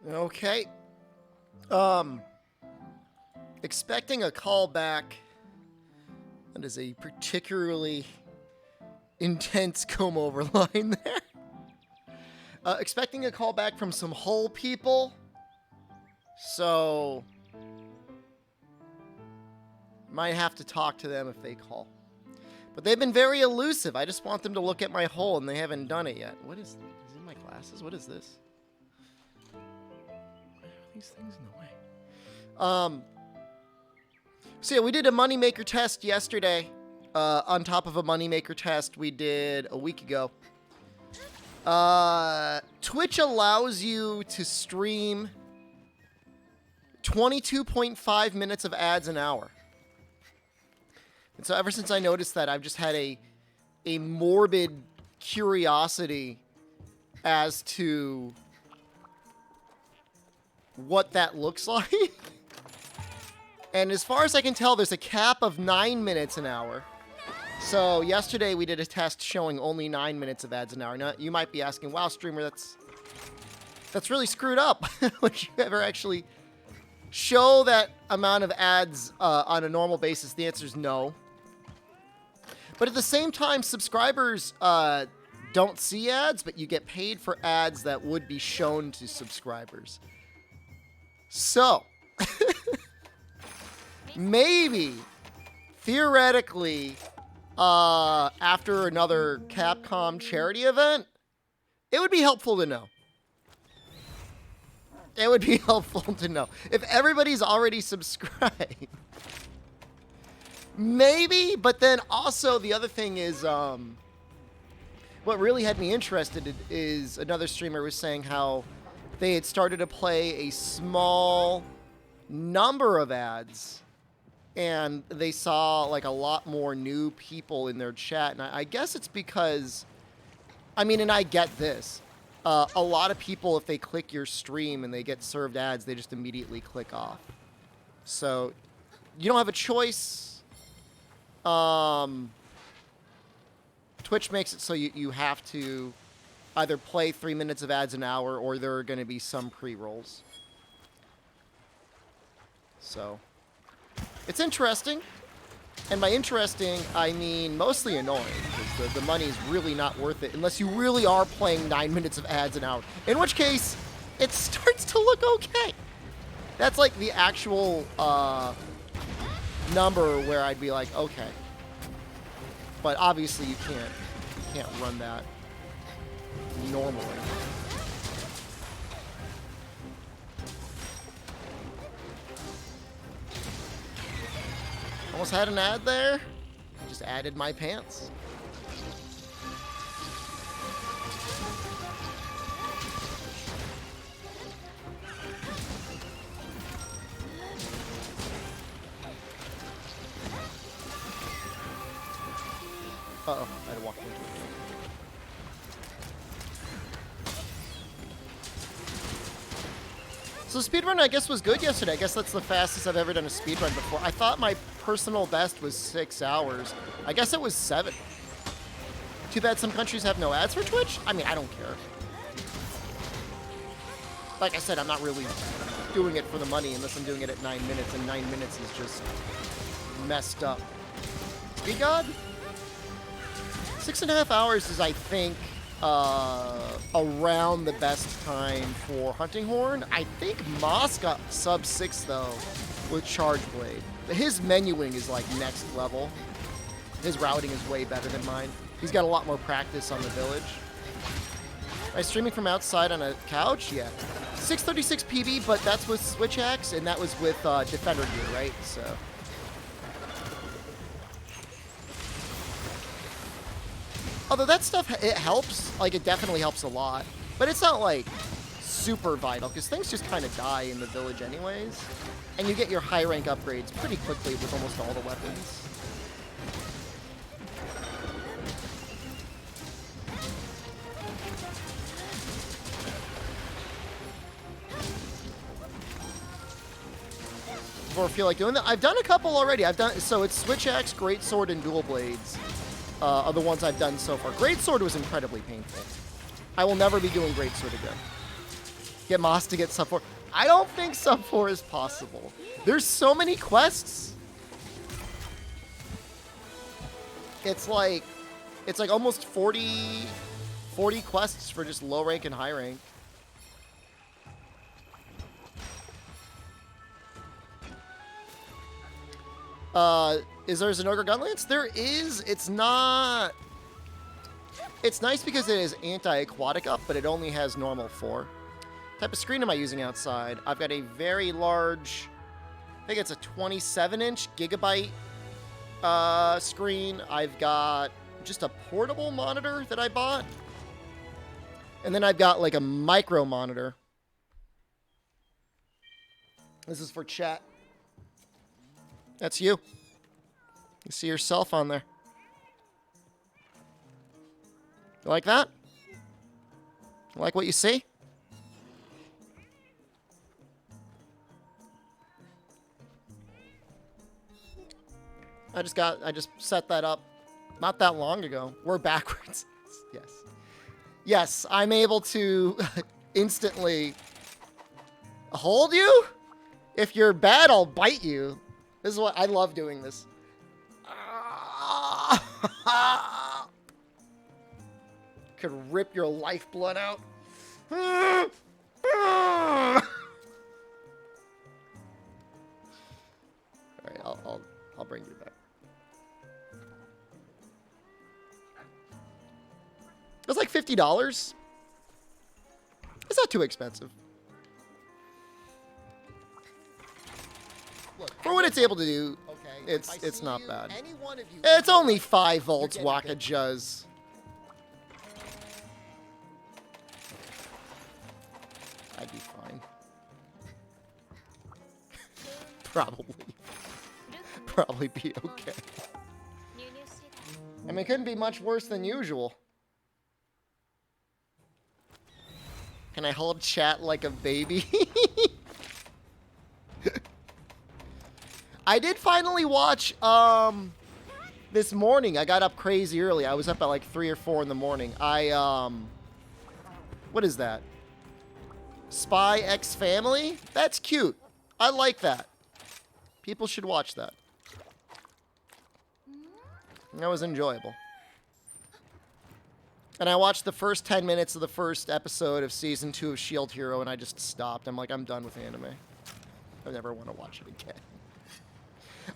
Okay. Expecting a call back. That is a particularly intense comb over line there. Expecting a call back from some Hull people. So might have to talk to them if they call. But they've been very elusive. I just want them to look at my hole, and they haven't done it yet. What is it in my glasses? What is this? Why are these things in the way? So yeah, we did a moneymaker test yesterday. On top of a moneymaker test we did a week ago. Twitch allows you to stream 22.5 minutes of ads an hour. And so ever since I noticed that, I've just had a morbid curiosity as to what that looks like. And as far as I can tell, there's a cap of 9 minutes an hour. So yesterday we did a test showing only 9 minutes of ads an hour. Now you might be asking, wow, streamer, that's really screwed up. Would you ever actually show that amount of ads on a normal basis? The answer is no. But at the same time, subscribers don't see ads, but you get paid for ads that would be shown to subscribers. So, maybe, theoretically, after another Capcom charity event, it would be helpful to know. It would be helpful to know. If everybody's already subscribed, maybe, but then also the other thing is, what really had me interested is another streamer was saying how they had started to play a small number of ads, and they saw like a lot more new people in their chat. And I guess it's because, I mean, and I get this, a lot of people, if they click your stream and they get served ads, they just immediately click off. So you don't have a choice. Twitch makes it so you have to either play 3 minutes of ads an hour, or there are going to be some pre-rolls. So it's interesting. And by interesting, I mean mostly annoying, because the money is really not worth it unless you really are playing 9 minutes of ads an hour. In which case, it starts to look okay. That's like the actual number where I'd be like, okay. But obviously you can't run that normally. Almost had an ad there. I just added my pants. Uh-oh, I had to walk into it. So speedrun, I guess, was good yesterday. I guess that's the fastest I've ever done a speedrun before. I thought my personal best was 6 hours. I guess it was 7. Too bad some countries have no ads for Twitch. I mean, I don't care. Like I said, I'm not really doing it for the money unless I'm doing it at 9 minutes, and 9 minutes is just messed up. Speed God? 6.5 hours is, I think, around the best time for Hunting Horn. I think Moss got sub 6 though with Charge Blade. His menuing is like next level. His routing is way better than mine. He's got a lot more practice on the village. Am I streaming from outside on a couch? Yeah. 636 PB, but that's with Switch Axe, and that was with Defender gear, right? So. Although that stuff, it helps. Like, it definitely helps a lot. But it's not, like, super vital, because things just kind of die in the village anyways. And you get your high rank upgrades pretty quickly with almost all the weapons. Before I feel like doing that, I've done a couple already. So it's Switch Axe, Greatsword, and Dual Blades. Are the ones I've done so far. Greatsword was incredibly painful. I will never be doing Greatsword again. Get Moss to get sub 4. I don't think sub 4 is possible. There's so many quests. It's like almost 40 quests for just low rank and high rank. Is there an Ogre Gunlance? There is. It's not. It's nice because it is anti-aquatic up, but it only has normal 4. What type of screen am I using outside? I've got a very large, I think it's a 27-inch gigabyte screen. I've got just a portable monitor that I bought. And then I've got like a micro monitor. This is for chat. That's you. You see yourself on there. You like that? You like what you see? I just set that up not that long ago. We're backwards. Yes. Yes, I'm able to instantly hold you. If you're bad, I'll bite you. This is what I love doing this. Could rip your lifeblood out. All right, I'll bring you back. It was like $50. It's not too expensive. Look, for what it's able to do, okay, it's not bad. It's only 5 volts, Waka Juz. I'd be fine. Probably be okay. I mean, it couldn't be much worse than usual. Can I hold chat like a baby? I did finally watch, this morning. I got up crazy early. I was up at like 3 or 4 in the morning. What is that? Spy X Family? That's cute. I like that. People should watch that. That was enjoyable. And I watched the first 10 minutes of the first episode of Season 2 of Shield Hero, and I just stopped. I'm like, I'm done with anime. I never want to watch it again.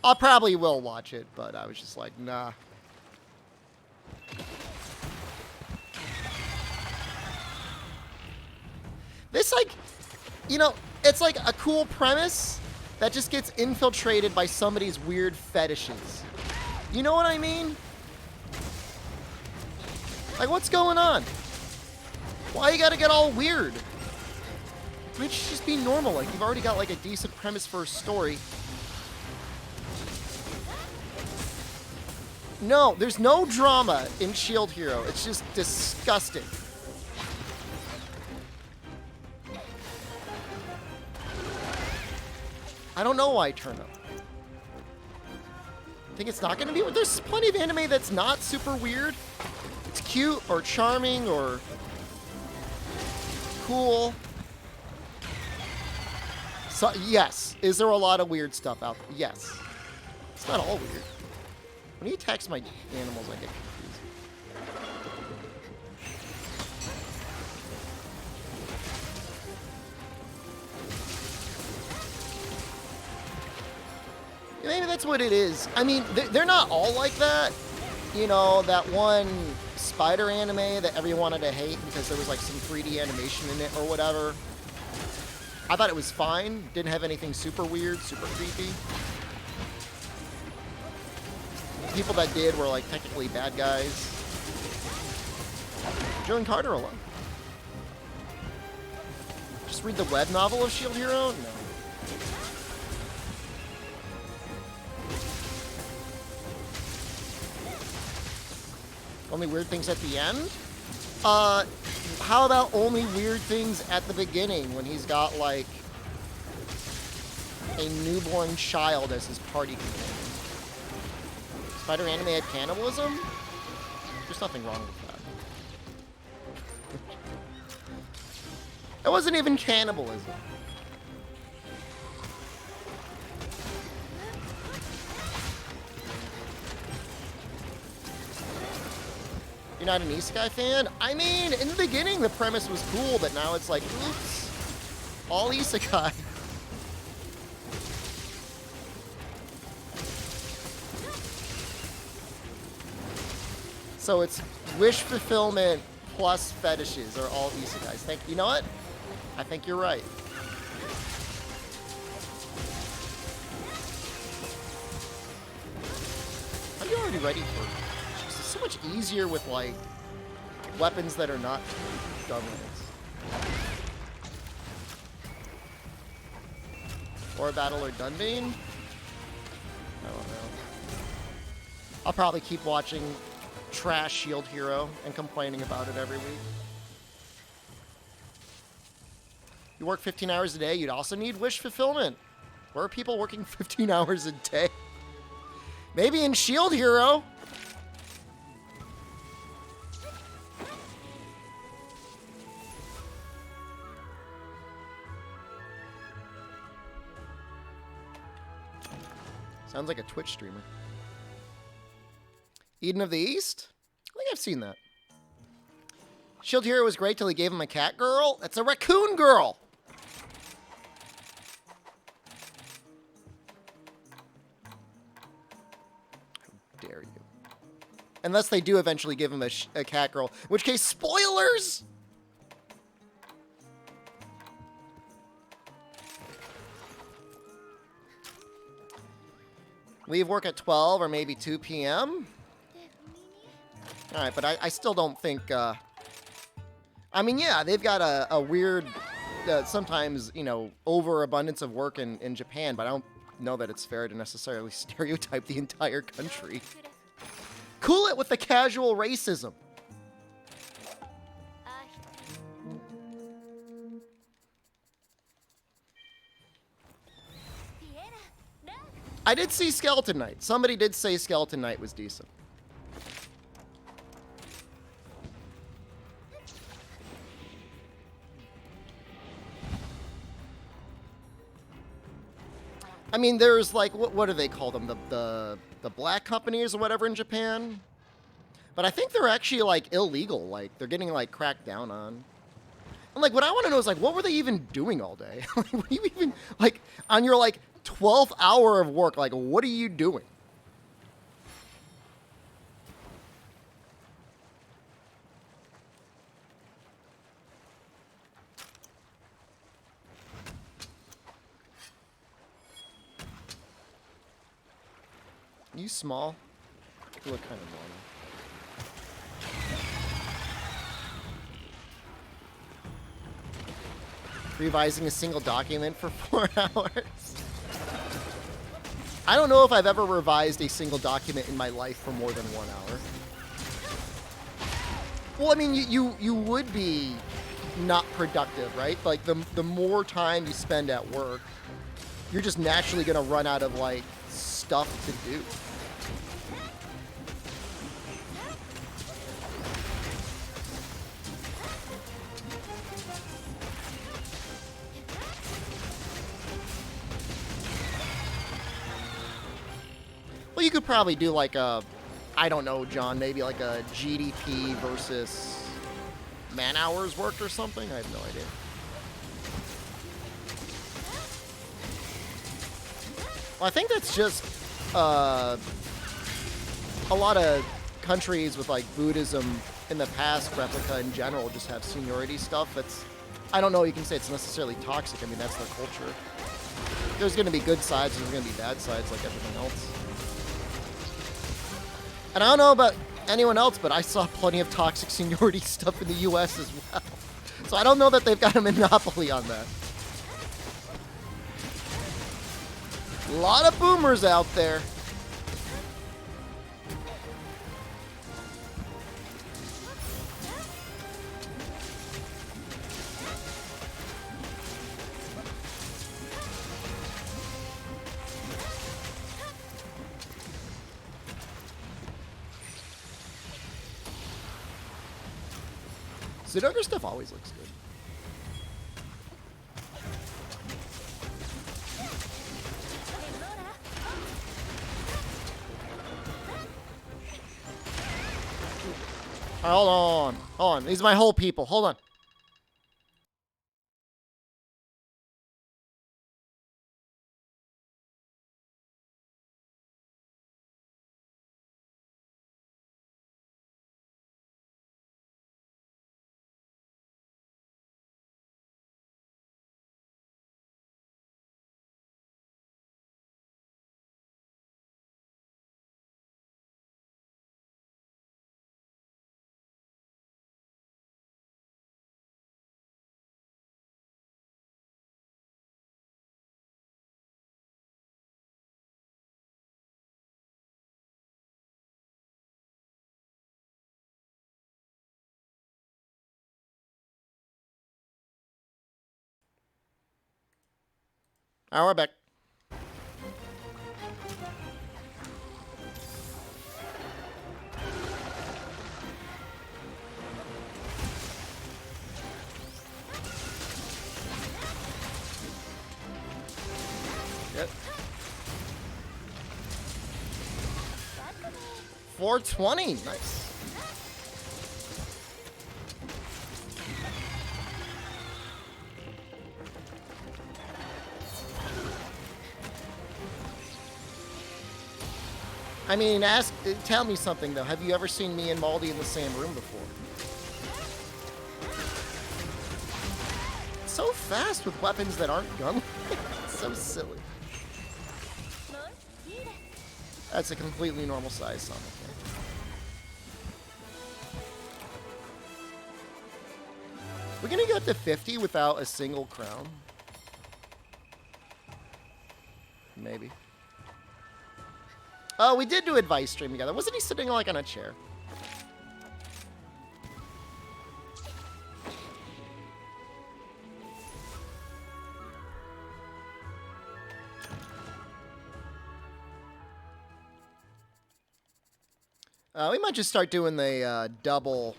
I probably will watch it, but I was just like, nah. This, like, you know, it's like a cool premise that just gets infiltrated by somebody's weird fetishes. You know what I mean? Like, what's going on? Why you gotta get all weird? Why don't you just be normal? Like, you've already got, like, a decent premise for a story. No, there's no drama in Shield Hero. It's just disgusting. I don't know why I turn up. I think it's not going to be... There's plenty of anime that's not super weird. It's cute or charming or cool. So, yes. Is there a lot of weird stuff out there? Yes. It's not all weird. When he attacks my animals, I get confused. Maybe that's what it is. I mean, they're not all like that. You know, that one spider anime that everyone wanted to hate because there was like some 3D animation in it or whatever. I thought it was fine. Didn't have anything super weird, super creepy. People that did were like technically bad guys. Joe and Carter alone. Just read the web novel of Shield Hero? No. Only weird things at the end? How about only weird things at the beginning when he's got like a newborn child as his party companion? Spider anime had cannibalism? There's nothing wrong with that. It wasn't even cannibalism. You're not an isekai fan? I mean, in the beginning, the premise was cool, but now it's like, oops, all isekai. So it's wish fulfillment plus fetishes are all isekais. You know what? I think you're right. Are you already ready for... Jeez, it's so much easier with, like, weapons that are not gunlets. Or Battle or Dunbane? I don't know. I'll probably keep watching trash Shield Hero and complaining about it every week. You work 15 hours a day, you'd also need wish fulfillment. Where are people working 15 hours a day? Maybe in Shield Hero. Sounds like a Twitch streamer. Eden of the East? I think I've seen that. Shield Hero was great till he gave him a cat girl. That's a raccoon girl. How dare you? Unless they do eventually give him a cat girl. In which case, spoilers! Leave work at 12 or maybe 2 p.m.? Alright, but I still don't think... I mean, yeah, they've got a weird... sometimes, you know, overabundance of work in Japan, but I don't know that it's fair to necessarily stereotype the entire country. Cool it with the casual racism. I did see Skeleton Knight. Somebody did say Skeleton Knight was decent. I mean, there's like, what do they call them? The black companies or whatever in Japan? But I think they're actually like illegal. Like they're getting like cracked down on. And like what I want to know is like, what were they even doing all day? Like, what do you even, like on your like 12th hour of work, like what are you doing? You small? You look kind of normal. Revising a single document for 4 hours. I don't know if I've ever revised a single document in my life for more than 1 hour. Well, I mean, you would be not productive, right? Like, the more time you spend at work, you're just naturally going to run out of, like, stuff to do. Well, you could probably do like a, I don't know, John, maybe like a GDP versus man hours worked or something? I have no idea. Well, I think that's just a lot of countries with like Buddhism in the past, replica in general, just have seniority stuff. That's, I don't know, you can say it's necessarily toxic. I mean, that's their culture. There's going to be good sides, there's going to be bad sides like everything else. And I don't know about anyone else, but I saw plenty of toxic seniority stuff in the US as well. So I don't know that they've got a monopoly on that. A lot of boomers out there. Sudoku stuff always looks good. Hold on. Hold on. These are my whole people. Hold on. All right, we're back. Yep. 420. Nice. I mean, tell me something, though. Have you ever seen me and Maldi in the same room before? So fast with weapons that aren't gun. It's so silly. That's a completely normal size Sonic. We're gonna get to 50 without a single crown. Maybe. Oh, we did do advice stream together. Wasn't he sitting like on a chair? We might just start doing the double.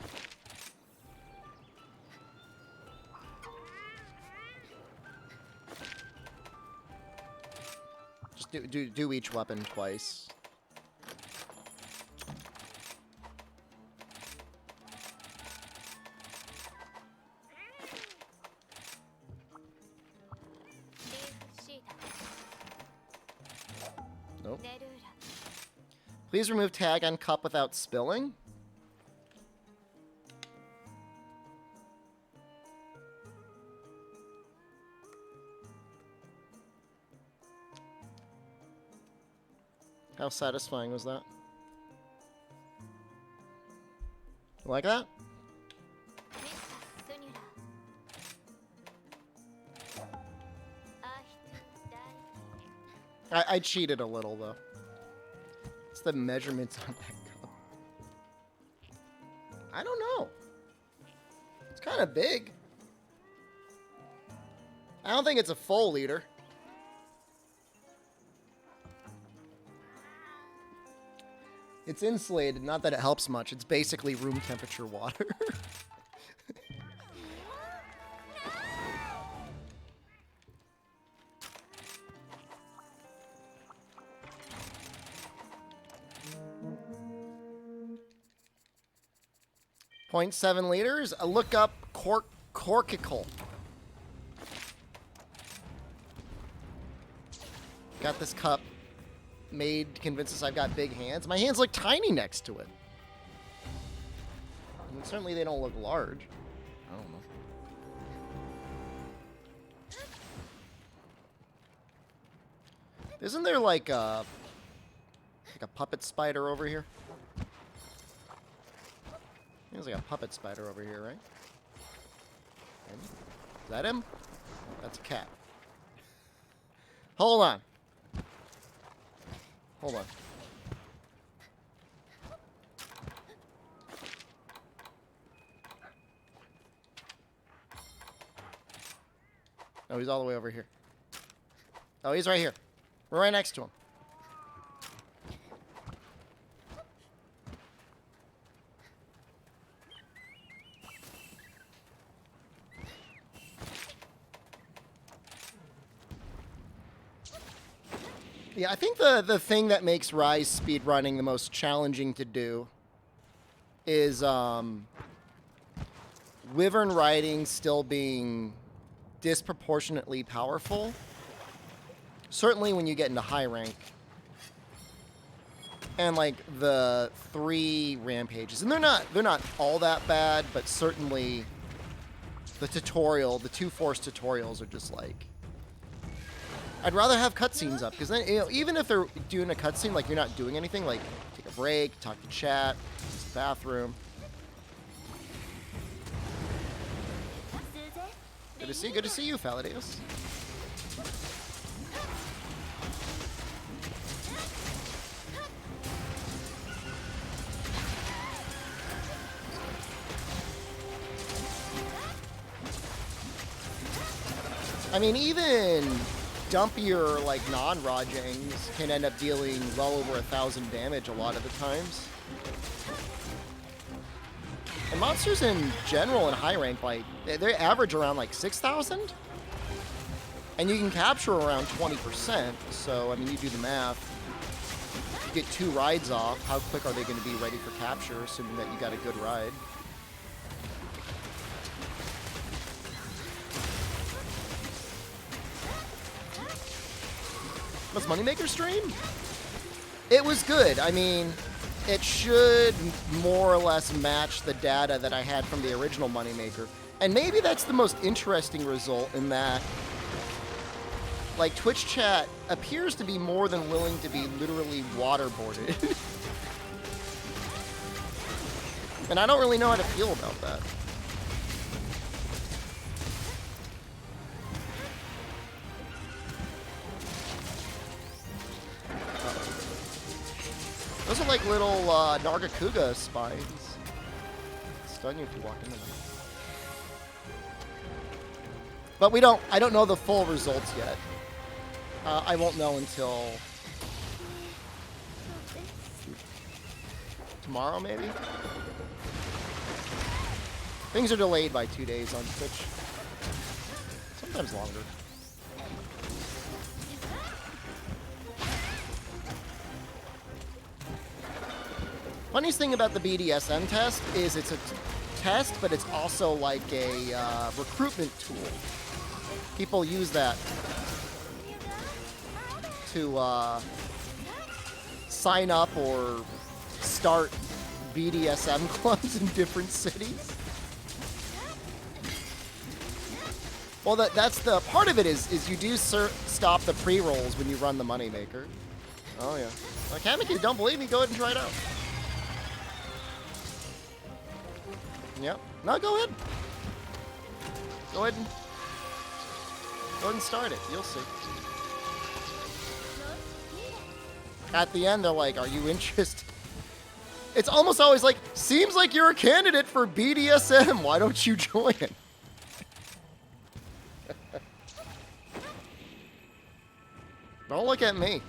Just do each weapon twice. Nope. Please remove tag on cup without spilling. How satisfying was that? You like that? I cheated a little, though. It's the measurements on that cup. I don't know. It's kind of big. I don't think it's a full liter. It's insulated, not that it helps much. It's basically room temperature water. 0.7 liters. Look up cortical. Got this cup made to convince us I've got big hands. My hands look tiny next to it. I mean, certainly they don't look large. I don't know. Isn't there like a puppet spider over here? There's like a puppet spider over here, right? Is that him? That's a cat. Hold on. Hold on. Oh, he's all the way over here. Oh, he's right here. We're right next to him. Yeah, I think the thing that makes Rise speedrunning the most challenging to do is Wyvern riding still being disproportionately powerful. Certainly when you get into high rank. And like the 3 rampages. And they're not all that bad, but certainly the 2 force tutorials are just like, I'd rather have cutscenes up, because then, you know, even if they're doing a cutscene, like you're not doing anything, like take a break, talk to chat, use the bathroom. Good to see you, Faladeus. I mean, even dumpier, like, non-Rajangs can end up dealing well over 1,000 damage a lot of the times. And monsters in general in high rank, like, they average around, like, 6,000? And you can capture around 20%, so, I mean, you do the math. You get 2 rides off, how quick are they going to be ready for capture, assuming that you got a good ride? Was Moneymaker stream? It was good. I mean, it should more or less match the data that I had from the original Moneymaker. And maybe that's the most interesting result in that, like, Twitch chat appears to be more than willing to be literally waterboarded. And I don't really know how to feel about that. Those are like little Nargacuga spines. Stun you if you walk into them. But I don't know the full results yet. I won't know until tomorrow, maybe? Things are delayed by 2 days on Twitch. Sometimes longer. Funniest thing about the BDSM test is it's a test, but it's also like a recruitment tool. People use that to sign up or start BDSM clubs in different cities. Well, that's the part of it is you do stop the pre-rolls when you run the Moneymaker. Oh yeah. Like, Hammock, you don't believe me? Go ahead and try it out. Yep. No, go ahead. Go ahead and start it. You'll see. At the end, they're like, "Are you interested?" It's almost always like, "Seems like you're a candidate for BDSM. Why don't you join?" Don't look at me.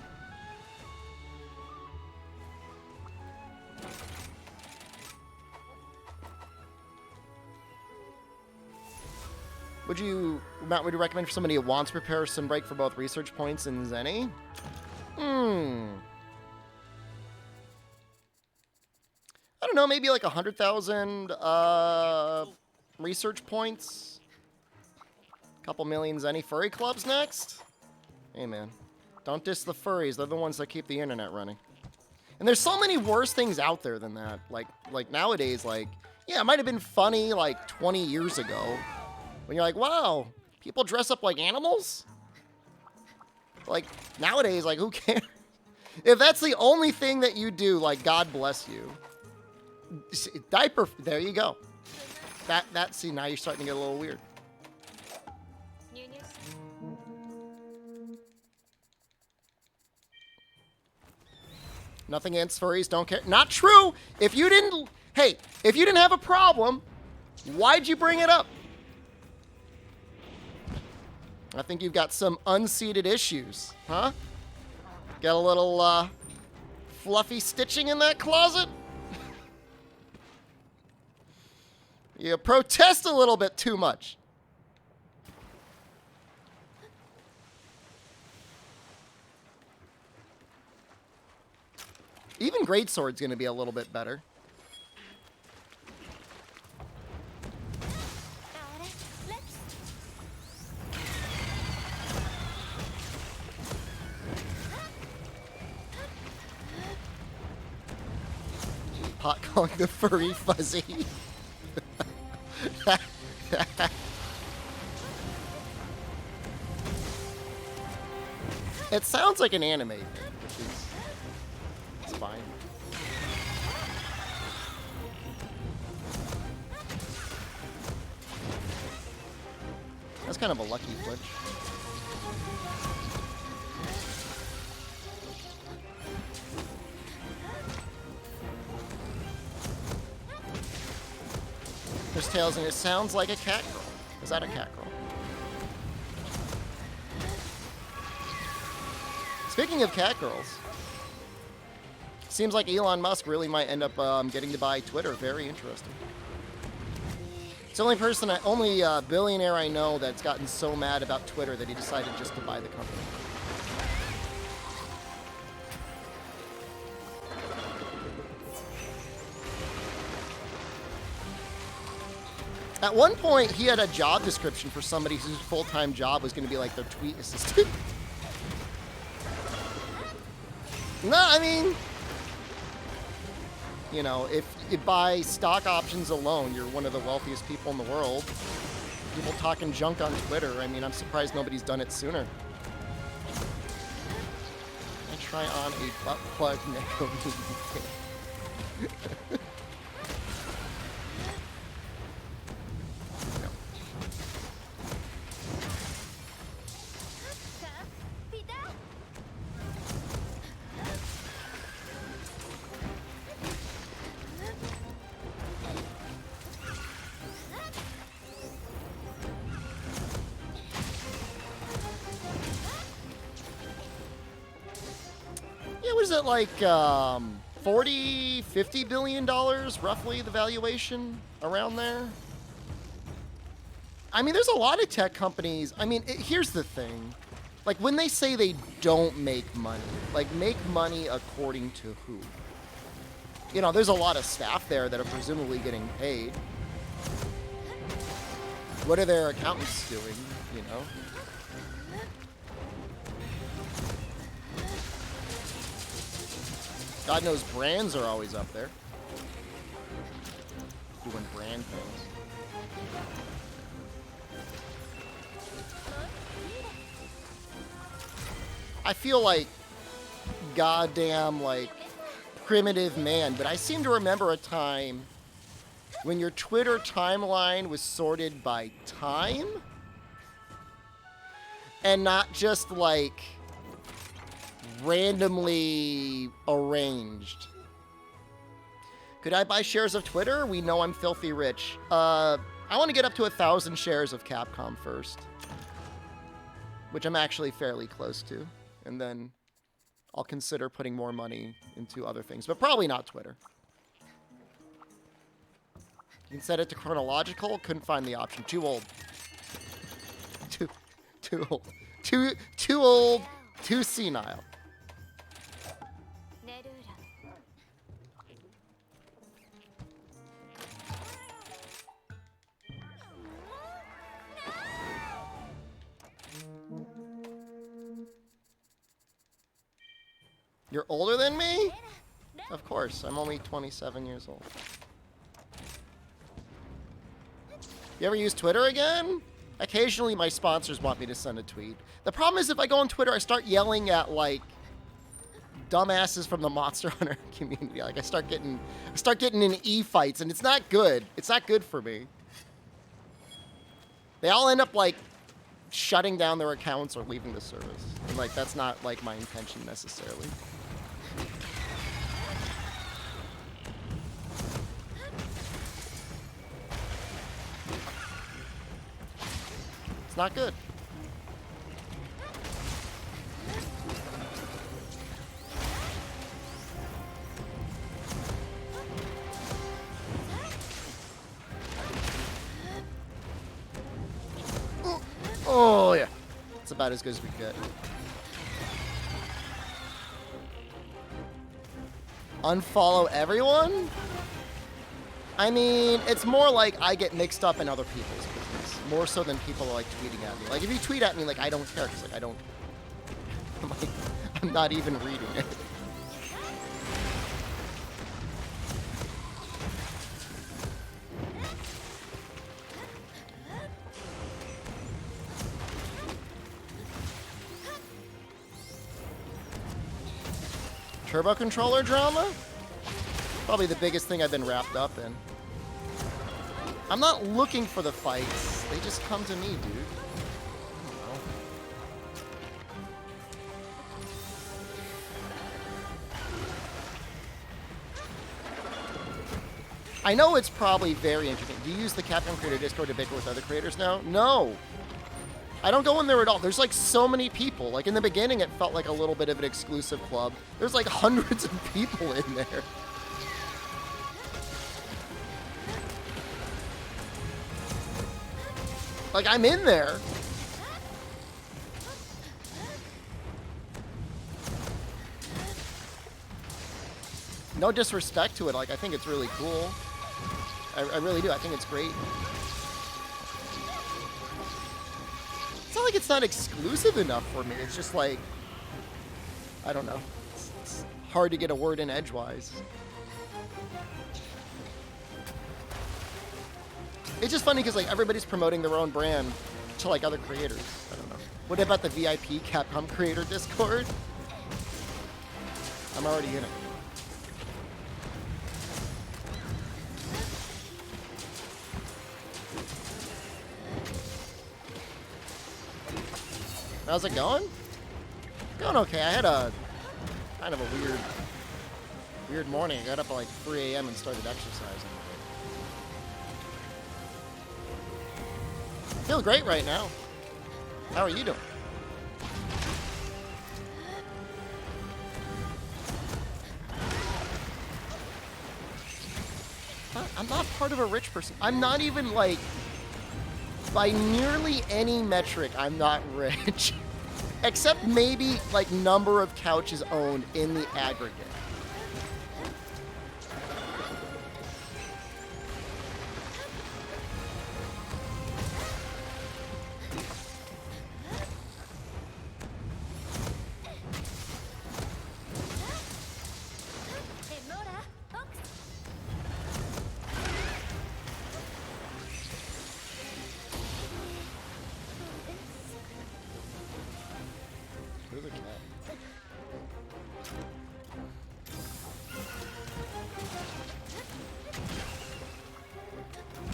Matt, would you recommend for somebody who wants to prepare some break for both research points and Zenny? I don't know, maybe like 100,000 research points. A couple million Zenny furry clubs next. Hey man, don't diss the furries. They're the ones that keep the internet running. And there's so many worse things out there than that. Like nowadays, like, yeah, it might have been funny like 20 years ago. When you're like, wow, people dress up like animals? Like, nowadays, like, who cares? If that's the only thing that you do, like, God bless you. Diaper, there you go. See, now you're starting to get a little weird. Nothing against furries, don't care. Not true! If you didn't have a problem, why'd you bring it up? I think you've got some unseated issues, huh? Got a little, fluffy stitching in that closet? You protest a little bit too much. Even Greatsword's gonna be a little bit better. Pot calling the furry fuzzy. It sounds like an anime thing, which is it's fine. That's kind of a lucky glitch. There's tails and it sounds like a cat girl. Is that a cat girl? Speaking of cat girls, seems like Elon Musk really might end up getting to buy Twitter. Very interesting. It's the only person, only billionaire I know that's gotten so mad about Twitter that he decided just to buy the company. At one point, he had a job description for somebody whose full-time job was going to be like their tweet assistant. No, I mean, you know, if by stock options alone, you're one of the wealthiest people in the world. People talking junk on Twitter. I mean, I'm surprised nobody's done it sooner. I try on a butt plug Neko. What is it, like 40, 50 billion dollars, roughly the valuation around there? I mean, there's a lot of tech companies. I mean, here's the thing. Like, when they say they don't make money, like, make money according to who? You know, there's a lot of staff there that are presumably getting paid. What are their accountants doing, you know? God knows brands are always up there. Doing brand things. I feel like goddamn, like, primitive man, but I seem to remember a time when your Twitter timeline was sorted by time and not just, like, randomly arranged. Could I buy shares of Twitter? We know I'm filthy rich. I want to get up to 1,000 shares of Capcom first, which I'm actually fairly close to, and then I'll consider putting more money into other things, but probably not Twitter. You can set it to chronological. Couldn't find the option. Too old. Too old. Too old. Too senile. You're older than me? Of course, I'm only 27 years old. You ever use Twitter again? Occasionally my sponsors want me to send a tweet. The problem is if I go on Twitter, I start yelling at, like, dumbasses from the Monster Hunter community. Like, I start getting in e-fights, and it's not good. It's not good for me. They all end up, like, shutting down their accounts or leaving the service. And, like, that's not, like, my intention necessarily. It's not good. Oh, yeah. It's about as good as we get. Unfollow everyone? I mean, it's more like I get mixed up in other people's business, more so than people like tweeting at me. Like, if you tweet at me, like, I don't care, because, like, I don't... I'm like, I'm not even reading it. Turbo controller drama? Probably the biggest thing I've been wrapped up in. I'm not looking for the fights. They just come to me, dude. I know it's probably very interesting. Do you use the Capcom Creator Discord to bicker with other creators now? No. I don't go in there at all. There's like so many people. Like in the beginning, it felt like a little bit of an exclusive club. There's like hundreds of people in there. Like I'm in there. No disrespect to it. Like I think it's really cool. I really do. I think it's great. It's not like it's not exclusive enough for me. It's just like, I don't know. It's hard to get a word in edgewise. It's just funny because like everybody's promoting their own brand to like other creators. I don't know. What about the VIP Capcom Creator Discord? I'm already in it. How's it going? Going okay. I had a kind of a weird morning. I got up at like 3 a.m. and started exercising. I feel great right now. How are you doing? I'm not part of a rich person. I'm not even like, by nearly any metric, I'm not rich. Except maybe like number of couches owned in the aggregate.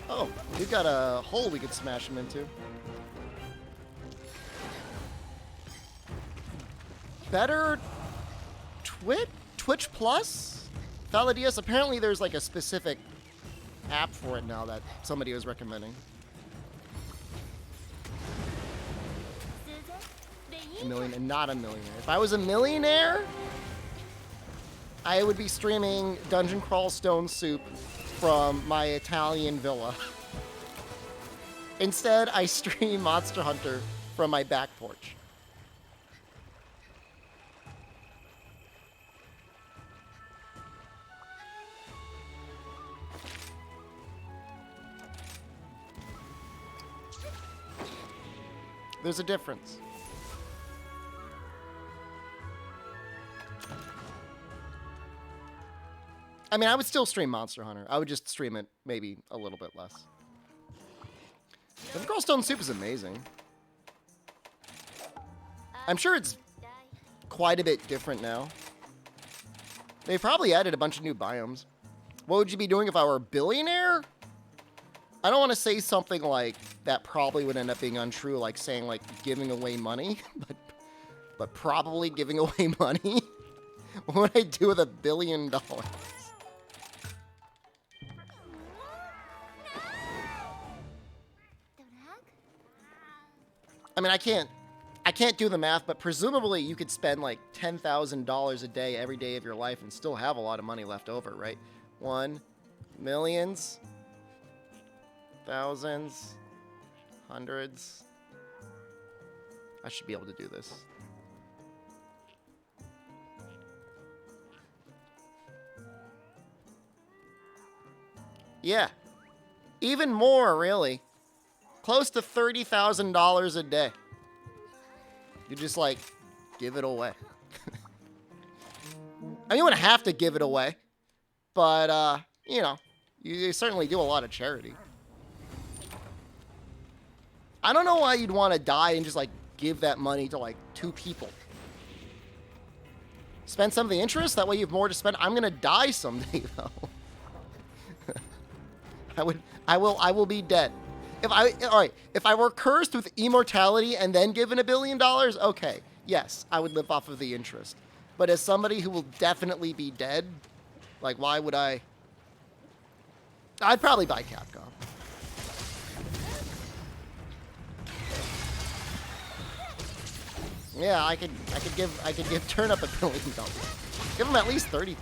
Oh, we've got a hole we could smash him into. Better Twitch Plus? Valadius, apparently there's like a specific app for it now that somebody was recommending. A million and not a millionaire. If I was a millionaire, I would be streaming Dungeon Crawl Stone Soup from my Italian villa. Instead, I stream Monster Hunter from my back porch. There's a difference. I mean, I would still stream Monster Hunter. I would just stream it maybe a little bit less. Dungeon Crawl Stone Soup is amazing. I'm sure it's quite a bit different now. They probably added a bunch of new biomes. What would you be doing if I were a billionaire? I don't want to say something like that probably would end up being untrue, like saying like giving away money, but probably giving away money. What would I do with $1 billion? I mean, I can't do the math, but presumably you could spend like $10,000 a day every day of your life and still have a lot of money left over, right? Millions, thousands, hundreds. I should be able to do this. Yeah, even more, really. Close to $30,000 a day. You just like give it away. I mean, you wouldn't have to give it away, but you know, you certainly do a lot of charity. I don't know why you'd want to die and just like give that money to like 2 people. Spend some of the interest. That way you have more to spend. I'm gonna die someday, though. I will be dead. If I were cursed with immortality and then given $1 billion, okay, yes, I would live off of the interest. But as somebody who will definitely be dead, like, why would I? I'd probably buy Capcom. Yeah, I could give Turnip $1 billion. Give him at least $30,000.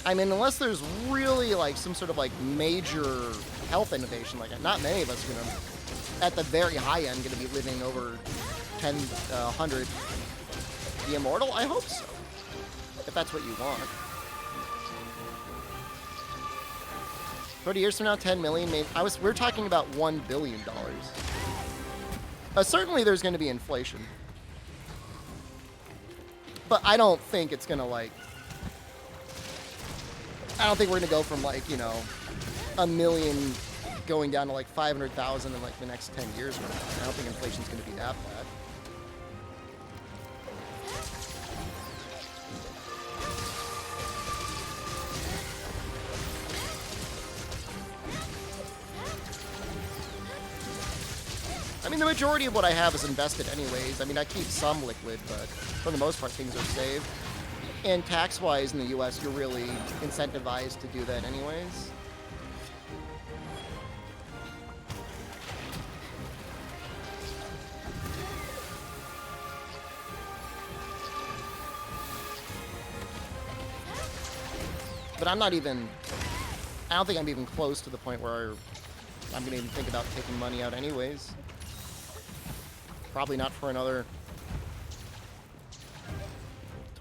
I mean, unless there's really like some sort of like major health innovation, like not many of us are gonna, at the very high end, gonna be living over 10, 100. The immortal? I hope so. If that's what you want. 30 years from now, 10 million, maybe. We're talking about $1 billion. Certainly there's gonna be inflation. But I don't think it's gonna like, I don't think we're gonna go from like, you know, 1 million going down to like 500,000 in like the next 10 years. I don't think inflation's gonna be that bad. I mean, the majority of what I have is invested anyways. I mean, I keep some liquid, but for the most part, things are saved. And tax-wise in the U.S., you're really incentivized to do that anyways. But I'm not even, I don't think I'm even close to the point where I'm going to even think about taking money out anyways. Probably not for another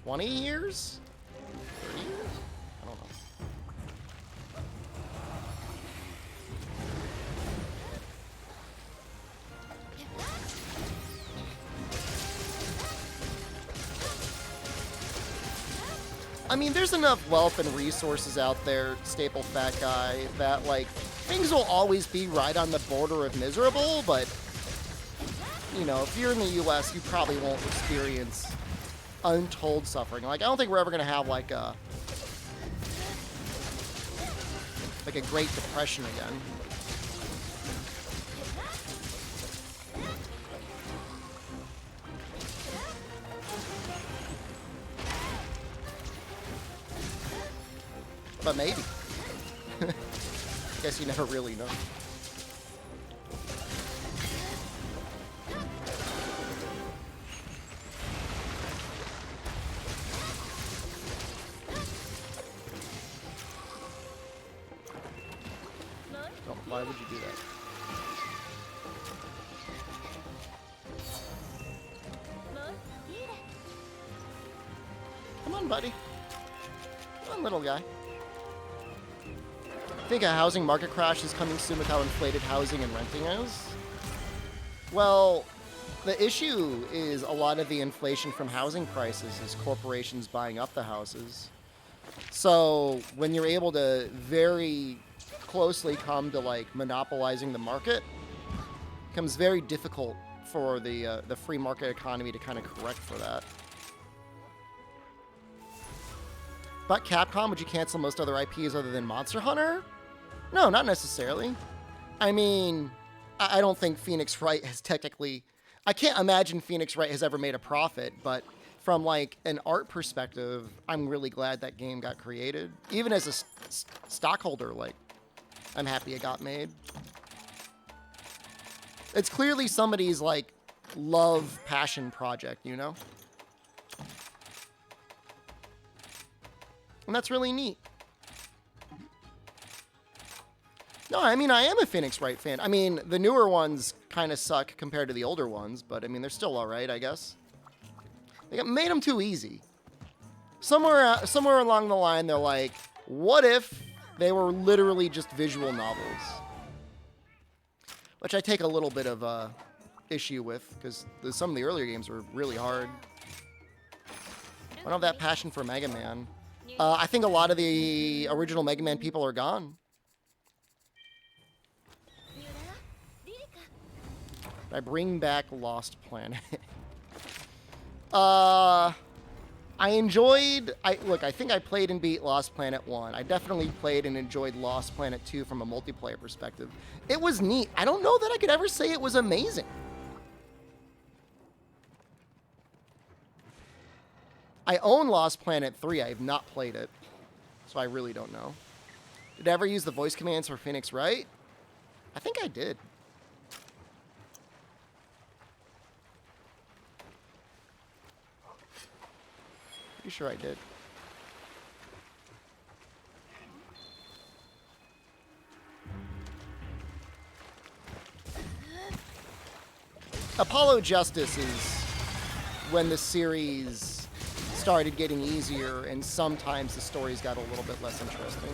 20 years? 30 years? I don't know. I mean, there's enough wealth and resources out there, Staple Fat Guy, that, like, things will always be right on the border of miserable, but, you know, if you're in the U.S., you probably won't experience untold suffering. Like, I don't think we're ever going to have, like a Great Depression again. But maybe. Guess you never really know. Oh, why would you do that? Come on, buddy. Come on, little guy. I think a housing market crash is coming soon with how inflated housing and renting is. Well, the issue is a lot of the inflation from housing prices is corporations buying up the houses. So when you're able to very closely come to like monopolizing the market, it becomes very difficult for the free market economy to kind of correct for that. But Capcom, would you cancel most other IPs other than Monster Hunter? No, not necessarily. I mean, I don't think Phoenix Wright has technically... I can't imagine Phoenix Wright has ever made a profit, but from like an art perspective, I'm really glad that game got created. Even as a stockholder, like, I'm happy it got made. It's clearly somebody's like love, passion project, you know? And that's really neat. No, I mean, I am a Phoenix Wright fan. I mean, the newer ones kind of suck compared to the older ones, but I mean, they're still all right, I guess. They made them too easy. Somewhere along the line, they're like, what if they were literally just visual novels? Which I take a little bit of issue with, because some of the earlier games were really hard. I don't have that passion for Mega Man. I think a lot of the original Mega Man people are gone. I bring back Lost Planet. I enjoyed... Look, I think I played and beat Lost Planet 1. I definitely played and enjoyed Lost Planet 2 from a multiplayer perspective. It was neat. I don't know that I could ever say it was amazing. I own Lost Planet 3. I have not played it, so I really don't know. Did I ever use the voice commands for Phoenix Wright? I think I did. Pretty sure I did. Apollo Justice is when the series started getting easier, and sometimes the stories got a little bit less interesting.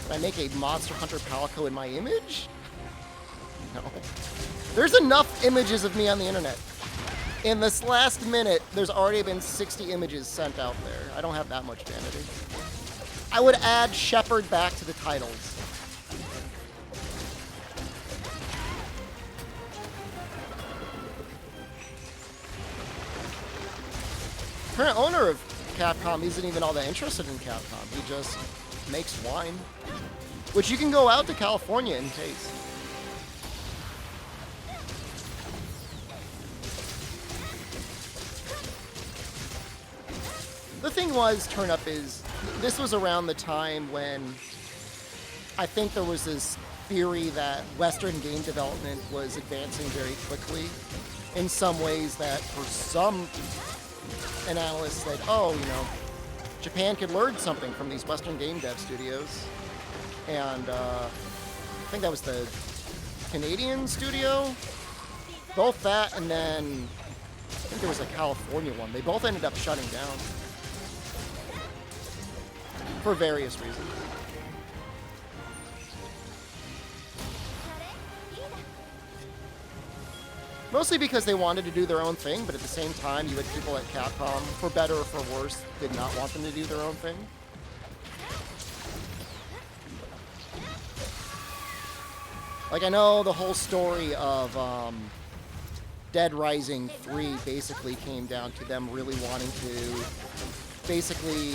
Did I make a Monster Hunter Palico in my image? No. There's enough images of me on the internet. In this last minute, there's already been 60 images sent out there. I don't have that much vanity. I would add Shepard back to the titles. Current owner of Capcom isn't even all that interested in Capcom. He just makes wine, which you can go out to California and taste. The thing was, Turn Up, is this was around the time when I think there was this theory that Western game development was advancing very quickly in some ways that for some analysts said, oh, you know, Japan could learn something from these Western game dev studios. And I think that was the Canadian studio. Both that and then I think there was a California one. They both ended up shutting down for various reasons. Mostly because they wanted to do their own thing, but at the same time, you had people at Capcom, for better or for worse, did not want them to do their own thing. Like, I know the whole story of Dead Rising 3 basically came down to them really wanting to basically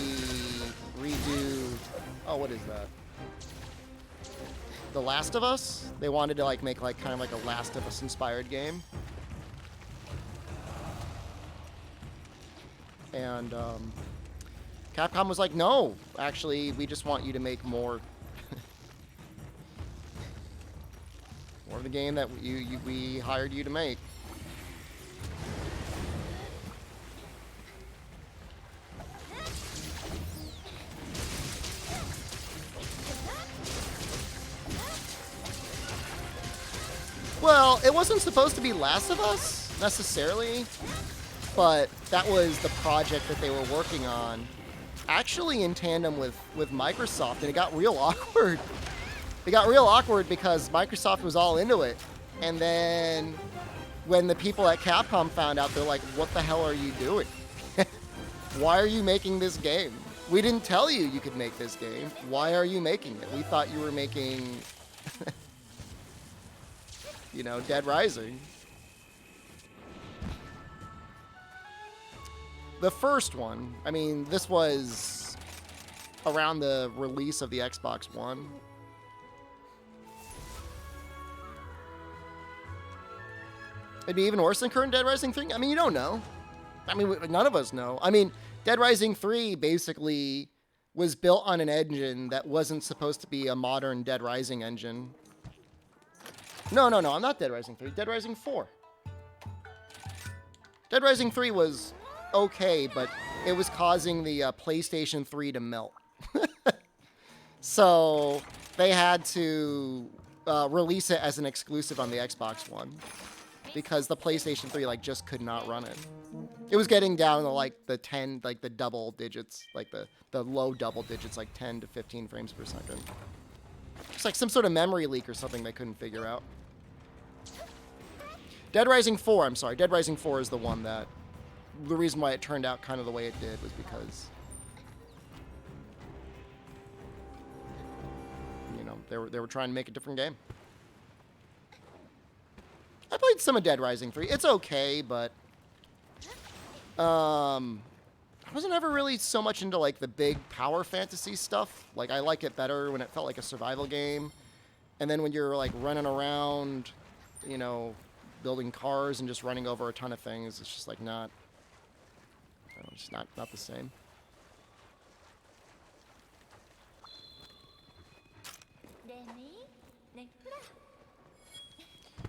redo... Oh, what is that? The Last of Us? They wanted to like make like kind of like a Last of Us inspired game. And Capcom was like, no, actually, we just want you to make more more of the game that we hired you to make. Well, it wasn't supposed to be Last of Us, necessarily, but that was the project that they were working on, actually in tandem with Microsoft, and it got real awkward. It got real awkward because Microsoft was all into it, and then when the people at Capcom found out, they're like, what the hell are you doing? Why are you making this game? We didn't tell you you could make this game. Why are you making it? We thought you were making... you know, Dead Rising. The first one, I mean, this was around the release of the Xbox One. It'd be even worse than current Dead Rising 3? I mean, you don't know. I mean, none of us know. I mean, Dead Rising 3 basically was built on an engine that wasn't supposed to be a modern Dead Rising engine. No, I'm not Dead Rising 3. Dead Rising 4. Dead Rising 3 was okay, but it was causing the PlayStation 3 to melt. So they had to release it as an exclusive on the Xbox One because the PlayStation 3 like just could not run it. It was getting down to like the 10, like the double digits, like the low double digits, like 10 to 15 frames per second. It's like some sort of memory leak or something they couldn't figure out. Dead Rising 4, I'm sorry. Dead Rising 4 is the one that... The reason why it turned out kind of the way it did was because... You know, they were trying to make a different game. I played some of Dead Rising 3. It's okay, but... I wasn't ever really so much into, like, the big power fantasy stuff. Like, I like it better when it felt like a survival game. And then when you're, like, running around, you know, building cars and just running over a ton of things, it's just, like, not... You know, just not the same.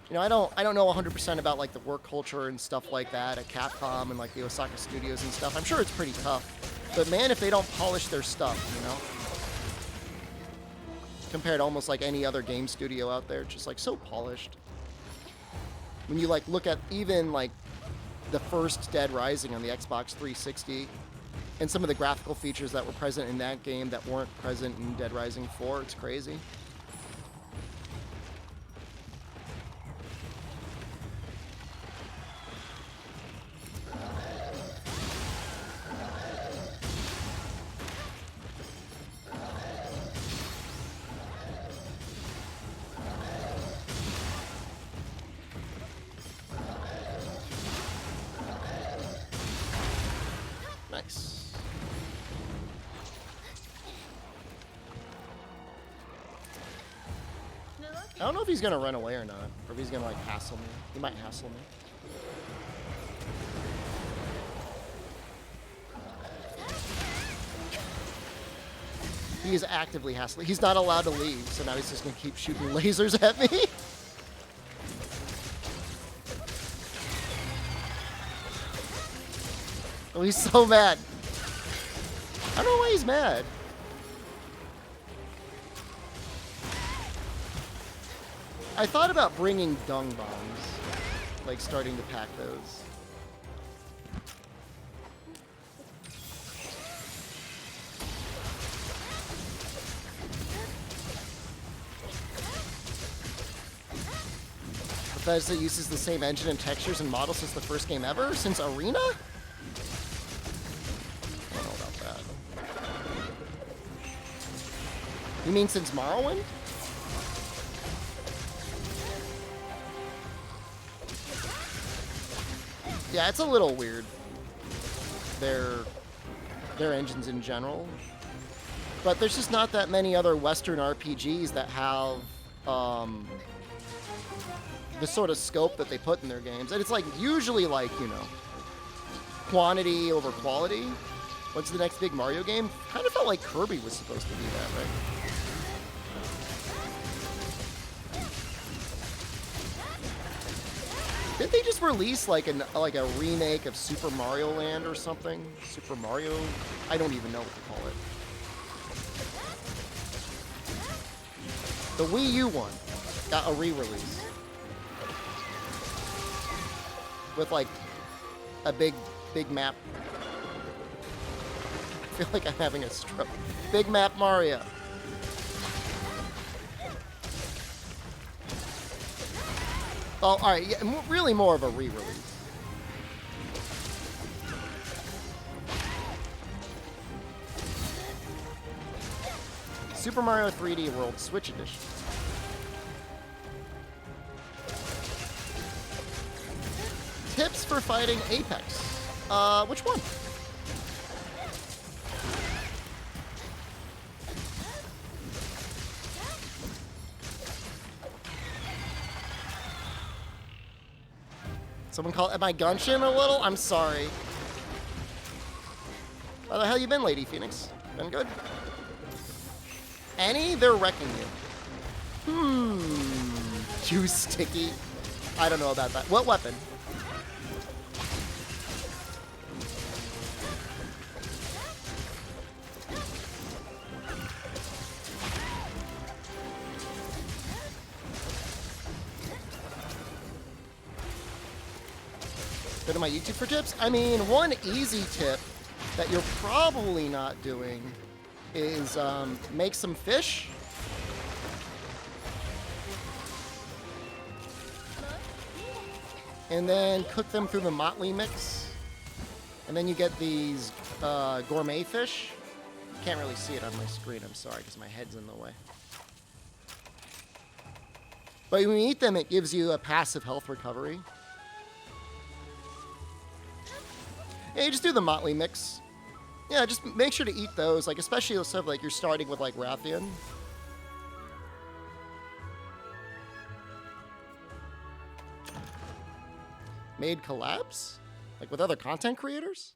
You know, I don't know 100% about, like, the work culture and stuff like that at Capcom and, like, the Osaka studios and stuff. I'm sure it's pretty tough. But, man, if they don't polish their stuff, you know? Compared to almost, like, any other game studio out there, it's just, like, so polished. When you, like, look at even, like, the first Dead Rising on the Xbox 360 and some of the graphical features that were present in that game that weren't present in Dead Rising 4, it's crazy. Nice. I don't know if he's gonna run away or not, or if he's gonna, like, hassle me. He might hassle me. He is actively hassling. He's not allowed to leave, so now he's just gonna keep shooting lasers at me. Oh, he's so mad. I don't know why he's mad. I thought about bringing dung bombs, like starting to pack those. Bethesda uses the same engine and textures and models since the first game ever? Since Arena? You mean since Morrowind? Yeah, it's a little weird. Their engines in general. But there's just not that many other Western RPGs that have the sort of scope that they put in their games. And it's like usually like, you know, quantity over quality. What's the next big Mario game? Kind of felt like Kirby was supposed to be that, right? Didn't they just release like a remake of Super Mario Land or something? Super Mario? I don't even know what to call it. The Wii U one got a re-release with like a big map. I feel like I'm having a stroke. Big map Mario. Oh, alright, yeah, really more of a re-release. Super Mario 3D World Switch Edition. Tips for fighting Apex. Which one? Someone call... Am I gunching a little? I'm sorry. How the hell you been, Lady Phoenix? Been good? Annie? They're wrecking you. Too sticky. I don't know about that. What weapon? Go to my YouTube for tips. I mean, one easy tip that you're probably not doing is make some fish. and then cook them through the motley mix. And then you get these gourmet fish. Can't really see it on my screen, I'm sorry, because my head's in the way. But when you eat them, it gives you a passive health recovery. Yeah, you just do the motley mix. Yeah, just make sure to eat those, like especially the stuff like you're starting with like Rathian. Made collabs? Like with other content creators?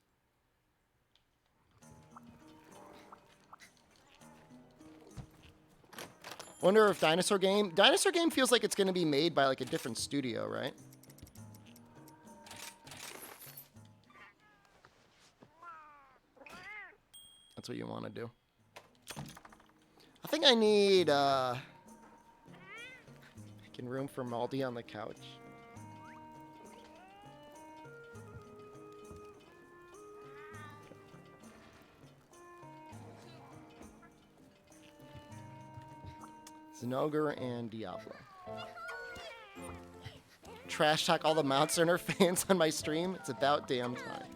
Wonder if Dinosaur Game feels like it's going to be made by like a different studio, right? That's what you want to do. I think I need making room for Maldi on the couch. Zenogre and Diablo. Trash talk all the Monster Hunter fans on my stream. It's about damn time.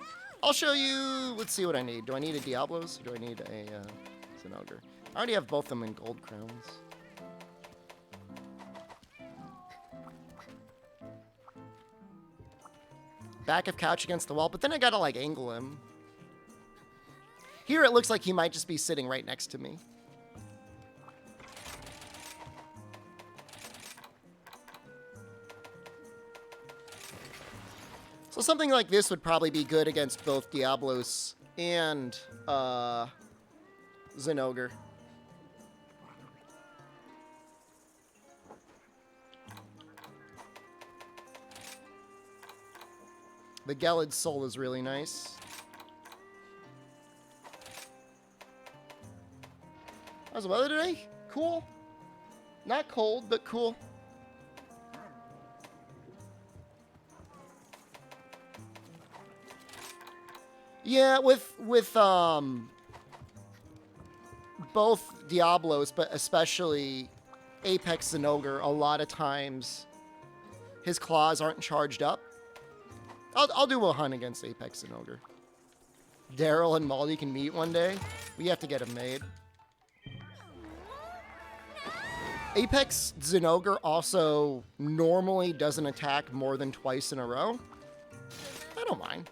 I'll show you. Let's see what I need. Do I need a Diablos or do I need a Zenogre? I already have both of them in gold crowns. Back of couch against the wall, but then I gotta like angle him. Here it looks like he might just be sitting right next to me. So something like this would probably be good against both Diablos and Zenogre. The Gelid Soul is really nice. How's the weather today? Cool. Not cold, but cool. Yeah, with both Diablos, but especially Apex Zenogre, a lot of times his claws aren't charged up. I'll do a hunt against Apex Zenogre. Daryl and Maldi can meet one day. We have to get him made. Apex Zenogre also normally doesn't attack more than twice in a row. I don't mind.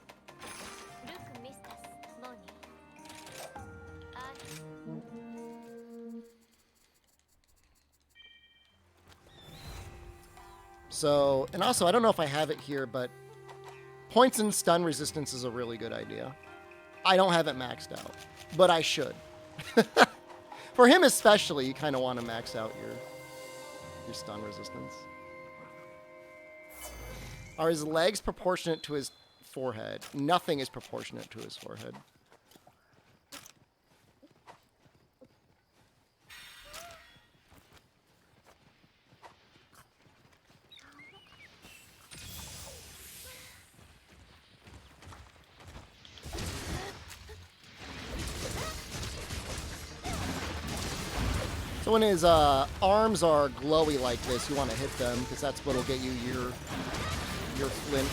So, and also, I don't know if I have it here, but points and stun resistance is a really good idea. I don't have it maxed out, but I should. For him especially, you kind of want to max out your stun resistance. Are his legs proportionate to his forehead? Nothing is proportionate to his forehead. So when his arms are glowy like this, you want to hit them because that's what'll get you your flinch.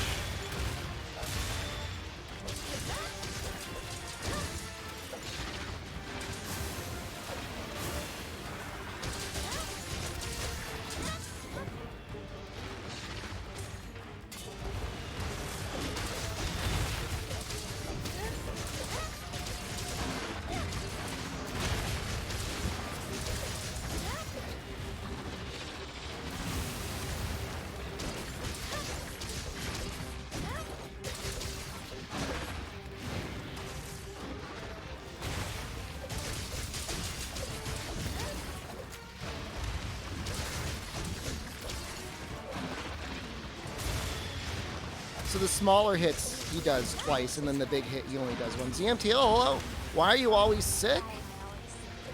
So the smaller hits he does twice, and then the big hit he only does once. ZMT, oh, hello. Why are you always sick?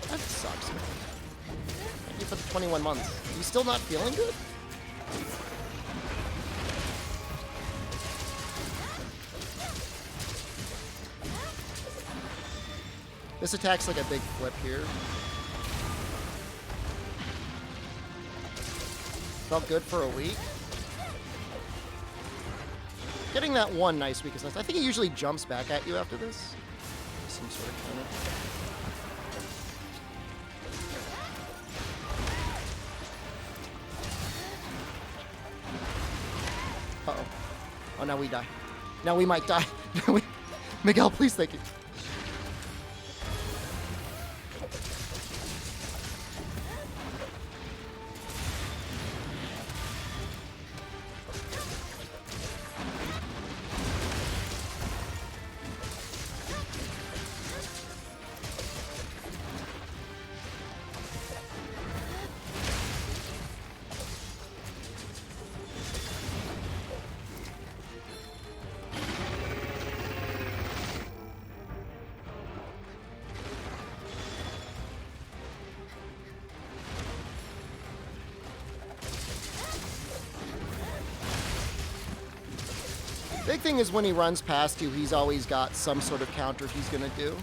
That sucks, man. Thank you for the 21 months. Are you still not feeling good? This attack's like a big flip here. Felt good for a week. Getting that one nice weakness. I think he usually jumps back at you after this. Some sort of counter. Uh-oh. Oh, now we die. Now we might die. Miguel, please, thank you. Big thing is when he runs past you, he's always got some sort of counter he's gonna do.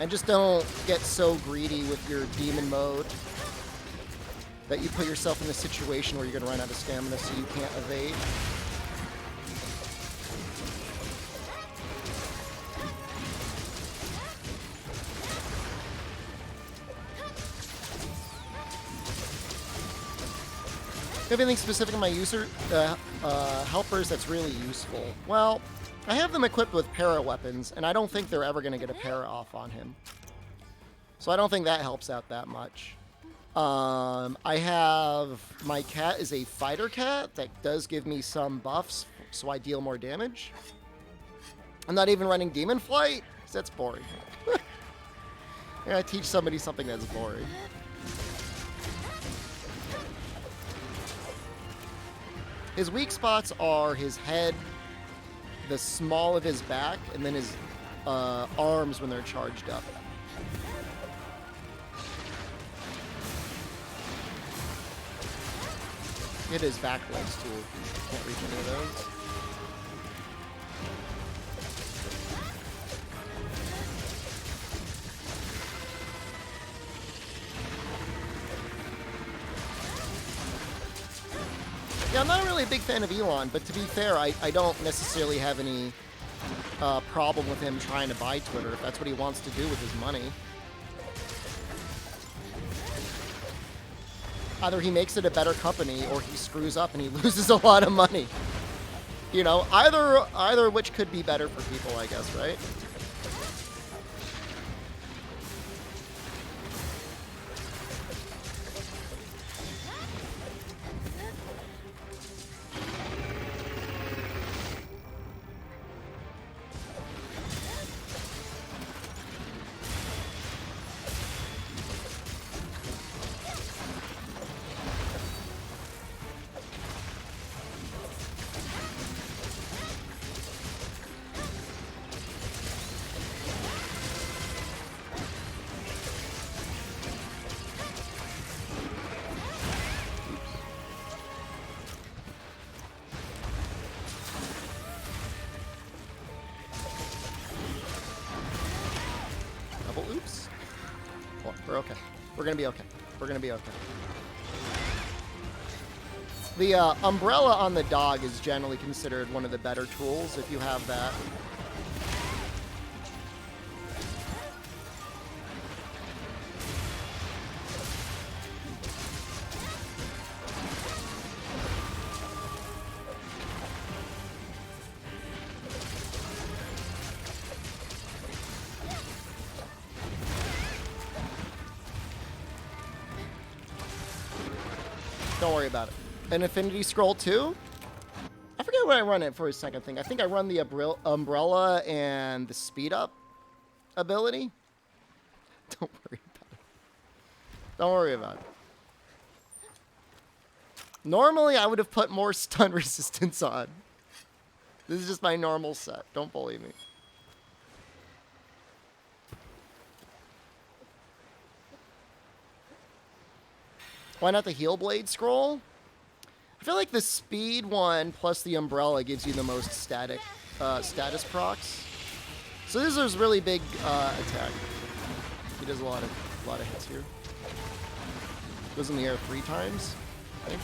And just don't get so greedy with your demon mode that you put yourself in a situation where you're gonna run out of stamina so you can't evade. Anything specific in my user helpers that's really useful? Well, I have them equipped with para weapons, and I don't think they're ever going to get a para off on him. So I don't think that helps out that much. I have... My cat is a fighter cat that does give me some buffs, so I deal more damage. I'm not even running Demon Flight, because that's boring. I gotta teach somebody something that's boring. His weak spots are his head, the small of his back, and then his arms when they're charged up. Hit his back legs too. Can't reach any of those. Yeah, I'm not really a big fan of Elon, but to be fair, I don't necessarily have any problem with him trying to buy Twitter if that's what he wants to do with his money. Either he makes it a better company or he screws up and he loses a lot of money. You know, either which could be better for people, I guess, right? Oops. Well, we're okay. We're gonna be okay. We're gonna be okay. The umbrella on the dog is generally considered one of the better tools if you have that. Don't worry about it. An Infinity Scroll 2? I forget what I run it for his second thing. I think I run the Umbrella and the Speed Up ability. Don't worry about it. Don't worry about it. Normally, I would have put more stun resistance on. This is just my normal set. Don't bully me. Why not the Heal Blade scroll? I feel like the speed one plus the umbrella gives you the most status procs. So this is really big attack. He does a lot of hits here. Goes in the air 3 times, I think.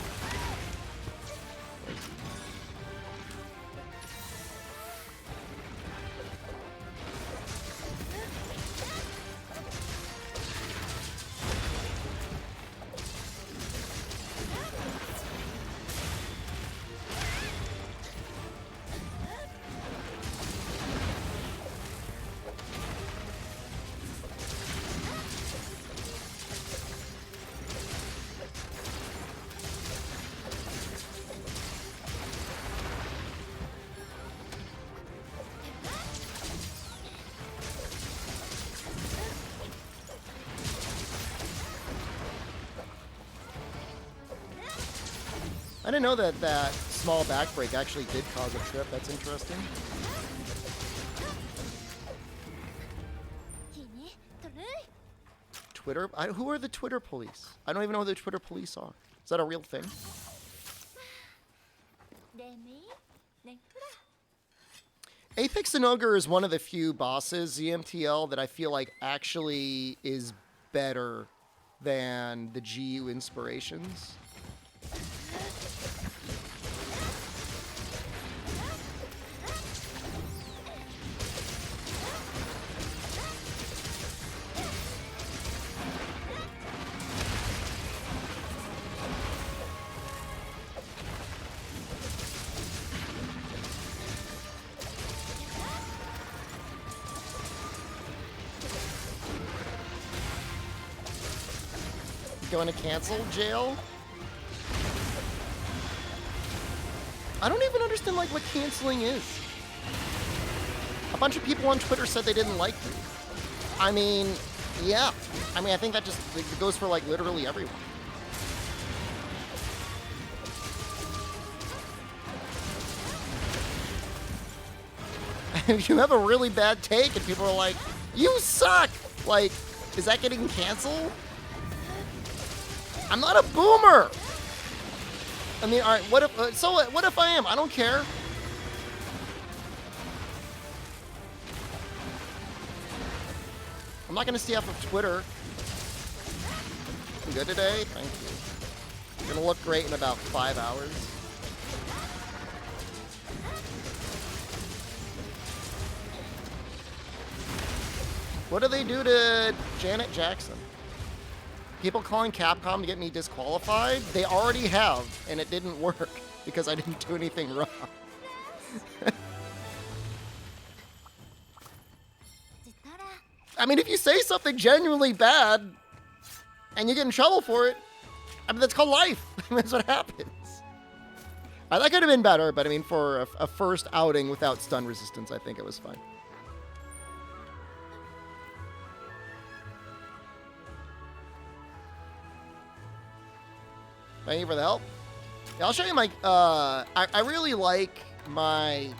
I didn't know that that small back break actually did cause a trip. That's interesting. Twitter? Who are the Twitter police? I don't even know who the Twitter police are. Is that a real thing? Apex and Ogre is one of the few bosses, ZMTL, that I feel like actually is better than the GU inspirations. Going to cancel jail? I don't even understand like what canceling is. A bunch of people on Twitter said they didn't like me. I mean, yeah. I mean, I think that just it goes for like literally everyone. If you have a really bad take and people are like, you suck! Like, is that getting canceled? I'm not a boomer! I mean, alright, what if, so what if I am? I don't care. I'm not gonna stay off of Twitter. You good today? Thank you. You're gonna look great in about 5 hours. What do they do to Janet Jackson? People calling Capcom to get me disqualified? They already have, and it didn't work because I didn't do anything wrong. I mean, if you say something genuinely bad and you get in trouble for it, I mean, that's called life. That's what happens. That could have been better, but I mean, for a first outing without stun resistance, I think it was fine. Thank you for the help. Yeah, I'll show you my, I really like my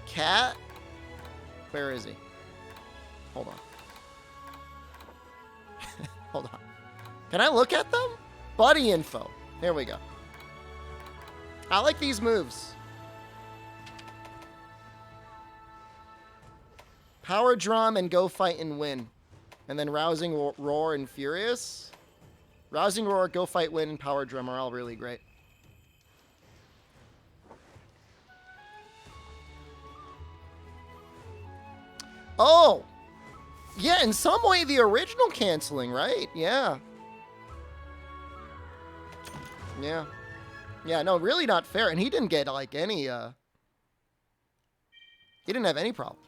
cat. Where is he? Hold on. Hold on. Can I look at them? Buddy info. Here we go. I like these moves. Power drum and go fight and win. And then rousing roar and furious. Rousing roar, go fight, win, and power drum are all really great. Oh! Yeah, in some way the original canceling, right? Yeah. Yeah. Yeah, no, really not fair. And he didn't get, like, any, he didn't have any problems.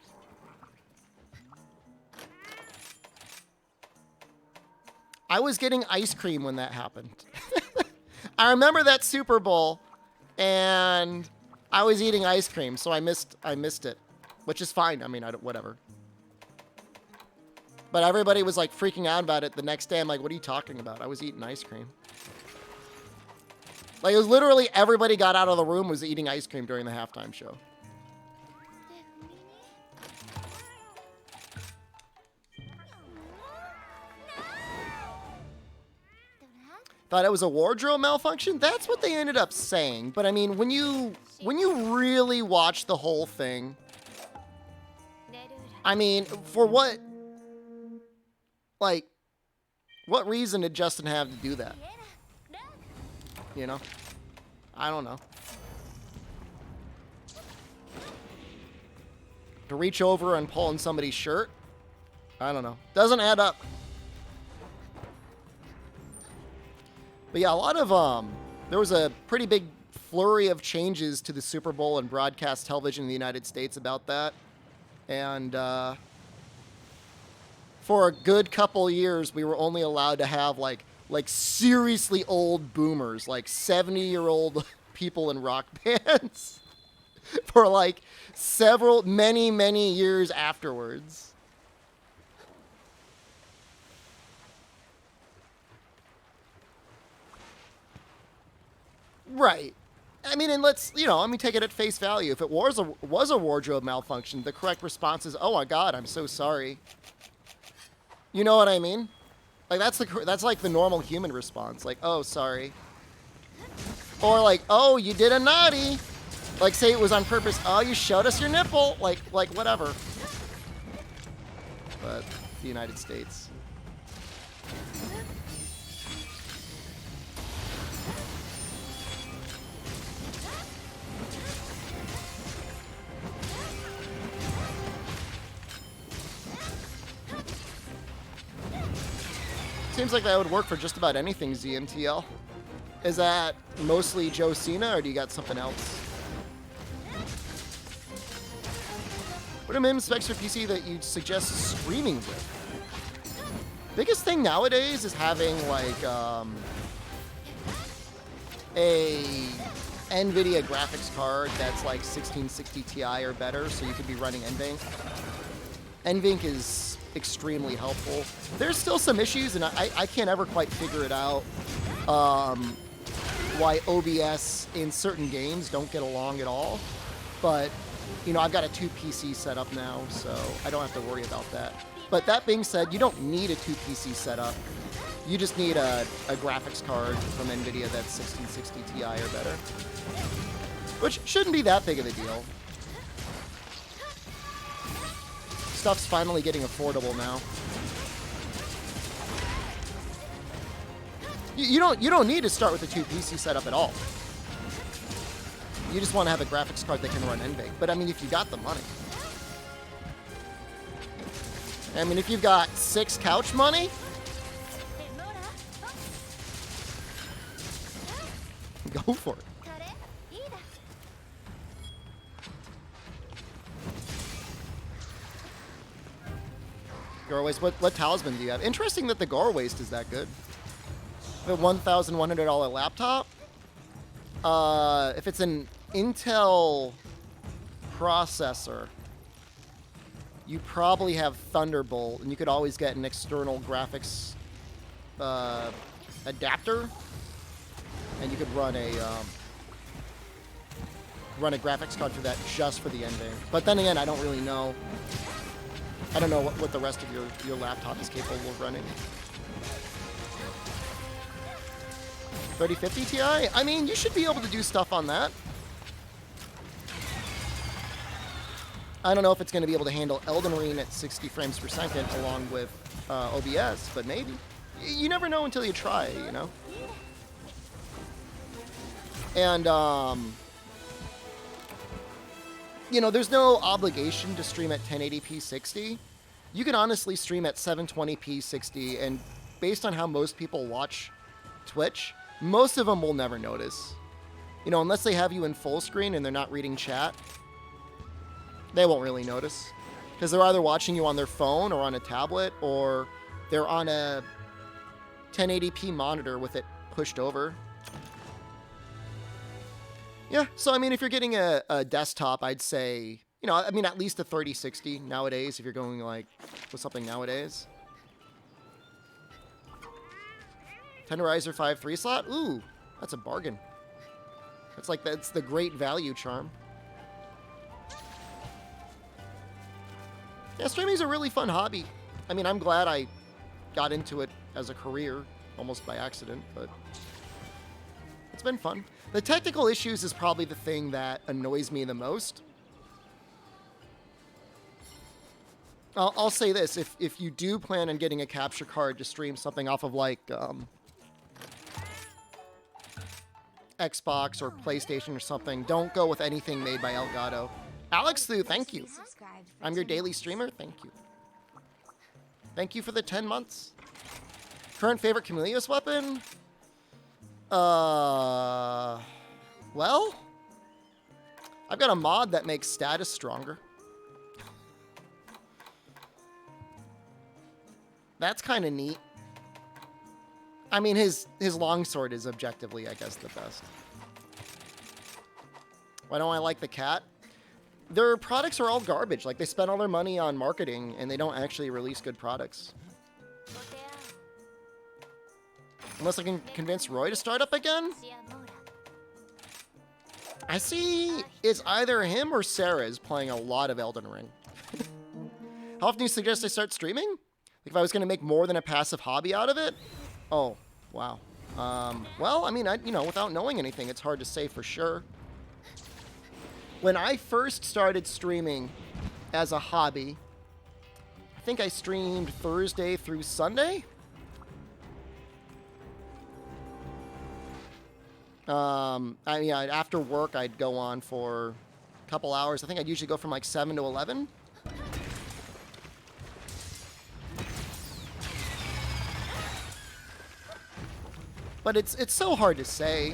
I was getting ice cream when that happened. I remember that Super Bowl, and I was eating ice cream, so I missed it, which is fine. I mean, whatever. But everybody was like freaking out about it the next day. I'm like, what are you talking about? I was eating ice cream. Like, it was literally everybody got out of the room was eating ice cream during the halftime show. Thought it was a wardrobe malfunction? That's what they ended up saying. But I mean, when you really watch the whole thing, I mean, for what, like, What reason did Justin have to do that? You know? I don't know. To reach over and pull on somebody's shirt? I don't know. Doesn't add up. But yeah, a lot of, there was a pretty big flurry of changes to the Super Bowl and broadcast television in the United States about that. And, for a good couple years, we were only allowed to have, like seriously old boomers, like 70-year-old people in rock bands for, like, many years afterwards. Right. I mean, and let's, take it at face value. If it was a wardrobe malfunction, the correct response is, oh my God, I'm so sorry. You know what I mean? Like, that's like the normal human response. Like, oh, sorry. Or like, oh, you did a naughty. Like, say it was on purpose. Oh, you showed us your nipple. Like whatever. But the United States. Seems like that would work for just about anything, ZMTL. Is that mostly Joe Cena, or do you got something else? What are minimum specs for PC that you'd suggest streaming with? Biggest thing nowadays is having, like, a NVIDIA graphics card that's, like, 1660 Ti or better, so you could be running NVENC. NVENC is extremely helpful. There's still some issues, and I can't ever quite figure it out, why OBS in certain games don't get along at all. But, I've got a 2 PC setup now, so I don't have to worry about that. But that being said, you don't need a 2 PC setup. You just need a graphics card from NVIDIA that's 1660 Ti or better, which shouldn't be that big of a deal. Stuff's finally getting affordable now. You don't need to start with a 2 PC setup at all. You just want to have a graphics card that can run NVENC. But I mean, if you got the money. I mean, if you've got 6 couch money, go for it. Gore waist. What talisman do you have? Interesting that the Gore waist is that good. The $1,100 laptop. If it's an Intel processor, you probably have Thunderbolt, and you could always get an external graphics adapter, and you could run a graphics card for that just for the NVENC. But then again, I don't really know. I don't know what the rest of your laptop is capable of running. 3050 Ti? I mean, you should be able to do stuff on that. I don't know if it's going to be able to handle Elden Ring at 60 frames per second along with OBS, but maybe. You never know until you try, And, there's no obligation to stream at 1080p 60. You can honestly stream at 720p 60, and based on how most people watch Twitch, most of them will never notice. Unless they have you in full screen and they're not reading chat, they won't really notice. Because they're either watching you on their phone or on a tablet, or they're on a 1080p monitor with it pushed over. Yeah, so I mean, if you're getting a desktop, I'd say, at least a 3060 nowadays, if you're going, like, with something nowadays. Tenderizer 5 3-slot? Ooh, that's a bargain. That's the great value charm. Yeah, streaming's a really fun hobby. I mean, I'm glad I got into it as a career, almost by accident, but it's been fun. The technical issues is probably the thing that annoys me the most. I'll say this: if you do plan on getting a capture card to stream something off of like Xbox or PlayStation or something, don't go with anything made by Elgato. Alex Thu, thank you. I'm your daily streamer. Thank you. Thank you for the 10 months. Current favorite Camelius weapon? Well, I've got a mod that makes status stronger. That's kind of neat. I mean, his longsword is objectively, I guess, the best. Why don't I like the cat? Their products are all garbage. Like, they spend all their money on marketing, and they don't actually release good products. Unless I can convince Roy to start up again? I see it's either him or Sarah is playing a lot of Elden Ring. How often do you suggest I start streaming? Like, if I was going to make more than a passive hobby out of it? Oh, wow. Well, I mean, without knowing anything, it's hard to say for sure. When I first started streaming as a hobby, I think I streamed Thursday through Sunday. After work, I'd go on for a couple hours. I think I'd usually go from like 7 to 11. But it's so hard to say.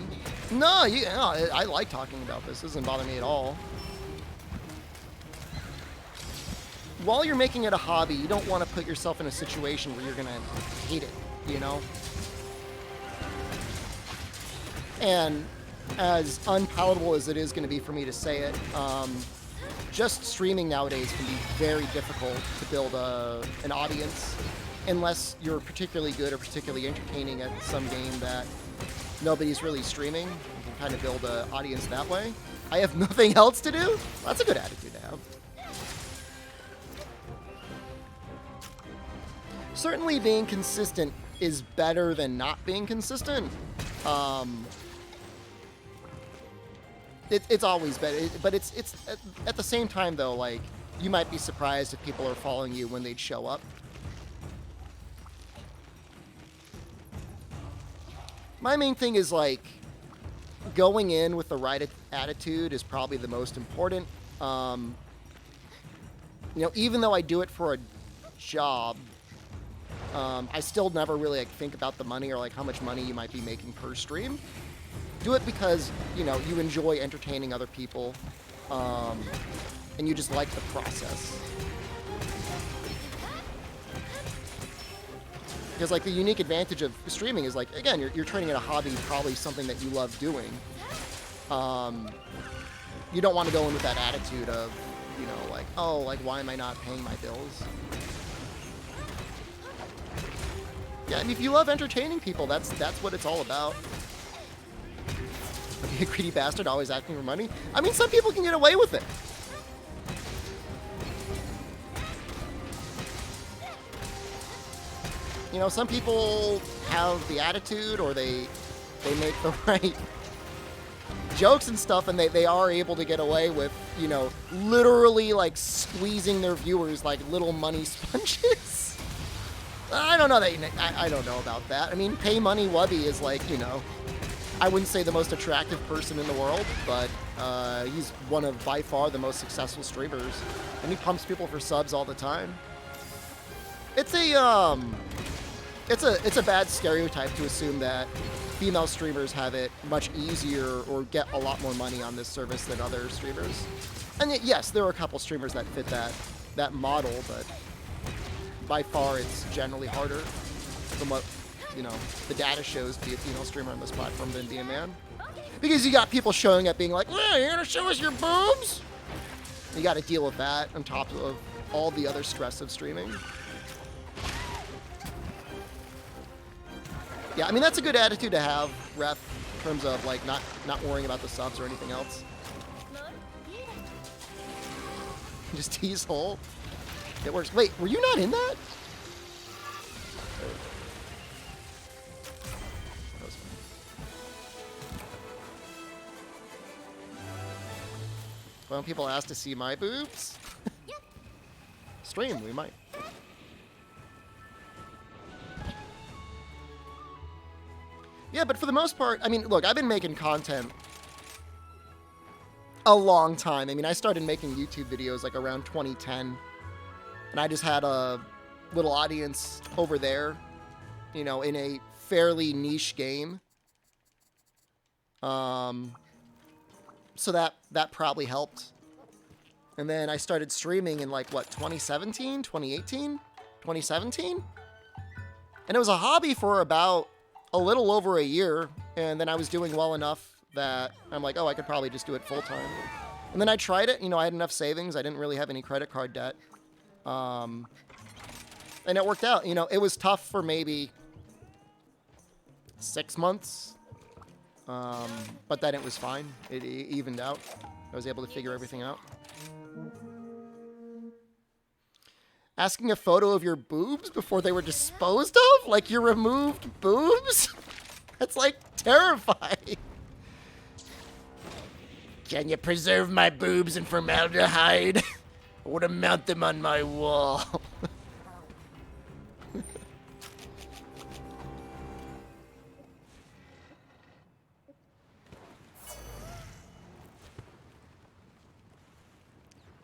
No, I like talking about this. It doesn't bother me at all. While you're making it a hobby, you don't want to put yourself in a situation where you're going to hate it, you know? And as unpalatable as it is going to be for me to say it, just streaming nowadays can be very difficult to build an audience unless you're particularly good or particularly entertaining at some game that nobody's really streaming. You can kind of build an audience that way. I have nothing else to do? That's a good attitude to have. Certainly being consistent is better than not being consistent. It's always better, but it's at the same time though, like, you might be surprised if people are following you when they'd show up. My main thing is, like, going in with the right attitude is probably the most important. Even though I do it for a job, I still never really think about the money or like how much money you might be making per stream. Do it because, you enjoy entertaining other people, and you just like the process. Because, like, the unique advantage of streaming is, like, again, you're turning it a hobby, probably something that you love doing. You don't want to go in with that attitude of, why am I not paying my bills? Yeah, I mean, if you love entertaining people, that's what it's all about. Be a greedy bastard, always asking for money. I mean, some people can get away with it. Some people have the attitude, or they make the right jokes and stuff, and they are able to get away with, literally, like, squeezing their viewers like little money sponges. I don't know I don't know about that. I mean, Pay Money Wubby is, like, I wouldn't say the most attractive person in the world, but he's one of, by far, the most successful streamers, and he pumps people for subs all the time. It's a bad stereotype to assume that female streamers have it much easier or get a lot more money on this service than other streamers. And yet, yes, there are a couple streamers that fit that model, but by far it's generally harder from what, the data shows to be a female streamer on this platform than be a man. Because you got people showing up being like, "Well, you're gonna show us your boobs?" You got to deal with that on top of all the other stress of streaming. Yeah, I mean, that's a good attitude to have, Ref, in terms of, like, not worrying about the subs or anything else. Just tease hole. It works. Wait, were you not in that? That was funny. Well, people ask to see my boobs. stream. We might. Yeah, but for the most part, I mean, look, I've been making content a long time. I mean, I started making YouTube videos like around 2010, and I just had a little audience over there, you know, in a fairly niche game. So that probably helped. And then I started streaming in like, what, 2017, 2018, 2017? And it was a hobby for about a little over a year. And then I was doing well enough that I'm like, oh, I could probably just do it full time. And then I tried it. You know, I had enough savings. I didn't really have any credit card debt. And it worked out. You know, it was tough for maybe 6 months. But then it was fine. It evened out. I was able to figure everything out. Asking a photo of your boobs before they were disposed of? Like your removed boobs? That's like terrifying. Can you preserve my boobs in formaldehyde? I want to mount them on my wall.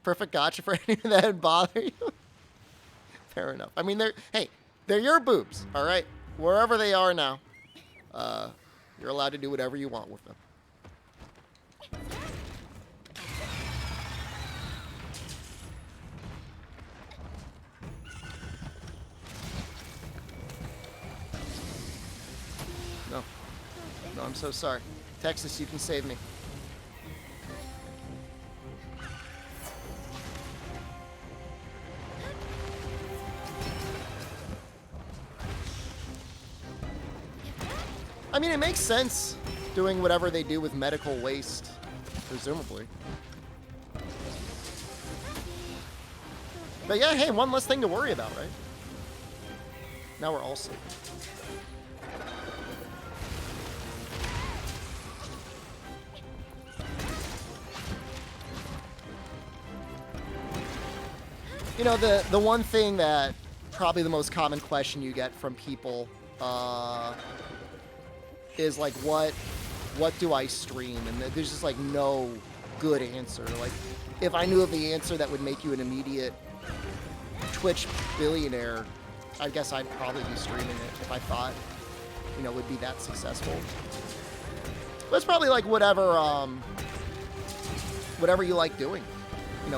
Perfect gotcha for anything that would bother you. Fair enough. I mean, they're your boobs, all right? Wherever they are now, you're allowed to do whatever you want with them. No. No, I'm so sorry. Texas, you can save me. I mean, it makes sense doing whatever they do with medical waste, presumably. But yeah, hey, one less thing to worry about, right? Now we're all safe. You know, the one thing that probably the most common question you get from people is like, what do I stream? And there's just like no good answer. Like, if I knew of the answer that would make you an immediate Twitch billionaire, I guess I'd probably be streaming it if I thought, you know, it would be that successful. But it's probably like whatever you like doing. You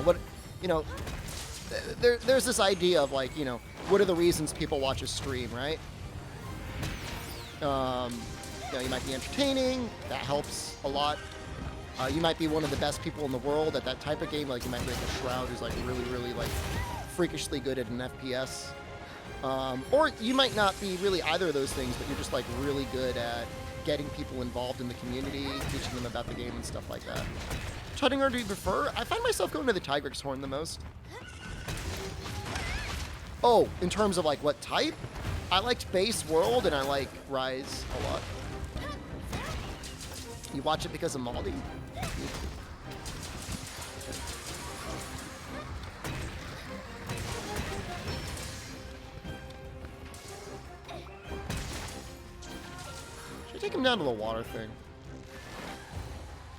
know, there's this idea of like, you know, what are the reasons people watch a stream, right? You know, you might be entertaining. That helps a lot. You might be one of the best people in the world at that type of game. Like, you might be like a Shroud who's like really like freakishly good at an FPS. Or you might not be really either of those things, but you're just like really good at getting people involved in the community, teaching them about the game and stuff like that. Which hunting order do you prefer? I find myself going to the Tigrex Horn the most. Oh, in terms of like what type? I liked Base World and I like Rise a lot. You watch it because of Moldy? Should I take him down to the water thing?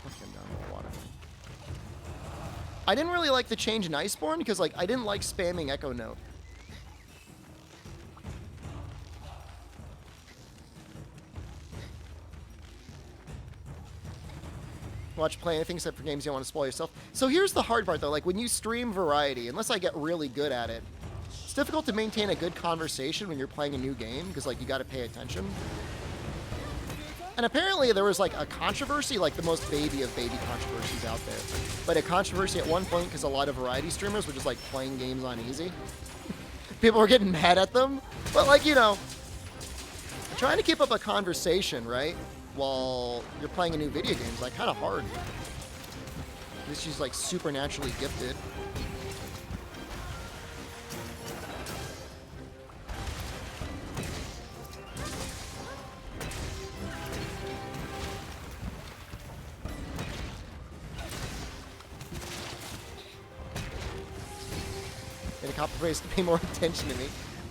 Take him down to the water thing. I didn't really like the change in Iceborne because like I didn't like spamming Echo Note. Watch play anything except for games you don't want to spoil yourself. So here's the hard part though, like when you stream variety, unless I get really good at it, it's difficult to maintain a good conversation when you're playing a new game because like you got to pay attention. And apparently there was like a controversy, like the most baby of baby controversies out there. But a controversy at one point because a lot of variety streamers were just like playing games on easy. People were getting mad at them. But like, you know, trying to keep up a conversation, right? While you're playing a new video game is like kind of hard. This she's like supernaturally gifted. copper players to pay more attention to me.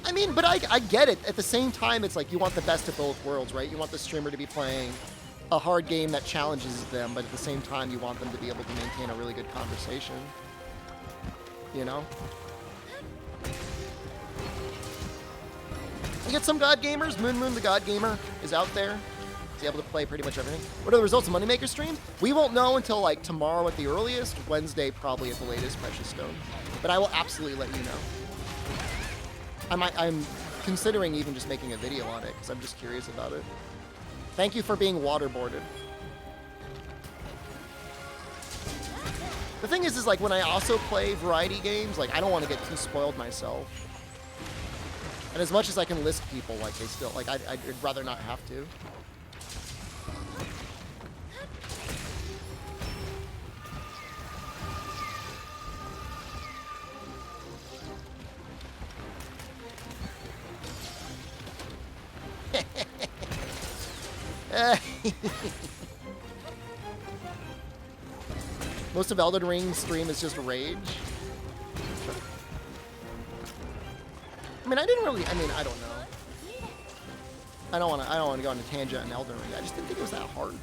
I mean, but I get it. At the same time, it's like you want the best of both worlds, right? You want the streamer to be playing a hard game that challenges them, but at the same time, you want them to be able to maintain a really good conversation. You know? You get some God gamers. Moon the God gamer is out there. He's able to play pretty much everything. What are the results of Moneymaker stream? We won't know until like tomorrow at the earliest, Wednesday probably at the latest, Precious Stone. But I will absolutely let you know. I'm considering even just making a video on it because I'm just curious about it. Thank you for being waterboarded. The thing is like when I also play variety games, like I don't want to get too spoiled myself. And as much as I can list people, like they still, like I'd rather not have to. Most of Elden Ring's stream is just rage. I mean, I don't know. I don't want to go on a tangent on Elden Ring. I just didn't think it was that hard.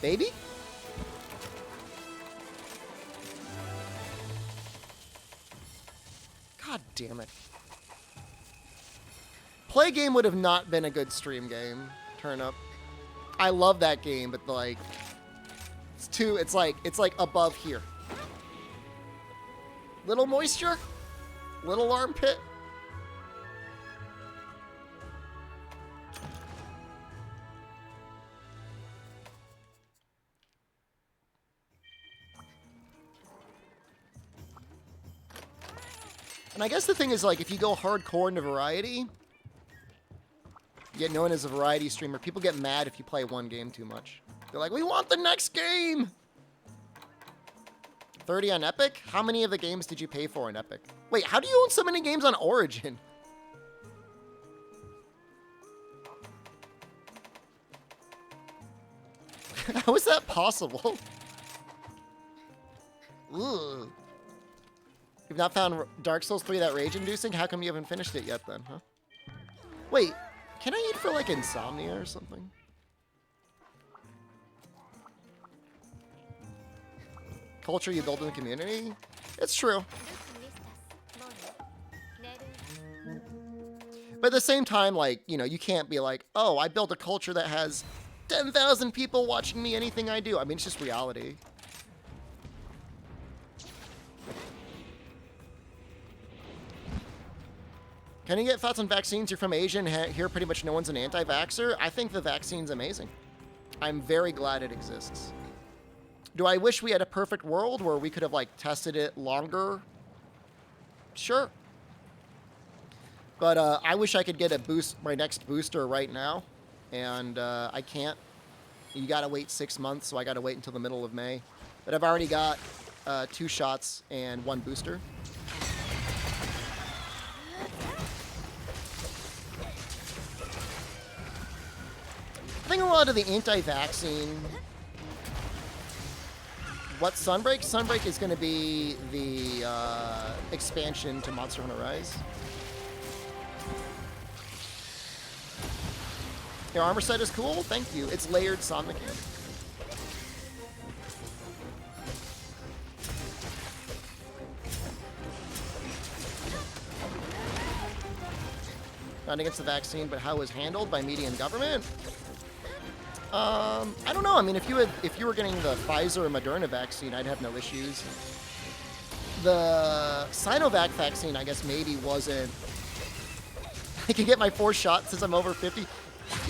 Baby? God damn it. Play game would have not been a good stream game. Turn up. I love that game, but like it's like above here. Little moisture? Little armpit? And I guess the thing is, like, if you go hardcore into variety, you get known as a variety streamer. People get mad if you play one game too much. They're like, we want the next game! 30 on Epic? How many of the games did you pay for on Epic? Wait, how do you own so many games on Origin? How is that possible? Ugh. You've not found Dark Souls 3 that rage-inducing? How come you haven't finished it yet then, huh? Wait, can I eat for like insomnia or something? Culture you build in the community? It's true. But at the same time, like, you know, you can't be like, oh, I built a culture that has 10,000 people watching me anything I do. I mean, it's just reality. Can you get thoughts on vaccines? You're from Asia and here pretty much no one's an anti-vaxxer. I think the vaccine's amazing. I'm very glad it exists. Do I wish we had a perfect world where we could have, like, tested it longer? Sure. But I wish I could get my next booster right now. And I can't. You gotta wait 6 months, so I gotta wait until the middle of May. But I've already got 2 shots and 1 booster. I think a lot of the anti-vaccine... What's Sunbreak? Sunbreak is going to be the expansion to Monster Hunter Rise. Your armor set is cool? Thank you. It's layered Son mechanic. Not against the vaccine, but how it was handled by media and government? I don't know. I mean, if you were getting the Pfizer or Moderna vaccine, I'd have no issues. The Sinovac vaccine, I guess, maybe wasn't. I can get my 4th shot since I'm over 50.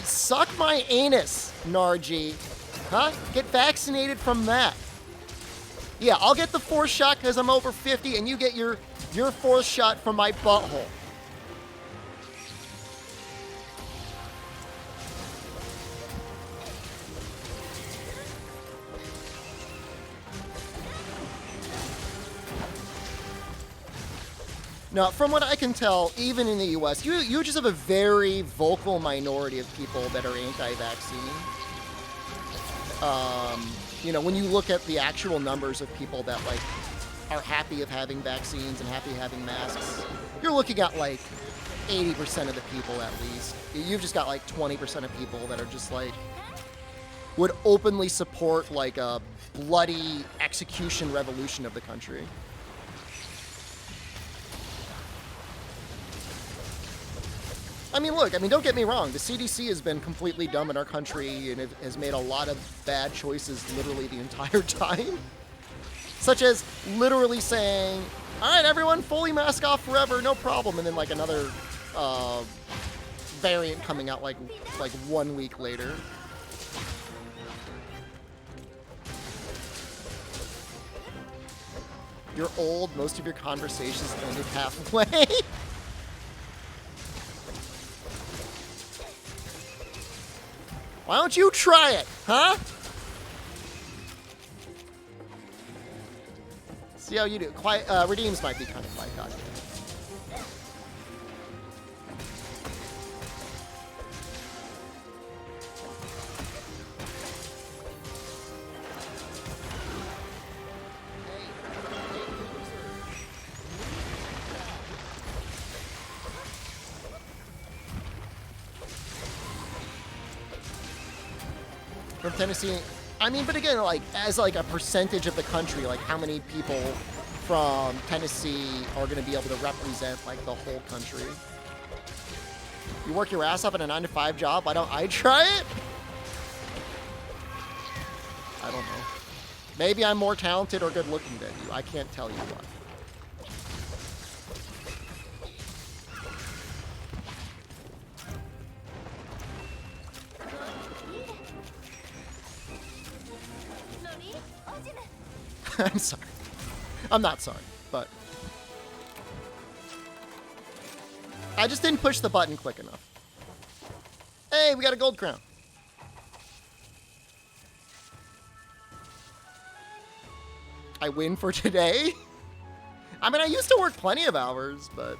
Suck my anus, Nargi. Huh? Get vaccinated from that. Yeah, I'll get the 4th shot because I'm over 50, and you get your 4th shot from my butthole. Now, from what I can tell, even in the U.S., you just have a very vocal minority of people that are anti-vaccine. You know, when you look at the actual numbers of people that, like, are happy of having vaccines and happy having masks, you're looking at like 80% of the people at least. You've just got like 20% of people that are just like, would openly support like a bloody execution revolution of the country. I mean, look, don't get me wrong. The CDC has been completely dumb in our country and it has made a lot of bad choices literally the entire time. Such as literally saying, all right, everyone, fully mask off forever, no problem. And then like another variant coming out like 1 week later. You're old, most of your conversations ended halfway. Why don't you try it, huh? See how you do. Redeems might be kind of quiet. God. From Tennessee, but again, like, as like a percentage of the country, like how many people from Tennessee are going to be able to represent like the whole country? You work your ass off in a 9-to-5 job, why don't I try it? I don't know. Maybe I'm more talented or good looking than you. I can't tell you what. I'm sorry. I'm not sorry, but I just didn't push the button quick enough. Hey, we got a gold crown. I win for today? I used to work plenty of hours, but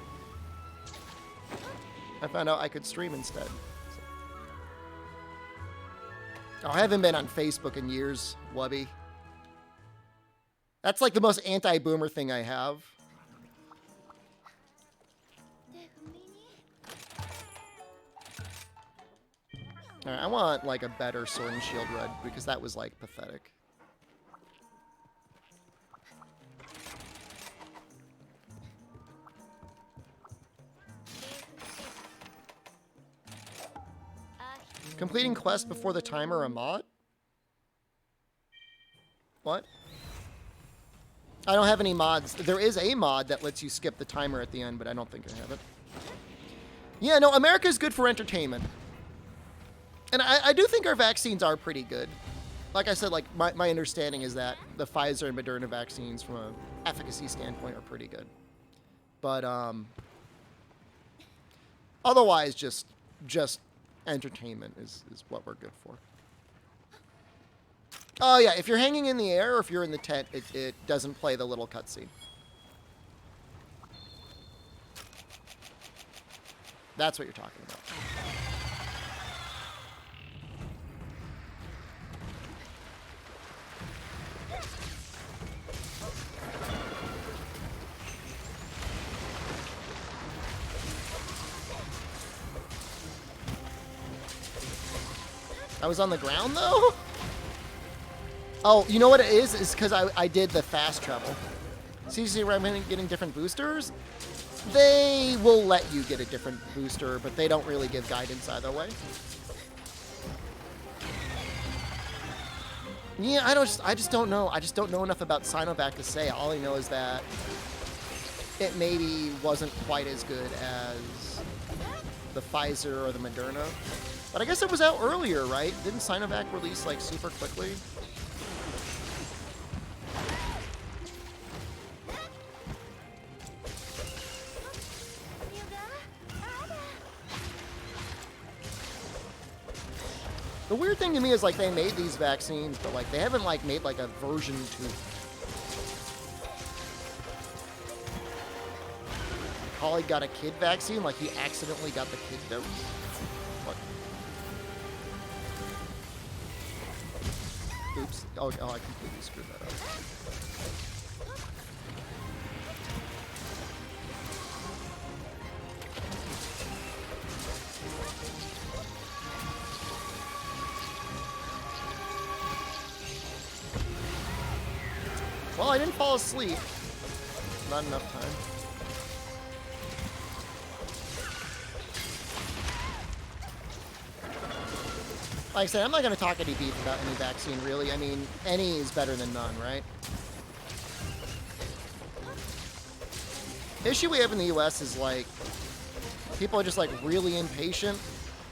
I found out I could stream instead. Oh, I haven't been on Facebook in years, Wubby. That's like the most anti-boomer thing I have. All right, I want like a better Sword and Shield Red because that was like pathetic. Completing quest before the timer a mod? What? I don't have any mods. There is a mod that lets you skip the timer at the end, but I don't think I have it. Yeah, no, America's good for entertainment. And I do think our vaccines are pretty good. Like I said, like my understanding is that the Pfizer and Moderna vaccines from an efficacy standpoint are pretty good. But otherwise, just entertainment is what we're good for. Oh, yeah, if you're hanging in the air or if you're in the tent, it doesn't play the little cutscene. That's what you're talking about. I was on the ground, though? Oh, you know what it is? It's because I did the fast travel. CC recommending getting different boosters? They will let you get a different booster, but they don't really give guidance either way. Yeah, I just don't know. I just don't know enough about Sinovac to say. All I know is that it maybe wasn't quite as good as the Pfizer or the Moderna. But I guess it was out earlier, right? Didn't Sinovac release like super quickly? The weird thing to me is like they made these vaccines, but like they haven't like made like a version 2. Colleague got a kid vaccine, like he accidentally got the kid dose. What? Oops. Oh, I completely screwed that up. I didn't fall asleep. Not enough time. Like I said, I'm not going to talk any beef about any vaccine, really. I mean, any is better than none, right? The issue we have in the US is, like, people are just, like, really impatient.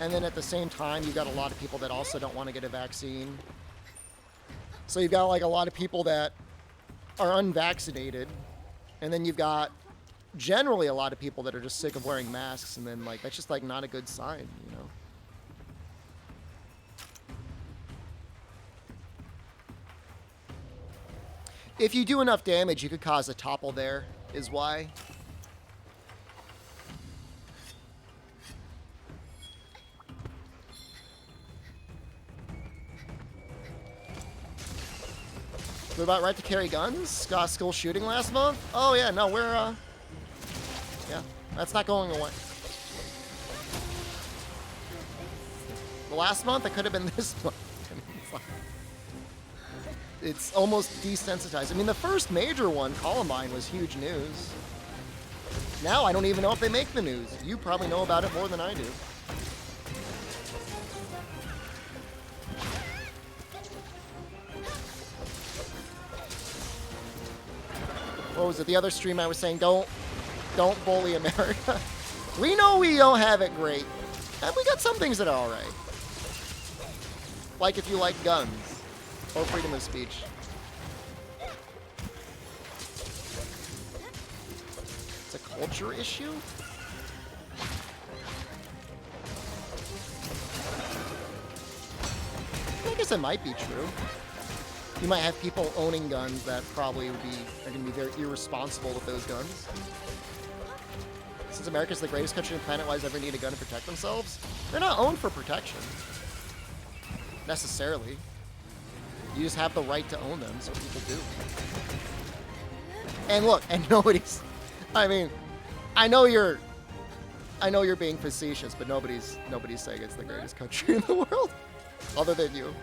And then at the same time, you've got a lot of people that also don't want to get a vaccine. So you've got, like, a lot of people that are unvaccinated. And then you've got generally a lot of people that are just sick of wearing masks. And then, like, that's just, like, not a good sign, you know? If you do enough damage, you could cause a topple there, is why. We're about right to carry guns? Got school shooting last month? Oh yeah, no, we're, yeah, that's not going away. The last month, it could have been this month. I mean, it's almost desensitized. I mean, the first major one, Columbine, was huge news. Now I don't even know if they make the news. You probably know about it more than I do. What was it? The other stream I was saying, don't bully America. We know we don't have it great. And we got some things that are alright. Like if you like guns. Or freedom of speech. It's a culture issue? I guess it might be true. You might have people owning guns that probably are going to be very irresponsible with those guns. Since America's the greatest country on the planet, why does everyone need a gun to protect themselves? They're not owned for protection. Necessarily. You just have the right to own them, so people do. And look, and nobody's... I mean, I know you're being facetious, but nobody's saying it's the greatest country in the world. Other than you.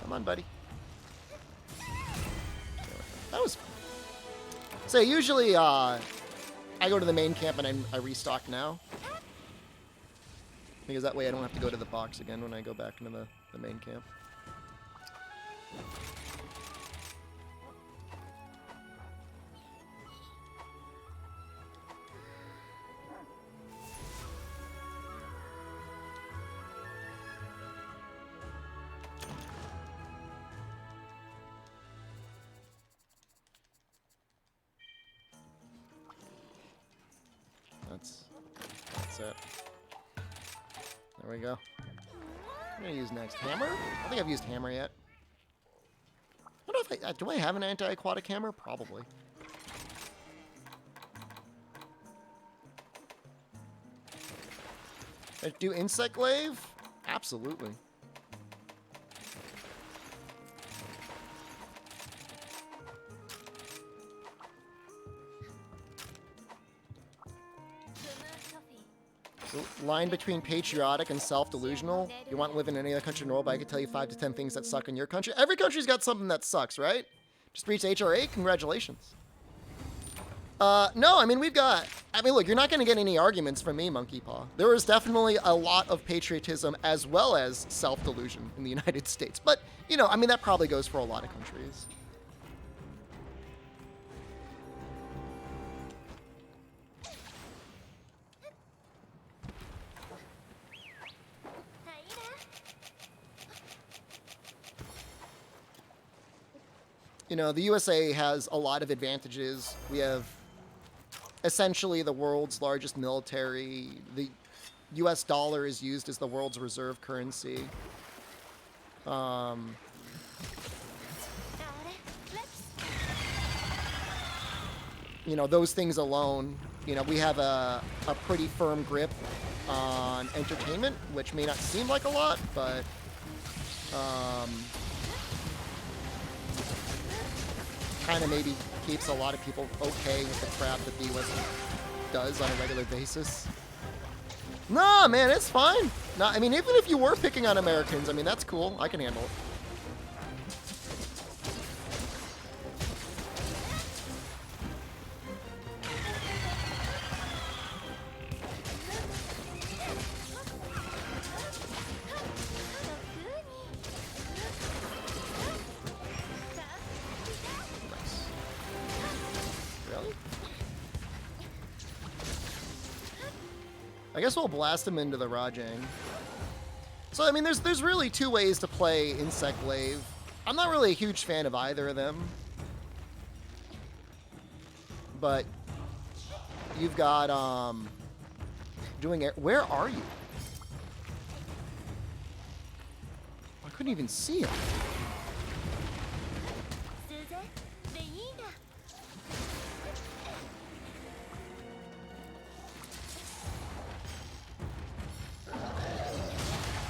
Come on, buddy. That was... So usually, I go to the main camp and I restock now. Because that way I don't have to go to the box again when I go back into the main camp. That's it. There we go. I'm gonna use next hammer. I don't think I've used hammer yet. I don't know if do I have an anti-aquatic hammer? Probably. Do insect glaive? Absolutely. So, line between patriotic and self-delusional. You want to live in any other country in the world, but I could tell you 5 to 10 things that suck in your country. Every country's got something that sucks, right? Just reached HRA, congratulations. No, I mean, look, you're not going to get any arguments from me, Monkey Paw. There is definitely a lot of patriotism as well as self-delusion in the United States. But, you know, I mean, that probably goes for a lot of countries. You know, the USA has a lot of advantages. We have essentially the world's largest military. The US dollar is used as the world's reserve currency. You know, those things alone, you know, we have a pretty firm grip on entertainment, which may not seem like a lot, but kind of maybe keeps a lot of people okay with the crap that the US does on a regular basis. Nah, man, it's fine. Nah, I mean, even if you were picking on Americans, I mean, that's cool. I can handle it. I guess we'll blast him into the Rajang. So, I mean, there's really two ways to play Insect Glaive. I'm not really a huge fan of either of them. But you've got, doing it. Where are you? I couldn't even see him.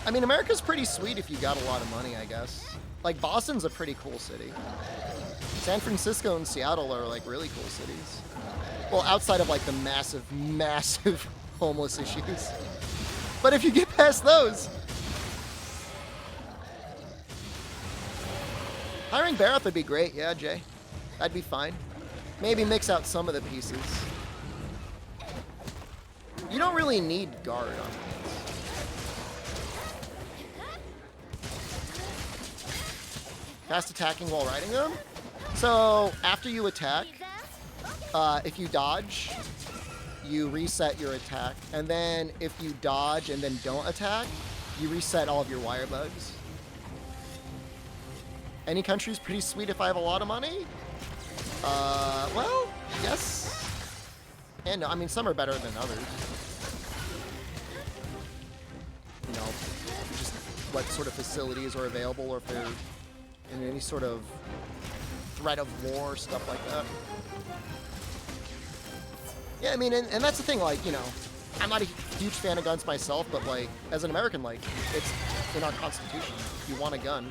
I mean, America's pretty sweet if you got a lot of money, I guess. Like, Boston's a pretty cool city. San Francisco and Seattle are, like, really cool cities. Well, outside of, like, the massive, massive homeless issues. But if you get past those... Hiring Barrett would be great, yeah, Jay. That'd be fine. Maybe mix out some of the pieces. You don't really need guard on this. Fast attacking while riding them. So after you attack, if you dodge, you reset your attack. And then if you dodge and then don't attack, you reset all of your wire bugs. Any country's pretty sweet if I have a lot of money? Well, yes. And no, I mean, some are better than others. You know, just what sort of facilities are available, or if they're in any sort of threat of war, stuff like that. Yeah, I mean, and that's the thing, like, you know, I'm not a huge fan of guns myself, but, like, as an American, like, it's in our Constitution. If you want a gun,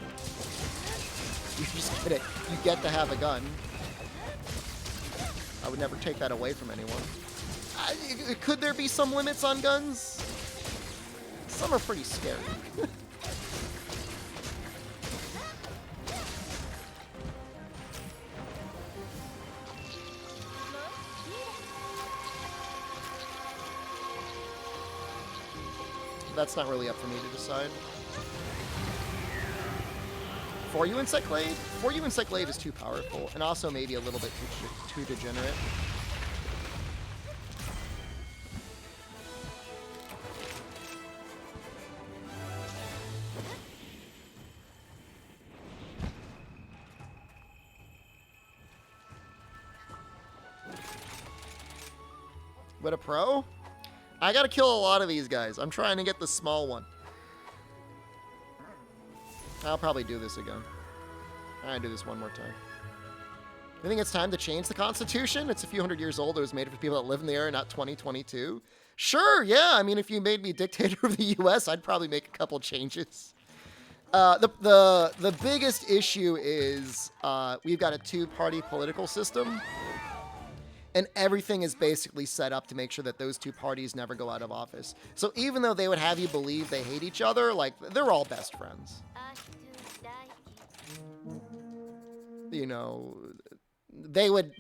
you just get it. You get to have a gun. I would never take that away from anyone. Could there be some limits on guns? Some are pretty scary. That's not really up for me to decide. For you, Insect Glaive? For you, Insect Glaive is too powerful, and also maybe a little bit too degenerate. But a pro? I gotta kill a lot of these guys. I'm trying to get the small one. I'll probably do this again. I'll do this one more time. I think it's time to change the Constitution. It's a few hundred years old. It was made for people that live in the area, not 2022. Sure, yeah. I mean, if you made me dictator of the U.S., I'd probably make a couple changes. The biggest issue is we've got a two-party political system. And everything is basically set up to make sure that those two parties never go out of office. So even though they would have you believe they hate each other, like, they're all best friends. You know, they would,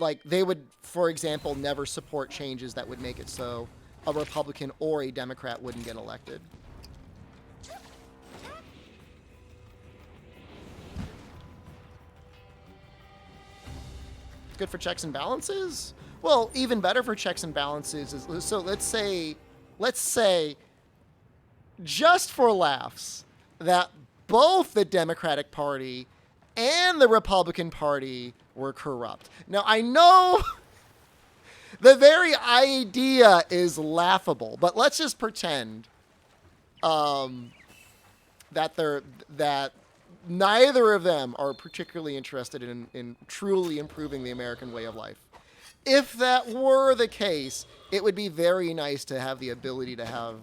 for example, never support changes that would make it so a Republican or a Democrat wouldn't get elected. Good for checks and balances? Well, even better for checks and balances is, so let's say, just for laughs, that both the Democratic Party and the Republican Party were corrupt. Now, I know the very idea is laughable, but let's just pretend that neither of them are particularly interested in truly improving the American way of life. If that were the case, it would be very nice to have the ability to have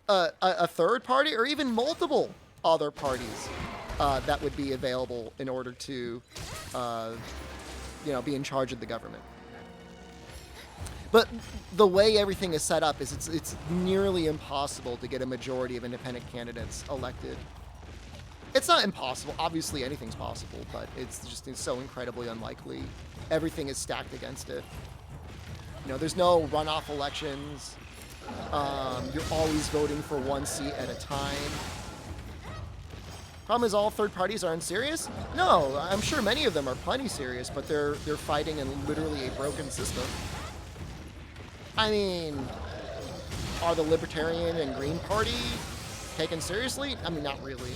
a third party or even multiple other parties that would be available in order to, be in charge of the government. But the way everything is set up is it's nearly impossible to get a majority of independent candidates elected. It's not impossible. Obviously, anything's possible, but it's so incredibly unlikely. Everything is stacked against it. You know, there's no runoff elections. You're always voting for one seat at a time. Problem is, all third parties aren't serious? No, I'm sure many of them are plenty serious, but they're fighting in literally a broken system. I mean, are the Libertarian and Green Party taken seriously? I mean, not really.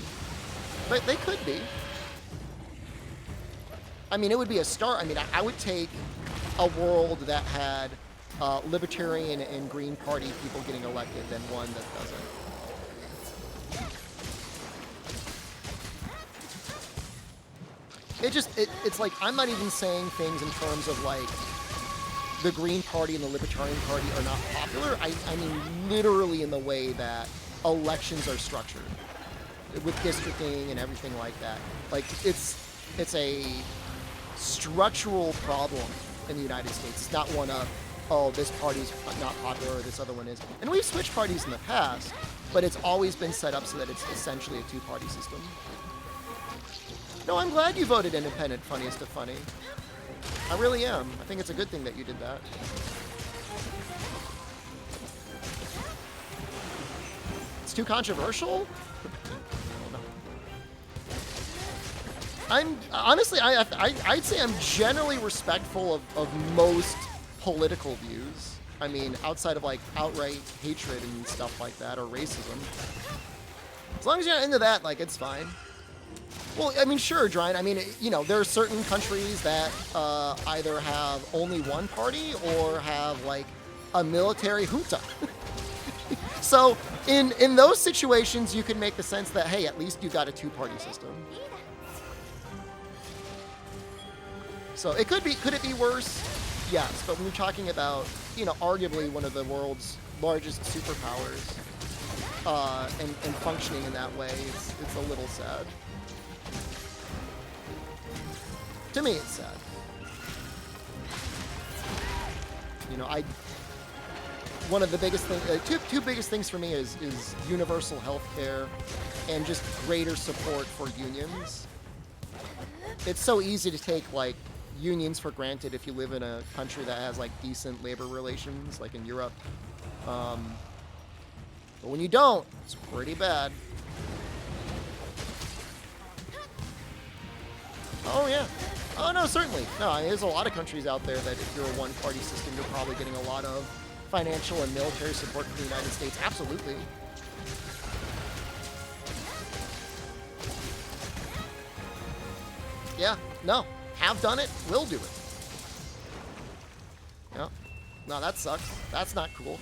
But they could be. I mean, it would be a start. I mean, I would take a world that had Libertarian and Green Party people getting elected than one that doesn't. It's like, I'm not even saying things in terms of like the Green Party and the Libertarian Party are not popular. I mean literally in the way that elections are structured with districting and everything like that. Like, it's a structural problem in the United States. It's not one of, oh, this party's not popular or this other one is. And we've switched parties in the past, but it's always been set up so that it's essentially a two-party system. No, I'm glad you voted independent, funniest of funny. I really am. I think it's a good thing that you did that. It's too controversial? I'm honestly, I'd say I'm generally respectful of most political views. I mean, outside of like outright hatred and stuff like that, or racism. As long as you're not into that, like, it's fine. Well, I mean, sure, Dryan. I mean, you know, there are certain countries that either have only one party or have like a military junta. So in those situations, you can make the sense that, hey, at least you got a two-party system. So it could it be worse? Yes, but when you're talking about, you know, arguably one of the world's largest superpowers, and functioning in that way, it's a little sad. To me, it's sad. You know, one of the biggest things, two biggest things for me is universal health care and just greater support for unions. It's so easy to take like unions for granted if you live in a country that has like decent labor relations, like in Europe. But when you don't, it's pretty bad. Oh yeah. Oh no, certainly. No, I mean, there's a lot of countries out there that if you're a one-party system, you're probably getting a lot of financial and military support from the United States. Absolutely. Yeah. No. Have done it. Will do it. Yeah. No, that sucks. That's not cool.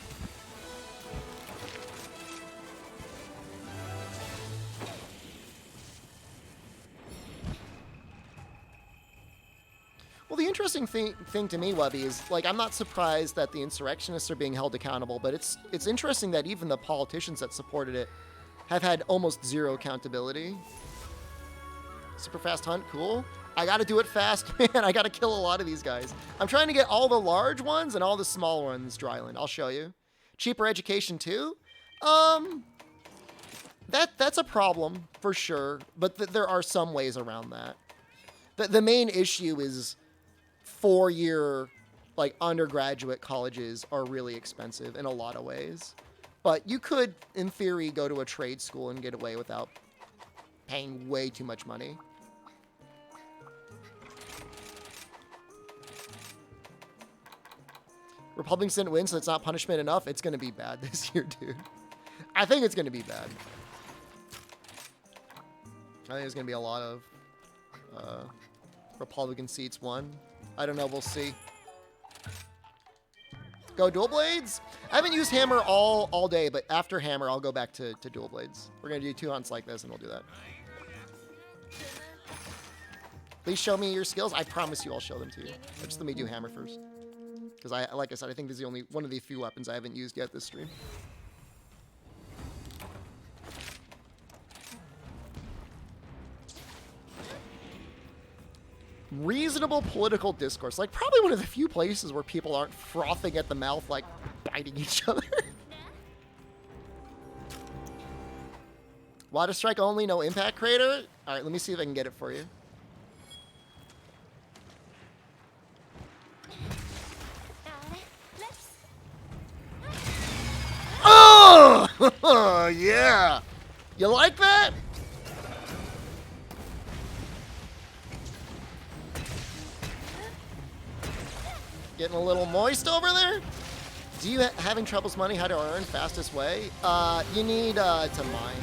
Well, the interesting thing to me, Webby, is, like, I'm not surprised that the insurrectionists are being held accountable, but it's interesting that even the politicians that supported it have had almost zero accountability. Super fast hunt, cool. I gotta do it fast, man. I gotta kill a lot of these guys. I'm trying to get all the large ones and all the small ones, Dryland. I'll show you. Cheaper education, too? That's a problem, for sure, but there are some ways around that. The main issue is 4-year, like, undergraduate colleges are really expensive in a lot of ways. But you could, in theory, go to a trade school and get away without paying way too much money. Republicans didn't win, so it's not punishment enough. It's going to be bad this year, dude. I think it's going to be bad. I think there's going to be a lot of Republican seats won. I don't know. We'll see. Go dual blades? I haven't used hammer all day, but after hammer, I'll go back to dual blades. We're going to do 2 hunts like this, and we'll do that. Please show me your skills. I promise you I'll show them to you. Just let me do hammer first. Because, like I said, I think this is the only one of the few weapons I haven't used yet this stream. reasonable political discourse. Like, probably one of the few places where people aren't frothing at the mouth, like, biting each other. Water strike only, no impact crater? Alright, let me see if I can get it for you. Oh! Yeah! You like that? Getting a little moist over there? Do you having troubles money how to earn fastest way? You need to mine.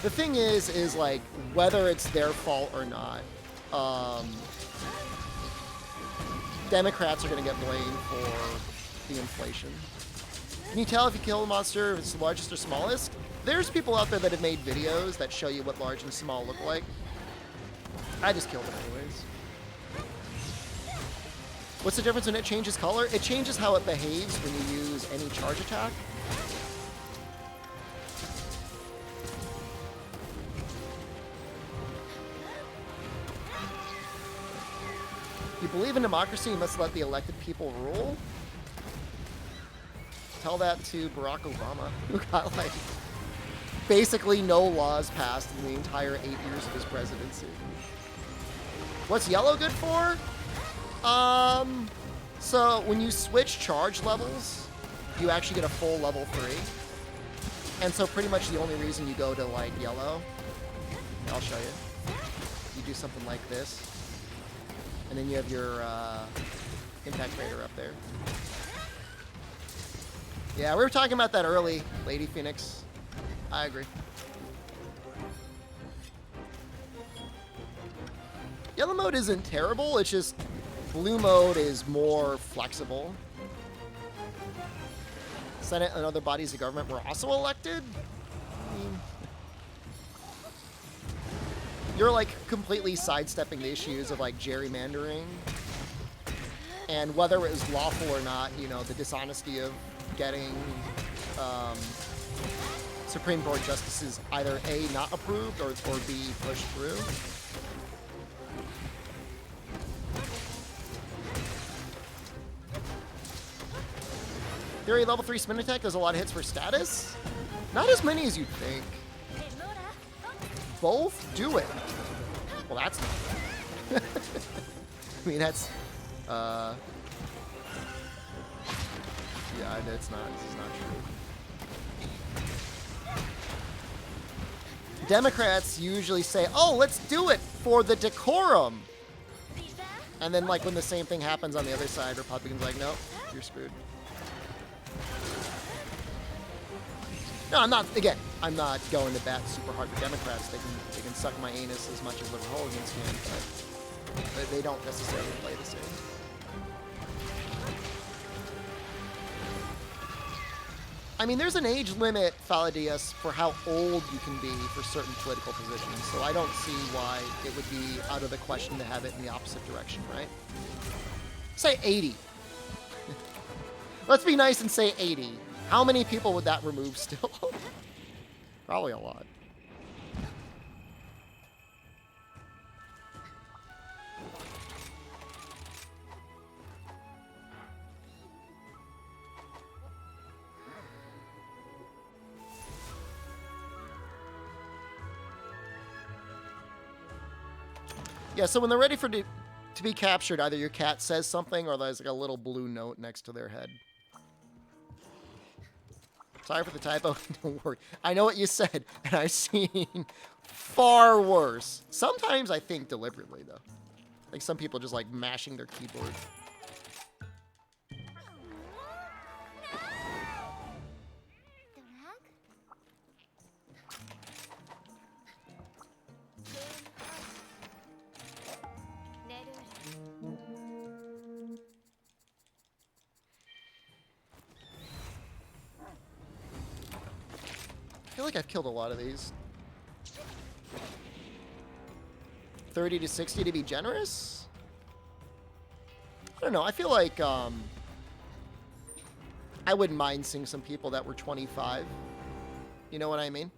The thing is like, whether it's their fault or not, Democrats are going to get blamed for the inflation. Can you tell if you kill a monster if it's the largest or smallest? There's people out there that have made videos that show you what large and small look like. I just killed it anyways. What's the difference when it changes color? It changes how it behaves when you use any charge attack. You believe in democracy, you must let the elected people rule? Tell that to Barack Obama, who got, like, basically no laws passed in the entire 8 years of his presidency. What's yellow good for? So when you switch charge levels, you actually get a full level 3. And so pretty much the only reason you go to, like, yellow, I'll show you. You do something like this. And then you have your impact crater up there. Yeah, we were talking about that early, Lady Phoenix. I agree. Yellow mode isn't terrible, it's just blue mode is more flexible. Senate and other bodies of government were also elected? I mean, you're like completely sidestepping the issues of like gerrymandering and whether it was lawful or not, you know, the dishonesty of getting Supreme Court justices either A, not approved or B, pushed through. Theory level 3 spin attack does a lot of hits for status. Not as many as you'd think. Both do it. Well, that's not. I mean, that's, yeah, that's not, this is not true. Democrats usually say, oh, let's do it for the decorum. And then, like, when the same thing happens on the other side, Republicans are like, nope, you're screwed. No, I'm not, again, I'm not going to bat super hard for Democrats. They can suck my anus as much as Republicans can, but they don't necessarily play the same. I mean, there's an age limit, Faladius, for how old you can be for certain political positions, so I don't see why it would be out of the question to have it in the opposite direction, right? Say 80. Let's be nice and say 80. How many people would that remove still? Probably a lot. Yeah, so when they're ready to be captured, either your cat says something or there's like a little blue note next to their head. Sorry for the typo. Don't worry. I know what you said, and I've seen far worse. Sometimes I think deliberately, though. Like some people just like mashing their keyboard. I feel like I've killed a lot of these. 30 to 60 to be generous? I don't know. I feel like I wouldn't mind seeing some people that were 25. You know what I mean?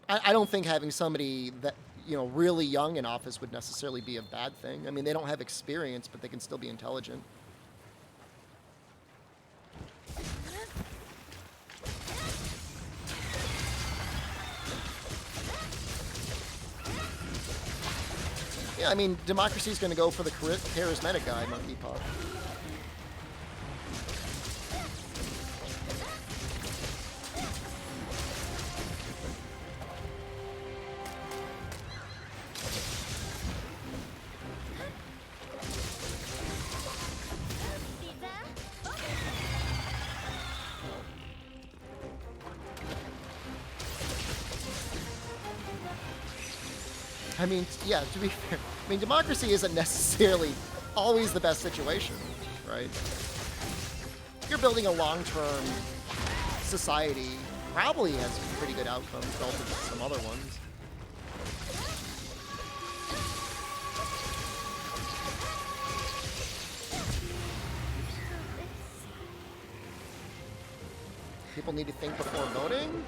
I don't think having somebody that, you know, really young in office would necessarily be a bad thing. I mean, they don't have experience, but they can still be intelligent. Yeah, I mean, democracy is going to go for the charismatic guy, Monkey Pop. I mean, yeah, to be fair, I mean, democracy isn't necessarily always the best situation, right? If you're building a long-term society, probably has pretty good outcomes relative to some other ones. People need to think before voting?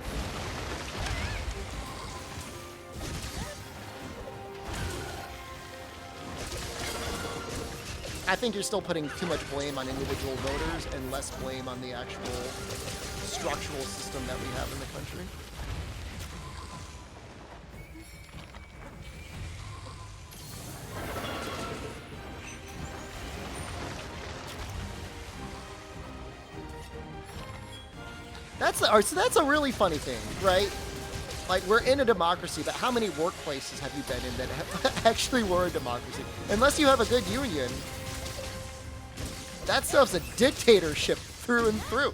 I think you're still putting too much blame on individual voters and less blame on the actual structural system that we have in the country. So that's a really funny thing, right? Like, we're in a democracy, but how many workplaces have you been in that have actually were a democracy? Unless you have a good union, that stuff's a dictatorship through and through.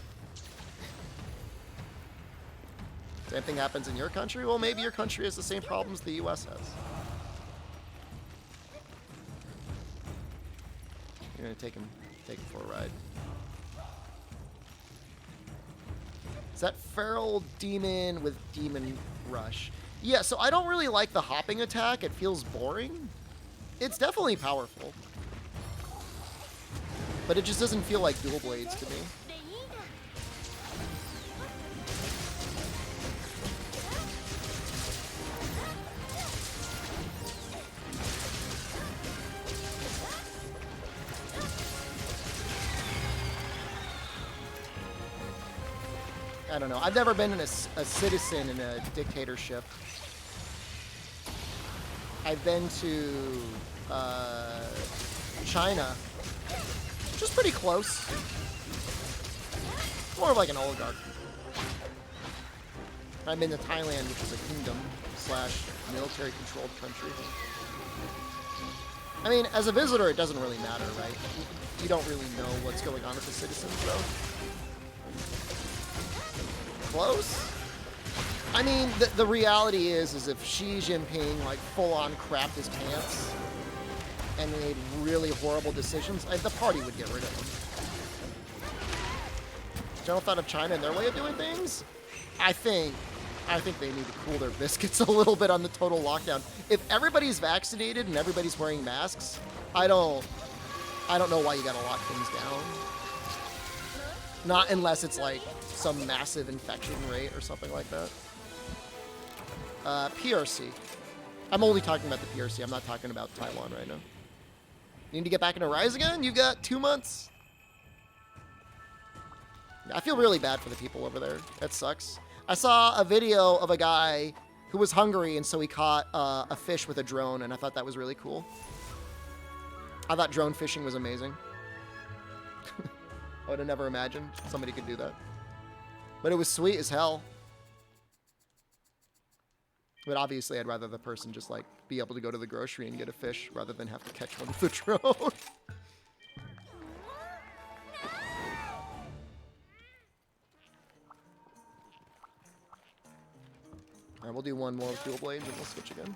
Same thing happens in your country? Well, maybe your country has the same problems the US has. You're gonna take him for a ride. Is that Feral Demon with Demon Rush? Yeah, so I don't really like the hopping attack. It feels boring. It's definitely powerful. But it just doesn't feel like dual blades to me. I don't know. I've never been a citizen in a dictatorship. I've been to China, which is pretty close. More of like an oligarch. I've been to Thailand, which is a kingdom / military-controlled country. I mean, as a visitor, it doesn't really matter, right? You don't really know what's going on with the citizens, though. Close? I mean, the reality is if Xi Jinping, like, full-on crapped his pants and made really horrible decisions, the party would get rid of him. General thought of China and their way of doing things? I think they need to cool their biscuits a little bit on the total lockdown. If everybody's vaccinated and everybody's wearing masks, I don't know why you gotta lock things down. Not unless it's like some massive infection rate or something like that. PRC. I'm only talking about the PRC. I'm not talking about Taiwan right now. You need to get back into Rise again? You've got 2 months. I feel really bad for the people over there. That sucks. I saw a video of a guy who was hungry, and so he caught a fish with a drone, and I thought that was really cool. I thought drone fishing was amazing. I would have never imagined somebody could do that. But it was sweet as hell. But obviously, I'd rather the person just, like, be able to go to the grocery and get a fish rather than have to catch one with a drone. All right, we'll do one more with dual blades and we'll switch again.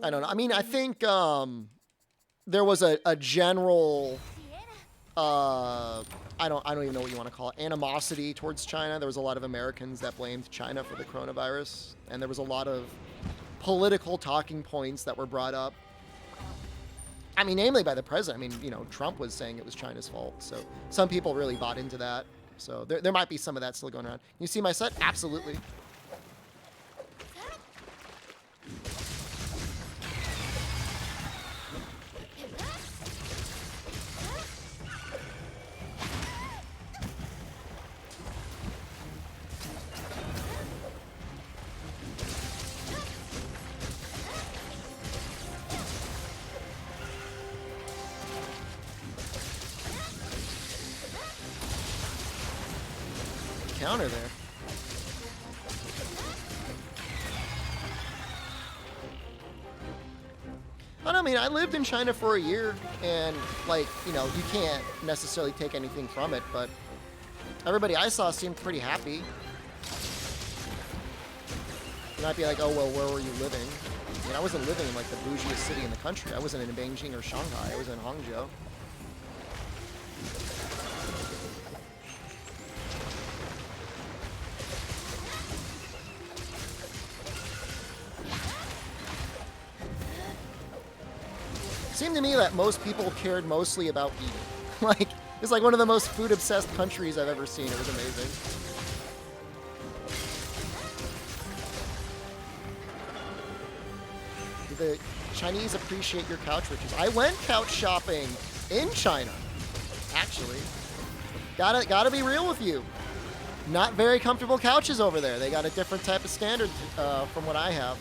I don't know. I mean, I think there was a general I don't even know what you want to call it, animosity towards China. There was a lot of Americans that blamed China for the coronavirus, and there was a lot of political talking points that were brought up. I mean, namely by the president. I mean, you know, Trump was saying it was China's fault, so some people really bought into that. So there might be some of that still going around. You see my set? Absolutely. Counter there. I mean, I lived in China for a year, and, like, you know, you can't necessarily take anything from it, but everybody I saw seemed pretty happy. You might be like, oh, well, where were you living? I mean, I wasn't living in, like, the bougiest city in the country. I wasn't in Beijing or Shanghai. I was in Hangzhou. It seemed to me that most people cared mostly about eating. Like, it's like one of the most food-obsessed countries I've ever seen. It was amazing. The Chinese appreciate your couch riches. I went couch shopping in China, actually. Gotta be real with you. Not very comfortable couches over there. They got a different type of standard from what I have.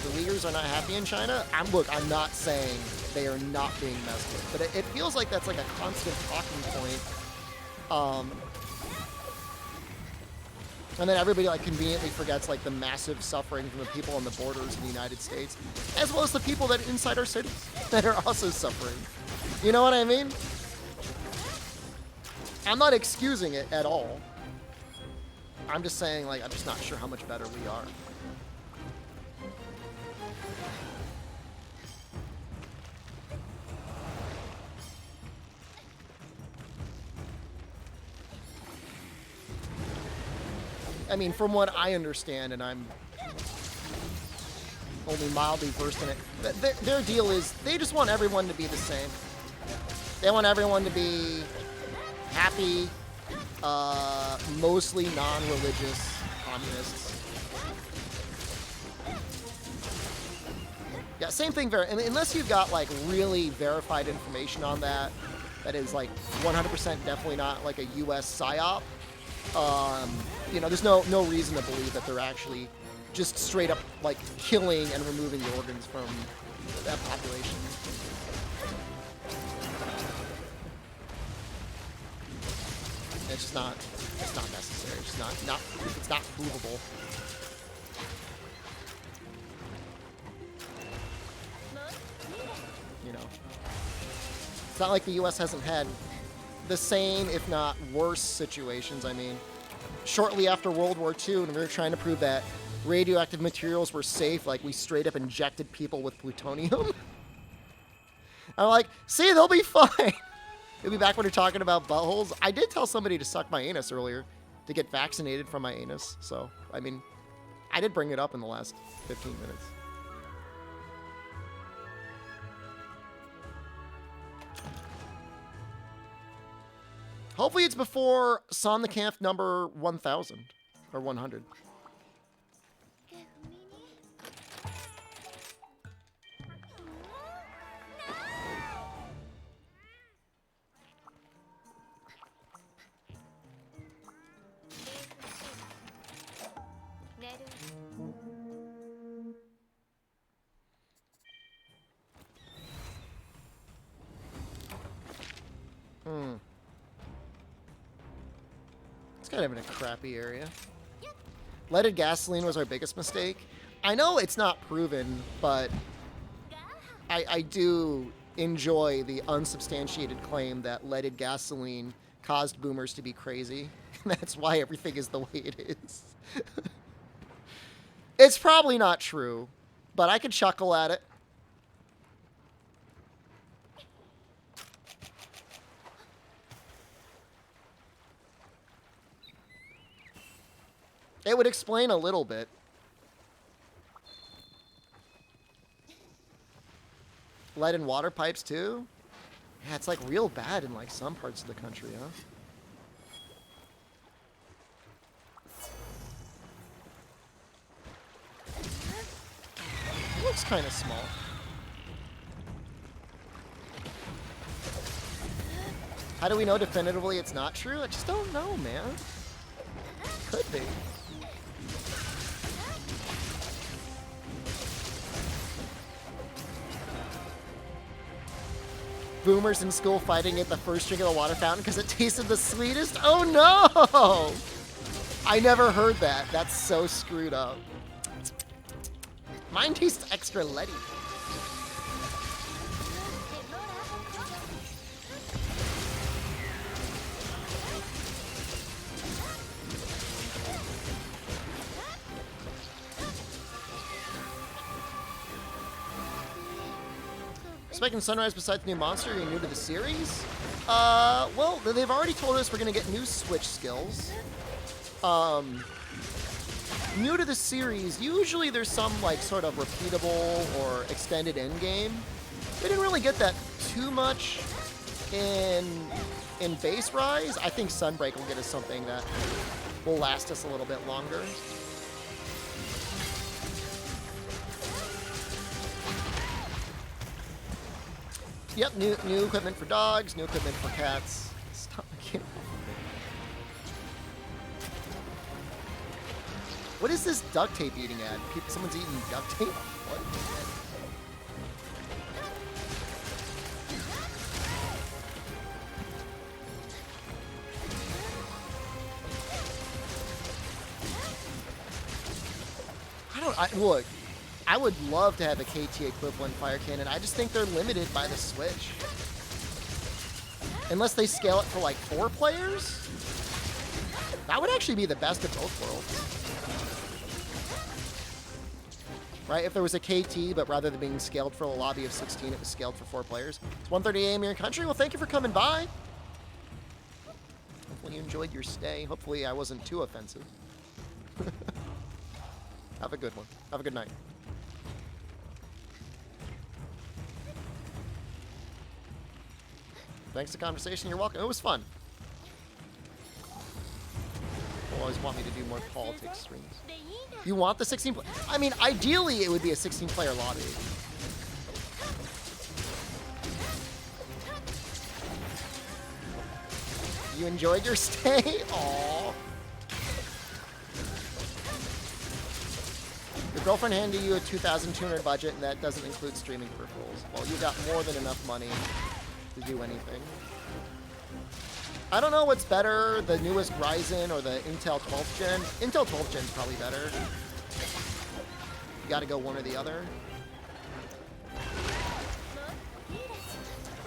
The Uyghurs are not happy in China. I'm not saying they are not being messed with, but it feels like that's like a constant talking point. And then everybody like conveniently forgets like the massive suffering from the people on the borders in the United States, as well as the people that inside our cities that are also suffering. You know what I mean? I'm not excusing it at all. I'm just saying, like, I'm just not sure how much better we are. I mean, from what I understand, and I'm only mildly versed in it, their deal is they just want everyone to be the same. They want everyone to be happy, mostly non-religious communists. Yeah, same thing. Unless you've got like really verified information on that, that is like 100% definitely not like a U.S. psyop. You know, there's no reason to believe that they're actually just straight up like killing and removing the organs from that population. It's not necessary. It's not provable. You know, it's not like the U.S. hasn't had the same, if not worse, situations. I mean, shortly after World War II, when we were trying to prove that radioactive materials were safe, like we straight up injected people with plutonium. I'm like, see, they'll be fine. They'll be back when we're talking about buttholes. I did tell somebody to suck my anus earlier to get vaccinated from my anus. So, I mean, I did bring it up in the last 15 minutes. Hopefully it's before Sonnekamp number 1000 or 100. It's kind of in a crappy area. Leaded gasoline was our biggest mistake. I know it's not proven, but I do enjoy the unsubstantiated claim that leaded gasoline caused boomers to be crazy. That's why everything is the way it is. It's probably not true, but I could chuckle at it. It would explain a little bit. Lead and water pipes too? Yeah, it's like real bad in like some parts of the country, huh? It looks kind of small. How do we know definitively it's not true? I just don't know, man. Could be. Boomers in school fighting at the first drink of the water fountain because it tasted the sweetest? Oh no! I never heard that. That's so screwed up. Mine tastes extra leady. Expecting Sunrise besides the new monster? Are you new to the series? Well, they've already told us we're gonna get new Switch skills. New to the series, usually there's some like sort of repeatable or extended end game. We didn't really get that too much in base Rise. I think Sunbreak will get us something that will last us a little bit longer. Yep, new equipment for dogs, new equipment for cats. Stop, I can't. What is this duct tape eating ad? Someone's eating duct tape? What? Look, I would love to have a KT equivalent fire cannon. I just think they're limited by the Switch. Unless they scale it for like 4 players? That would actually be the best of both worlds. Right, if there was a KT, but rather than being scaled for a lobby of 16, it was scaled for 4 players. It's 1:30 a.m. here in country. Well, thank you for coming by. Hopefully you enjoyed your stay. Hopefully I wasn't too offensive. Have a good one. Have a good night. Thanks for the conversation. You're welcome. It was fun. You'll always want me to do more politics streams. You want the 16 player? I mean, ideally it would be a 16 player lobby. You enjoyed your stay? Aww. Your girlfriend handed you a $2,200 budget and that doesn't include streaming peripherals. Well, you got more than enough money to do anything. I don't know what's better, the newest Ryzen or the Intel 12th gen. Intel 12th gen is probably better. You gotta go one or the other.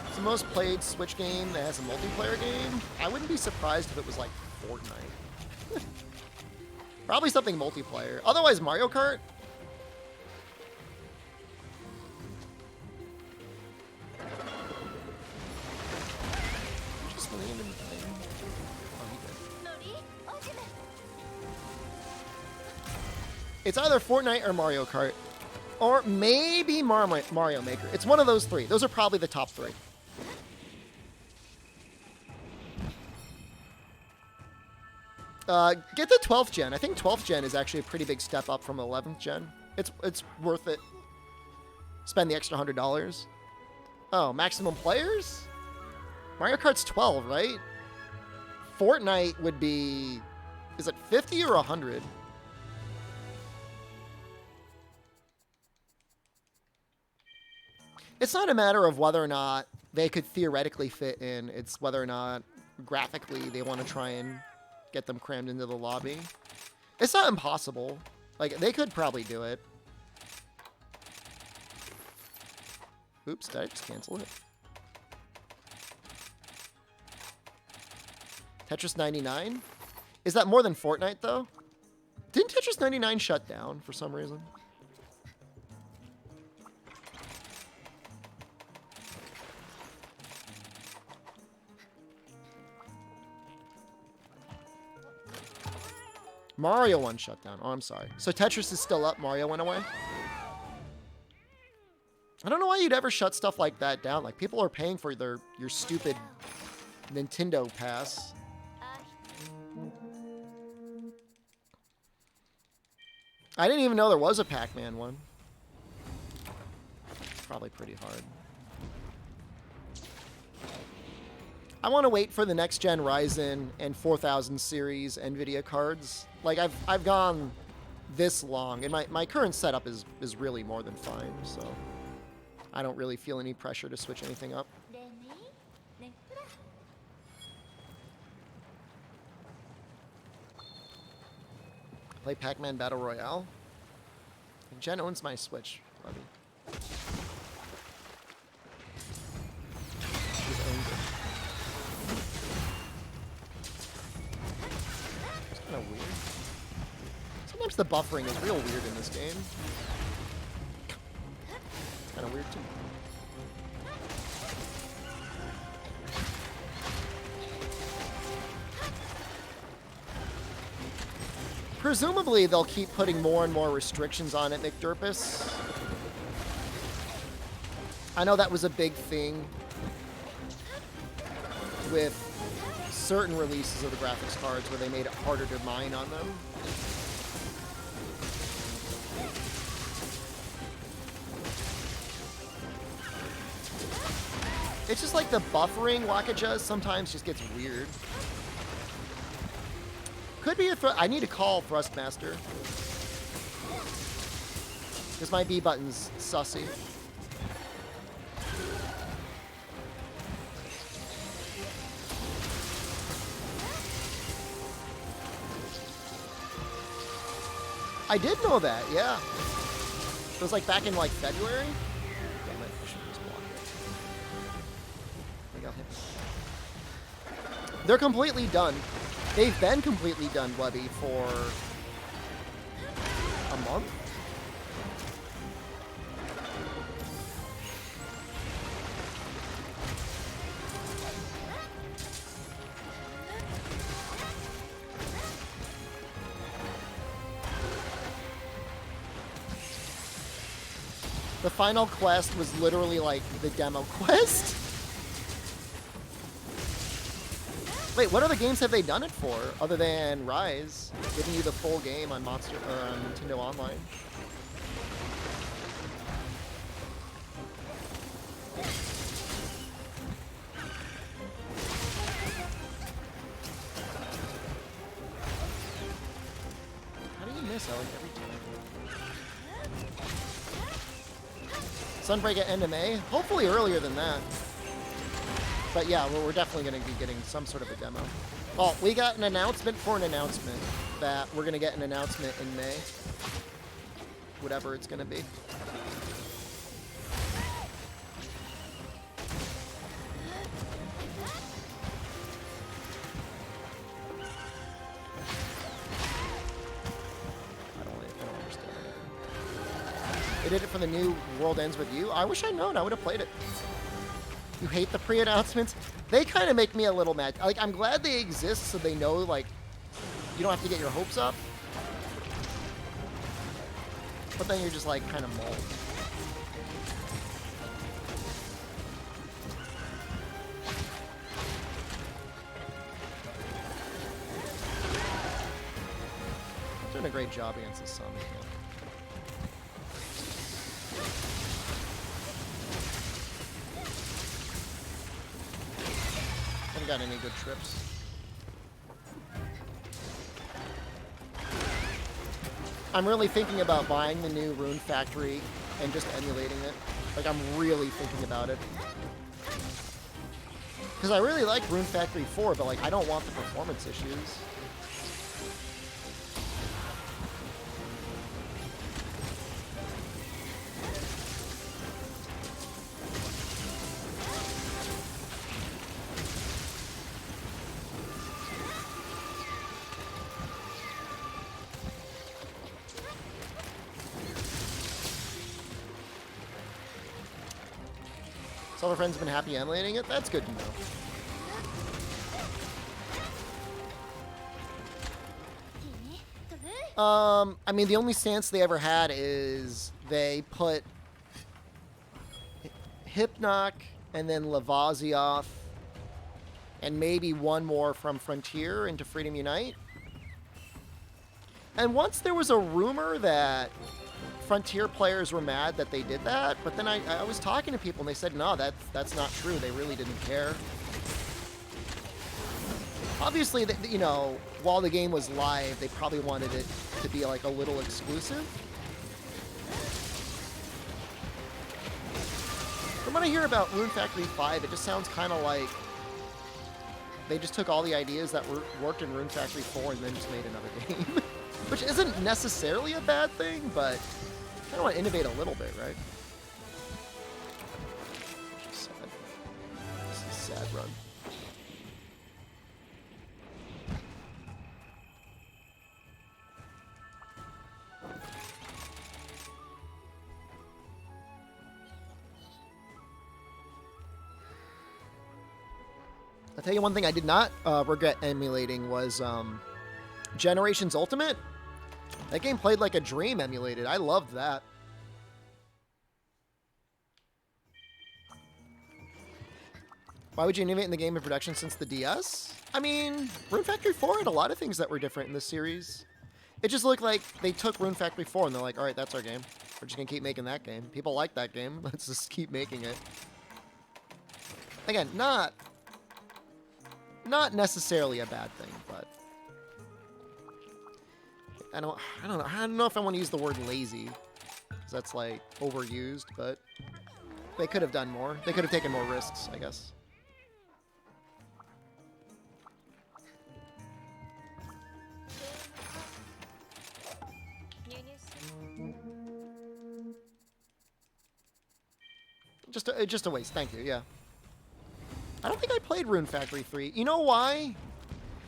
It's the most played Switch game that has a multiplayer game. I wouldn't be surprised if it was like Fortnite. Probably something multiplayer. Otherwise, Mario Kart. Just land in the thing. Oh, he did. It's either Fortnite or Mario Kart. Or maybe Mario Maker. It's one of those 3. Those are probably the top 3. Get the 12th gen. I think 12th gen is actually a pretty big step up from 11th gen. It's worth it. Spend the extra $100. Oh, maximum players? Mario Kart's 12, right? Fortnite would be... Is it 50 or 100? It's not a matter of whether or not they could theoretically fit in. It's whether or not graphically they want to try and get them crammed into the lobby. It's not impossible. Like, they could probably do it. Oops, did I just cancel it? Tetris 99? Is that more than Fortnite, though? Didn't Tetris 99 shut down for some reason? Mario 1 shut down. Oh, I'm sorry. So Tetris is still up. Mario went away? I don't know why you'd ever shut stuff like that down. Like, people are paying for your stupid Nintendo Pass. I didn't even know there was a Pac-Man one. Probably pretty hard. I want to wait for the next-gen Ryzen and 4000 series NVIDIA cards. Like, I've gone this long, and my current setup is really more than fine, so I don't really feel any pressure to switch anything up. Play Pac-Man Battle Royale. Jen owns my Switch. Love you. She's owned it. It's kind of weird. Sometimes the buffering is real weird in this game. It's kind of weird too. Presumably, they'll keep putting more and more restrictions on it, McDurpus. I know that was a big thing with certain releases of the graphics cards where they made it harder to mine on them. It's just like the buffering Wakaja sometimes just gets weird. Could be I need to call Thrustmaster. Because my B button's sussy. I did know that, yeah. It was like back in like February. Damn it, I should just block it. I got hit. They're completely done. They've been completely done, Webby, for a month? The final quest was literally like the demo quest? Wait, what other games have they done it for, other than Rise, giving you the full game on on Nintendo Online? How do you miss like every time? Sunbreak at NMA? Hopefully earlier than that. But yeah, we're definitely going to be getting some sort of a demo. Oh, we got an announcement for an announcement that we're going to get an announcement in May. Whatever it's going to be. I don't understand anything. They did it for the new World Ends With You. I wish I'd known. I would have played it. You hate the pre-announcements? They kind of make me a little mad. Like, I'm glad they exist so they know, like, you don't have to get your hopes up. But then you're just, like, kind of mauled. Doing a great job against the sun. Yeah. Got any good trips. I'm really thinking about buying the new Rune Factory and just emulating it. Like, I'm really thinking about it. Because I really like Rune Factory 4, but like, I don't want the performance issues. So all the friends have been happy emulating it? That's good to know. I mean, the only stance they ever had is they put Hypnoc and then Lavasioth and maybe one more from Frontier into Freedom Unite. And once there was a rumor that Frontier players were mad that they did that, but then I was talking to people and they said, no, that's not true. They really didn't care. Obviously, you know, while the game was live, they probably wanted it to be like a little exclusive. From what I hear about Rune Factory 5, it just sounds kind of like they just took all the ideas that worked in Rune Factory 4 and then just made another game. Which isn't necessarily a bad thing, but I kind of want to innovate a little bit, right? Sad. This is a sad run. I'll tell you one thing I did not regret emulating was Generations Ultimate. That game played like a dream emulated. I loved that. Why would you innovate in the game in production since the DS? I mean, Rune Factory 4 had a lot of things that were different in this series. It just looked like they took Rune Factory 4 and they're like, all right, that's our game. We're just going to keep making that game. People like that game. Let's just keep making it. Again, not necessarily a bad thing, but I don't know if I want to use the word lazy, because that's like overused, but they could have done more. They could have taken more risks, I guess. Just a waste. Thank you. Yeah. I don't think I played Rune Factory 3. You know why?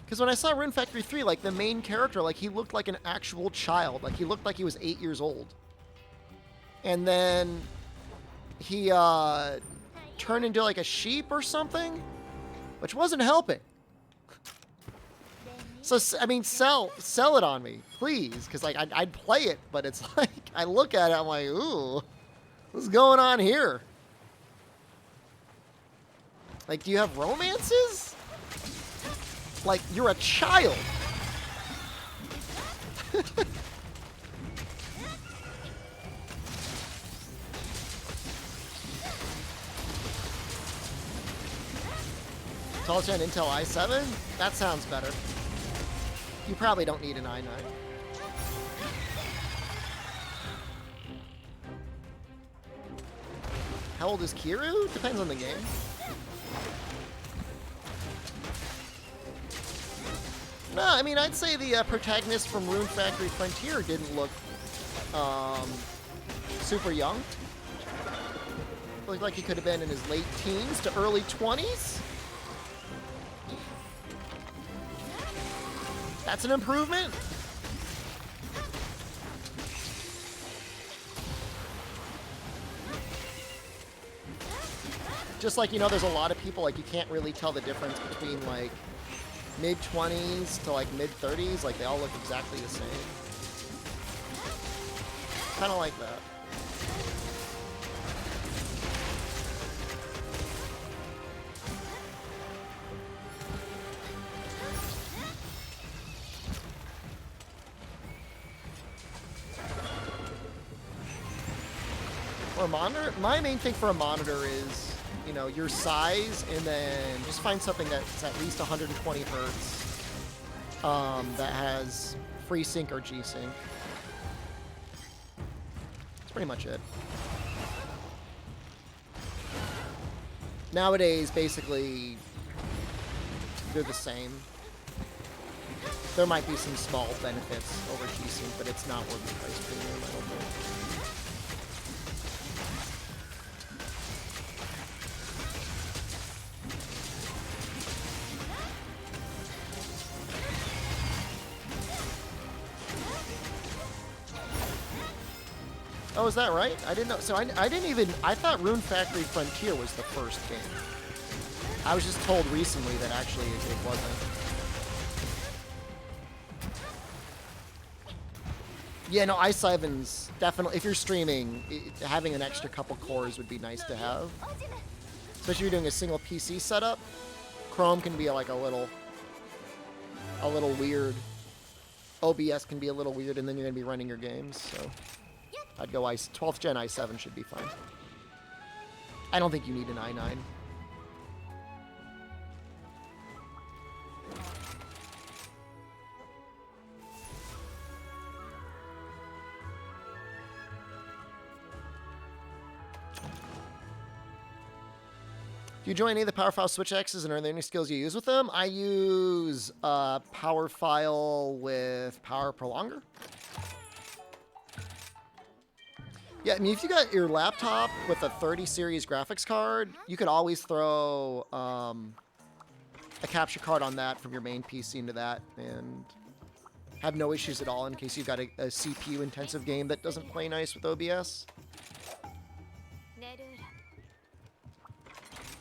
Because when I saw Rune Factory 3, like, the main character, like, he looked like an actual child. Like, he looked like he was 8 years old. And then he turned into, like, a sheep or something, which wasn't helping. So, I mean, sell it on me, please, because, like, I'd play it, but it's like, I look at it, I'm like, ooh, what's going on here? Like, do you have romances? Like, you're a child. Tall Gen Intel i7? That sounds better. You probably don't need an i9. How old is Kiru? Depends on the game. No, I mean, I'd say the protagonist from Rune Factory Frontier didn't look super young. Looked like he could have been in his late teens to early 20s. That's an improvement. Just like, you know, there's a lot of people, like, you can't really tell the difference between, like, mid-20s to, like, mid-30s. Like, they all look exactly the same. Kind of like that. For a monitor, my main thing for a monitor is, you know, your size, and then just find something that's at least 120 hertz that has FreeSync or G-Sync. That's pretty much it. Nowadays, basically, they're the same. There might be some small benefits over G-Sync, but it's not worth the price premium, I don't think. Oh, is that right? I didn't know. So I didn't even... I thought Rune Factory Frontier was the first game. I was just told recently that actually it wasn't. Yeah, no, i7's definitely, if you're streaming, having an extra couple cores would be nice to have. Especially if you're doing a single PC setup. Chrome can be like a little weird. OBS can be a little weird, and then you're going to be running your games, so I'd go 12th gen i7 should be fine. I don't think you need an i9. Do you join any of the PowerFile Switch X's, and are there any skills you use with them? I use PowerFile with Power Prolonger. Yeah, I mean, if you got your laptop with a 30 series graphics card, you could always throw a capture card on that from your main PC into that, and have no issues at all in case you've got a CPU-intensive game that doesn't play nice with OBS.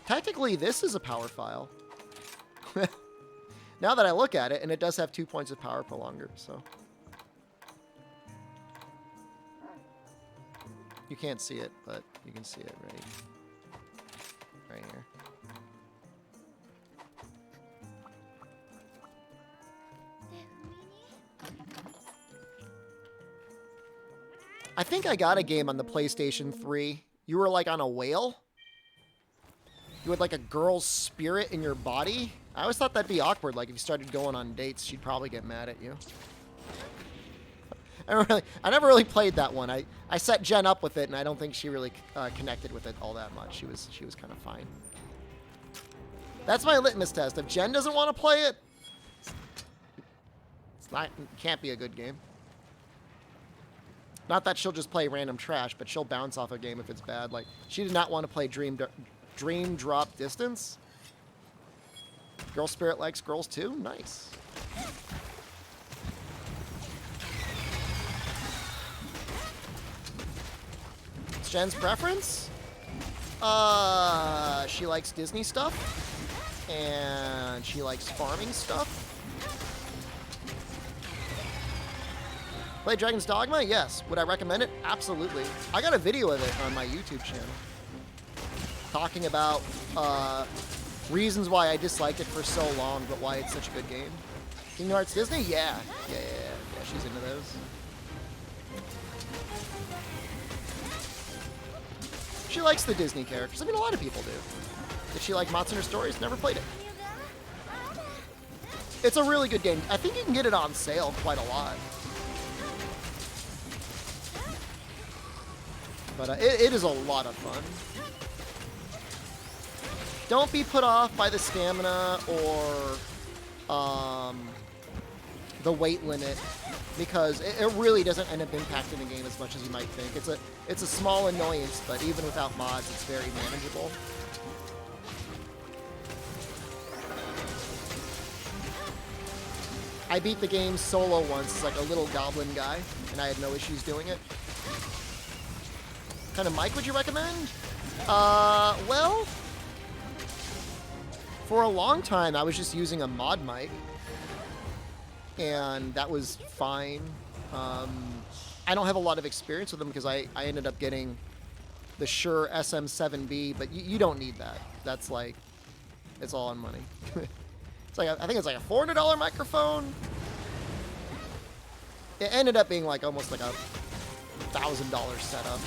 Technically, this is a power file. Now that I look at it, and it does have 2 points of power prolonger, so. You can't see it, but you can see it right here. I think I got a game on the PlayStation 3. You were like on a whale. You had like a girl's spirit in your body. I always thought that'd be awkward. Like if you started going on dates, she'd probably get mad at you. I never really played that one. I set Jen up with it, and I don't think she really connected with it all that much. She was kind of fine. That's my litmus test. If Jen doesn't want to play it, it can't be a good game. Not that she'll just play random trash, but she'll bounce off a game if it's bad. Like she did not want to play Dream Drop Distance. Girl Spirit likes girls too? Nice. It's Jen's preference? She likes Disney stuff. And she likes farming stuff. Play Dragon's Dogma? Yes. Would I recommend it? Absolutely. I got a video of it on my YouTube channel. Talking about reasons why I disliked it for so long, but why it's such a good game. Kingdom Hearts Disney? Yeah, she's into those. She likes the Disney characters. I mean, a lot of people do. Did she like Monster Stories? Never played it. It's a really good game. I think you can get it on sale quite a lot. But it is a lot of fun. Don't be put off by the stamina or the weight limit, because it really doesn't end up impacting the game as much as you might think. It's a small annoyance, but even without mods, it's very manageable. I beat the game solo once, like a little goblin guy, and I had no issues doing it. What kind of mic would you recommend? Well, for a long time, I was just using a mod mic, and that was fine. I don't have a lot of experience with them because I ended up getting the Shure SM7B, but you don't need that. That's like, it's all on money. It's like, I think it's like a $400 microphone. It ended up being like almost like a $1,000 setup,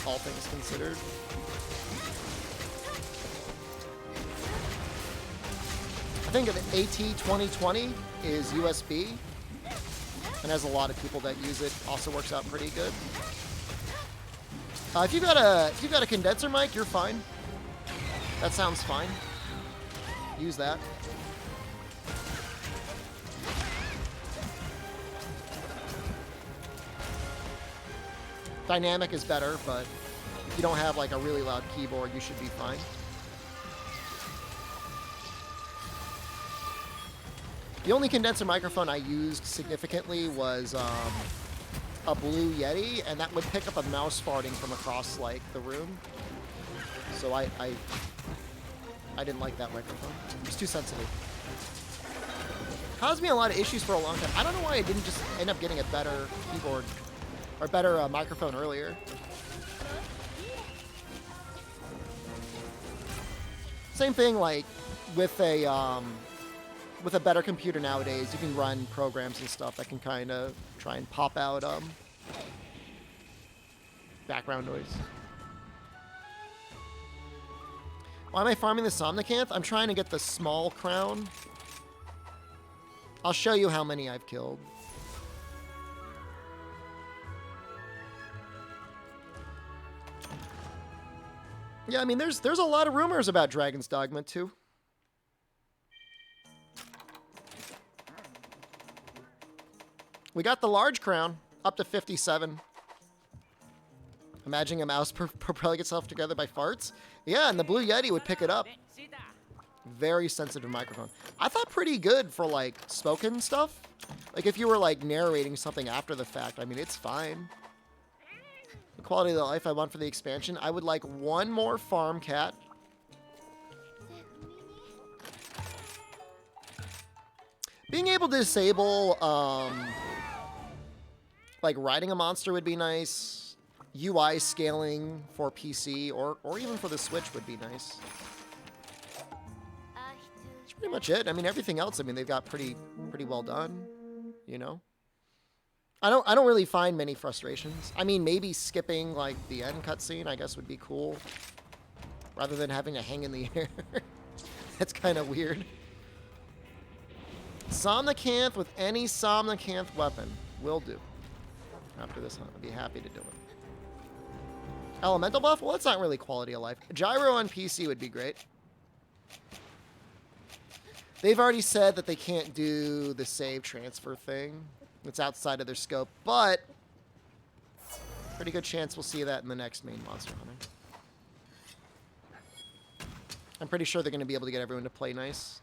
all things considered. I think the AT2020 is USB, and has a lot of people that use it. Also works out pretty good. If you've got a condenser mic, you're fine. That sounds fine. Use that. Dynamic is better, but if you don't have like a really loud keyboard, you should be fine. The only condenser microphone I used significantly was a Blue Yeti, and that would pick up a mouse farting from across like the room. So I didn't like that microphone. It was too sensitive. Caused me a lot of issues for a long time. I don't know why I didn't just end up getting a better keyboard or better microphone earlier. Same thing, like with a better computer nowadays, you can run programs and stuff that can kind of try and pop out background noise. Why am I farming the Somnicanth? I'm trying to get the small crown. I'll show you how many I've killed. Yeah, I mean, there's a lot of rumors about Dragon's Dogma, too. We got the large crown, up to 57. Imagining a mouse propelling itself together by farts. Yeah, and the Blue Yeti would pick it up. Very sensitive microphone. I thought pretty good for, like, spoken stuff. Like, if you were, like, narrating something after the fact, I mean, it's fine. The quality of the life I want for the expansion. I would like one more farm cat. Being able to disable, like, riding a monster would be nice. UI scaling for PC or even for the Switch would be nice. That's pretty much it. I mean, everything else, I mean, they've got pretty well done, you know? I don't really find many frustrations. I mean, maybe skipping, like, the end cutscene, I guess, would be cool. Rather than having to hang in the air. That's kind of weird. Somnicanth with any Somnicanth weapon will do. After this hunt, I'd be happy to do it. Elemental buff? Well, that's not really quality of life. Gyro on PC would be great. They've already said that they can't do the save transfer thing. It's outside of their scope, but pretty good chance we'll see that in the next main Monster Hunter. I'm pretty sure they're going to be able to get everyone to play nice.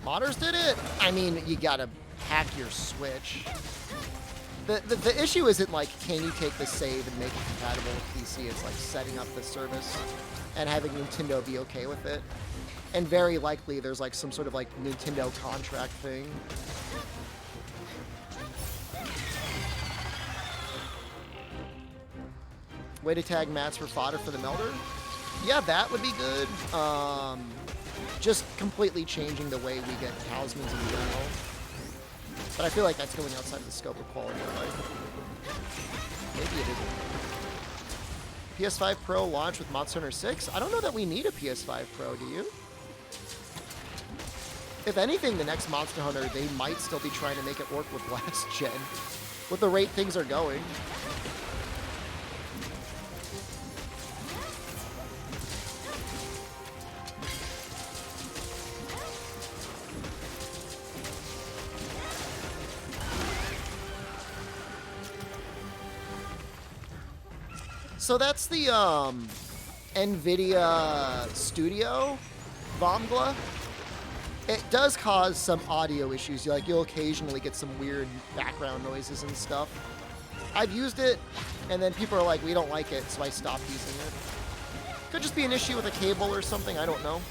Modders did it? I mean, you gotta hack your Switch. The issue isn't like, can you take the save and make it compatible with PC? It's like setting up the service and having Nintendo be okay with it. And very likely there's like some sort of like Nintendo contract thing. Way to tag mats for fodder for the Melder? Yeah, that would be good. Just completely changing the way we get talismans in general. But I feel like that's going outside of the scope of quality of life. Maybe it isn't. PS5 Pro launch with Monster Hunter 6? I don't know that we need a PS5 Pro, do you? If anything, the next Monster Hunter, they might still be trying to make it work with last gen. With the rate things are going. So that's the NVIDIA Studio Vomgla. It does cause some audio issues. You'll occasionally get some weird background noises and stuff. I've used it, and then people are like, we don't like it, so I stopped using it. Could just be an issue with a cable or something, I don't know.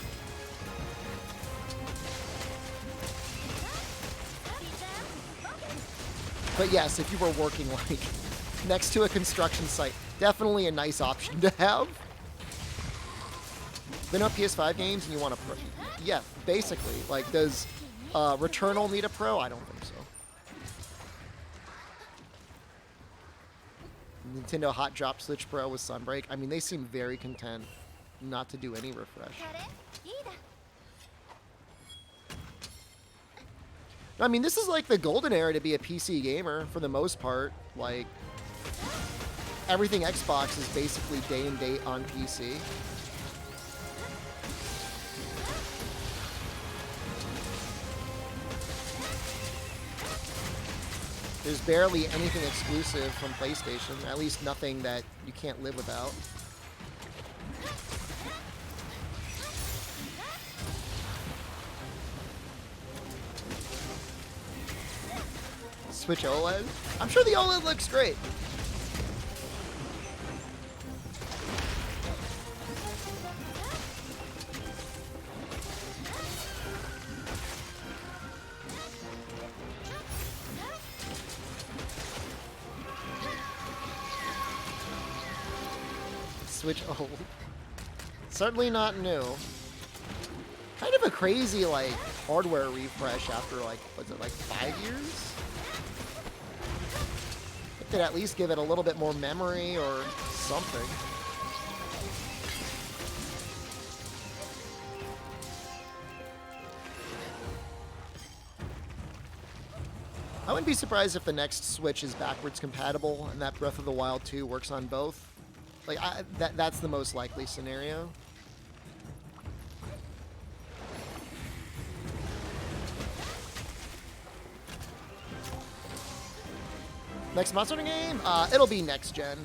But yes, if you were working like next to a construction site, definitely a nice option to have. Been up PS5 games and you want a Pro? Yeah, basically. Like, does Returnal need a Pro? I don't think so. Nintendo Hot Drop Switch Pro with Sunbreak. I mean, they seem very content not to do any refresh. I mean, this is like the golden era to be a PC gamer for the most part. Like, everything Xbox is basically day and date on PC. There's barely anything exclusive from PlayStation, at least nothing that you can't live without. Switch OLED? I'm sure the OLED looks great. Switch old. Certainly not new. Kind of a crazy, like, hardware refresh after, like, what's it, like 5 years? If they'd at least give it a little bit more memory or something. I wouldn't be surprised if the next Switch is backwards compatible and that Breath of the Wild 2 works on both. Like, that's the most likely scenario. Next Monster Hunter game? It'll be next gen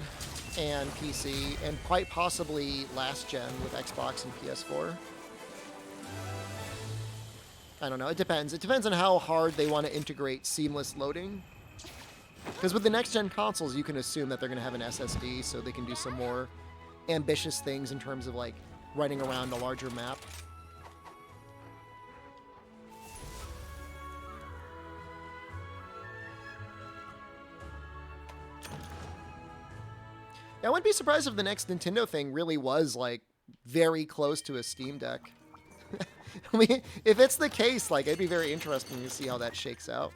and PC, and quite possibly last gen with Xbox and PS4. I don't know. It depends. It depends on how hard they want to integrate seamless loading. Because with the next-gen consoles, you can assume that they're going to have an SSD, so they can do some more ambitious things in terms of, like, running around a larger map. Yeah, I wouldn't be surprised if the next Nintendo thing really was, like, very close to a Steam Deck. I mean, if it's the case, like, it'd be very interesting to see how that shakes out.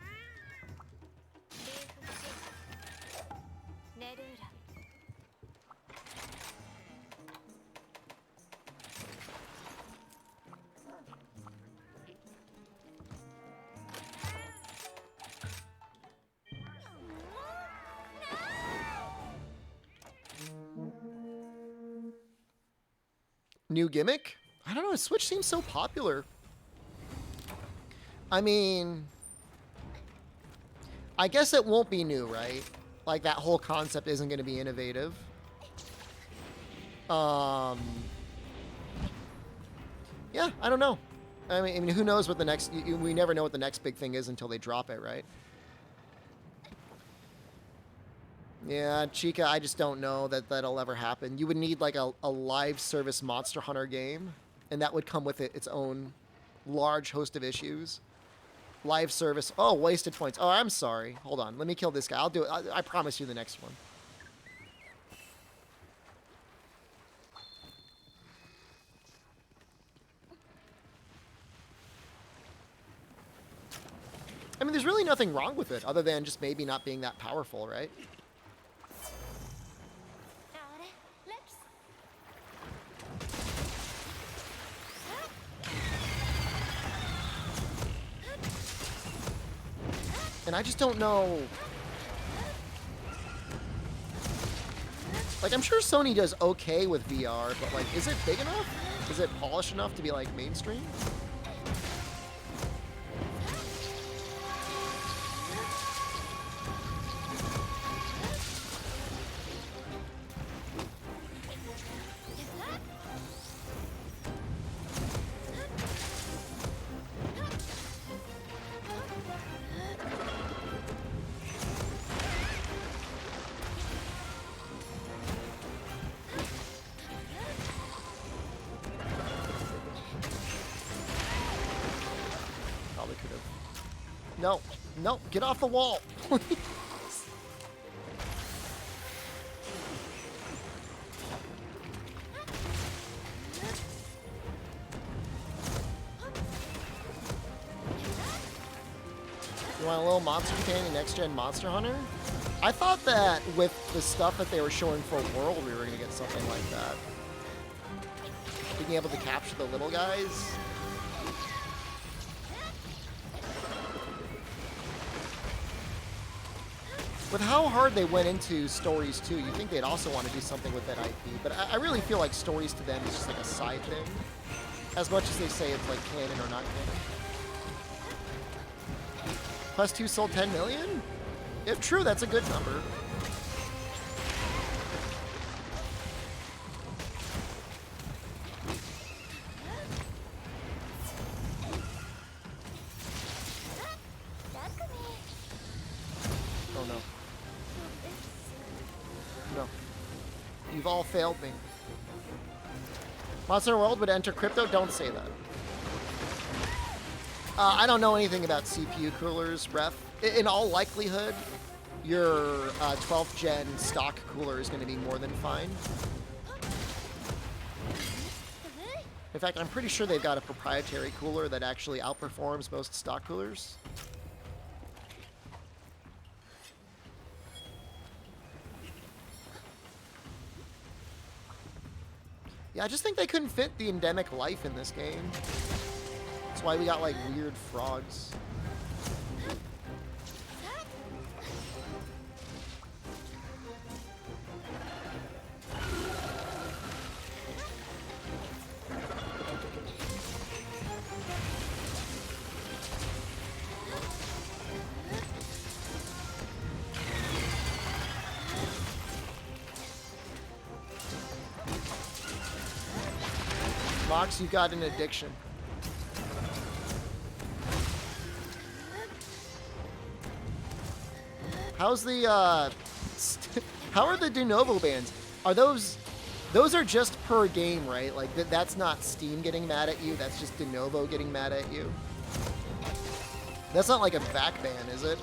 New gimmick? I don't know, Switch seems so popular. I mean, I guess it won't be new, right? Like, that whole concept isn't going to be innovative. Yeah, I don't know. I mean, who knows what the next... We never know what the next big thing is until they drop it, right? Yeah, Chica, I just don't know that that'll ever happen. You would need, like, a live service Monster Hunter game, and that would come with its own large host of issues. Live service. Oh, wasted points. Oh, I'm sorry. Hold on. Let me kill this guy. I'll do it. I promise you the next one. I mean, there's really nothing wrong with it, other than just maybe not being that powerful, right? And I just don't know. Like, I'm sure Sony does okay with VR, but, like, is it big enough? Is it polished enough to be, like, mainstream? No, no, get off the wall, please. You want a little monster companion next-gen Monster Hunter? I thought that with the stuff that they were showing for World, we were going to get something like that. Being able to capture the little guys. With how hard they went into Stories 2, you'd think they'd also want to do something with that IP. But I really feel like Stories to them is just like a side thing. As much as they say it's like canon or not canon. Plus 2 sold 10 million? If true, that's a good number. Oh no. No. You've all failed me. Monster World would enter crypto? Don't say that. I don't know anything about CPU coolers, ref. In all likelihood, your 12th gen stock cooler is going to be more than fine. In fact, I'm pretty sure they've got a proprietary cooler that actually outperforms most stock coolers. Yeah, I just think they couldn't fit the endemic life in this game. That's why we got, like, weird frogs. Mox, you got an addiction. How's the, how are the de novo bans? Are those are just per game, right? Like, that's not Steam getting mad at you, that's just de novo getting mad at you. That's not like a back ban, is it?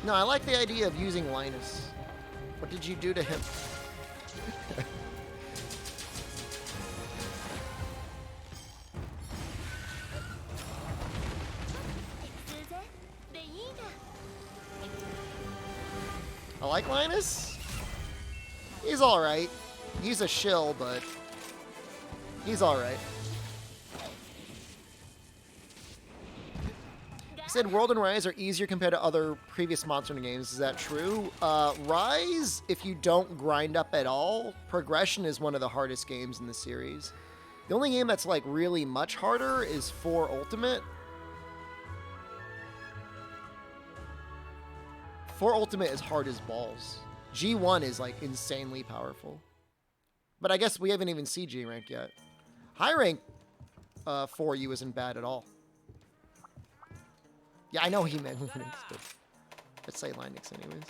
No, I like the idea of using Linus. What did you do to him? I like Linus. He's alright. He's a shill, but he's alright. Said World and Rise are easier compared to other previous Monster Hunter games. Is that true? Rise, if you don't grind up at all, progression is one of the hardest games in the series. The only game that's like really much harder is 4 Ultimate. 4 Ultimate is hard as balls. G1 is like insanely powerful. But I guess we haven't even seen G rank yet. High rank for you isn't bad at all. Yeah, I know he meant Linux, but let's say Linux anyways.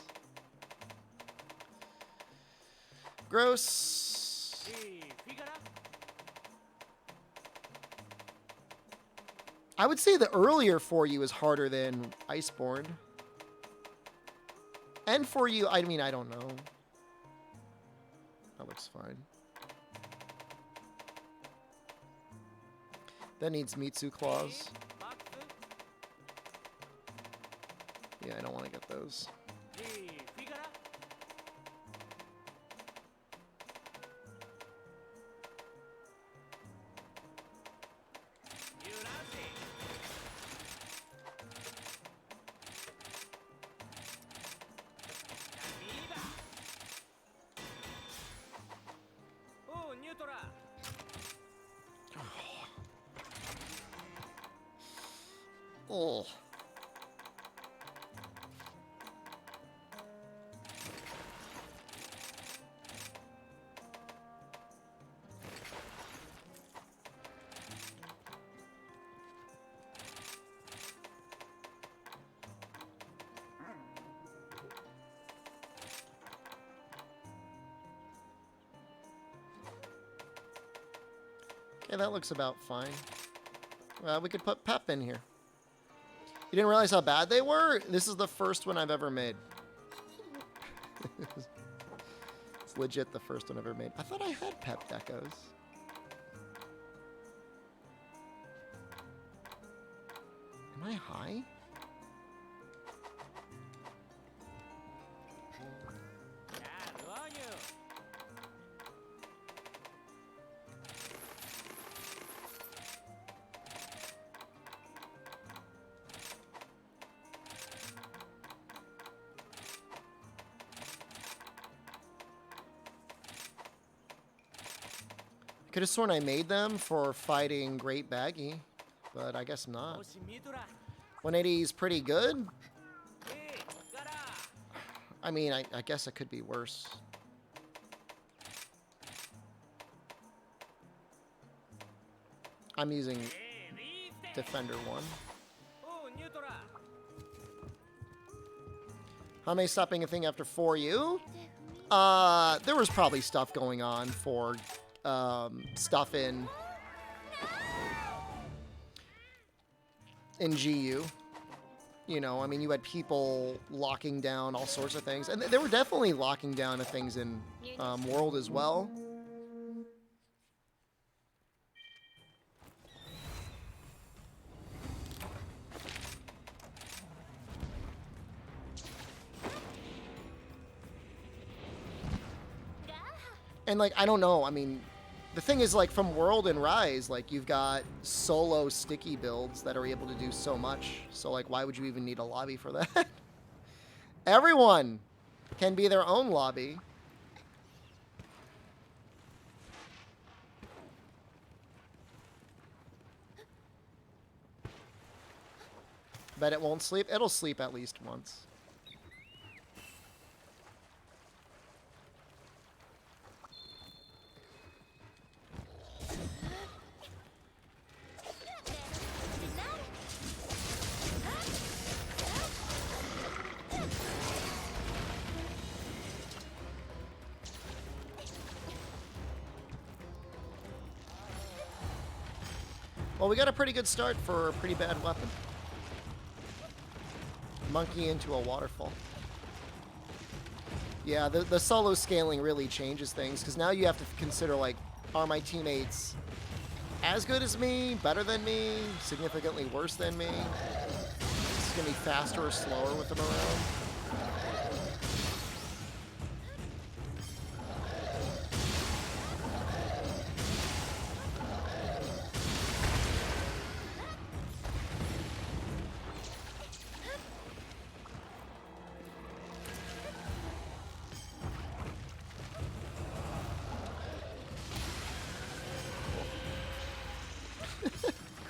Gross. I would say the earlier for you is harder than Iceborne. And for you, I mean, I don't know. That looks fine. That needs Mitsu claws. Yeah, I don't want to get those. Oh. Okay, that looks about fine. We could put Pep in here. You didn't realize how bad they were? This is the first one I've ever made. It's legit the first one I've ever made. I thought I had Pep decos. Am I high? Could have sworn I made them for fighting Great Baggy, but I guess not. 180 is pretty good. I mean, I guess it could be worse. I'm using Defender 1. How many stopping a thing after 4U? There was probably stuff going on for stuff in GU. You know, I mean, you had people locking down all sorts of things. And they were definitely locking down things in World as well. And, like, I don't know. I mean, the thing is, like, from World and Rise, like, you've got solo sticky builds that are able to do so much. So, like, why would you even need a lobby for that? Everyone can be their own lobby. Bet it won't sleep. It'll sleep at least once. Well, we got a pretty good start for a pretty bad weapon. Monkey into a waterfall. Yeah, the solo scaling really changes things, because now you have to consider, like, are my teammates as good as me, better than me, significantly worse than me? Is it going to be faster or slower with them around?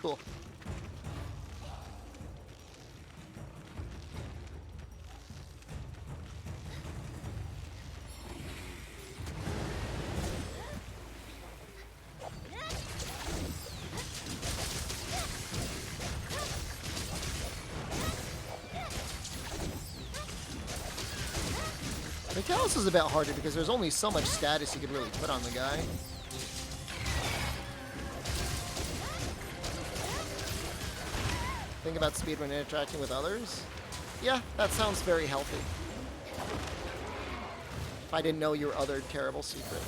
Cool. Mikalis is a bit harder because there's only so much status you could really put on the guy. Think about speed when interacting with others? Yeah, that sounds very healthy. If I didn't know your other terrible secret.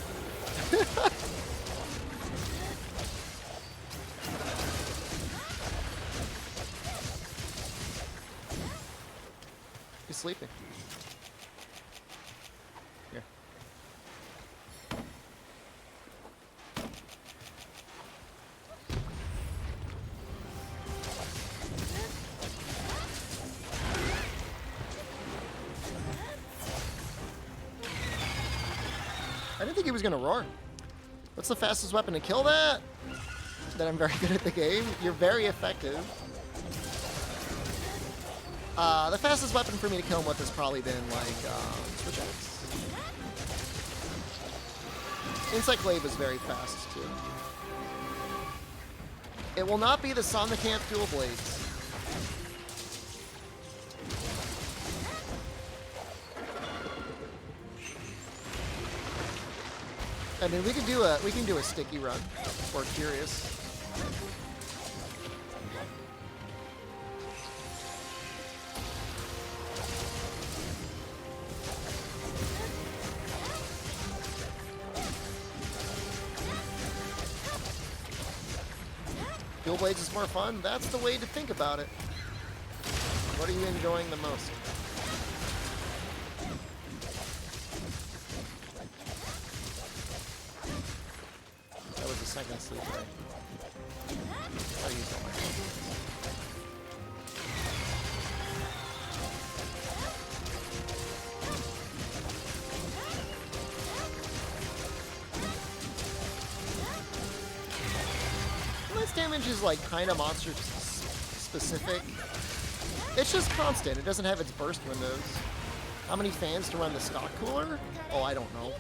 He's sleeping. Here. I didn't think he was gonna roar. What's the fastest weapon to kill that? That I'm very good at the game. You're very effective. The fastest weapon for me to kill him with has probably been like switch axe. Incyclave is very fast too. It will not be the Somnicamp dual blades. I mean, we can do a sticky run if we're curious. Dual blades is more fun. That's the way to think about it. What are you enjoying the most? That was the second sleep, right? I'll use all my Less damage is like kind of monster specific. It's just constant. It doesn't have its burst windows. How many fans to run the stock cooler? Oh, I don't know.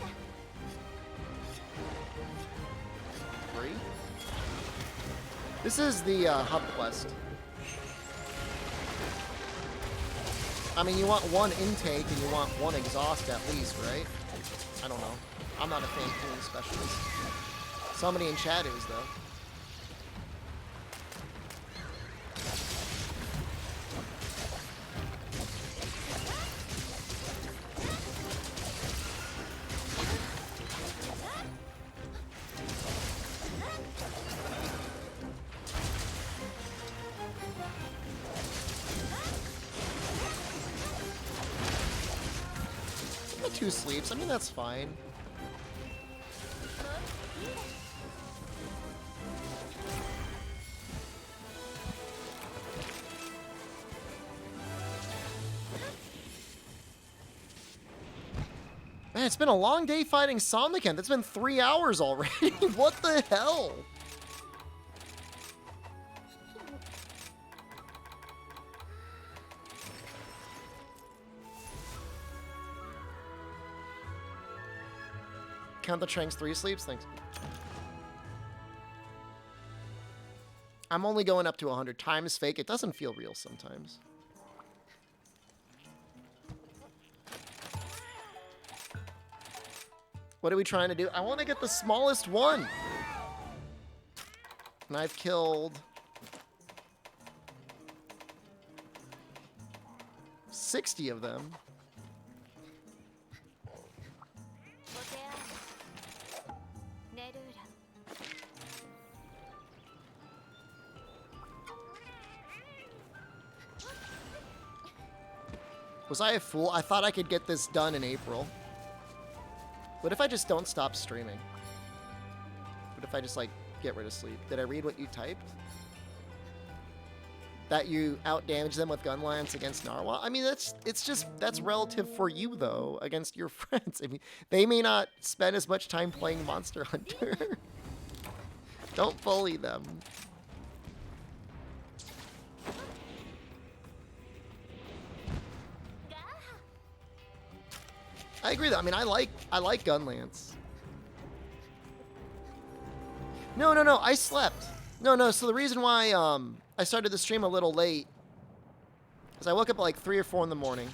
3? This is the hub quest. I mean, you want one intake and you want one exhaust at least, right? I don't know. I'm not a fan cooling specialist. Somebody in chat is, though. Two sleeps. I mean, that's fine. Man, it's been a long day fighting Somnican. That's been 3 hours already. What the hell? Count the Trank's 3 sleeps? Thanks. I'm only going up to 100. Time is fake. It doesn't feel real sometimes. What are we trying to do? I want to get the smallest one. And I've killed 60 of them. Was I a fool? I thought I could get this done in April. What if I just don't stop streaming? What if I just, like, get rid of sleep? Did I read what you typed? That you outdamage them with gun lance against Narwhal? I mean, that's relative for you, though, against your friends. I mean, they may not spend as much time playing Monster Hunter. Don't bully them. I agree though. I mean, I like gun lance. No, I slept. No, so the reason why I started the stream a little late is I woke up at like 3 or 4 in the morning.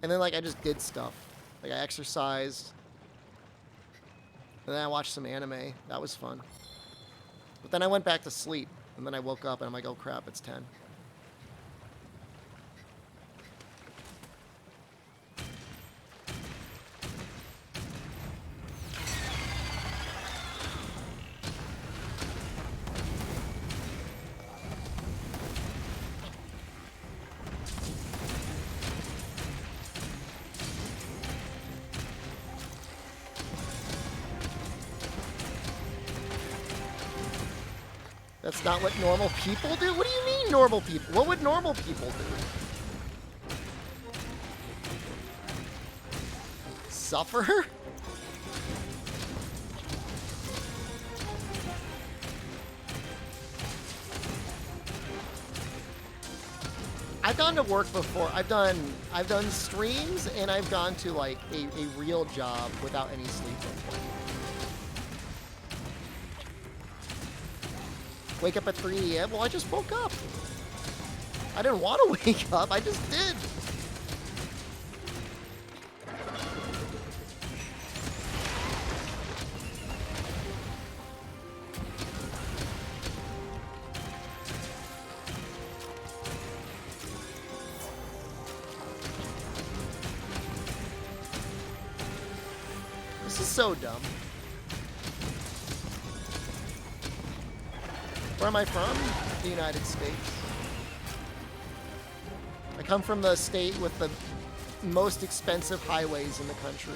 And then like I just did stuff. Like I exercised. And then I watched some anime. That was fun. But then I went back to sleep. And then I woke up and I'm like, oh crap, it's 10. That's not what normal people do? What do you mean normal people? What would normal people do? Suffer? I've gone to work before. I've done streams and I've gone to like a real job without any sleep before. Wake up at 3 a.m. Well, I just woke up. I didn't want to wake up. I just did. This is so dumb. Where am I from? The United States. I come from the state with the most expensive highways in the country.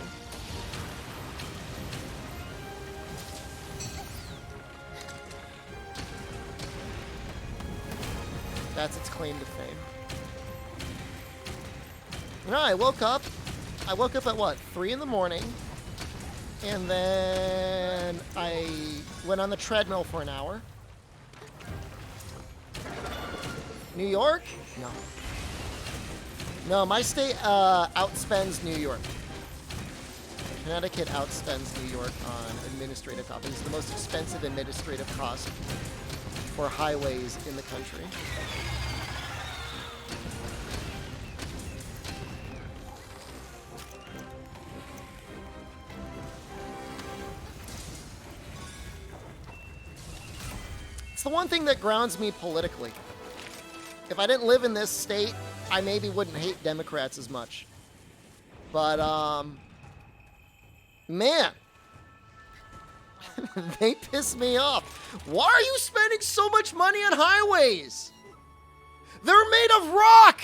That's its claim to fame. No, I woke up. I woke up at what? 3 in the morning. And then I went on the treadmill for an hour. New York? No. No, my state outspends New York. Connecticut outspends New York on administrative costs. It's the most expensive administrative cost for highways in the country. the one thing that grounds me politically. If I didn't live in this state, I maybe wouldn't hate Democrats as much. But, man, they piss me off. Why are you spending so much money on highways? They're made of rock!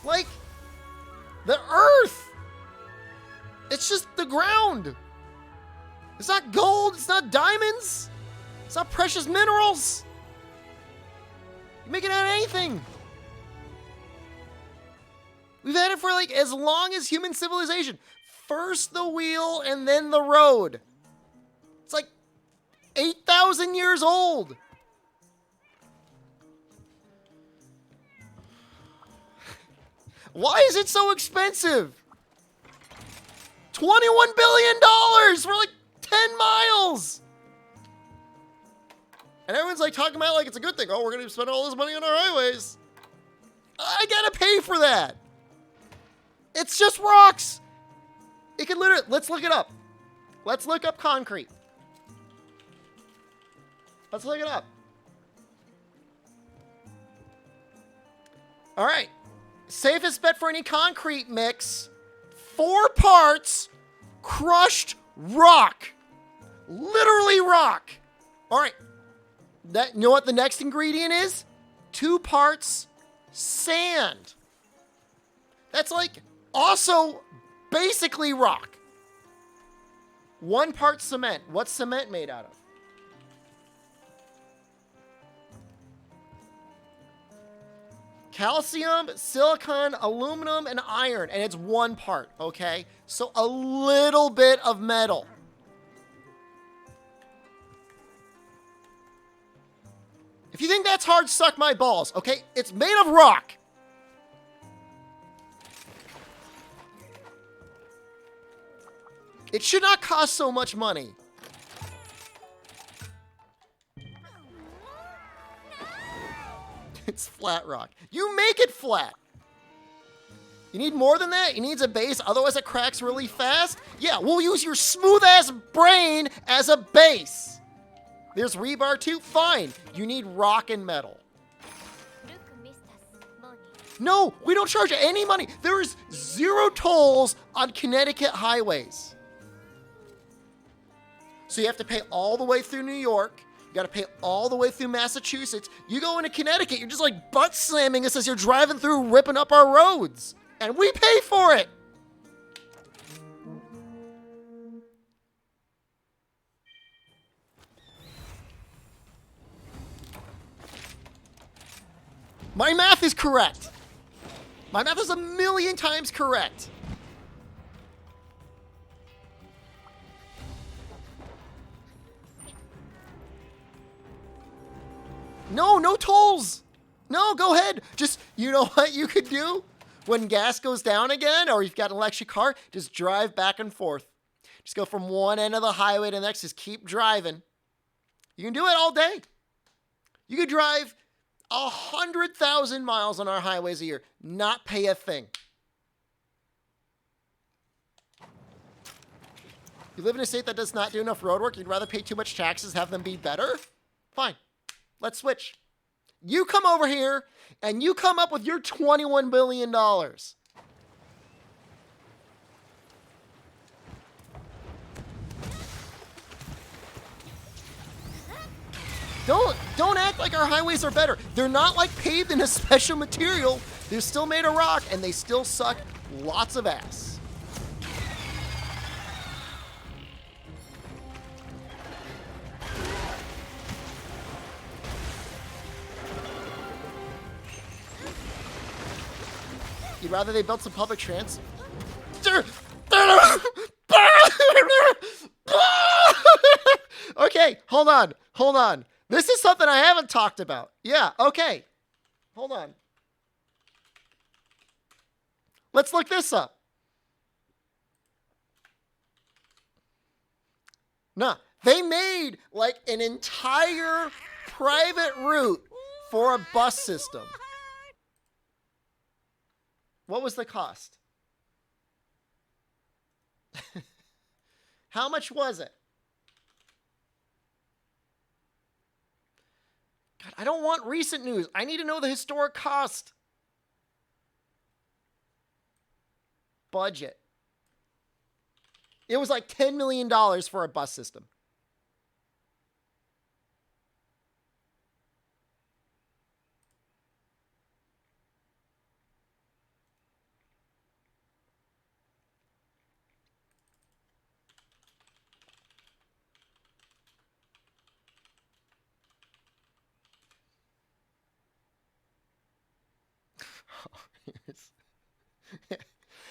Like, the earth. It's just the ground. It's not gold, it's not diamonds. It's not precious minerals. You make it out of anything. We've had it for like as long as human civilization. First the wheel and then the road. It's like 8,000 years old. Why is it so expensive? $21 billion for like 10 miles. And everyone's like talking about it like it's a good thing. Oh, we're going to spend all this money on our highways. I got to pay for that. It's just rocks. It can literally, let's look it up. Let's look up concrete. Let's look it up. All right. Safest bet for any concrete mix. 4 parts crushed rock. Literally rock. All right. You know what the next ingredient is? 2 parts sand. That's like also basically rock. 1 part cement. What's cement made out of? Calcium, silicon, aluminum, and iron. And it's 1 part, okay? So a little bit of metal. If you think that's hard, suck my balls, okay? It's made of rock. It should not cost so much money. It's flat rock. You make it flat. You need more than that? It needs a base, otherwise it cracks really fast? Yeah, we'll use your smooth-ass brain as a base. There's rebar too? Fine. You need rock and metal. No, we don't charge any money. There's 0 tolls on Connecticut highways. So you have to pay all the way through New York. You got to pay all the way through Massachusetts. You go into Connecticut, you're just like butt slamming us as you're driving through, ripping up our roads. And we pay for it. My math is correct. My math is 1,000,000 times correct. No, no tolls. No, go ahead. Just, you know what you could do? When gas goes down again, or you've got an electric car, just drive back and forth. Just go from one end of the highway to the next. Just keep driving. You can do it all day. You could drive 100,000 miles on our highways a year, not pay a thing. You live in a state that does not do enough road work, you'd rather pay too much taxes, have them be better? Fine. Let's switch. You come over here, and you come up with your $21 billion. Don't act like our highways are better. They're not like paved in a special material. They're still made of rock, and they still suck lots of ass. You'd rather they built some public transit? Okay, hold on. This is something I haven't talked about. Yeah, okay. Hold on. Let's look this up. Nah, they made like an entire private route for a bus system. What was the cost? How much was it? God, I don't want recent news. I need to know the historic cost. Budget. It was like $10 million for a bus system.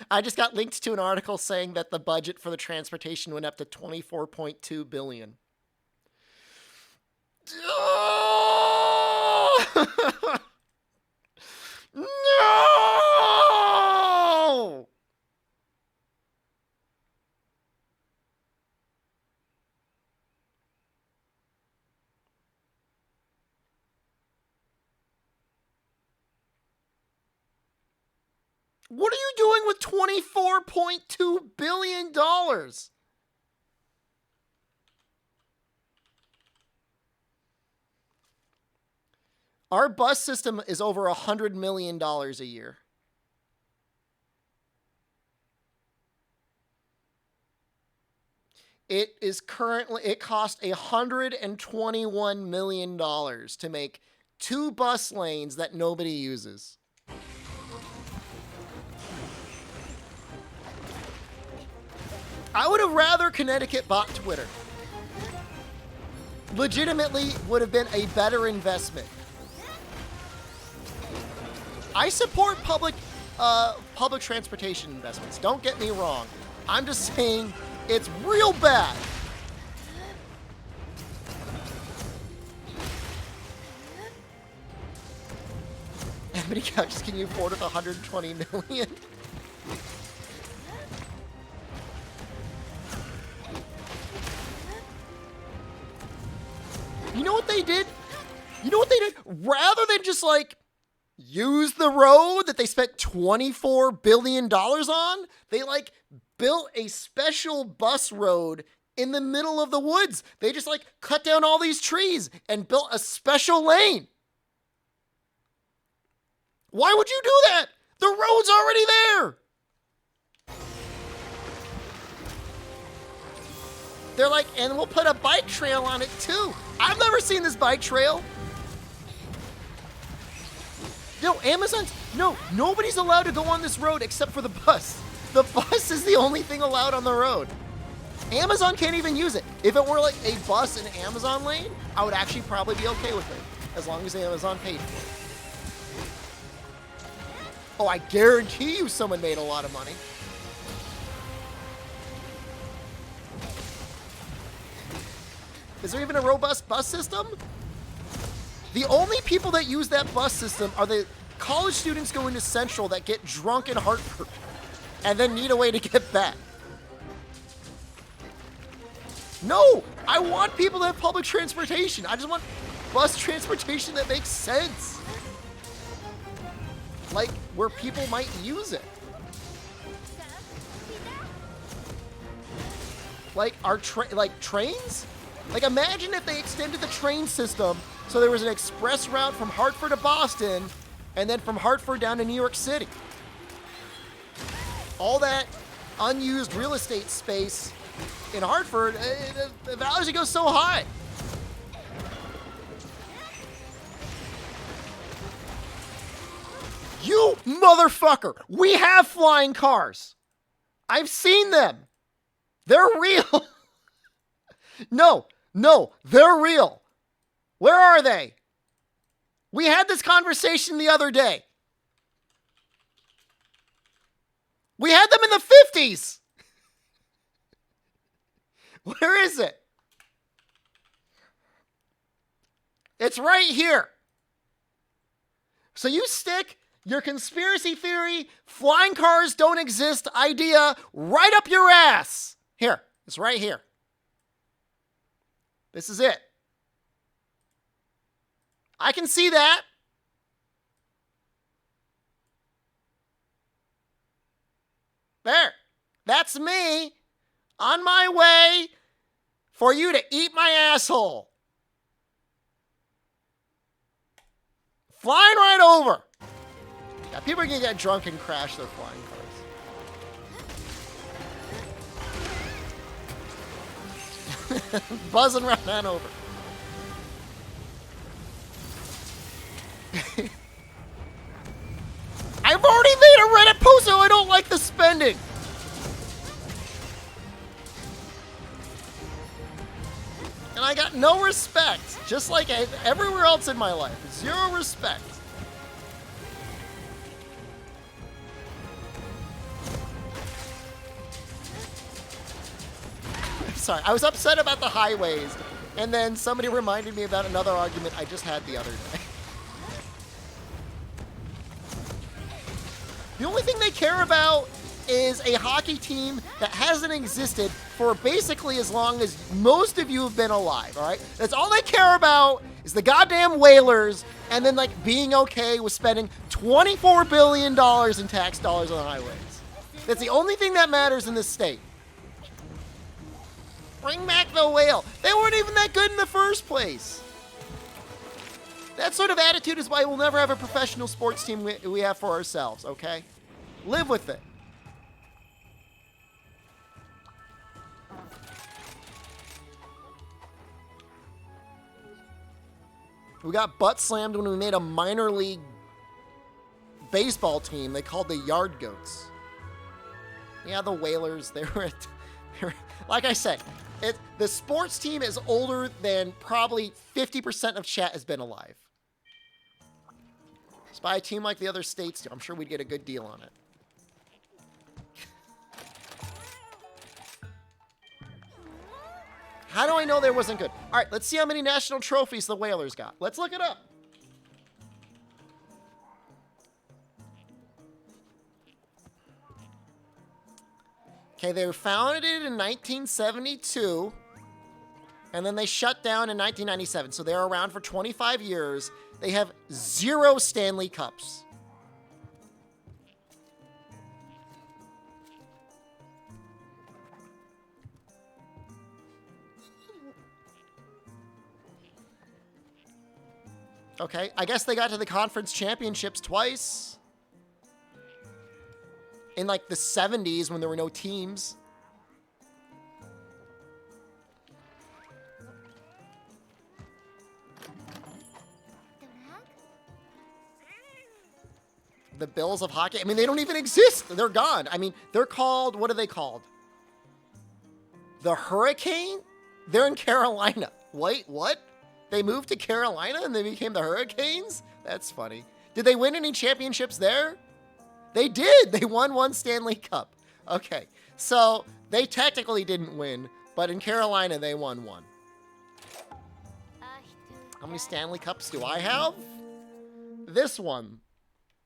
I just got linked to an article saying that the budget for the transportation went up to $24.2 billion. No! What are you doing with $24.2 billion? Our bus system is over $100 million a year. It cost $121 million to make 2 bus lanes that nobody uses. I would have rather Connecticut bought Twitter. Legitimately would have been a better investment. I support public transportation investments. Don't get me wrong. I'm just saying it's real bad. How many couches can you afford with $120 million? You know what they did? Rather than just like use the road that they spent $24 billion on, they like built a special bus road in the middle of the woods. They just like cut down all these trees and built a special lane. Why would you do that? The road's already there. They're like, and we'll put a bike trail on it too. I've never seen this bike trail. No, nobody's allowed to go on this road except for the bus. The bus is the only thing allowed on the road. Amazon can't even use it. If it were like a bus in Amazon lane, I would actually probably be okay with it, as long as Amazon paid for it. Oh, I guarantee you someone made a lot of money. Is there even a robust bus system? The only people that use that bus system are the college students going to Central that get drunk in Hartford and then need a way to get back. No, I want people to have public transportation. I just want bus transportation that makes sense. Like, where people might use it. Like, trains? Like, imagine if they extended the train system so there was an express route from Hartford to Boston and then from Hartford down to New York City. All that unused real estate space in Hartford, the values would go so high. You motherfucker! We have flying cars. I've seen them. They're real. No, they're real. Where are they? We had this conversation the other day. We had them in the 50s. Where is it? It's right here. So you stick your conspiracy theory, flying cars don't exist idea right up your ass. Here, it's right here. This is it. I can see that. There. That's me on my way for you to eat my asshole. Flying right over. Yeah, people are going to get drunk and crash their flying cars. Buzzing right on over. I've already made a Reddit post, so I don't like the spending. And I got no respect, just like everywhere else in my life. Zero respect. Sorry, I was upset about the highways, and then somebody reminded me about another argument I just had the other day. The only thing they care about is a hockey team that hasn't existed for basically as long as most of you have been alive, all right? That's all they care about is the goddamn Whalers and then, like, being okay with spending $24 billion in tax dollars on highways. That's the only thing that matters in this state. Bring back the whale. They weren't even that good in the first place. That sort of attitude is why we'll never have a professional sports team we have for ourselves, okay? Live with it. We got butt slammed when we made a minor league baseball team they called the Yard Goats. Yeah, the Whalers, they were like I said, the sports team is older than probably 50% of chat has been alive. So by a team like the other states, I'm sure we'd get a good deal on it. How do I know there wasn't good? All right, let's see how many national trophies the Whalers got. Let's look it up. Okay, they were founded in 1972, and then they shut down in 1997. So they're around for 25 years. They have 0 Stanley Cups. Okay, I guess they got to the conference championships twice. In like the 70s when there were no teams. The Bills of hockey. I mean, they don't even exist. They're gone. I mean, they're called, what are they called? The Hurricane? They're in Carolina. Wait, what? They moved to Carolina and they became the Hurricanes? That's funny. Did they win any championships there? They did. They won 1 Stanley Cup. Okay, so they technically didn't win, but in Carolina they won 1. How many Stanley Cups do I have? This one.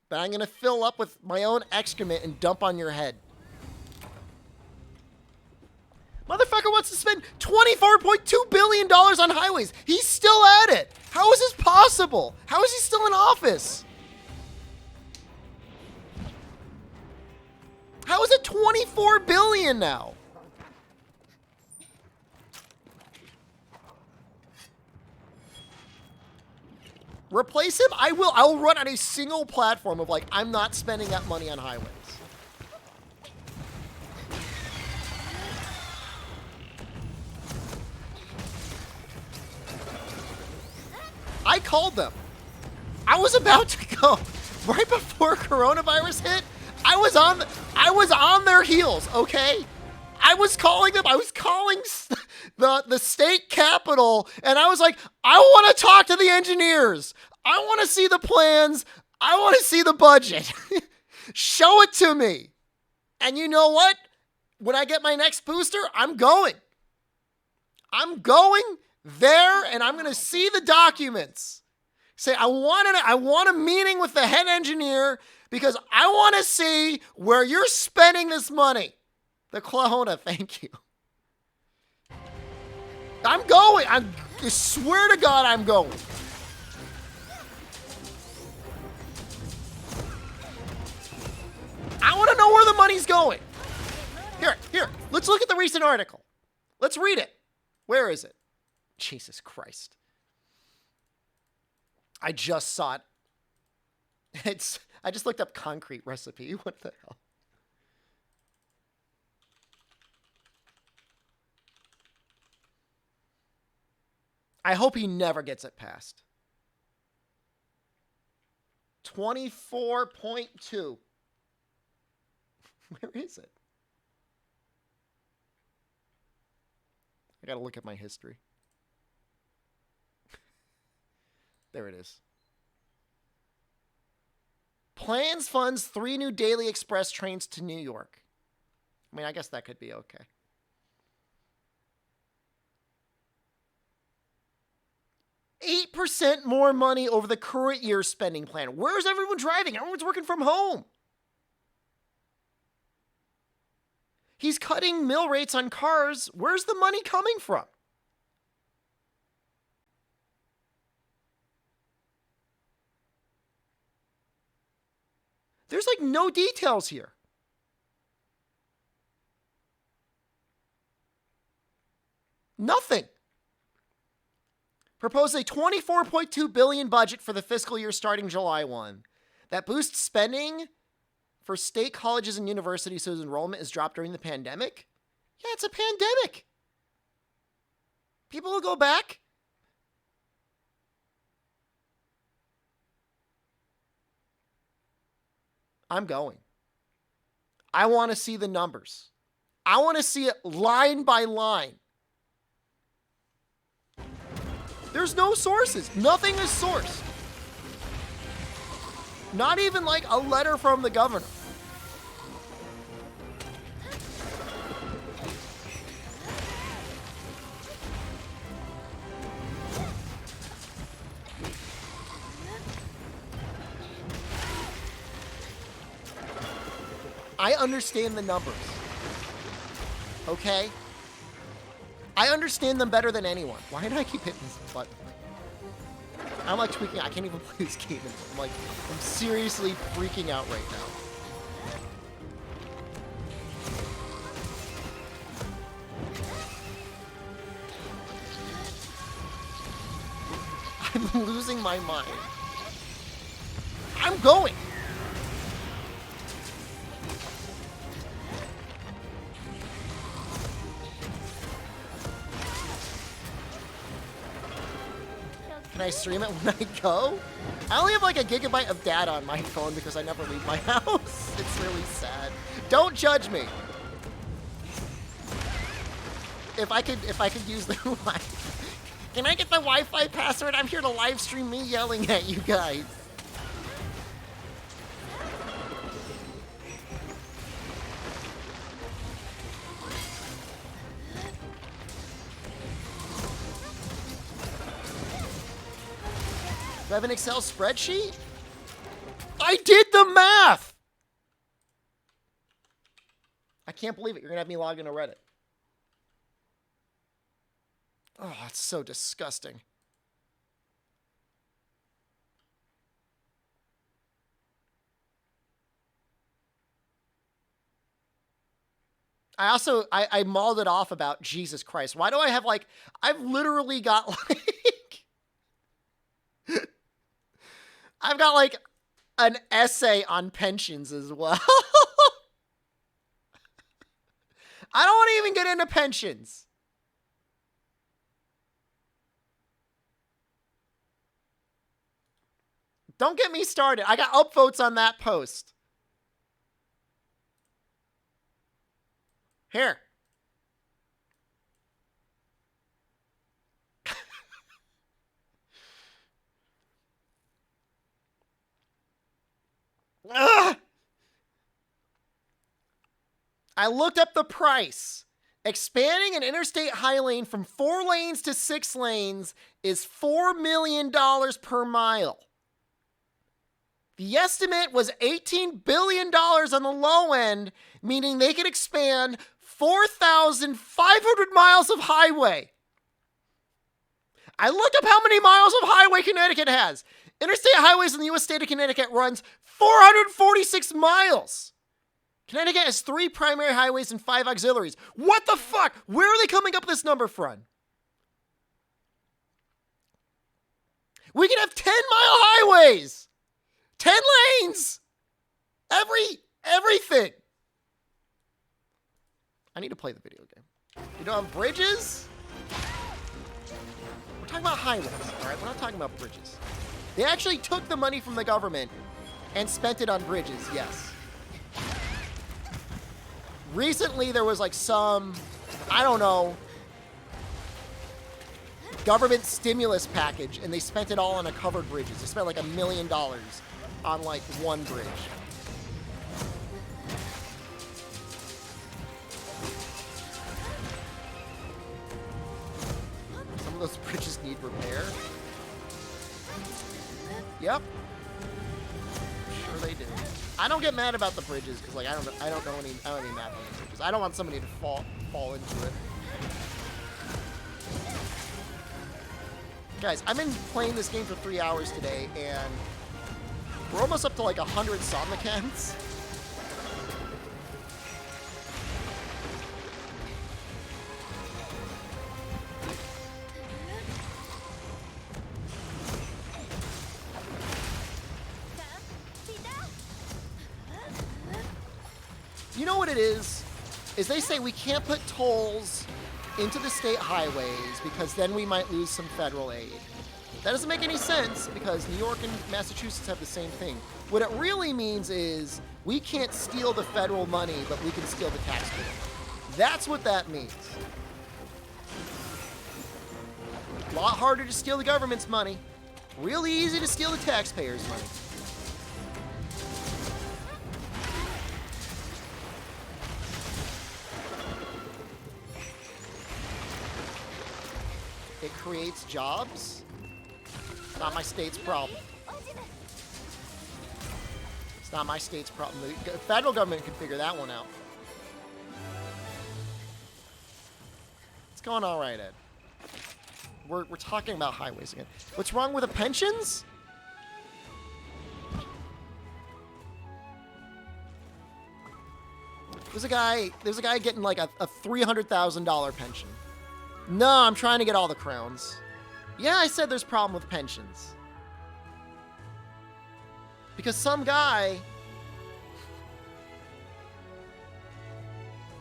That I'm going to fill up with my own excrement and dump on your head. Motherfucker wants to spend $24.2 billion on highways. He's still at it. How is this possible? How is he still in office? How is it $24 billion now? Replace him? I will. I will run on a single platform of like, I'm not spending that money on highways. I called them. I was about to go right before coronavirus hit. I was on their heels, okay? I was calling them. I was calling the state capitol, and I was like, I want to talk to the engineers. I want to see the plans. I want to see the budget. Show it to me. And you know what? When I get my next booster, I'm going. I'm going there, and I'm going to see the documents. Say, I want a meeting with the head engineer because I want to see where you're spending this money. The Klahona, thank you. I'm going. I swear to God, I'm going. I want to know where the money's going. Here. Let's look at the recent article. Let's read it. Where is it? Jesus Christ. I just saw it I just looked up concrete recipe. What the hell? I hope he never gets it passed. 24.2. Where is it? I gotta look at my history. There it is. Plans funds 3 new daily express trains to New York. I mean, I guess that could be okay. $8% more money over the current year's spending plan. Where's everyone driving? Everyone's working from home. He's cutting mill rates on cars. Where's the money coming from? There's like no details here. Nothing. Proposes a $24.2 billion budget for the fiscal year starting July 1. That boosts spending for state colleges and universities whose enrollment is dropped during the pandemic. Yeah, it's a pandemic. People will go back. I'm going. I want to see the numbers. I want to see it line by line. There's no sources. Nothing is sourced. Not even like a letter from the governor. I understand the numbers. Okay? I understand them better than anyone. Why do I keep hitting this button? I'm like tweaking. I can't even play this game. I'm seriously freaking out right now. I'm losing my mind. I'm going. Can I stream it when I go? I only have like 1 gigabyte of data on my phone because I never leave my house. It's really sad. Don't judge me. If I could use the Wi-Fi. Can I get the Wi-Fi password? I'm here to live stream me yelling at you guys. Do I have an Excel spreadsheet? I did the math! I can't believe it. You're going to have me log into Reddit. Oh, that's so disgusting. I mauled it off about Jesus Christ. Why do I have like, I've literally got like, I've got like an essay on pensions as well. I don't want to even get into pensions. Don't get me started. I got upvotes on that post. Here. Ugh. I looked up the price. Expanding an interstate high lane from 4 lanes to 6 lanes is $4 million per mile. The estimate was $18 billion on the low end, meaning they could expand 4,500 miles of highway. I looked up how many miles of highway Connecticut has. Interstate highways in the U.S. state of Connecticut runs 446 miles. Connecticut has 3 primary highways and 5 auxiliaries. What the fuck? Where are they coming up with this number from? We can have 10-mile highways. 10 lanes! Everything! I need to play the video game. You don't have bridges? We're talking about highways, all right? We're not talking about bridges. They actually took the money from the government and spent it on bridges, yes. Recently, there was like some, I don't know, government stimulus package, and they spent it all on a covered bridges. They spent like $1 million on like one bridge. Some of those bridges need repair. Yep. Sure they do. I don't get mad about the bridges because like I don't know any mad about the bridges. I don't want somebody to fall into it. Guys, I've been playing this game for 3 hours today, and we're almost up to like 100 Somnicans. You know what it is they say we can't put tolls into the state highways because then we might lose some federal aid. That doesn't make any sense because New York and Massachusetts have the same thing. What it really means is we can't steal the federal money, but we can steal the taxpayer. That's what that means. A lot harder to steal the government's money. Really easy to steal the taxpayers' money. It creates jobs. It's not my state's problem. It's not my state's problem. The federal government can figure that one out. It's going all right, Ed. We're talking about highways again. What's wrong with the pensions? There's a guy getting like a $300,000 pension. No, I'm trying to get all the crowns. Yeah, I said there's a problem with pensions. Because some guy...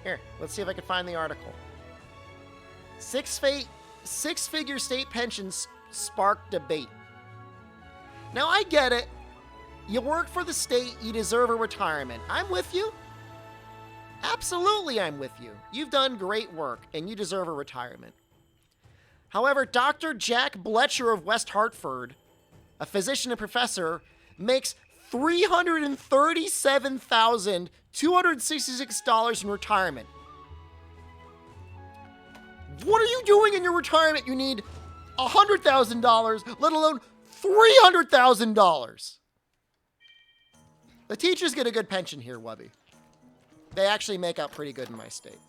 Here, let's see if I can find the article. Six-figure state pensions spark debate. Now, I get it. You work for the state, you deserve a retirement. I'm with you. Absolutely, I'm with you. You've done great work, and you deserve a retirement. However, Dr. Jack Bletcher of West Hartford, a physician and professor, makes $337,266 in retirement. What are you doing in your retirement? You need $100,000, let alone $300,000. The teachers get a good pension here, Wubby. They actually make out pretty good in my state.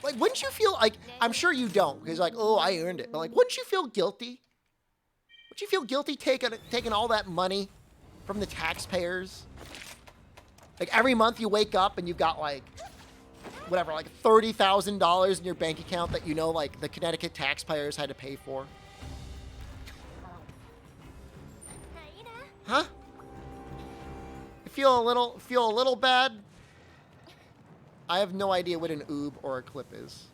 Like, wouldn't you feel like, I'm sure you don't, because like, oh, I earned it. But like, wouldn't you feel guilty? Would you feel guilty taking all that money from the taxpayers? Like, every month you wake up and you've got like, whatever, like $30,000 in your bank account that you know, like, the Connecticut taxpayers had to pay for. Huh? You feel a little bad? I have no idea what an oob or a clip is.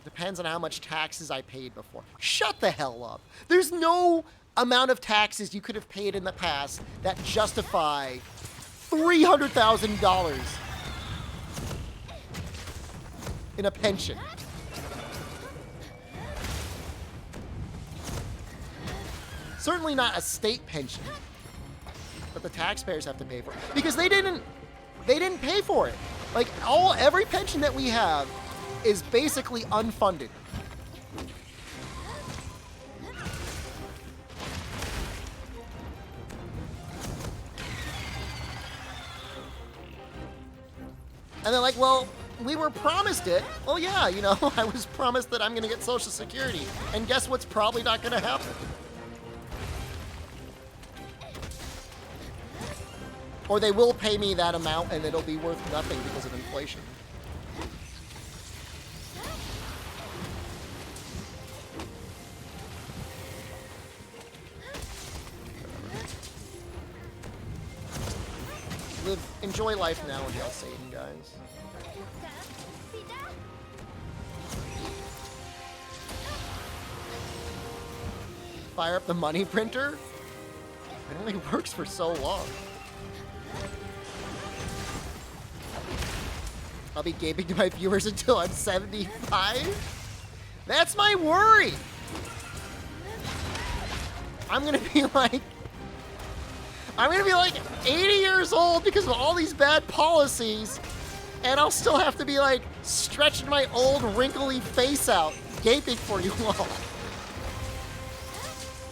Depends on how much taxes I paid before. Shut the hell up. There's no amount of taxes you could have paid in the past that justify $300,000 in a pension. Certainly not a state pension that the taxpayers have to pay for, because they didn't pay for it. Like, every pension that we have is basically unfunded. And they're like, well, we were promised it. Oh yeah, you know, I was promised that I'm gonna get Social Security. And guess what's probably not gonna happen? Or they will pay me that amount and it'll be worth nothing because of inflation. Enjoy life now in Hell Satan, guys. Fire up the money printer? It only works for so long. I'll be gaping to my viewers until I'm 75? That's my worry! I'm gonna be like 80 years old because of all these bad policies, and I'll still have to be like stretching my old wrinkly face out, gaping for you all.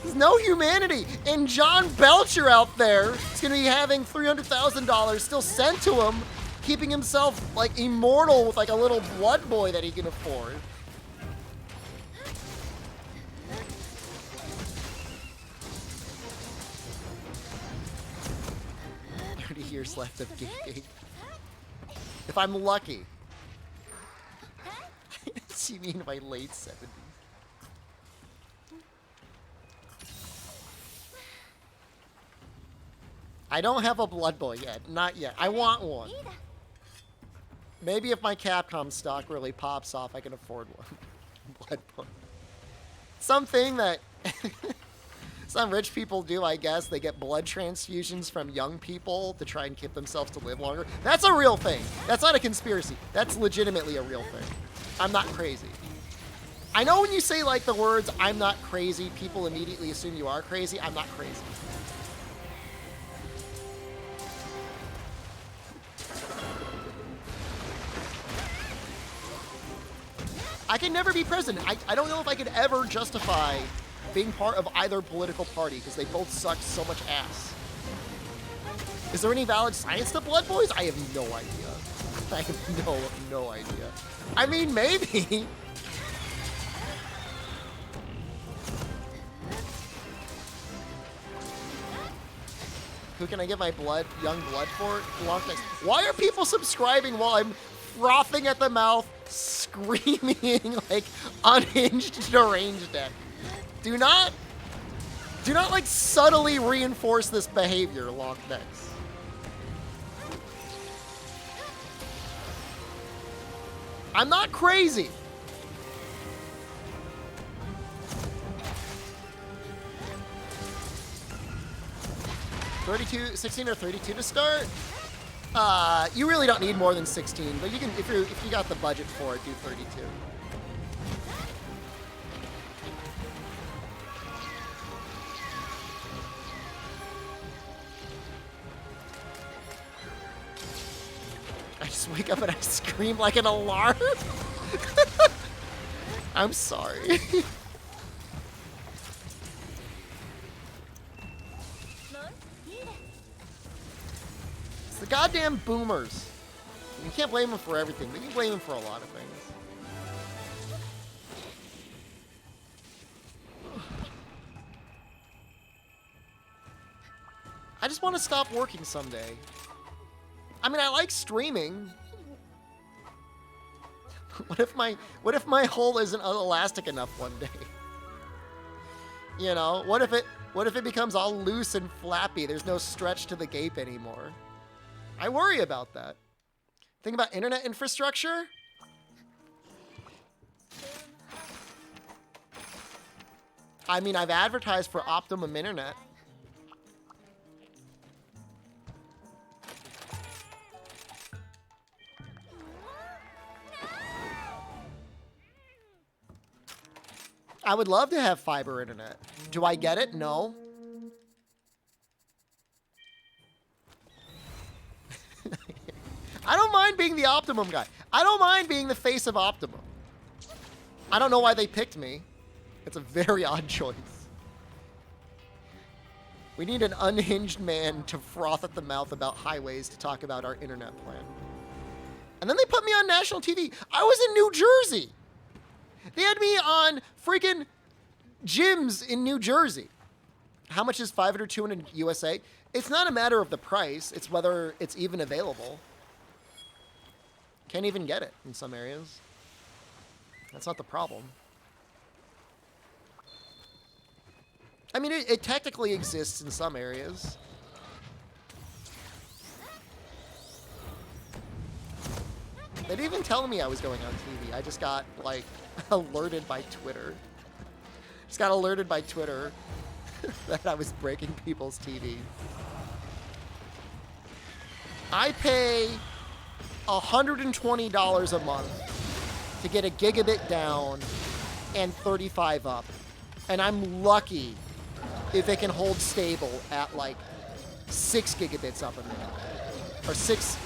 There's no humanity. And John Belcher out there is gonna be having $300,000 still sent to him, keeping himself like immortal with like a little blood boy that he can afford. 30 years left of gaping. If I'm lucky. See me in my late 70s. I don't have a blood boy yet. Not yet. I want one. Maybe if my Capcom stock really pops off, I can afford one. Blood boy. Something that some rich people do, I guess. They get blood transfusions from young people to try and keep themselves to live longer. That's a real thing. That's not a conspiracy. That's legitimately a real thing. I'm not crazy. I know when you say like the words, I'm not crazy, people immediately assume you are crazy. I'm not crazy. I can never be president. I don't know if I could ever justify being part of either political party because they both suck so much ass. Is there any valid science to blood boys? I have no idea. I have no idea. I mean, maybe. Who can I get my young blood for? Why are people subscribing while I'm frothing at the mouth, screaming like unhinged deranged deck? Do not like subtly reinforce this behavior, long necks. I'm not crazy. 16 or 32 to start. You really don't need more than 16, but you can if you got the budget for it, do 32. I just wake up and I scream like an alarm. I'm sorry. It's the goddamn boomers. You can't blame them for everything, but you can blame them for a lot of things. I just want to stop working someday. I mean, I like streaming. What if my hole isn't elastic enough one day? You know, what if it becomes all loose and flappy? There's no stretch to the gape anymore. I worry about that. Think about internet infrastructure. I mean, I've advertised for Optimum Internet. I would love to have fiber internet. Do I get it? No. I don't mind being the Optimum guy. I don't mind being the face of Optimum. I don't know why they picked me. It's a very odd choice. We need an unhinged man to froth at the mouth about highways to talk about our internet plan. And then they put me on national TV. I was in New Jersey. They had me on freaking gyms in New Jersey. How much is 500, 200 USA? It's not a matter of the price. It's whether it's even available. Can't even get it in some areas. That's not the problem. I mean, it technically exists in some areas. They didn't even tell me I was going on TV. I just got, like, alerted by Twitter. Just got alerted by Twitter that I was breaking people's TV. I pay $120 a month to get a gigabit down and 35 up. And I'm lucky if it can hold stable at like 6 gigabits up a minute. Or 6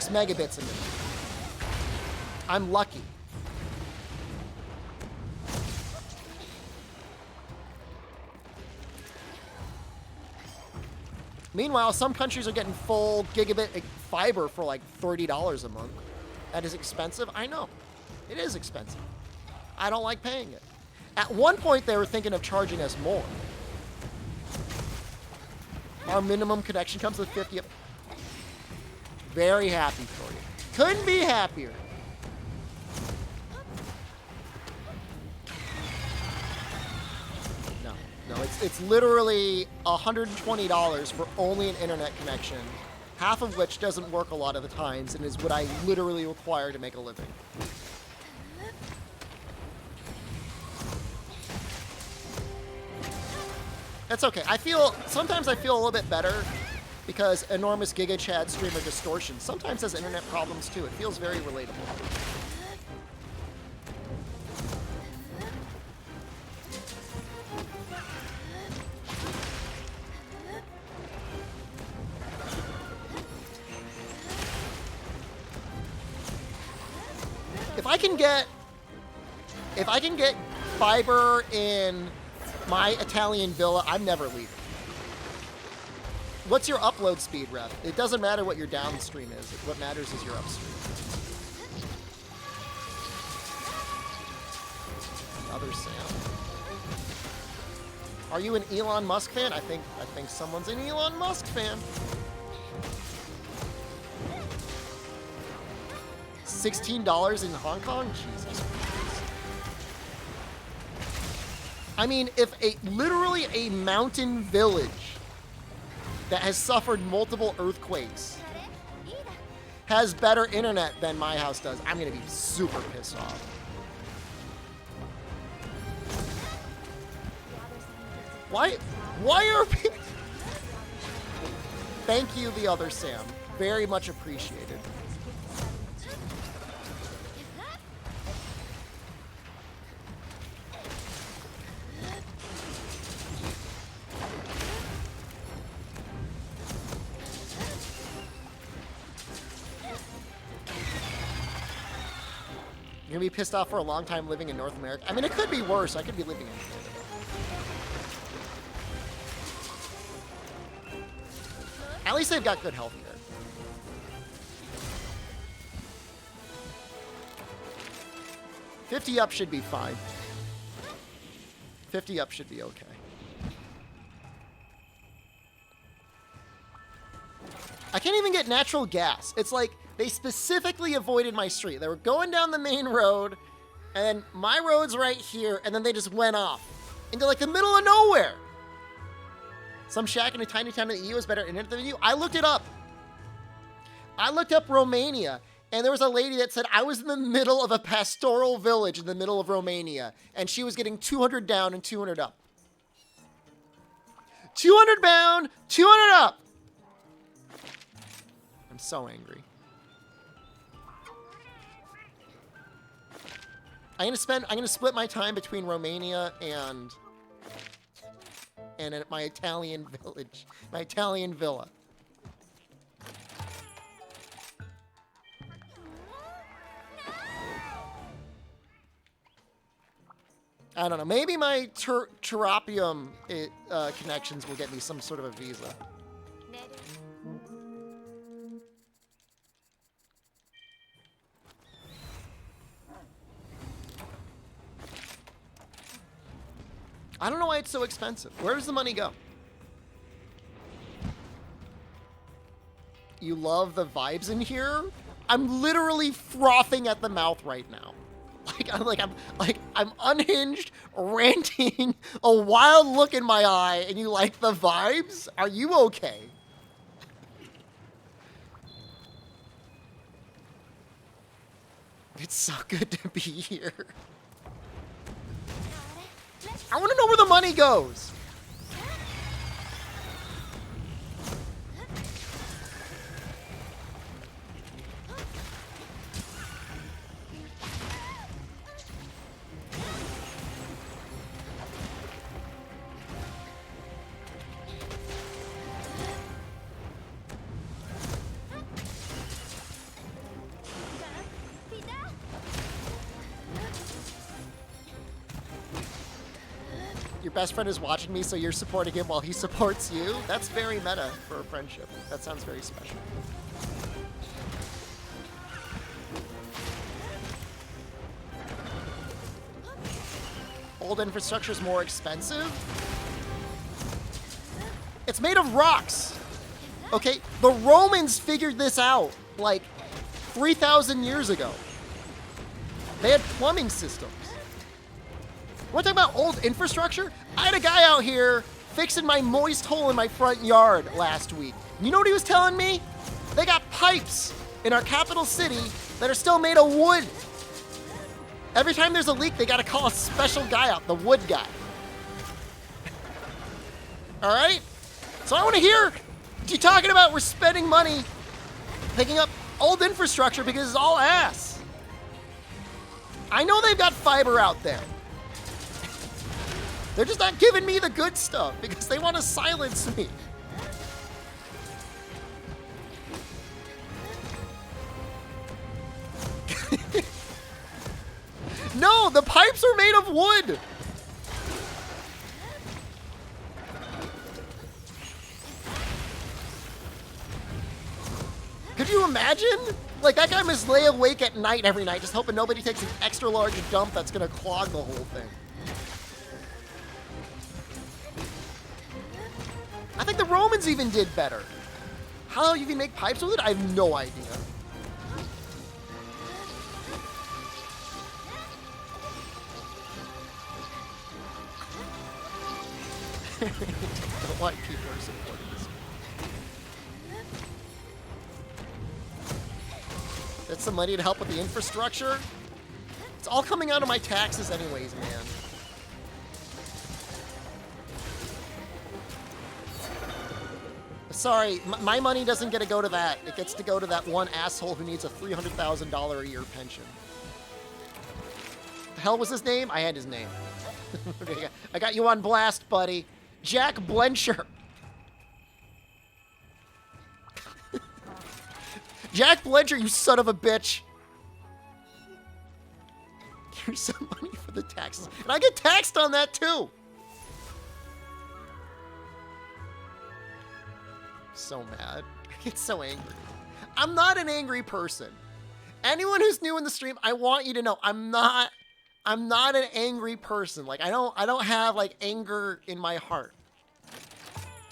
megabits a minute. I'm lucky. Meanwhile, some countries are getting full gigabit fiber for like $30 a month. That is expensive. I know. It is expensive. I don't like paying it. At one point, they were thinking of charging us more. Our minimum connection comes with 50. Very happy for you. Couldn't be happier. No, it's literally $120 for only an internet connection, half of which doesn't work a lot of the times and is what I literally require to make a living. That's okay. Sometimes I feel a little bit better because enormous Giga Chad streamer distortion sometimes has internet problems too. It feels very relatable. If I can get fiber in my Italian villa, I'm never leaving. What's your upload speed, Ref? It doesn't matter what your downstream is. What matters is your upstream. Other Sam. Are you an Elon Musk fan? I think someone's an Elon Musk fan. $16 in Hong Kong? Jesus Christ. I mean, if literally a mountain village that has suffered multiple earthquakes has better internet than my house does, I'm gonna be super pissed off. Why are people... Thank you, the other Sam. Very much appreciated. You're gonna be pissed off for a long time living in North America. I mean, it could be worse. I could be living in Canada. At least they've got good health care. $50 up should be fine. 50 up should be okay. I can't even get natural gas. It's like they specifically avoided my street. They were going down the main road, and my road's right here, and then they just went off into like the middle of nowhere. Some shack in a tiny town in the EU is better internet than you. I looked it up. I looked up Romania, and there was a lady that said I was in the middle of a pastoral village in the middle of Romania, and she was getting 200 down and 200 up. 200 down, 200 up. I'm so angry. I'm gonna split my time between Romania and at my Italian village, my Italian villa. I don't know. Maybe my Terrapium connections will get me some sort of a visa. I don't know why it's so expensive. Where does the money go? You love the vibes in here? I'm literally frothing at the mouth right now. I'm unhinged, ranting, a wild look in my eye, and you like the vibes? Are you okay? It's so good to be here. I want to know where the money goes. Your best friend is watching me, so you're supporting him while he supports you? That's very meta for a friendship. That sounds very special. Old infrastructure is more expensive? It's made of rocks. Okay, the Romans figured this out like 3,000 years ago. They had plumbing systems. We're talking about old infrastructure? I had a guy out here fixing my moist hole in my front yard last week. You know what he was telling me? They got pipes in our capital city that are still made of wood. Every time there's a leak, they gotta call a special guy out, the wood guy. All right? So I wanna hear you talking about we're spending money picking up old infrastructure because it's all ass. I know they've got fiber out there. They're just not giving me the good stuff because they want to silence me. No, the pipes are made of wood. Could you imagine? Like, that guy must lay awake at night every night just hoping nobody takes an extra large dump that's going to clog the whole thing. I think the Romans even did better. How you can make pipes with it, I have no idea. I don't know why people are supporting this. That's some money to help with the infrastructure. It's all coming out of my taxes anyways, man. Sorry, my money doesn't get to go to that. It gets to go to that one asshole who needs a $300,000 a year pension. The hell was his name? I had his name. I got you on blast, buddy. Jack Blencher. Jack Blencher, you son of a bitch. Here's some money for the taxes. And I get taxed on that too. So mad. I get so angry. I'm not an angry person. Anyone who's new in the stream, I want you to know I'm not an angry person. Like I don't have like anger in my heart.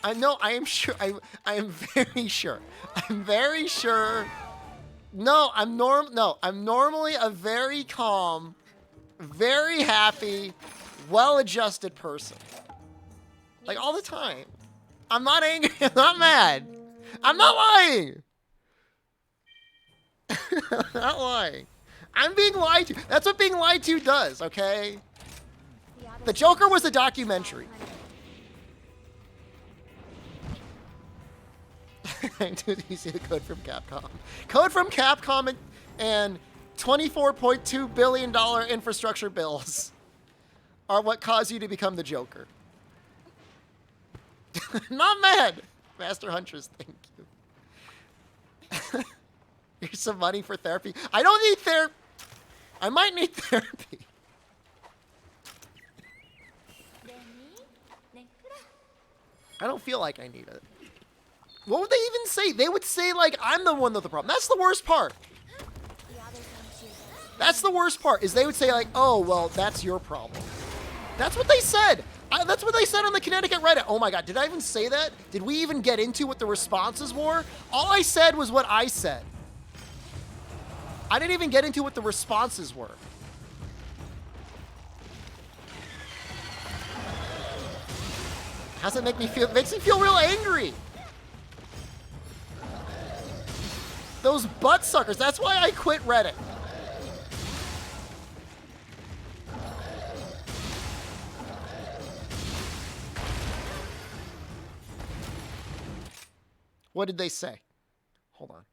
I know I am sure I am very sure. I'm very sure. No, I'm normally a very calm, very happy, well-adjusted person. Like all the time. I'm not angry. I'm not mad. I'm not lying. I'm not lying. I'm being lied to. That's what being lied to does, okay? The Joker was a documentary. Dude, you see the code from Capcom. Code from Capcom and $24.2 billion infrastructure bills are what cause you to become the Joker. Not mad. Master Huntress, thank you. Here's some money for therapy. I don't need therapy. I might need therapy. I don't feel like I need it. What would they even say? They would say, like, I'm the one with the problem. That's the worst part. That's the worst part, is they would say, like, oh, well, that's your problem. That's what they said. That's what they said on the Connecticut Reddit. Oh my god, did I even say that? Did we even get into what the responses were? All I said was what I said. I didn't even get into what the responses were. How's it make me feel? It makes me feel real angry. Those butt suckers. That's why I quit Reddit. What did they say? Hold on.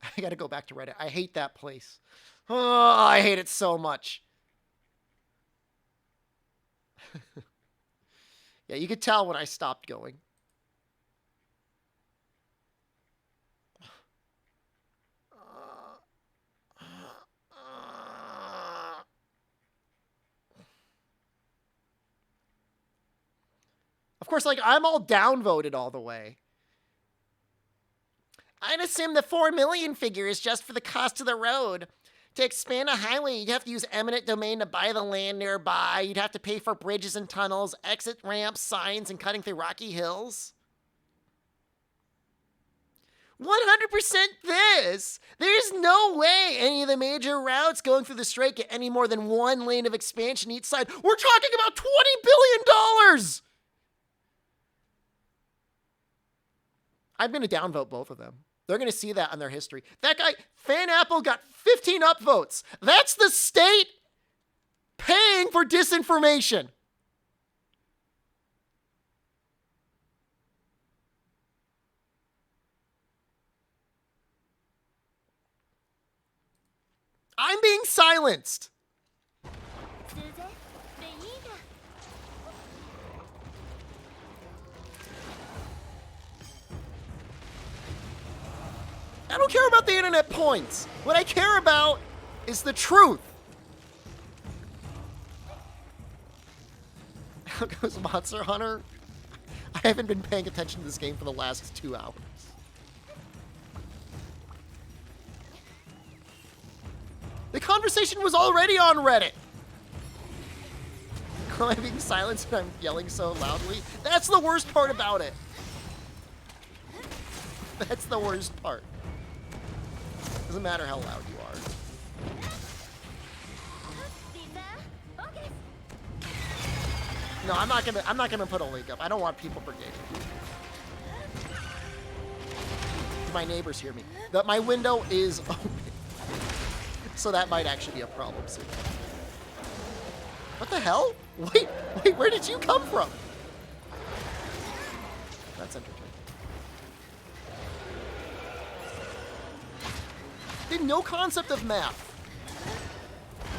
I gotta go back to Reddit. I hate that place. Oh, I hate it so much. Yeah, you could tell when I stopped going. Of course, like, I'm all downvoted all the way. I'd assume the 4 million figure is just for the cost of the road. To expand a highway, you'd have to use eminent domain to buy the land nearby. You'd have to pay for bridges and tunnels, exit ramps, signs, and cutting through rocky hills. 100% this! There's no way any of the major routes going through the strait get any more than 1 lane of expansion each side. We're talking about $20 billion! I'm going to downvote both of them. They're going to see that on their history. That guy, Fan Apple, got 15 upvotes. That's the state paying for disinformation. I'm being silenced. I don't care about the internet points. What I care about is the truth. How goes Monster Hunter? I haven't been paying attention to this game for the last 2 hours. The conversation was already on Reddit. Am I being silenced and I'm yelling so loudly? That's the worst part about it. That's the worst part. Doesn't matter how loud you are. No, I'm not gonna put a link up. I don't want people forgetting. My neighbors hear me. My window is open. So that might actually be a problem soon. What the hell? Wait, where did you come from? That's entertaining. They have no concept of map.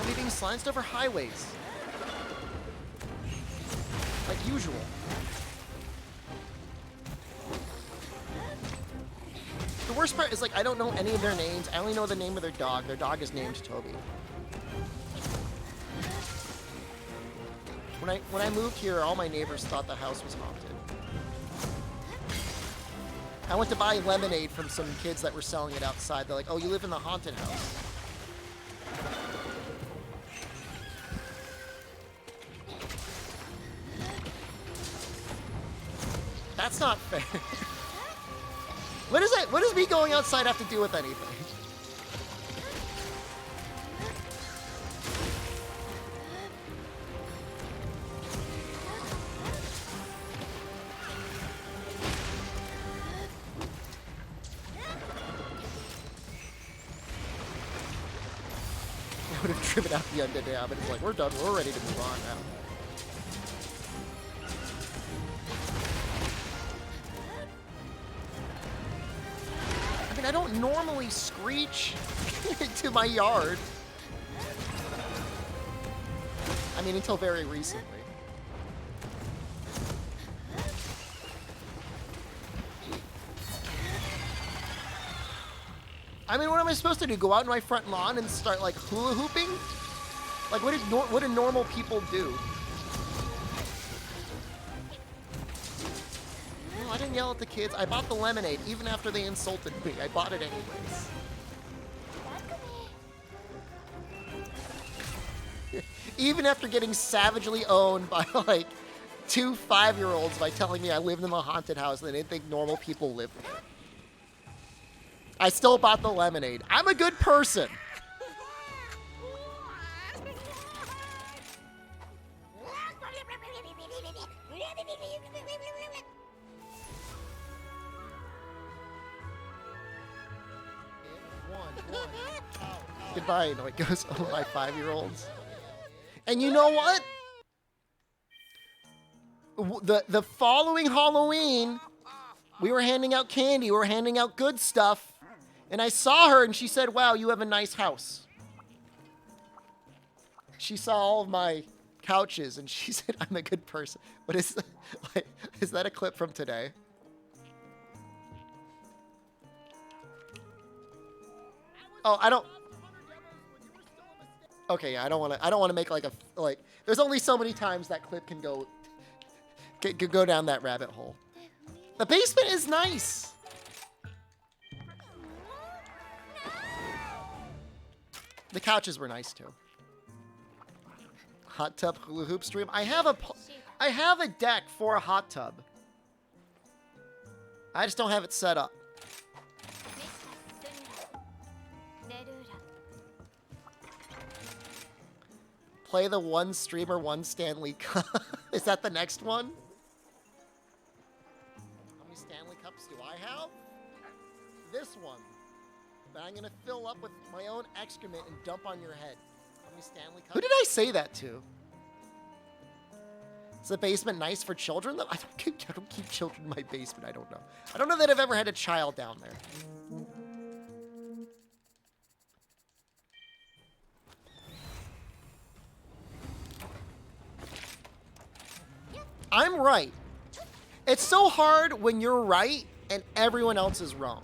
They're being silenced over highways. Like usual. The worst part is, like, I don't know any of their names. I only know the name of their dog. Their dog is named Toby. When I moved here, all my neighbors thought the house was haunted. I went to buy lemonade from some kids that were selling it outside. They're like, oh, you live in the haunted house. That's not fair. What does me going outside have to do with anything? I would have driven out the undead now, but it's like, we're done. We're ready to move on now. I mean, I don't normally screech into my yard. I mean, until very recently. I mean, what am I supposed to do? Go out in my front lawn and start, like, hula hooping? Like, what do normal people do? No, I didn't yell at the kids. I bought the lemonade, even after they insulted me. I bought it anyways. Even after getting savagely owned by, like, 2 5-year-olds by telling me I lived in a haunted house and they didn't think normal people lived there. I still bought the lemonade. I'm a good person. Goodbye. No, it goes, oh, my 5-year-olds. And you know what? The following Halloween, we were handing out candy. We were handing out good stuff. And I saw her and she said, wow, you have a nice house. She saw all of my couches and she said, I'm a good person. What is that? Like, is that a clip from today? Oh, I don't. Okay, yeah, I don't want to make like there's only so many times that clip can go down that rabbit hole. The basement is nice. The couches were nice too. Hot tub hula hoop stream. I have a deck for a hot tub. I just don't have it set up. Play the one streamer, one Stanley Cup. Is that the next one? How many Stanley Cups do I have? This one. That I'm gonna fill up with my own excrement and dump on your head. How many Stanley Cups? Who did I say that to? Is the basement nice for children? I don't keep children in my basement. I don't know. I don't know that I've ever had a child down there. I'm right. It's so hard when you're right and everyone else is wrong.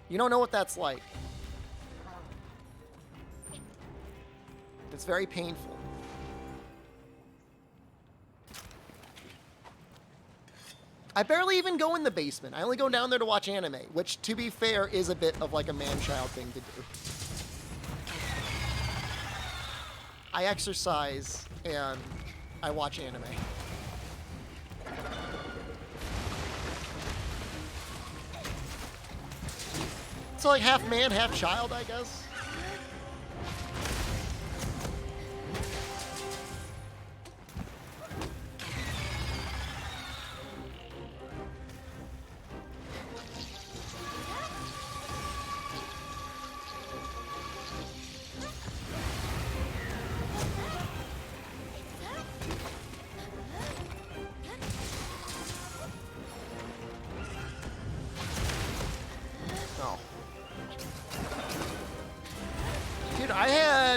You don't know what that's like. It's very painful. I barely even go in the basement. I only go down there to watch anime, which, to be fair, is a bit of like a man-child thing to do. I exercise and I watch anime. So like half man, half child, I guess.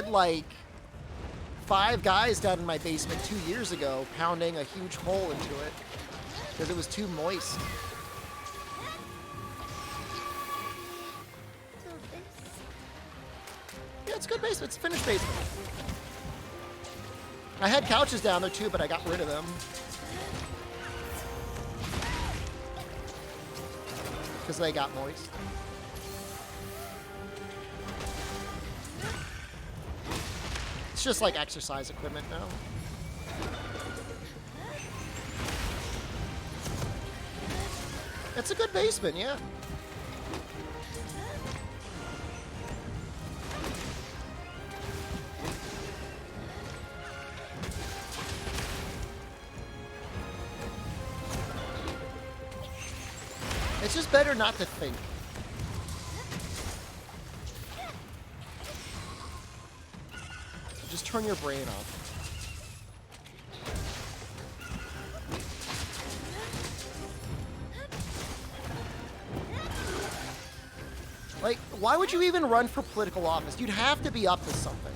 Like 5 guys down in my basement 2 years ago pounding a huge hole into it because it was too moist. Yeah, it's a good basement. It's a finished basement. I had couches down there too, but I got rid of them because they got moist. It's just like exercise equipment now. It's a good basement, yeah. It's just better not to think. Just turn your brain off. Like, why would you even run for political office? You'd have to be up to something.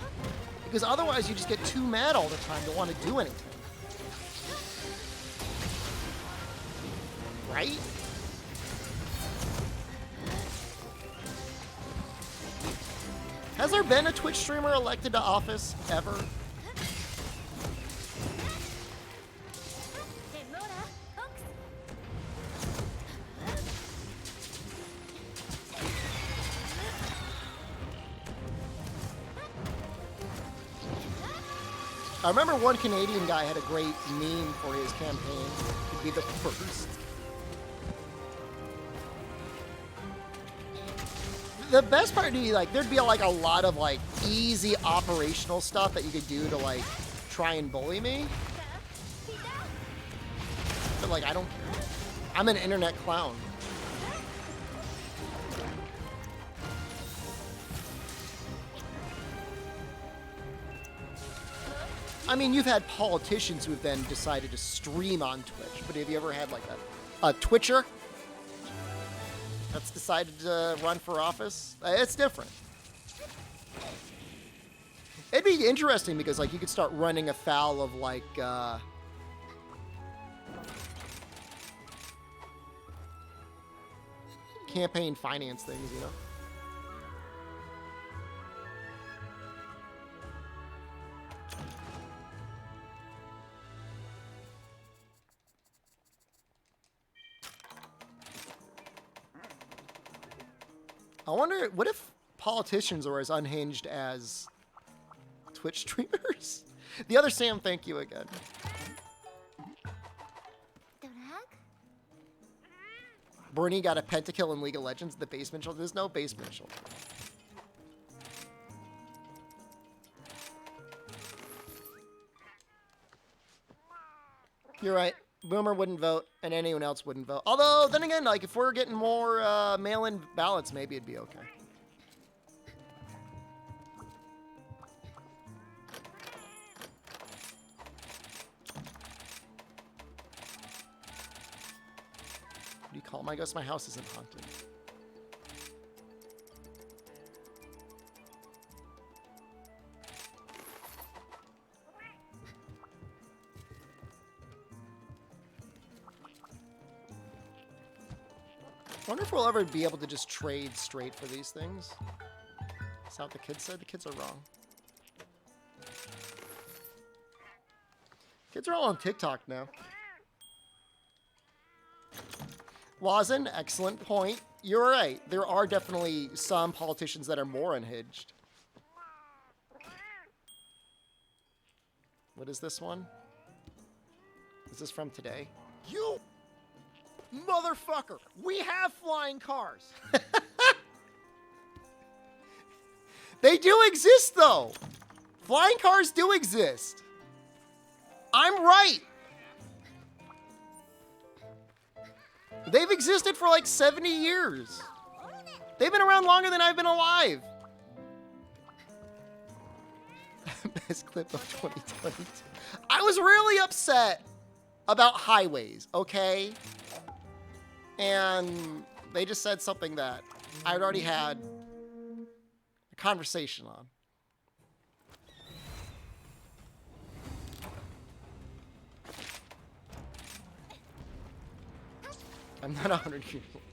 Because otherwise you just get too mad all the time to want to do anything. Right? Has there been a Twitch streamer elected to office ever? I remember one Canadian guy had a great meme for his campaign. He'd be the first. The best part would be, like, there'd be, like, a lot of, like, easy operational stuff that you could do to, like, try and bully me. But, like, I don't care. I'm an internet clown. I mean, you've had politicians who have then decided to stream on Twitch, but have you ever had, like, a Twitcher that's decided to run for office? It's different. It'd be interesting because, like, you could start running afoul of, like, campaign finance things, you know? I wonder, what if politicians are as unhinged as Twitch streamers? The other Sam, thank you again. Bernie got a pentakill in League of Legends, the basement shoulder. There's no basement shoulder. You're right. Boomer wouldn't vote, and anyone else wouldn't vote. Although, then again, like, if we're getting more mail-in ballots, maybe it'd be okay. What do you call my ghost? My house isn't haunted. I wonder if we'll ever be able to just trade straight for these things. Is that what the kids said? The kids are wrong. Kids are all on TikTok now. Wazen, excellent point. You're right. There are definitely some politicians that are more unhinged. What is this one? Is this from today? You motherfucker! We have flying cars! They do exist, though! Flying cars do exist. I'm right! They've existed for like 70 years. They've been around longer than I've been alive. Best clip of 2022. I was really upset about highways, okay? And they just said something that I'd already had a conversation on. I'm not 100 years old.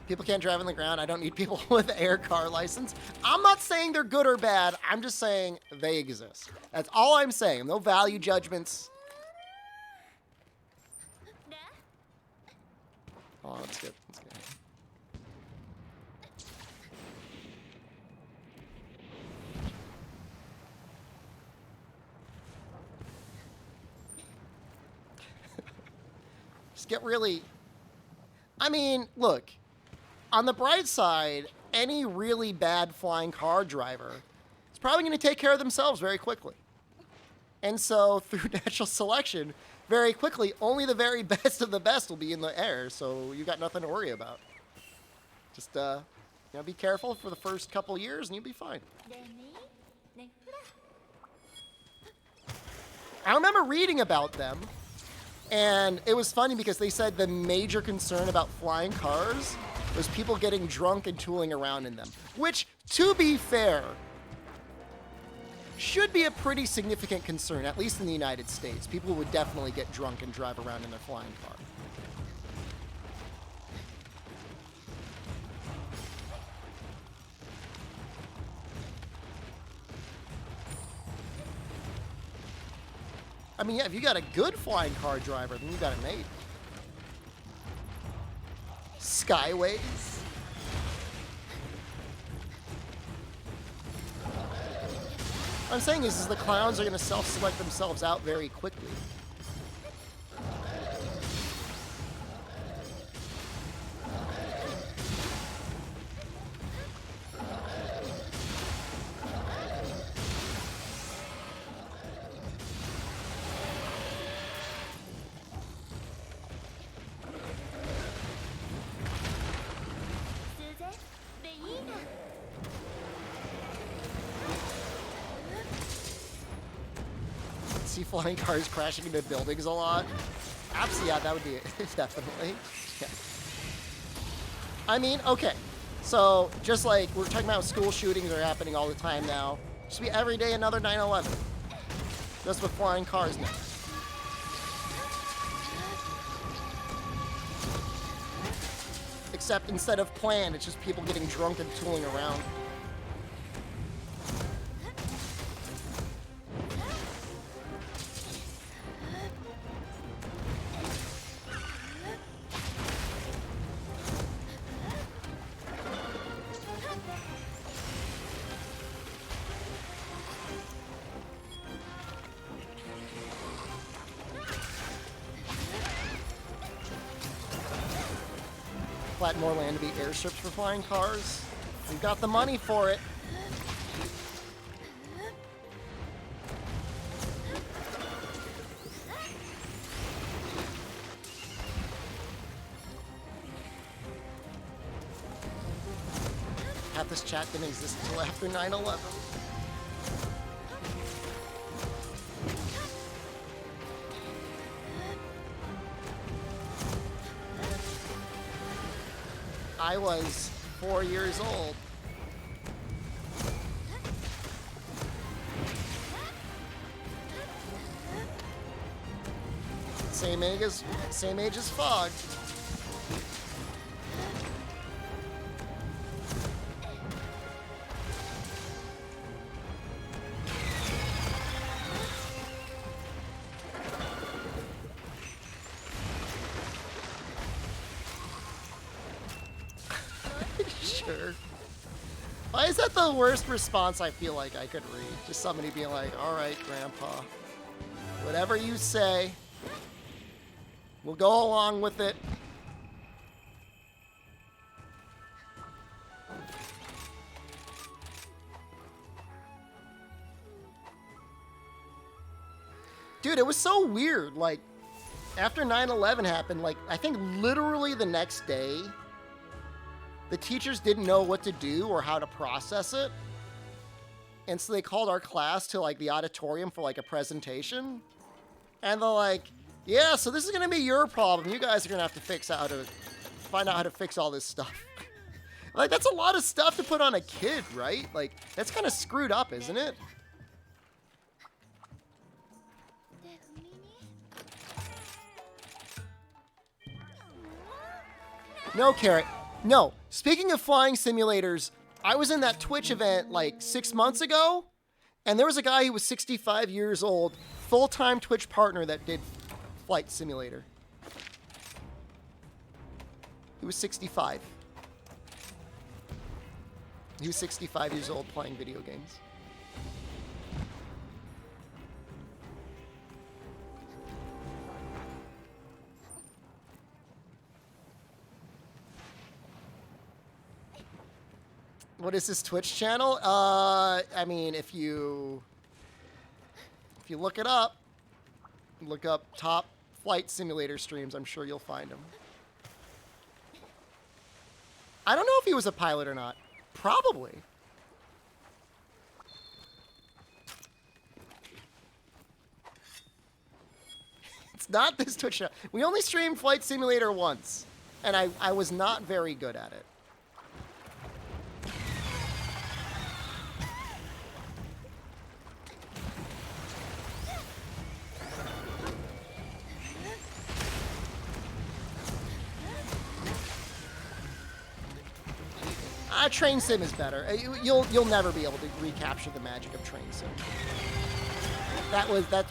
People can't drive on the ground. I don't need people with an air car license. I'm not saying they're good or bad. I'm just saying they exist. That's all I'm saying. No value judgments. Oh, that's good. That's good. Just get really... I mean, look. On the bright side, any really bad flying car driver is probably going to take care of themselves very quickly. And so, through natural selection, very quickly, only the very best of the best will be in the air, so you got nothing to worry about. Just, you know, be careful for the first couple years, and you'll be fine. I remember reading about them, and it was funny because they said the major concern about flying cars was people getting drunk and tooling around in them. Which, to be fair, should be a pretty significant concern, at least in the United States. People would definitely get drunk and drive around in their flying car. I mean, yeah, if you got a good flying car driver, then you got it made. Skyways. What I'm saying is the clowns are going to self-select themselves out very quickly. See flying cars crashing into buildings a lot. Absolutely, yeah, that would be it. Definitely. Yeah. I mean, okay. So, just like we're talking about school shootings are happening all the time now. Just be every day another 9/11. Just with flying cars now. Except instead of planned, it's just people getting drunk and tooling around. Flatten more land to be airstrips for flying cars. We've got the money for it. Half this chat didn't exist until after 9/11. I was 4 years old. Same age as Fog. Sure. Why is that the worst response I feel like I could read? Just somebody being like, all right, Grandpa, whatever you say, we'll go along with it. Dude, it was so weird. Like, after 9/11 happened, like, I think literally the next day, the teachers didn't know what to do or how to process it. And so they called our class to, like, the auditorium for, like, a presentation. And they're like, yeah, so this is going to be your problem. You guys are going to have to find out how to fix all this stuff. Like, that's a lot of stuff to put on a kid, right? Like, that's kind of screwed up, isn't it? No, Carrot. No. Speaking of flying simulators, I was in that Twitch event like 6 months ago, and there was a guy who was 65 years old, full-time Twitch partner that did Flight Simulator. He was 65. He was 65 years old playing video games. What is this Twitch channel? I mean, if you look it up, look up top flight simulator streams, I'm sure you'll find him. I don't know if he was a pilot or not. Probably. It's not this Twitch channel. We only streamed Flight Simulator once, and I was not very good at it. Train sim is better. You'll never be able to recapture the magic of train sim.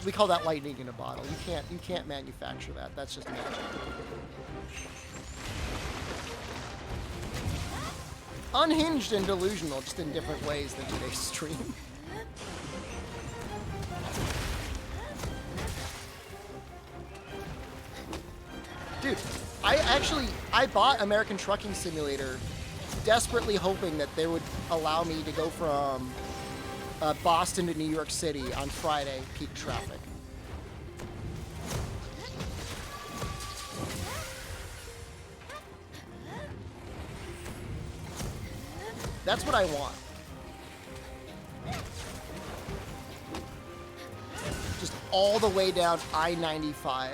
We call that lightning in a bottle. You can't manufacture that. That's just magic. Unhinged and delusional, just in different ways than today's stream. Dude, I bought American Trucking Simulator desperately hoping that they would allow me to go from Boston to New York City on Friday, peak traffic. That's what I want. Just all the way down I-95.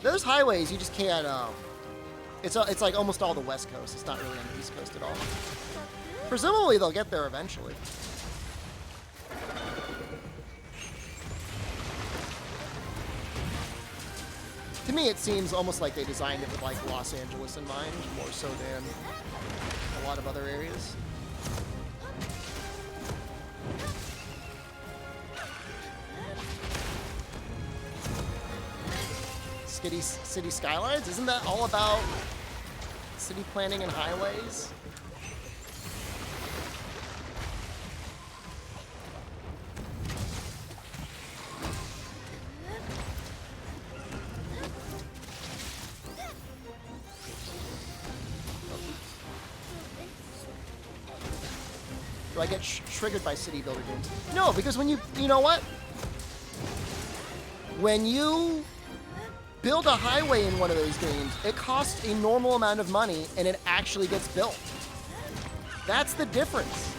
Those highways, you just can't, it's like almost all the West Coast. It's not really on the East Coast at all. Presumably they'll get there eventually. To me, it seems almost like they designed it with like Los Angeles in mind, more so than a lot of other areas. City skylines? Isn't that all about city planning and highways? Do I get triggered by city builder games? No, because when you know what? When you build a highway in one of those games, it costs a normal amount of money and it actually gets built. That's the difference.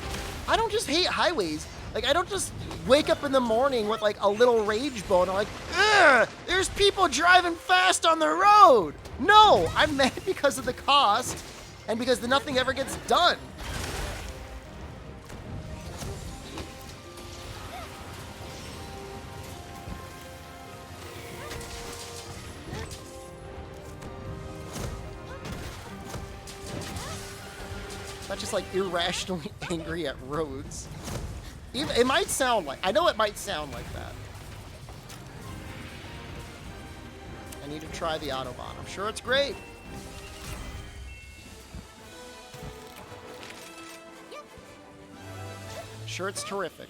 I don't just hate highways. Like, I don't just wake up in the morning with like a little rage bone. I'm like, ugh, there's people driving fast on the road. No, I'm mad because of the cost and because nothing ever gets done. Not just like irrationally angry at roads. Even, it might sound like, I know it might sound like that. I need to try the Autobahn. I'm sure it's great. Sure, it's terrific.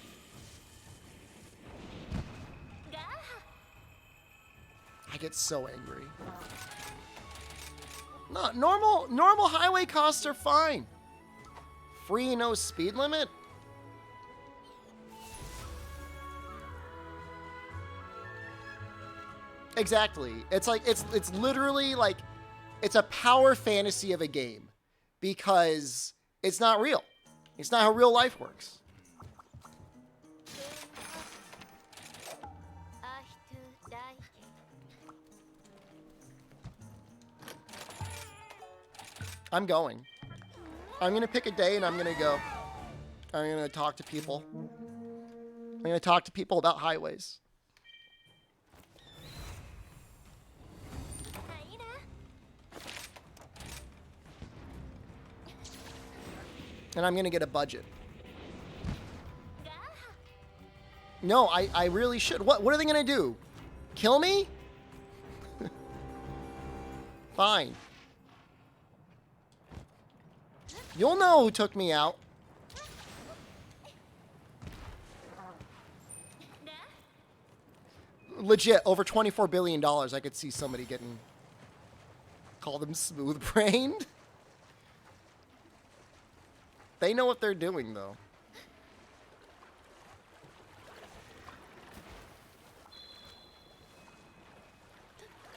I get so angry. No, normal highway costs are fine. Free, no speed limit? Exactly. It's like, it's literally like, it's a power fantasy of a game because it's not real. It's not how real life works. I'm going. I'm going to pick a day and I'm going to go. I'm going to talk to people. I'm going to talk to people about highways. And I'm going to get a budget. No, I really should. What are they going to do? Kill me? Fine. You'll know who took me out. Legit, over $24 billion, I could see somebody getting... Call them smooth-brained. They know what they're doing, though.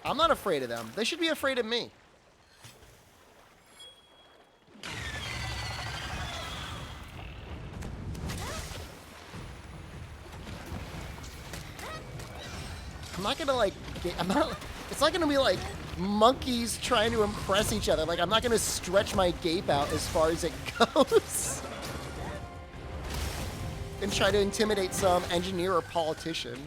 I'm not afraid of them. They should be afraid of me. I'm not gonna like, it's not gonna be like monkeys trying to impress each other. Like, I'm not gonna stretch my gape out as far as it goes and try to intimidate some engineer or politician.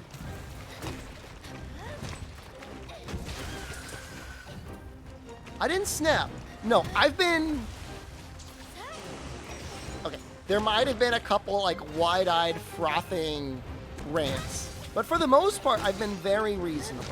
I didn't snap. No, I've been... Okay, there might have been a couple like wide-eyed frothing rants. But for the most part, I've been very reasonable.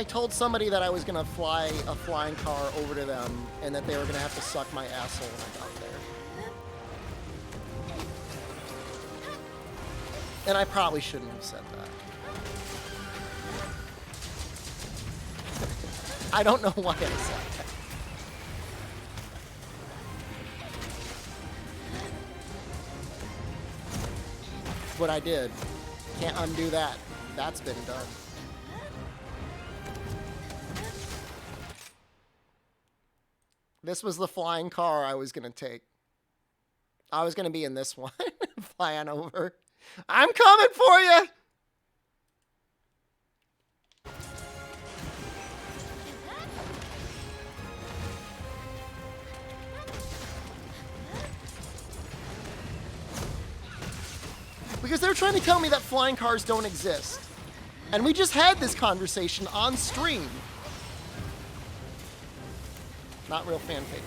I told somebody that I was gonna fly a flying car over to them and that they were gonna have to suck my asshole when I got there. And I probably shouldn't have said that. I don't know why I said that. What I did. Can't undo that. That's been done. This was the flying car I was going to take. I was going to be in this one. Flying over. I'm coming for you! Because they're trying to tell me that flying cars don't exist. And we just had this conversation on stream. Not real fan fiction.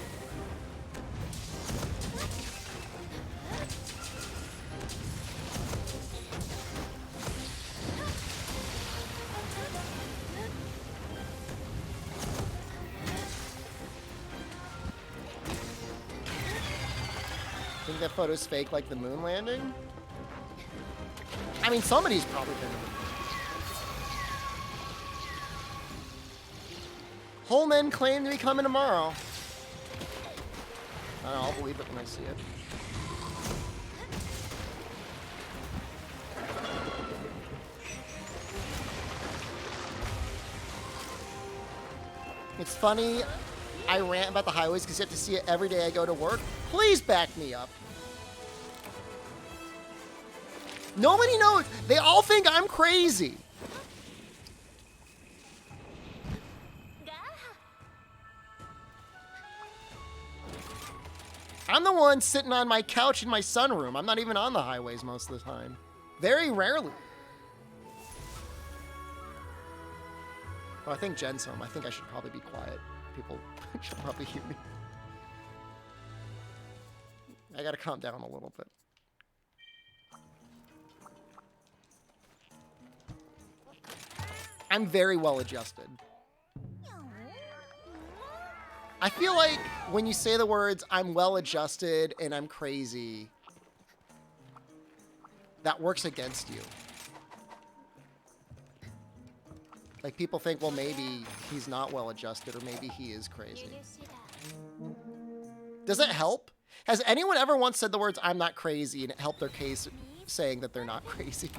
Think that photo's fake like the moon landing? I mean, somebody's probably been to the moon. Whole men claim to be coming tomorrow. I don't know, I'll believe it when I see it. It's funny, I rant about the highways because you have to see it every day I go to work. Please back me up. Nobody knows. They all think I'm crazy. I'm the one sitting on my couch in my sunroom. I'm not even on the highways most of the time. Very rarely. Well, I think Jen's home. I think I should probably be quiet. People should probably hear me. I gotta calm down a little bit. I'm very well adjusted. I feel like when you say the words, I'm well adjusted and I'm crazy, that works against you. Like people think, well, maybe he's not well adjusted or maybe he is crazy. Does it help? Has anyone ever once said the words, I'm not crazy, and it helped their case saying that they're not crazy?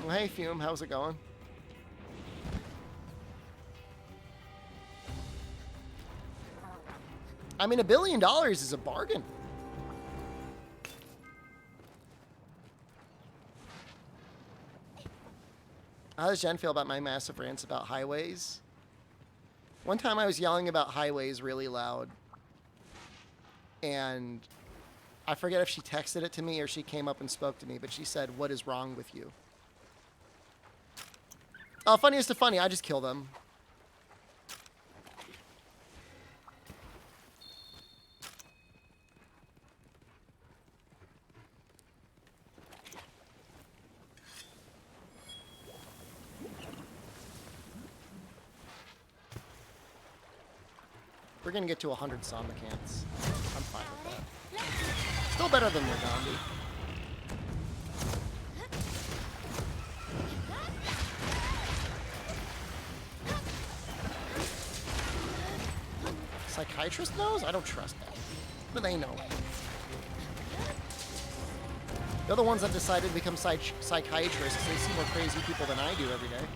Well, hey, Fume, how's it going? I mean, $1 billion is a bargain. How does Jen feel about my massive rants about highways? One time I was yelling about highways really loud. And I forget if she texted it to me or she came up and spoke to me, but she said, "What is wrong with you?" Oh, funniest of funny, I just kill them. We're gonna get to 100 Somnicants. I'm fine with that. Still better than Nagandi. Psychiatrist knows? I don't trust that. But they know. They're the ones that decided to become psychiatrists. They see more crazy people than I do every day.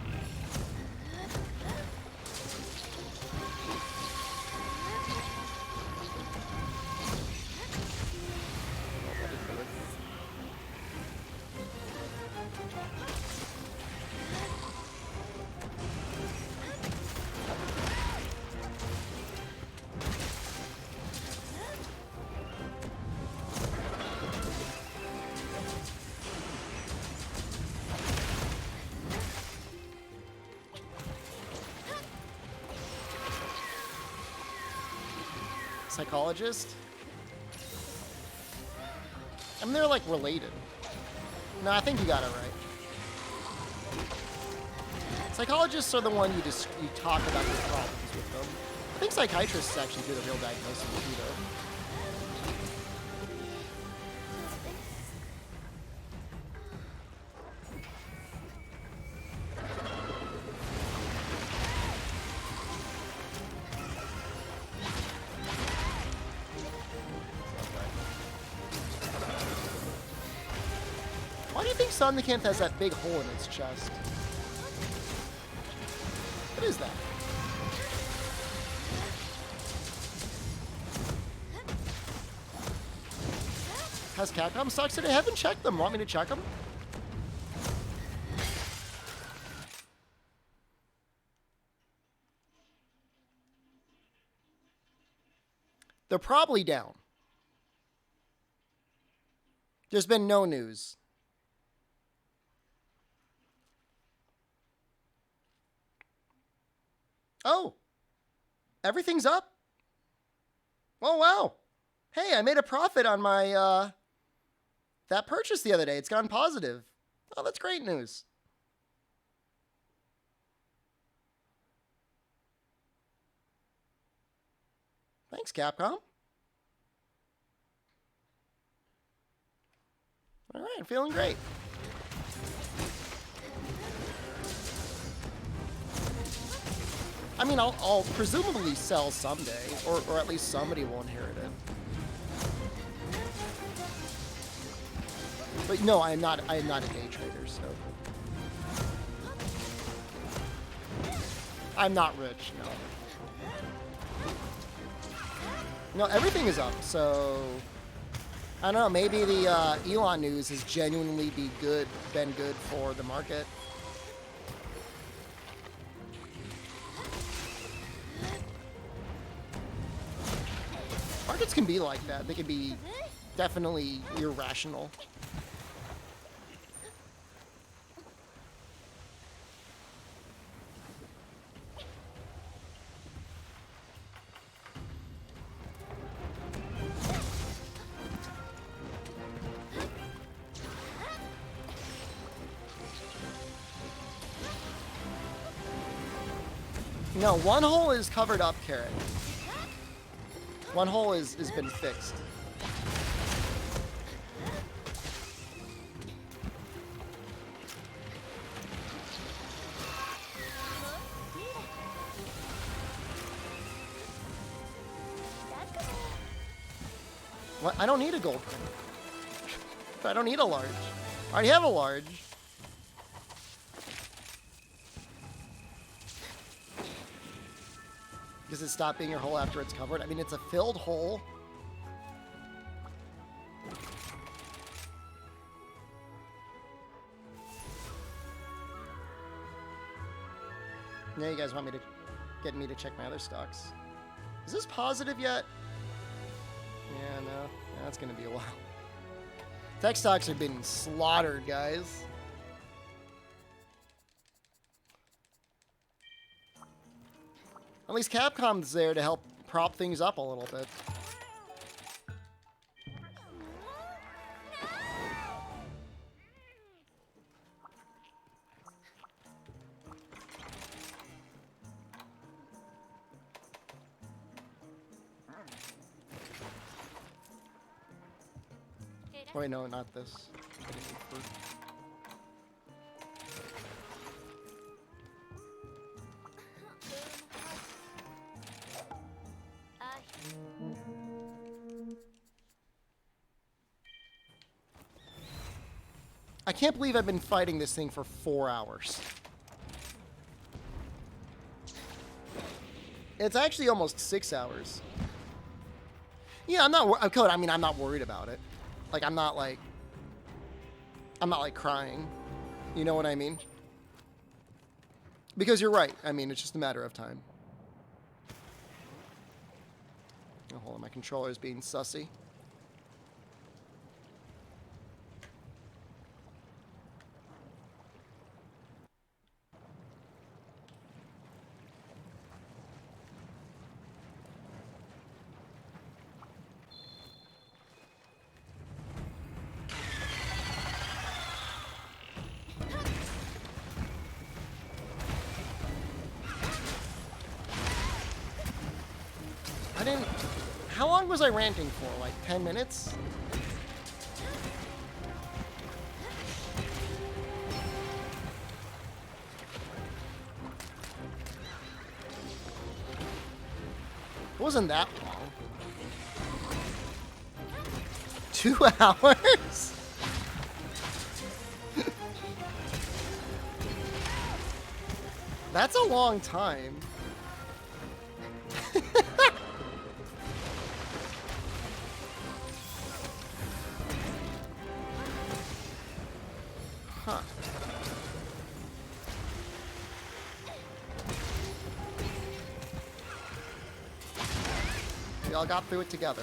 Psychologist? I mean, they're like related. No, I think you got it right. Psychologists are the one you talk about your problems with them. I think psychiatrists actually do the real diagnosing too, though. Why do you think Sonnekamp has that big hole in its chest? What is that? Has Capcom stocks today? I haven't checked them. Want me to check them? They're probably down. There's been no news. Oh, everything's up? Oh, wow. Hey, I made a profit on my, that purchase the other day. It's gone positive. Oh, that's great news. Thanks, Capcom. All right, I'm feeling great. I mean, I'll presumably sell someday, or at least somebody will inherit it. But no, I am not a day trader, so I'm not rich. No, everything is up. So I don't know. Maybe the Elon news has genuinely been good for the market. Markets can be like that. They can be definitely irrational. No, one hole is covered up, Carrot. One hole has been fixed. What? I don't need a gold coin. I don't need a large. I already have a large. Does it stop being your hole after it's covered? I mean, it's a filled hole. Now you guys want me to get me to check my other stocks. Is this positive yet? Yeah, no. That's going to be a while. Tech stocks are being slaughtered, guys. At least Capcom's there to help prop things up a little bit. Oh, wait, no, not this. I can't believe I've been fighting this thing for 4 hours. It's actually almost 6 hours. Yeah, I'm not. Code. I mean, I'm not worried about it. Like, I'm not like crying. You know what I mean? Because you're right. I mean, it's just a matter of time. Oh, hold on, my controller is being sussy. How long was I ranting for? Like 10 minutes? It wasn't that long. 2 hours? That's a long time. Huh. We all got through it together.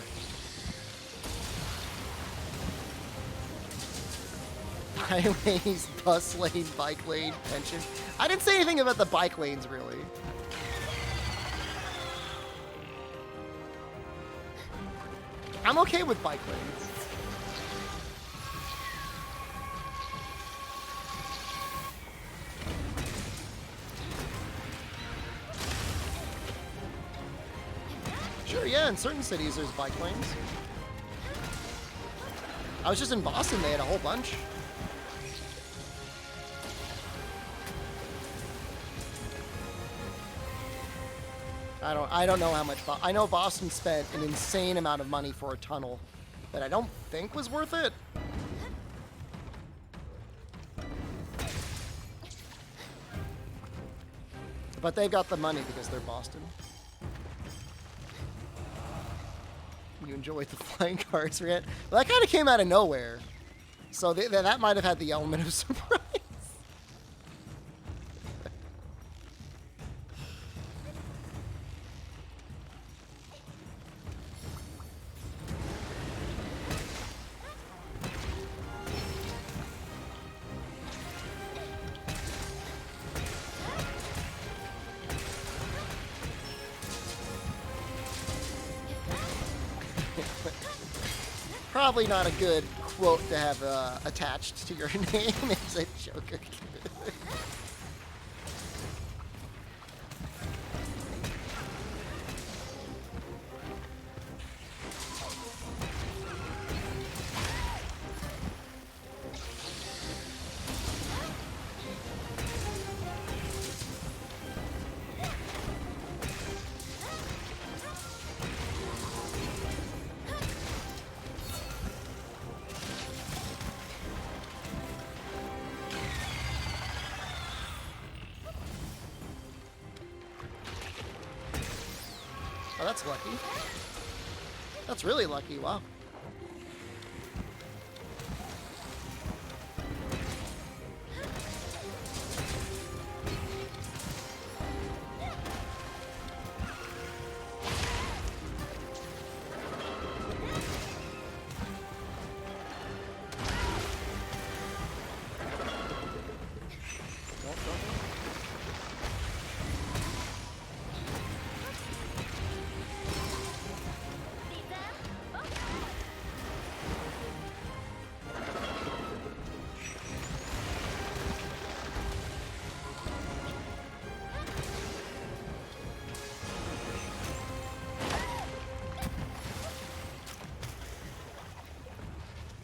Highways, bus lane, bike lane, pension. I didn't say anything about the bike lanes, really. I'm okay with bike lanes. Sure, yeah, in certain cities there's bike lanes. I was just in Boston, they had a whole bunch. I don't know how much. I know Boston spent an insane amount of money for a tunnel that I don't think was worth it. But they've got the money because they're Boston. You enjoyed the flying cars rant? Well, that kind of came out of nowhere. So that might have had the element of surprise. Probably not a good quote to have attached to your name as a Joker. Oh, that's lucky. That's really lucky, wow.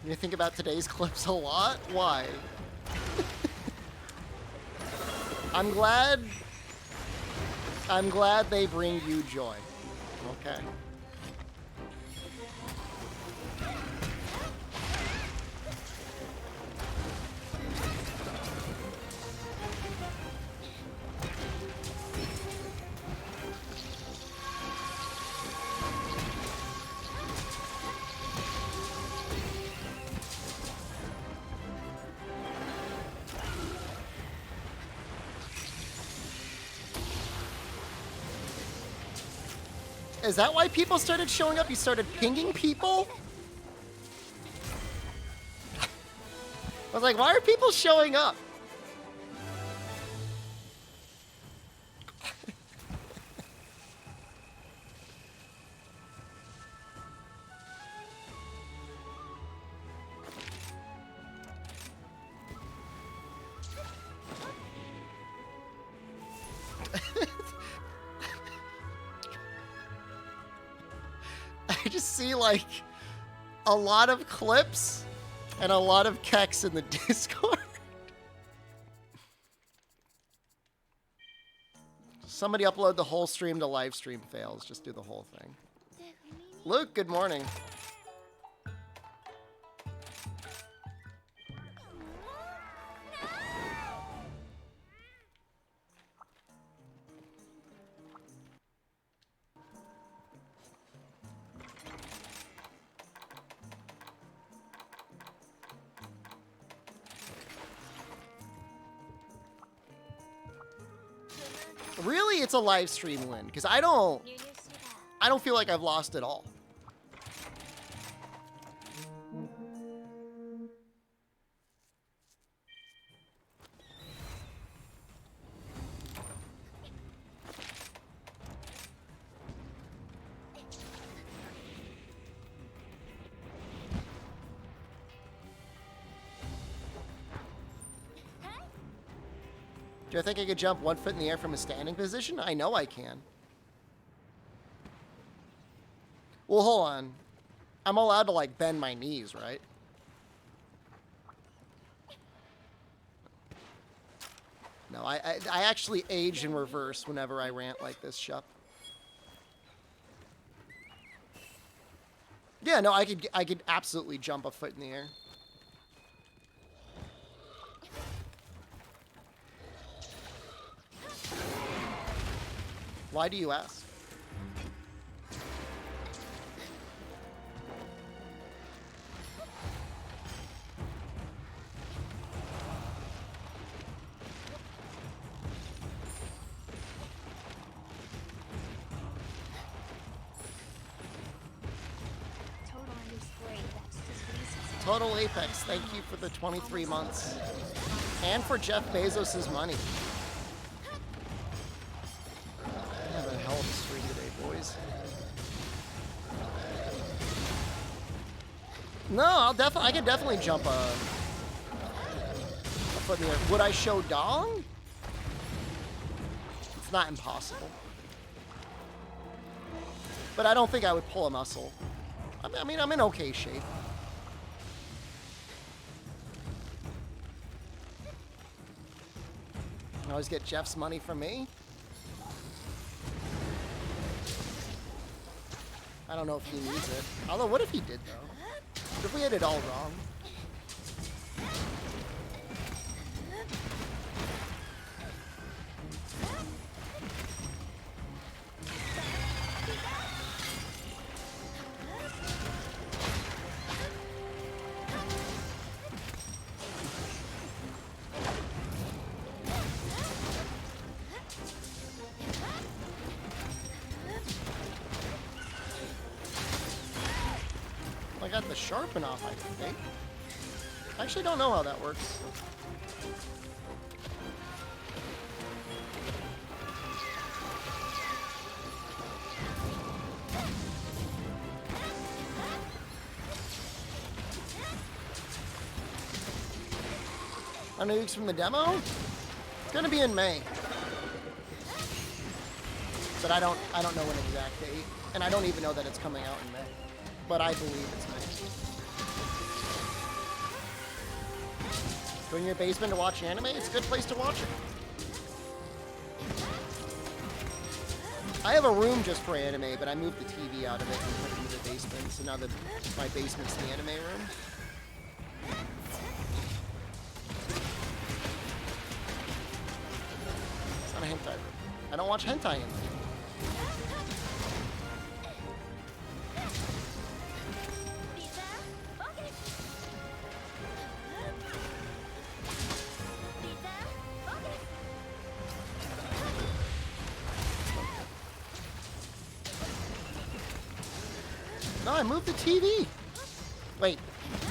You think about today's clips a lot? Why? I'm glad they bring you joy. Okay. Is that why people started showing up? You started pinging people? I was like, why are people showing up? I just see like a lot of clips and a lot of keks in the Discord. Somebody upload the whole stream to live stream fails. Just do the whole thing. Luke, good morning. Really, it's a live stream win because I don't feel like I've lost at all. Do I think I could jump 1 foot in the air from a standing position? I know I can. Well, hold on. I'm allowed to, like, bend my knees, right? No, I actually age in reverse whenever I rant like this, Shep. Yeah, no, I could absolutely jump a foot in the air. Why do you ask? Total Apex, thank you for the 23 months. And for Jeff Bezos' money. Have a hell of a stream today, boys. No, I could definitely jump a foot in the air. Would I show Dong? It's not impossible. But I don't think I would pull a muscle. I mean, I'm in okay shape. I always get Jeff's money from me. I don't know if he needs it. Although, what if he did, though? What if we had it all wrong? I got the sharpen off, I think. I actually don't know how that works. I know from the demo? It's gonna be in May. But I don't know an exact date. And I don't even know that it's coming out in May. But I believe it's May. Go in your basement to watch anime? It's a good place to watch it. I have a room just for anime, but I moved the TV out of it and put it into the basement, so now my basement's the anime room. It's not a hentai room. I don't watch hentai in there. No, I moved the TV. Wait,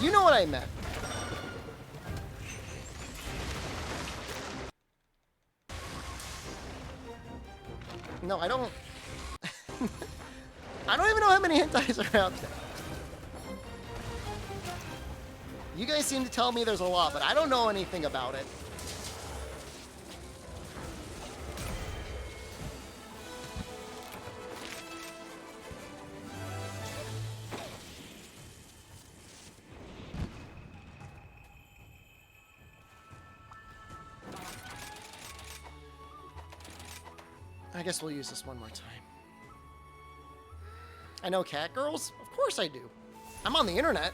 you know what I meant. No, I don't. I don't even know how many hentais are out there. You guys seem to tell me there's a lot, but I don't know anything about it. guess we'll use this one more time. I know cat girls? Of course I do. I'm on the internet.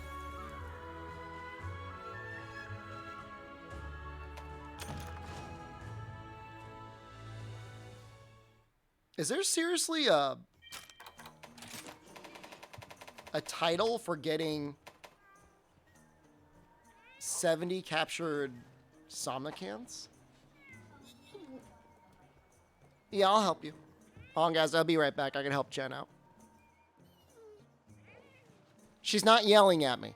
Is there seriously a title for getting 70 captured somnicants? Yeah, I'll help you. Hold on, guys. I'll be right back. I can help Jen out. She's not yelling at me.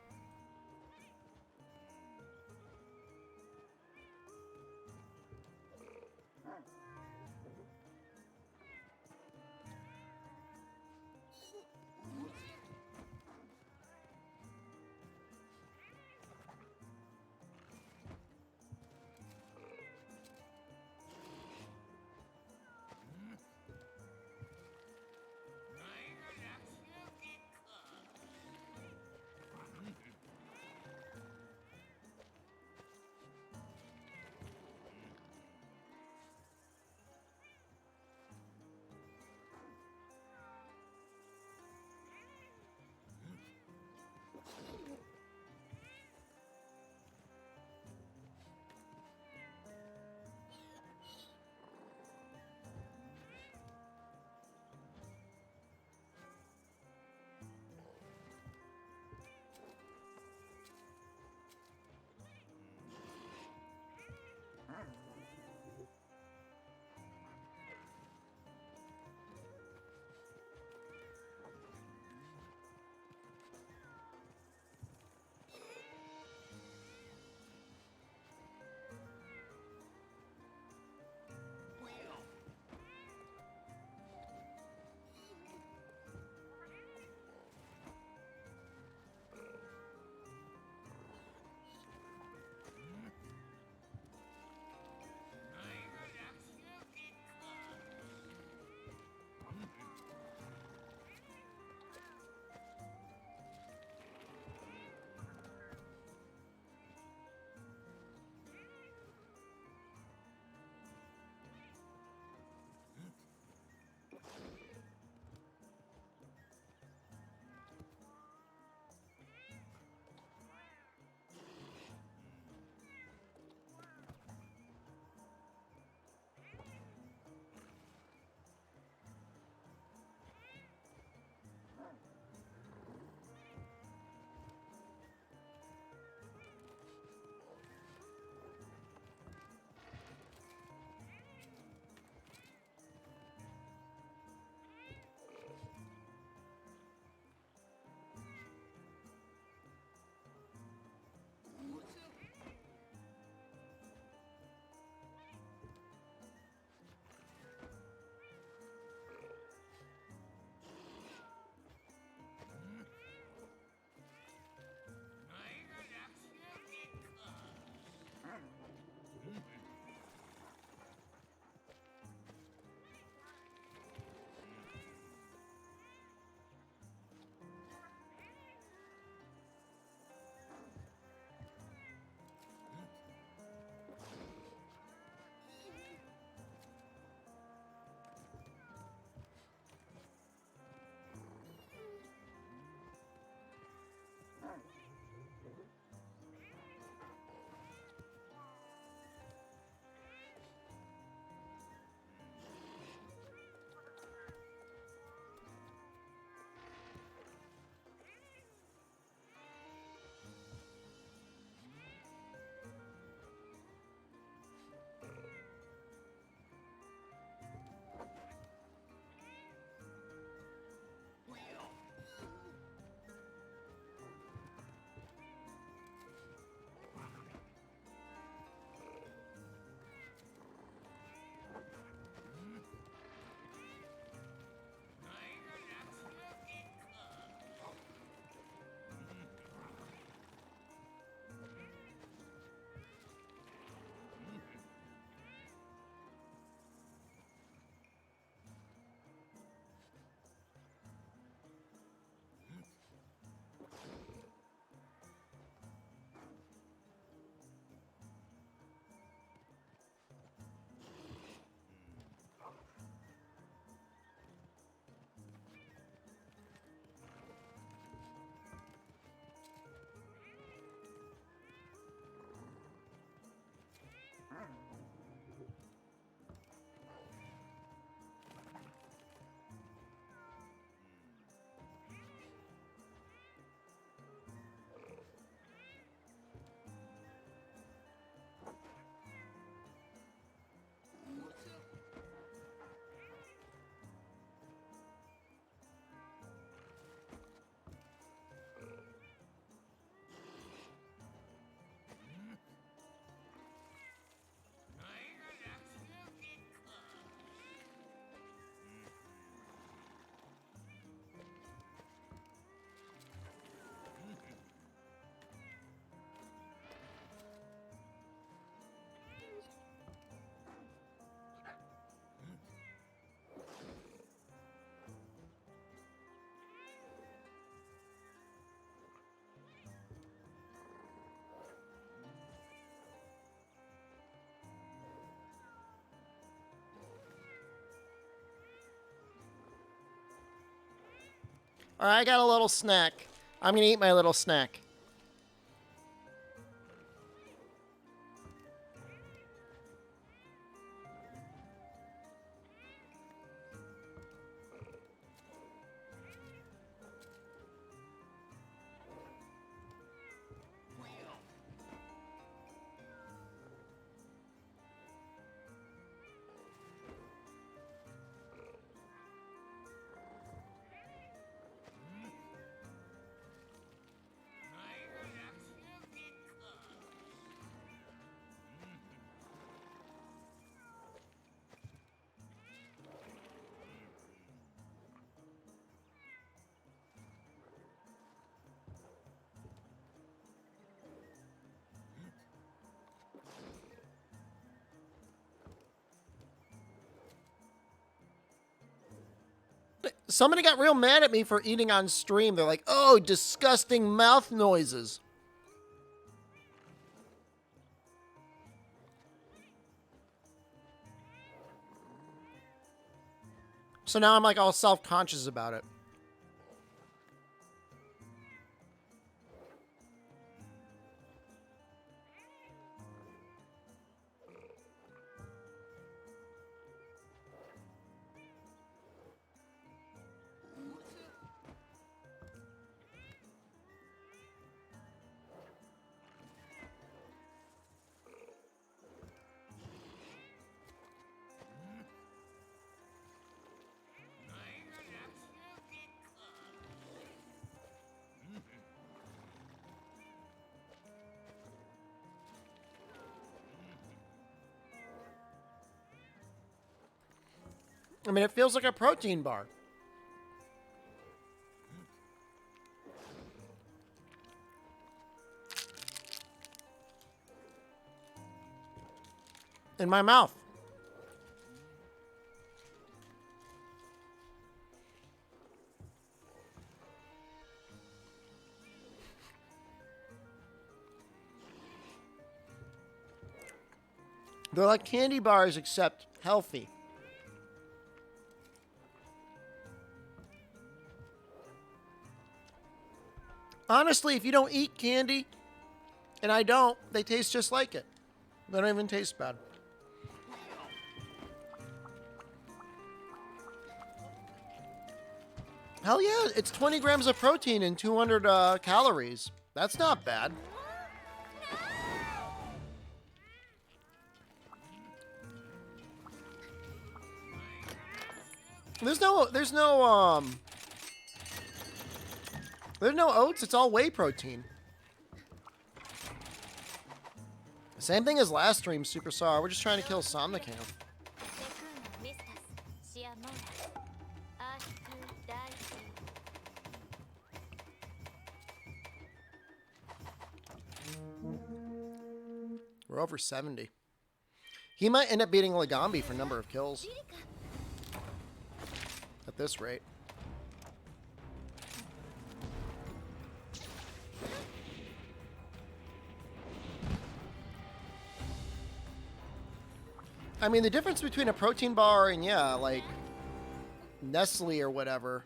All right, I got a little snack. I'm gonna eat my little snack. Somebody got real mad at me for eating on stream. They're like, oh, disgusting mouth noises. So now I'm like all self-conscious about it. I mean, it feels like a protein bar. In my mouth. They're like candy bars, except healthy. Honestly, if you don't eat candy, and I don't, they taste just like it. They don't even taste bad. Hell yeah, it's 20 grams of protein and 200 calories. That's not bad. There's no oats, it's all whey protein. Same thing as last stream, Super Sar. We're just trying to kill Somnicam. We're over 70. He might end up beating Legambi for number of kills. At this rate. I mean, the difference between a protein bar and, yeah, like Nestle or whatever.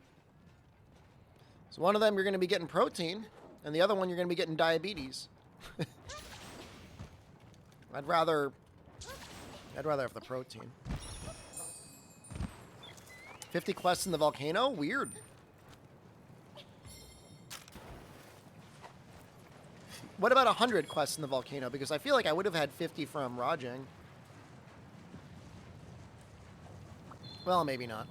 So one of them you're going to be getting protein, and the other one you're going to be getting diabetes. I'd rather have the protein. 50 quests in the volcano? Weird. What about 100 quests in the volcano? Because I feel like I would have had 50 from Rajang. Well, maybe not.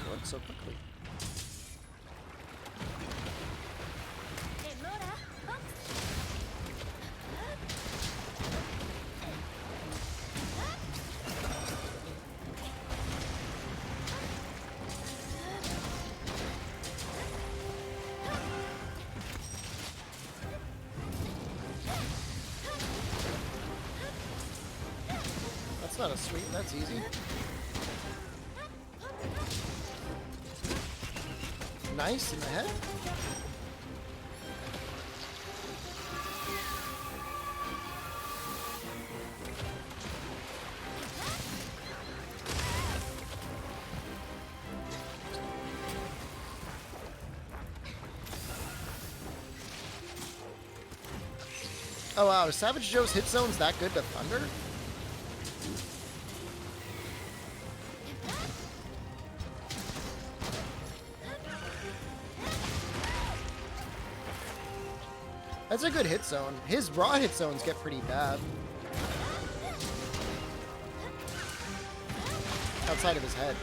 Worked so quickly. That's not a sweep, that's easy. Nice in the head. Oh wow, is Savage Joe's hit zones that good to Thunder? That's a good hit zone. His raw hit zones get pretty bad. Outside of his head.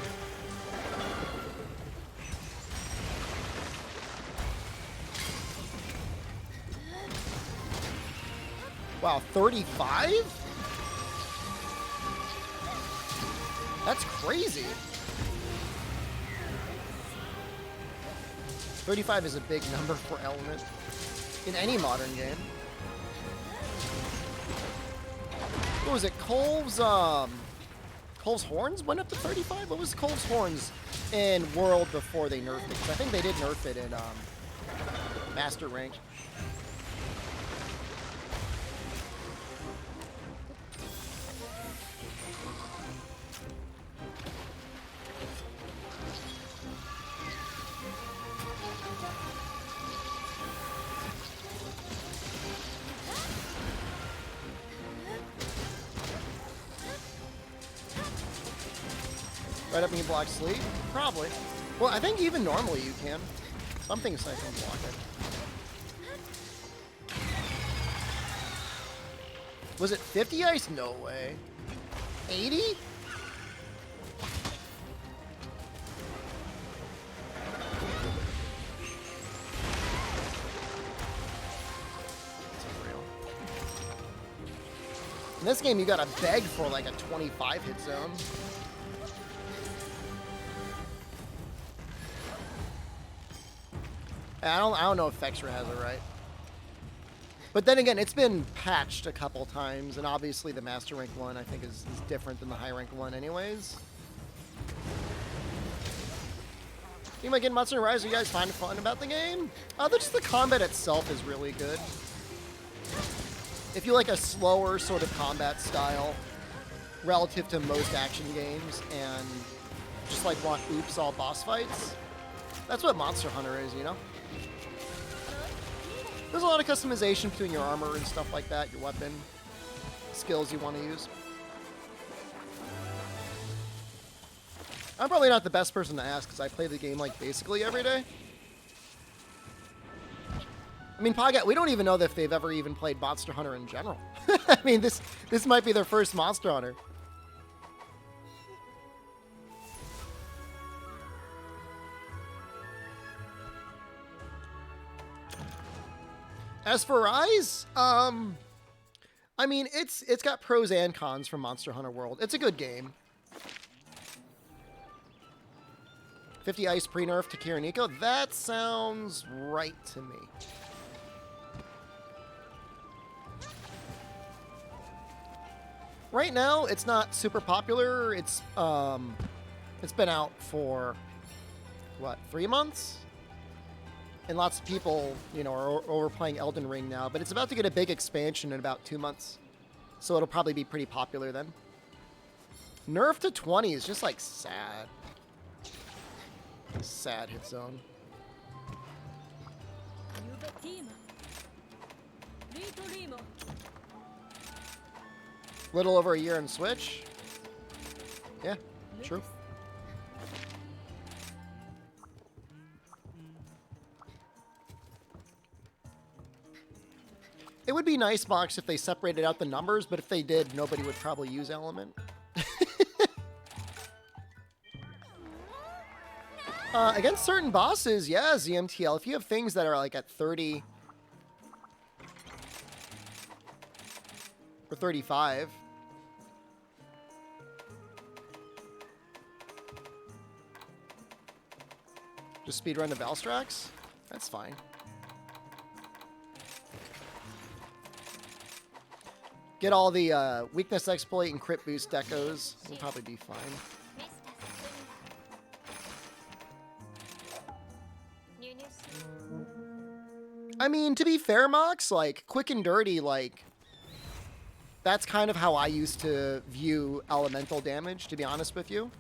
Wow, 35? That's crazy. 35 is a big number for Element in any modern game. What was it? Colv's Horns went up to 35? What was Colv's Horns in World before they nerfed it? 'Cause I think they did nerf it in Master Rank. Right up and you block sleep? Probably. Well, I think even normally you can. Some things I can block it. Was it 50 ice? No way. 80? In this game, you gotta beg for like a 25 hit zone. I don't know if Fexra has it right. But then again, it's been patched a couple times, and obviously the Master Rank one, I think, is different than the High Rank one anyways. You might get Monster Rise. You guys find fun about the game? Just the combat itself is really good. If you like a slower sort of combat style relative to most action games and just like want oops all boss fights, that's what Monster Hunter is, you know? There's a lot of customization between your armor and stuff like that, your weapon, skills you want to use. I'm probably not the best person to ask because I play the game like basically every day. I mean, Podcast, we don't even know if they've ever even played Monster Hunter in general. I mean, this might be their first Monster Hunter. As for Rise, I mean, it's got pros and cons from Monster Hunter World. It's a good game. 50 ice pre-nerf to Kiriniko? That sounds right to me. Right now, it's not super popular. It's been out for, what, 3 months? And lots of people, you know, are overplaying Elden Ring now, but it's about to get a big expansion in about 2 months. So it'll probably be pretty popular then. Nerf to 20 is just, like, sad. Sad hit zone. Little over a year on Switch? Yeah, true. It would be nice, Box, if they separated out the numbers, but if they did, nobody would probably use Element. Against certain bosses, yeah, ZMTL. If you have things that are like at 30 or 35. Just speedrun the Valstrax? That's fine. Get all the weakness exploit and crit boost decos. We'll probably be fine. I mean, to be fair, Mox, like, quick and dirty, like, that's kind of how I used to view elemental damage, to be honest with you.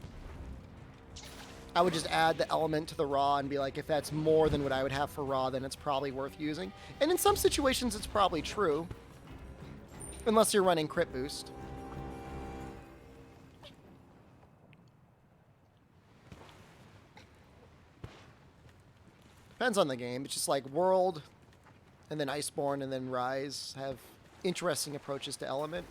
I would just add the element to the raw and be like, if that's more than what I would have for raw, then it's probably worth using. And in some situations, it's probably true. Unless you're running crit boost. Depends on the game. It's just like World, and then Iceborne, and then Rise have interesting approaches to element.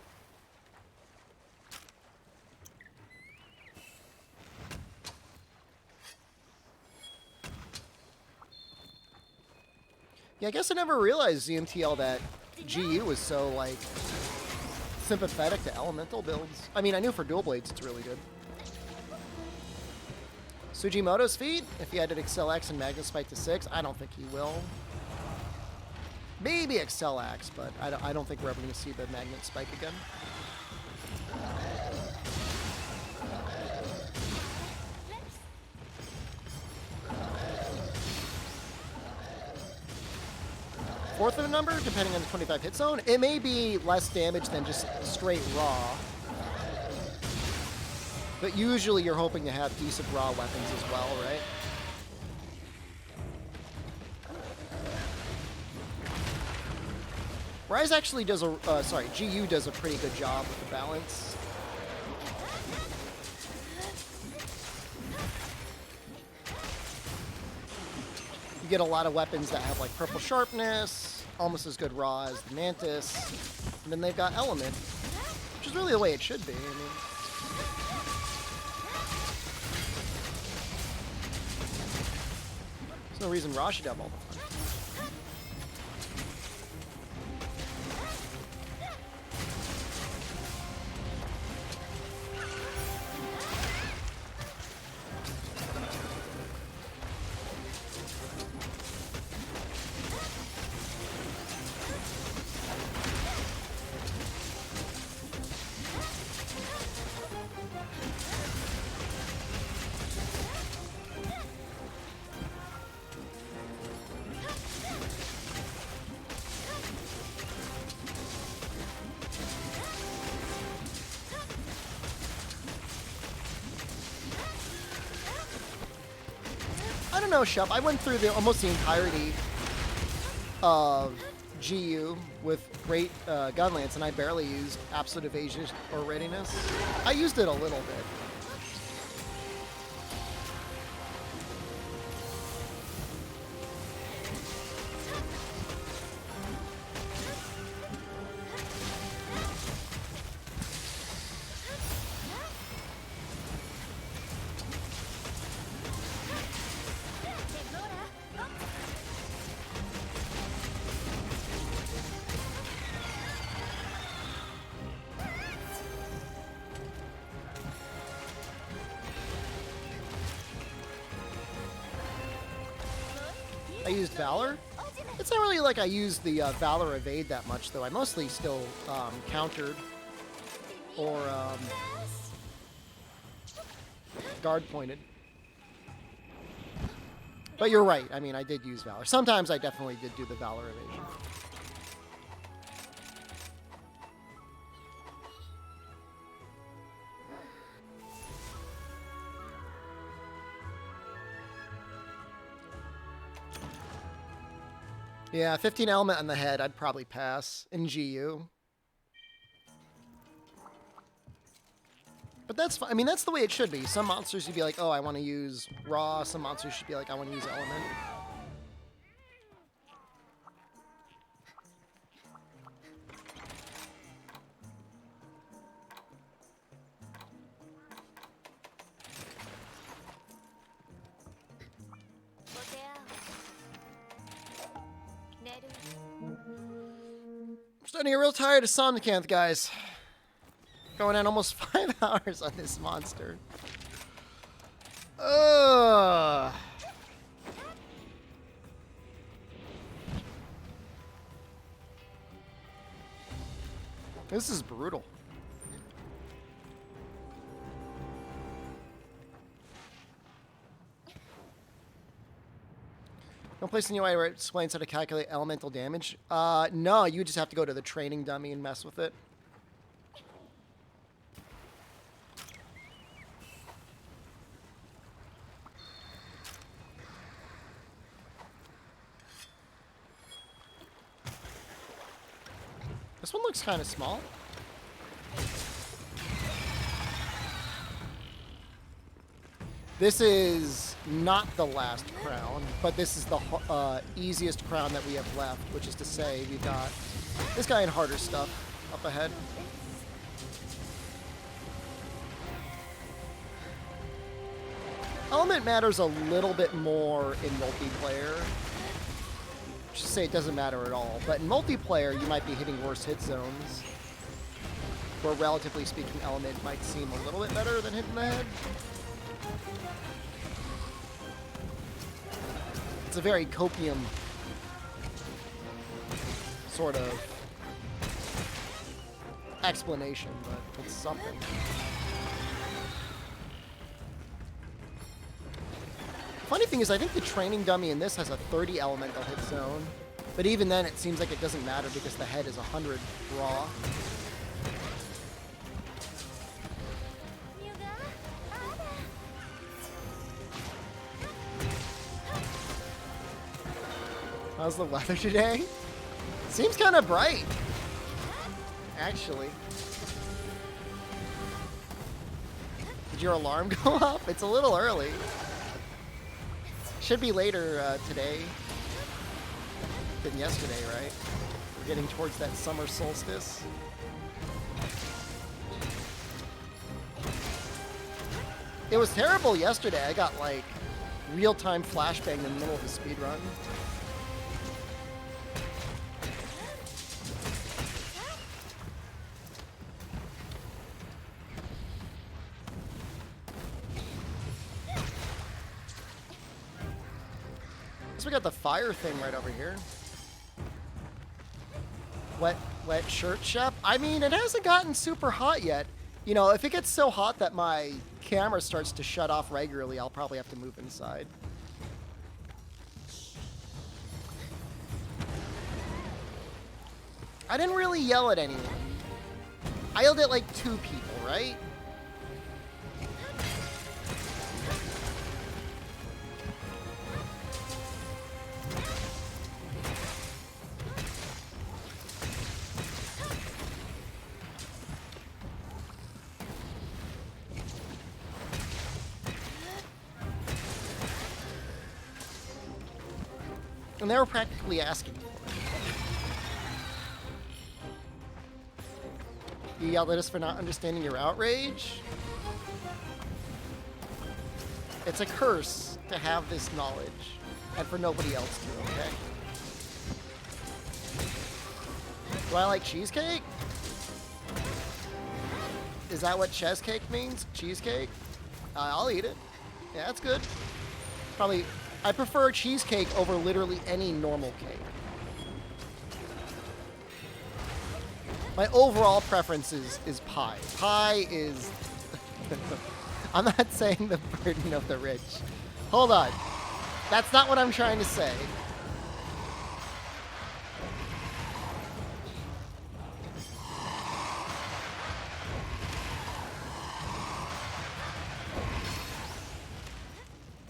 Yeah, I guess I never realized ZMTL that GU was so, like, sympathetic to elemental builds. I mean, I knew for dual blades it's really good. Sujimoto's feat, if he added Excel Axe and Magnet Spike to 6, I don't think he will. Maybe Excel Axe, but I don't think we're ever going to see the Magnet Spike again. Fourth of a number, depending on the 25 hit zone, it may be less damage than just straight raw. But usually you're hoping to have decent raw weapons as well, right? Rise actually does a, GU does a pretty good job with the balance. You get a lot of weapons that have like purple sharpness, almost as good raw as the Mantis, and then they've got element, which is really the way it should be. I mean, there's no reason raw should have all the fun. I don't know, Shep. I went through almost the entirety of GU with great gun lance, and I barely used absolute evasion or readiness. I used it a little bit. I used Valor. It's not really like I used the Valor evade that much, though. I mostly still countered or guard pointed. But you're right. I mean, I did use Valor. Sometimes I definitely did do the Valor evasion. Yeah, 15 element on the head, I'd probably pass in GU. But that's fine. I mean, that's the way it should be. Some monsters you'd be like, oh, I want to use raw. Some monsters should be like, I want to use element. I'm starting to get real tired of Somnicanth, guys. Going on almost 5 hours on this monster. Ugh. This is brutal. Don't place a new UI where it explains how to calculate elemental damage. No, you just have to go to the training dummy and mess with it. This one looks kind of small. This is not the last crown, but this is the easiest crown that we have left, which is to say we've got this guy in harder stuff up ahead. Element matters a little bit more in multiplayer. Just to say it doesn't matter at all, but in multiplayer you might be hitting worse hit zones, where relatively speaking element might seem a little bit better than hitting the head. It's a very copium sort of explanation, but it's something. Funny thing is, I think the training dummy in this has a 30 elemental hit zone, but even then it seems like it doesn't matter because the head is 100 raw. How's the weather today? Seems kind of bright, actually. Did your alarm go up? It's a little early. Should be later today than yesterday, right? We're getting towards that summer solstice. It was terrible yesterday. I got like real-time flashbang in the middle of the speed run. We got the fire thing right over here. Wet shirt, Shep? I mean, it hasn't gotten super hot yet. You know, if it gets so hot that my camera starts to shut off regularly, I'll probably have to move inside. I didn't really yell at anyone. I yelled at like 2 people, right? And they were practically asking for it. You yelled at us for not understanding your outrage? It's a curse to have this knowledge, and for nobody else to, okay? Do I like cheesecake? Is that what cheesecake means? Cheesecake? I'll eat it. Yeah, that's good. Probably... I prefer cheesecake over literally any normal cake. My overall preference is pie. Pie is... I'm not saying the burden of the rich. Hold on. That's not what I'm trying to say.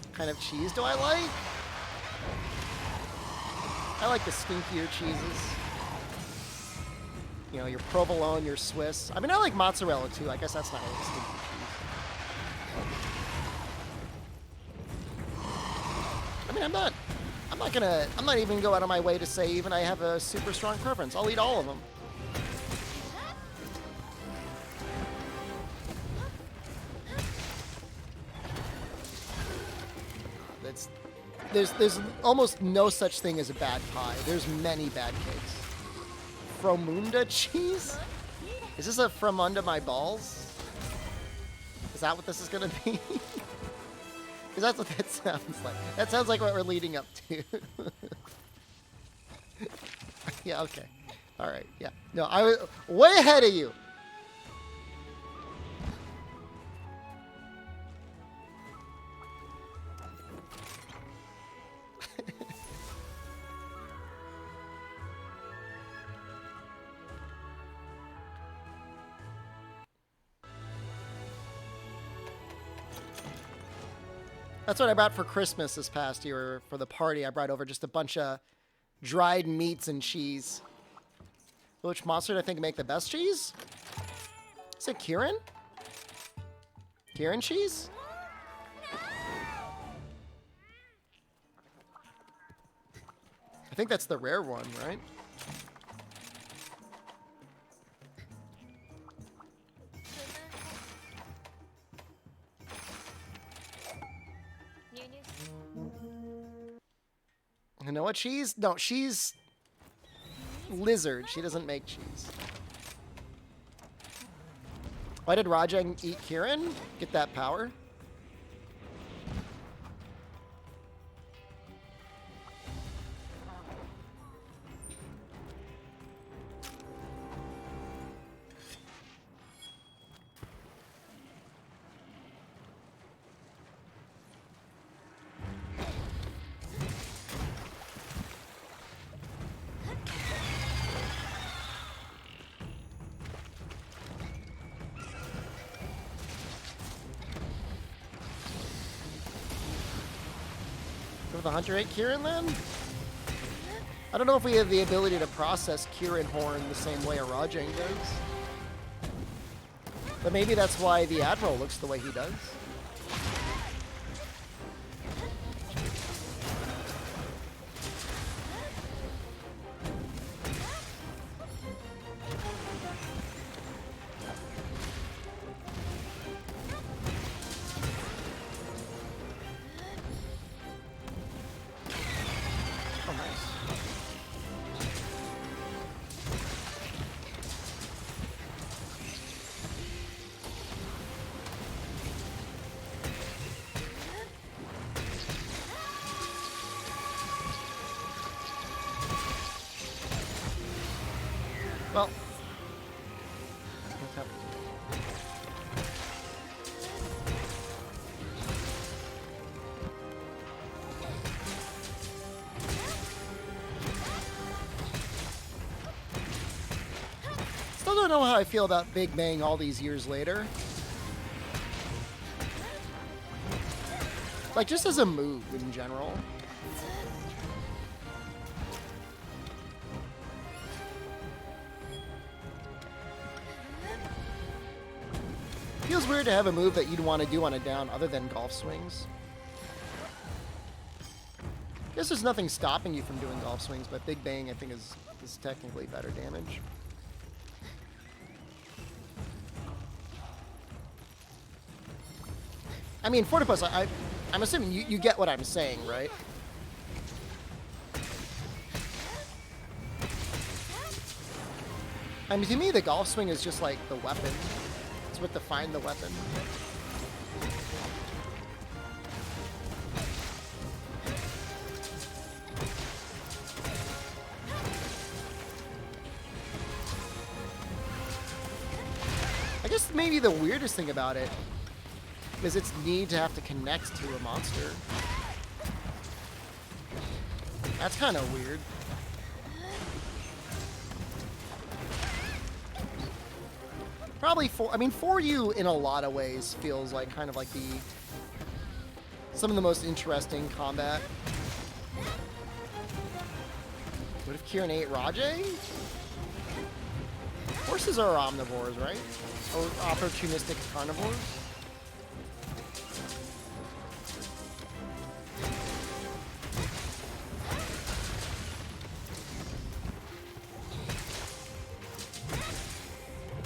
What kind of cheese do I like? I like the stinkier cheeses. You know, your provolone, your Swiss. I mean, I like mozzarella too. I guess that's not really stinky cheese. I mean, I'm not even gonna go out of my way to say even I have a super strong preference. I'll eat all of them. There's almost no such thing as a bad pie. There's many bad cakes. Fromunda cheese? Is this a from under my balls? Is that what this is gonna be? Because that's what that sounds like. That sounds like what we're leading up to. Yeah, okay. Alright, yeah. No, I was way ahead of you. That's what I brought for Christmas this past year for the party. I brought over just a bunch of dried meats and cheese. Which monster do I think make the best cheese? Is it Kieran? Kieran cheese? I think that's the rare one, right? You know what cheese? No, she's lizard. She doesn't make cheese. Why did Rajang eat Kieran? Get that power? With the Hunter 8 Kieran then? I don't know if we have the ability to process Kieran Horn the same way a Rajang does. But maybe that's why the Admiral looks the way he does. Well, still don't know how I feel about Big Bang all these years later. Like, just as a move in general. Feels weird to have a move that you'd want to do on a down other than golf swings. Guess there's nothing stopping you from doing golf swings, but Big Bang I think is technically better damage. I mean, Fortipus, I'm assuming you get what I'm saying, right? I mean, to me, the golf swing is just like the weapon. It's what defined the weapon. I guess maybe the weirdest thing about it is its need to have to connect to a monster. That's kind of weird. Probably for you in a lot of ways feels like kind of like some of the most interesting combat. What if Kieran ate Rajay? Horses are omnivores, right? Or opportunistic carnivores?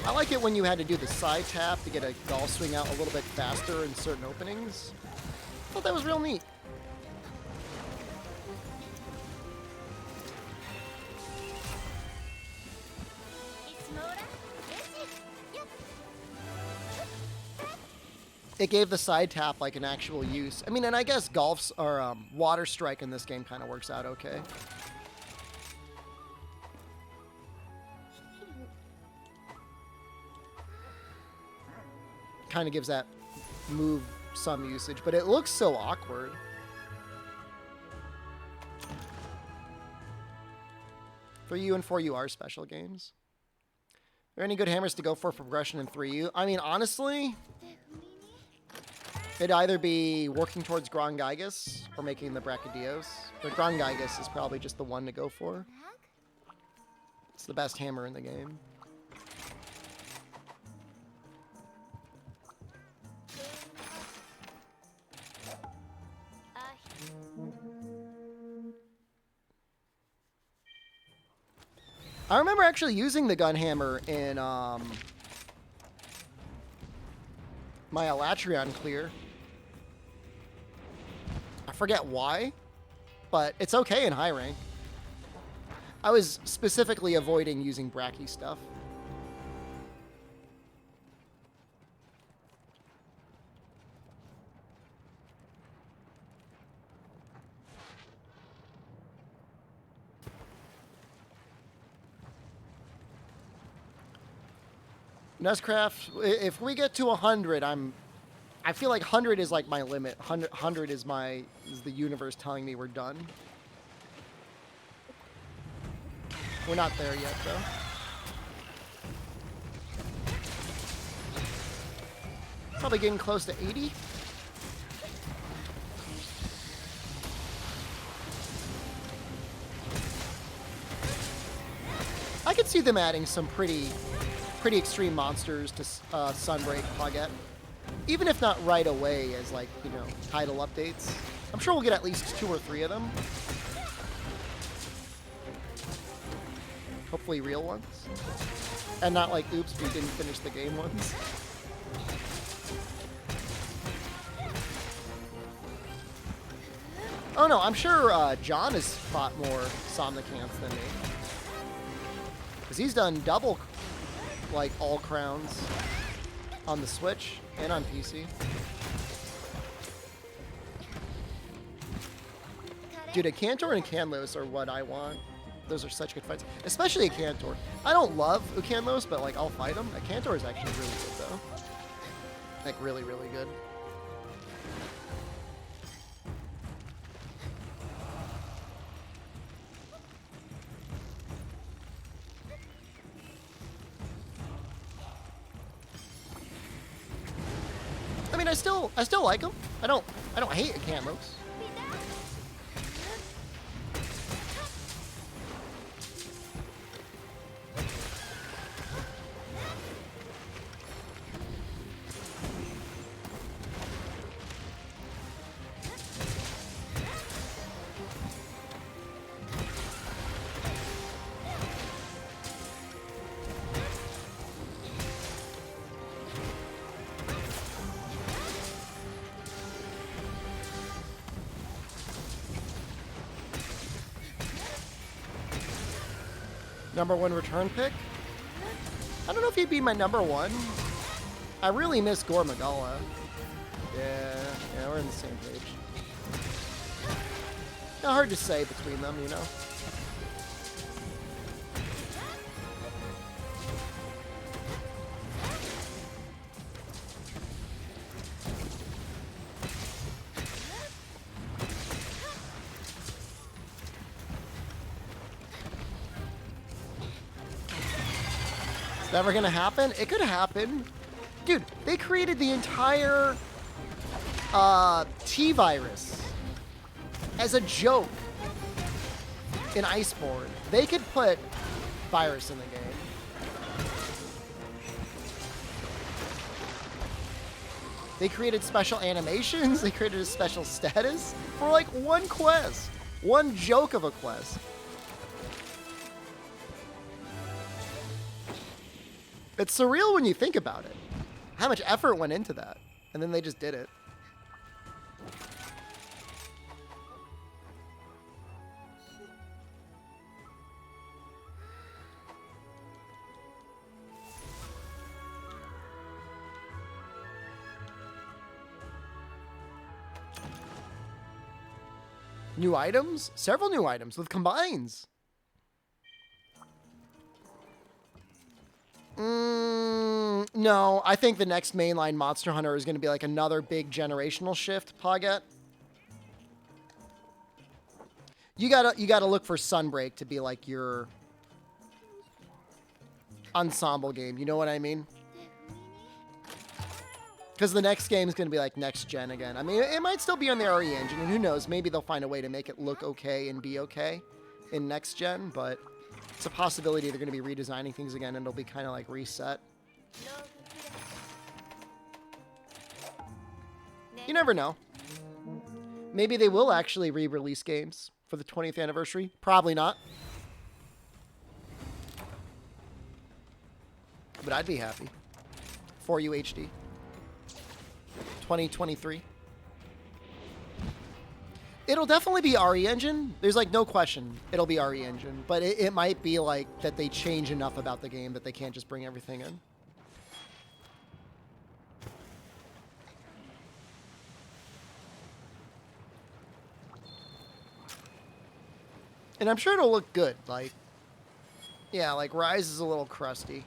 I like it when you had to do the side tap to get a golf swing out a little bit faster in certain openings. I thought that was real neat. It gave the side tap like an actual use. I mean, and I guess golfs or water strike in this game kind of works out okay. Kind of gives that move some usage, but it looks so awkward. For you and 4U are special games. Are there any good hammers to go for progression in 3U? I mean, honestly, it'd either be working towards Grongigus or making the Brachydios, but Grongigus is probably just the one to go for. It's the best hammer in the game. I remember actually using the gun hammer in my Elatrion clear. I forget why, but it's okay in high rank. I was specifically avoiding using Bracky stuff. Nestcraft, if we get to 100, I feel like 100 is like my limit. 100 is the universe telling me we're done. We're not there yet, though. Probably getting close to 80. I could see them adding some pretty extreme monsters to Sunbreak Paget. Even if not right away as, like, you know, title updates. I'm sure we'll get at least 2 or 3 of them. Hopefully real ones. And not like, oops, we didn't finish the game ones. Oh no, I'm sure John has fought more Somnicants than me. Because he's done double, like, all crowns on the Switch and on PC. Dude, a Cantor and a Canlos are what I want. Those are such good fights. Especially a Cantor. I don't love Ucanlos, but, like, I'll fight him. A Cantor is actually really good, though. Like, really, really good. I mean, I still like him. I don't hate Ucanlos. #1 return pick? I don't know if he'd be my #1. I really miss Gore Magala. Yeah, we're on the same page. Not hard to say between them, you know? Never gonna happen? It could happen. Dude, they created the entire T-Virus as a joke in Iceborne. They could put virus in the game. They created special animations. They created a special status for like one quest. One joke of a quest. It's surreal when you think about it. How much effort went into that. And then they just did it. New items? Several new items with combines. No, I think the next mainline Monster Hunter is going to be like another big generational shift, Paget. You gotta look for Sunbreak to be like your ensemble game. You know what I mean? Because the next game is going to be like next gen again. I mean, it might still be on the RE engine, and who knows? Maybe they'll find a way to make it look okay and be okay in next gen, but It's a possibility they're going to be redesigning things again and it'll be kind of like reset. You never know. Maybe they will actually re-release games for the 20th anniversary. Probably not. But I'd be happy. For you, HD. 2023. It'll definitely be RE Engine. There's like no question it'll be RE Engine. But it might be like that they change enough about the game that they can't just bring everything in. And I'm sure it'll look good. Like, yeah, like Rise is a little crusty.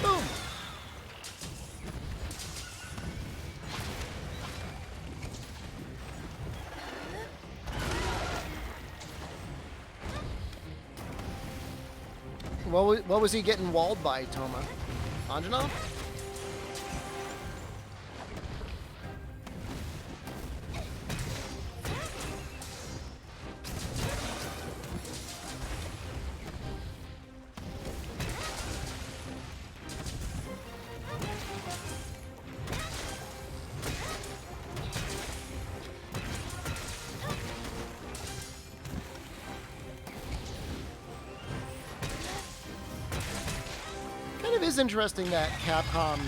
Boom. What was he getting walled by, Toma? Anjana? It is interesting that Capcom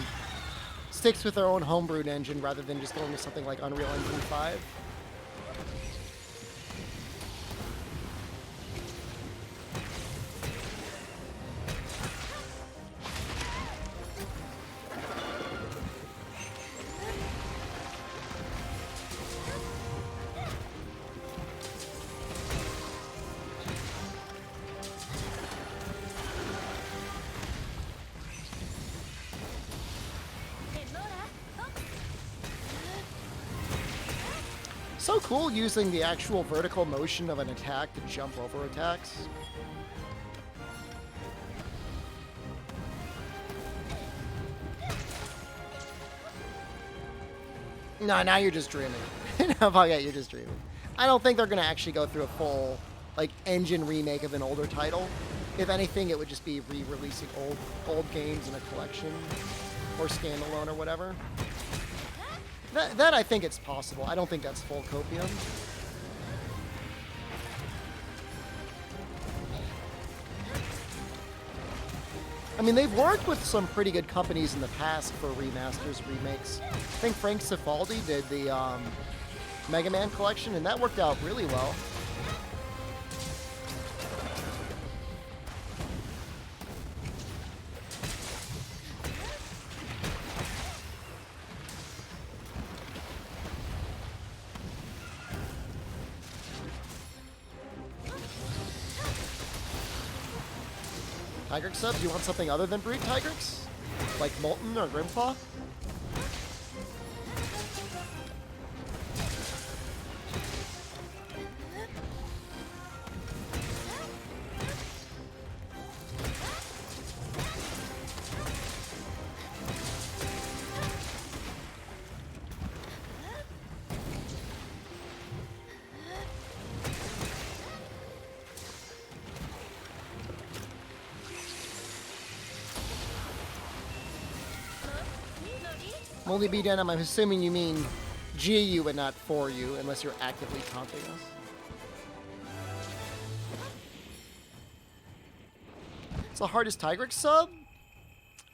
sticks with their own homebrewed engine rather than just going to something like Unreal Engine 5. So cool using the actual vertical motion of an attack to jump over attacks. No, now you're just dreaming. No, fuck it, you're just dreaming. I don't think they're going to actually go through a full, like, engine remake of an older title. If anything, it would just be re-releasing old games in a collection or standalone or whatever. That I think it's possible. I don't think that's full copium. I mean, they've worked with some pretty good companies in the past for remasters, remakes. I think Frank Cifaldi did the Mega Man collection, and that worked out really well. Tigrex subs? You want something other than Brute Tigrex? Like Molten or Grimclaw? Only be denim, I'm assuming you mean GU and not for you, unless you're actively taunting us. It's the hardest Tigrex sub?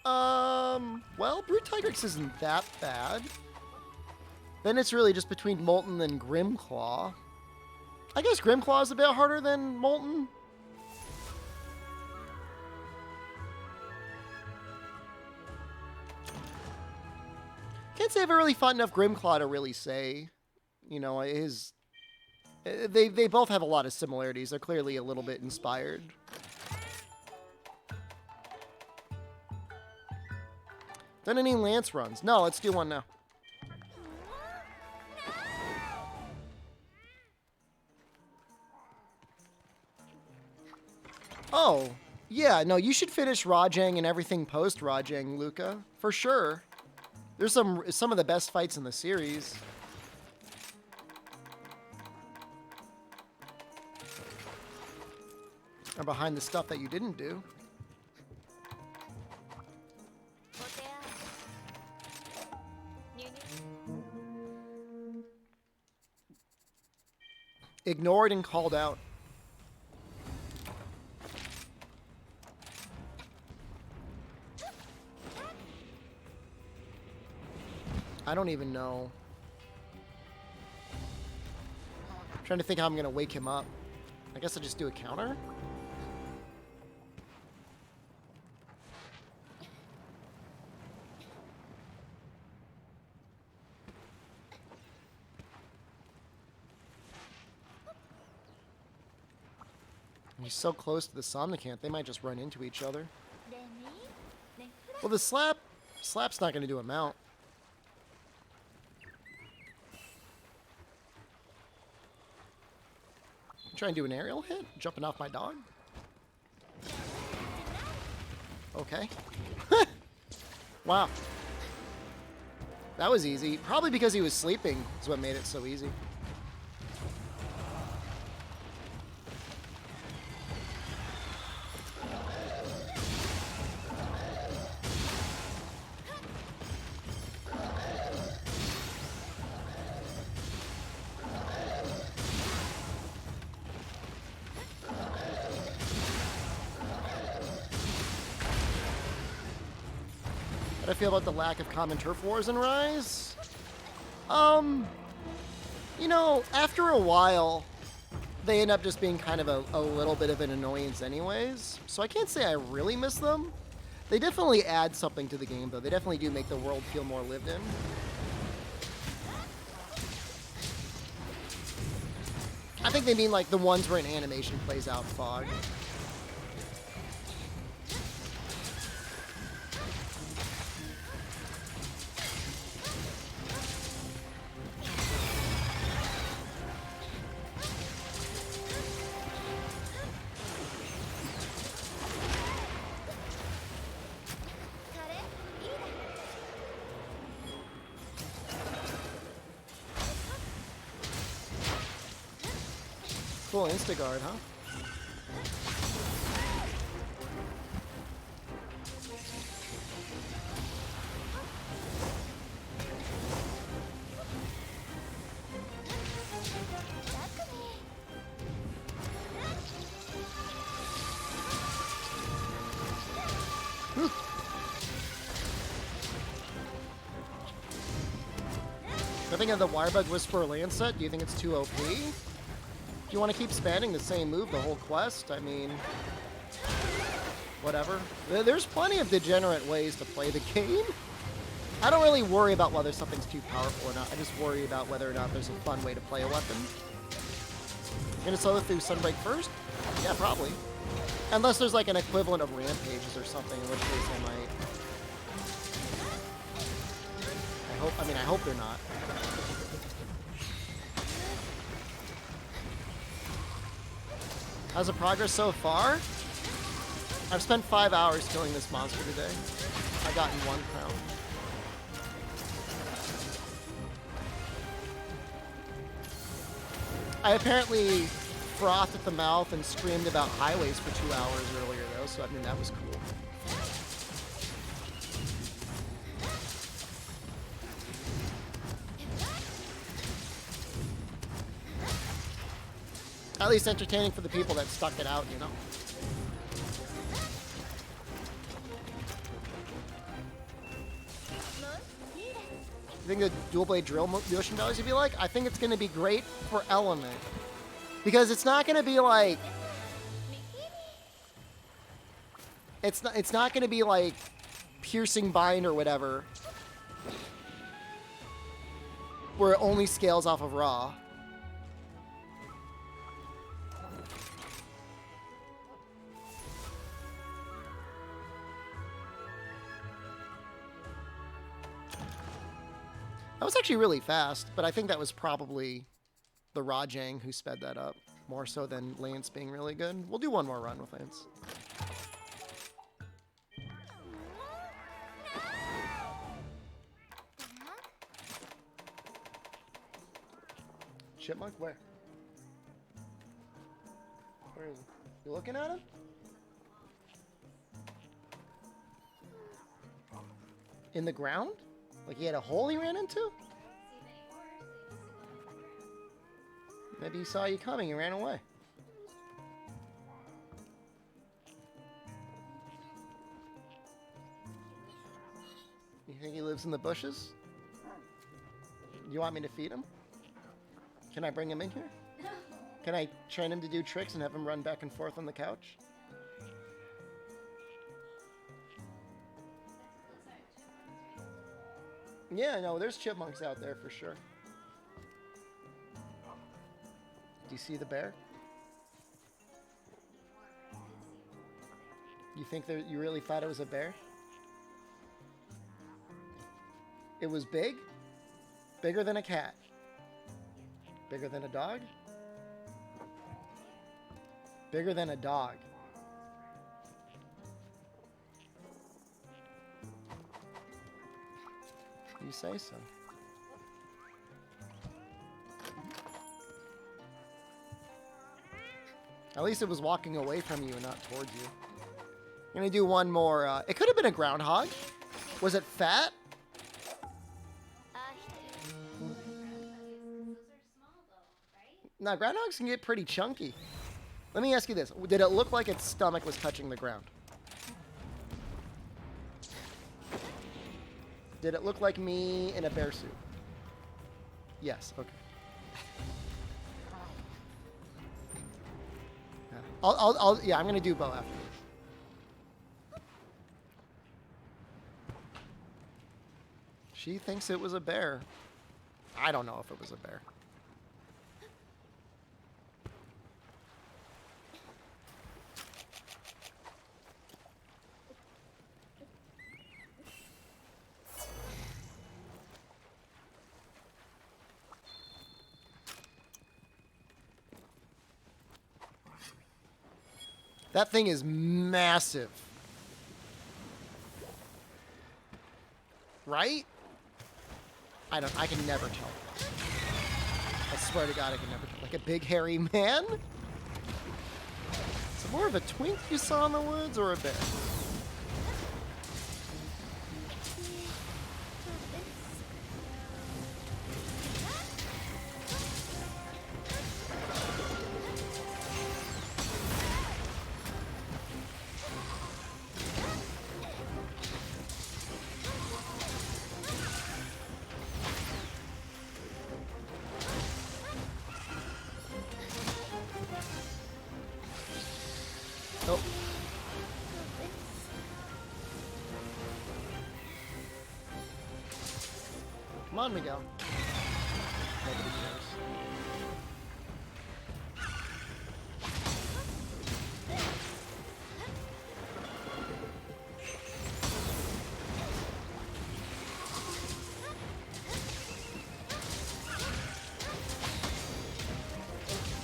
Well, Brute Tigrex isn't that bad. Then it's really just between Molten and Grimclaw. I guess Grimclaw is a bit harder than Molten. Can't say I've ever really fought enough Grimclaw to really say, you know, they both have a lot of similarities. They're clearly a little bit inspired. Done any Lance runs? No, let's do one now. Oh, yeah, no, you should finish Rajang and everything post Rajang, Luca, for sure. There's some of the best fights in the series. Or behind the stuff that you didn't do. Ignored and called out. I don't even know. I'm trying to think how I'm going to wake him up. I guess I'll just do a counter. He's so close to the Somnicant, they might just run into each other. Well, the slap's not going to do a mount. Try and do an aerial hit? Jumping off my dog? Okay. Wow. That was easy. Probably because he was sleeping is what made it so easy. How do I feel about the lack of common turf wars in Rise? You know, after a while, they end up just being kind of a little bit of an annoyance anyways. So I can't say I really miss them. They definitely add something to the game, though. They definitely do make the world feel more lived in. I think they mean like the ones where an animation plays out in fog. Cool Instaguard, huh? I think of the Wirebug Whisperer Lancet. Do you think it's too OP? Do you want to keep spamming the same move the whole quest? I mean, whatever. There's plenty of degenerate ways to play the game. I don't really worry about whether something's too powerful or not. I just worry about whether or not there's a fun way to play a weapon. You're gonna solo through Sunbreak first? Yeah, probably. Unless there's like an equivalent of Rampages or something, in which case I might. I hope they're not. How's the progress so far? I've spent 5 hours killing this monster today. I've gotten 1 crown. I apparently frothed at the mouth and screamed about highways for 2 hours earlier though, so I mean that was cool. At least entertaining for the people that stuck it out, you know? You think the dual blade drill motion values would be like? I think it's going to be great for Element. Because it's not going to be like... It's not going to be like piercing bind or whatever. Where it only scales off of raw. That was actually really fast, but I think that was probably the Rajang who sped that up, more so than Lance being really good. We'll do one more run with Lance. Chipmunk? Where? Where is You looking at him? In the ground? Like he had a hole he ran into? Maybe he saw you coming and ran away. You think he lives in the bushes? You want me to feed him? Can I bring him in here? Can I train him to do tricks and have him run back and forth on the couch? Yeah, no, there's chipmunks out there for sure. Do you see the bear? You think you really thought it was a bear? It was big? Bigger than a cat? Bigger than a dog? Bigger than a dog. You say so. At least it was walking away from you and not towards you. I'm gonna do one more. It could have been a groundhog. Was it fat? No, groundhogs can get pretty chunky. Let me ask you this. Did it look like its stomach was touching the ground? Did it look like me in a bear suit? Yes, okay. Yeah, I'm gonna do both after this. She thinks it was a bear. I don't know if it was a bear. That thing is massive. Right? I can never tell. I swear to God, I can never tell. Like a big hairy man? Is it more of a twink you saw in the woods or a bear? Oh. Come on, Miguel. Nobody cares.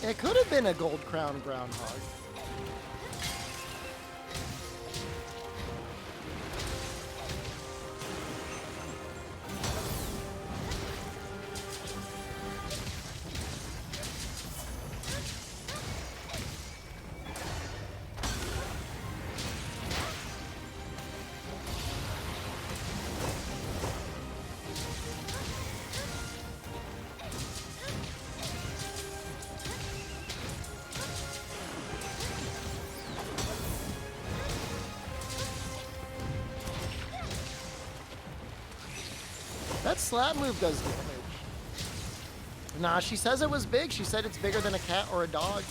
It could have been a gold crown groundhog. That slap move does damage. Nah, she says it was big. She said it's bigger than a cat or a dog.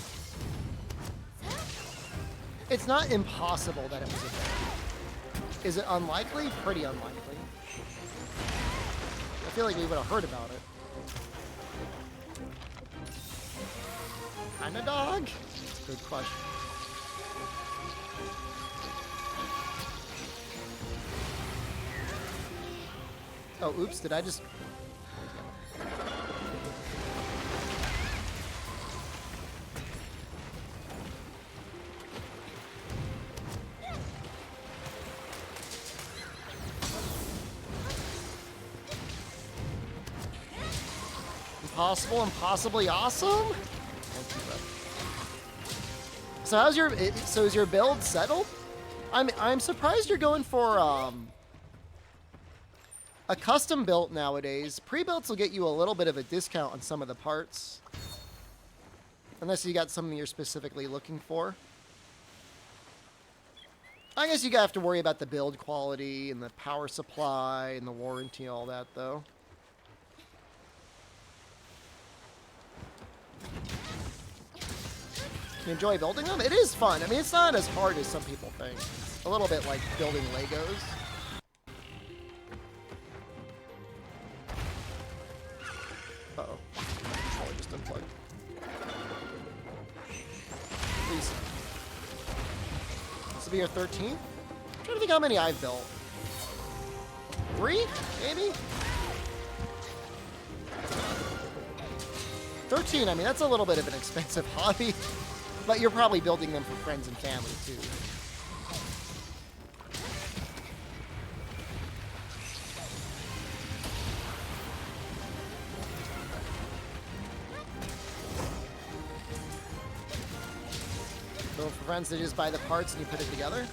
It's not impossible that it was a bear. Is it unlikely? Pretty unlikely. I feel like we would have heard about it. And a dog? Good question. Oh, oops, did I just... Impossible, impossibly awesome? So how's your? So is your build settled? I'm surprised you're going for a custom built nowadays. Pre-builts will get you a little bit of a discount on some of the parts, unless you got something you're specifically looking for. I guess you have to worry about the build quality and the power supply and the warranty, all that, though. You enjoy building them? It is fun. I mean, it's not as hard as some people think. It's a little bit like building Legos. Uh-oh. Controller just unplugged. Please. This will be your 13th? I'm trying to think how many I've built. 3? Maybe? 13, I mean, that's a little bit of an expensive hobby. But you're probably building them for friends and family, too. So for friends, they just buy the parts and you put it together?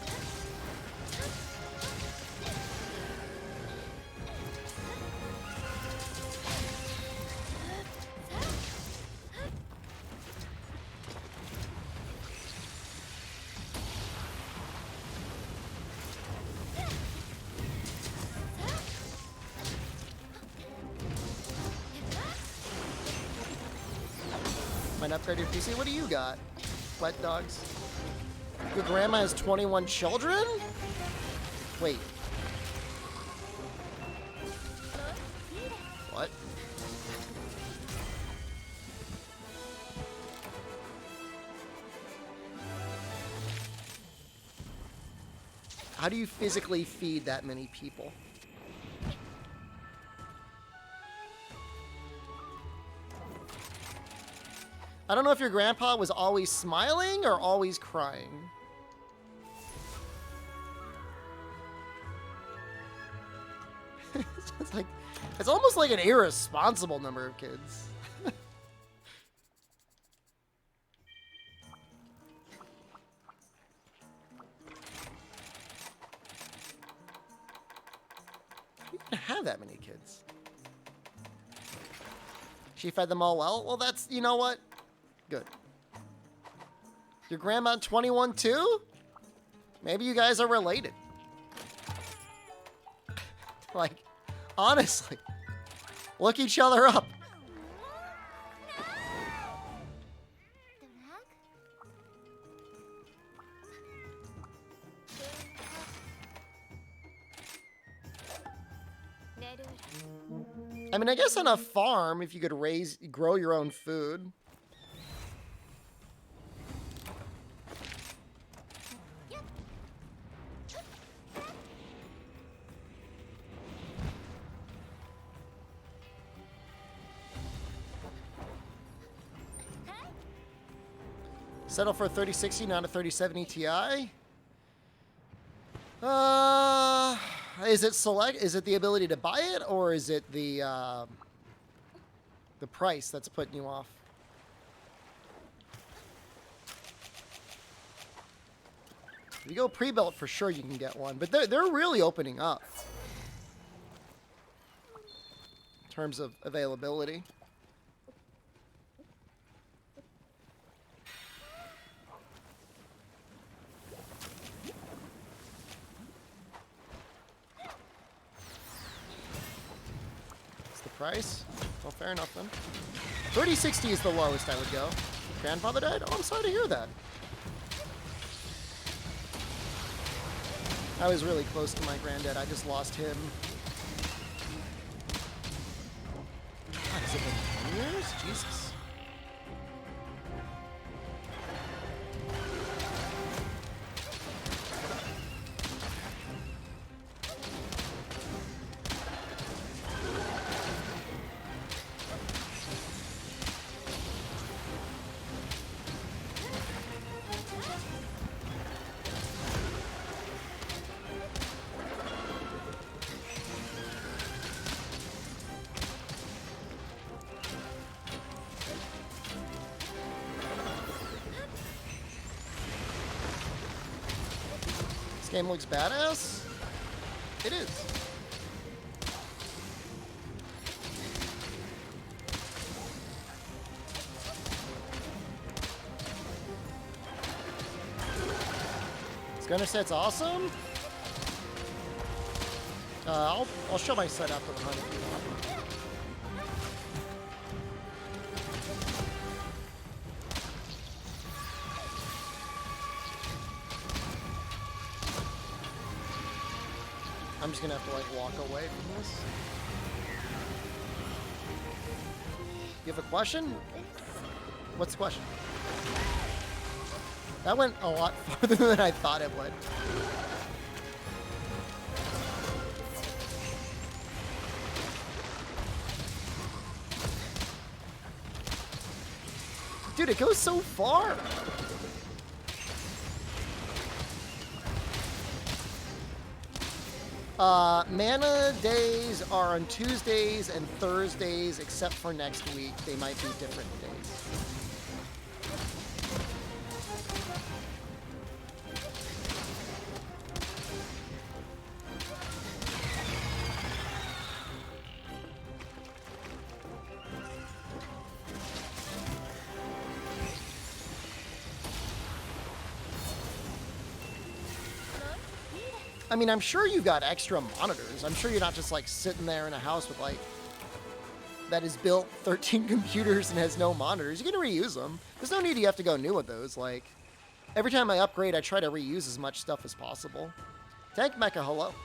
Might upgrade your PC. What do you got? Wet dogs. Your grandma has 21 children? Wait. What? How do you physically feed that many people? I don't know if your grandpa was always smiling or always crying. It's like, it's almost like an irresponsible number of kids. You can have that many kids. She fed them all well? Well, that's, you know what? Good. Your grandma 21 too? Maybe you guys are related. Like, honestly, look each other up. I mean, I guess on a farm, if you could grow your own food. Settle for a 3060, not a 3070 Ti. Is it select? Is it the ability to buy it, or is it the price that's putting you off? If you go pre-built, for sure you can get one, but they're really opening up in terms of availability. Price? Well, fair enough then. 3060 is the lowest I would go. Grandfather died? Oh, I'm sorry to hear that. I was really close to my granddad. I just lost him. God, has it been 10 years? Jesus. This game looks badass. It is. Gunner set's awesome. I'll show my set after the hunt if you want. I'm just gonna have to like walk away from this. You have a question? What's the question? That went a lot farther than I thought it would. Dude, it goes so far. Mana days are on Tuesdays and Thursdays, except for next week. They might be different days. I mean, I'm sure you got extra monitors. I'm sure you're not just like sitting there in a house with like that is built 13 computers and has no monitors. You can reuse them. There's no need you have to go new with those. Like every time I upgrade, I try to reuse as much stuff as possible. Tank Mecha, hello.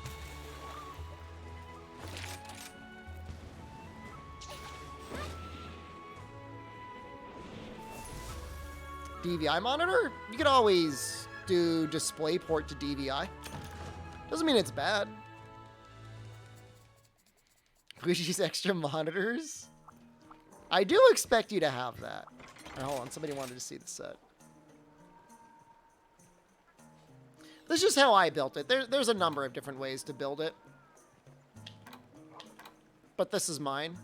DVI monitor? You could always do DisplayPort to DVI. Doesn't mean it's bad. Gucci's extra monitors? I do expect you to have that. Right, hold on, somebody wanted to see the set. This is just how I built it. There's a number of different ways to build it. But this is mine.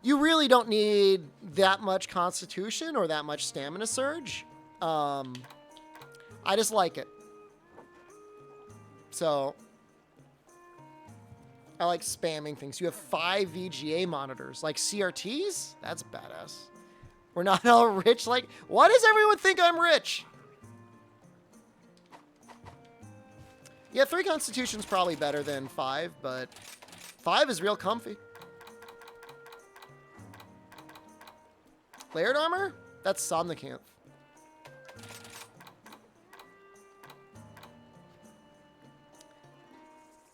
You really don't need that much constitution or that much stamina surge. I just like it. So, I like spamming things. You have 5 VGA monitors. Like CRTs? That's badass. We're not all rich. Like, why does everyone think I'm rich? Yeah, 3 constitution's probably better than 5, but 5 is real comfy. Layered armor? That's Somnicanth.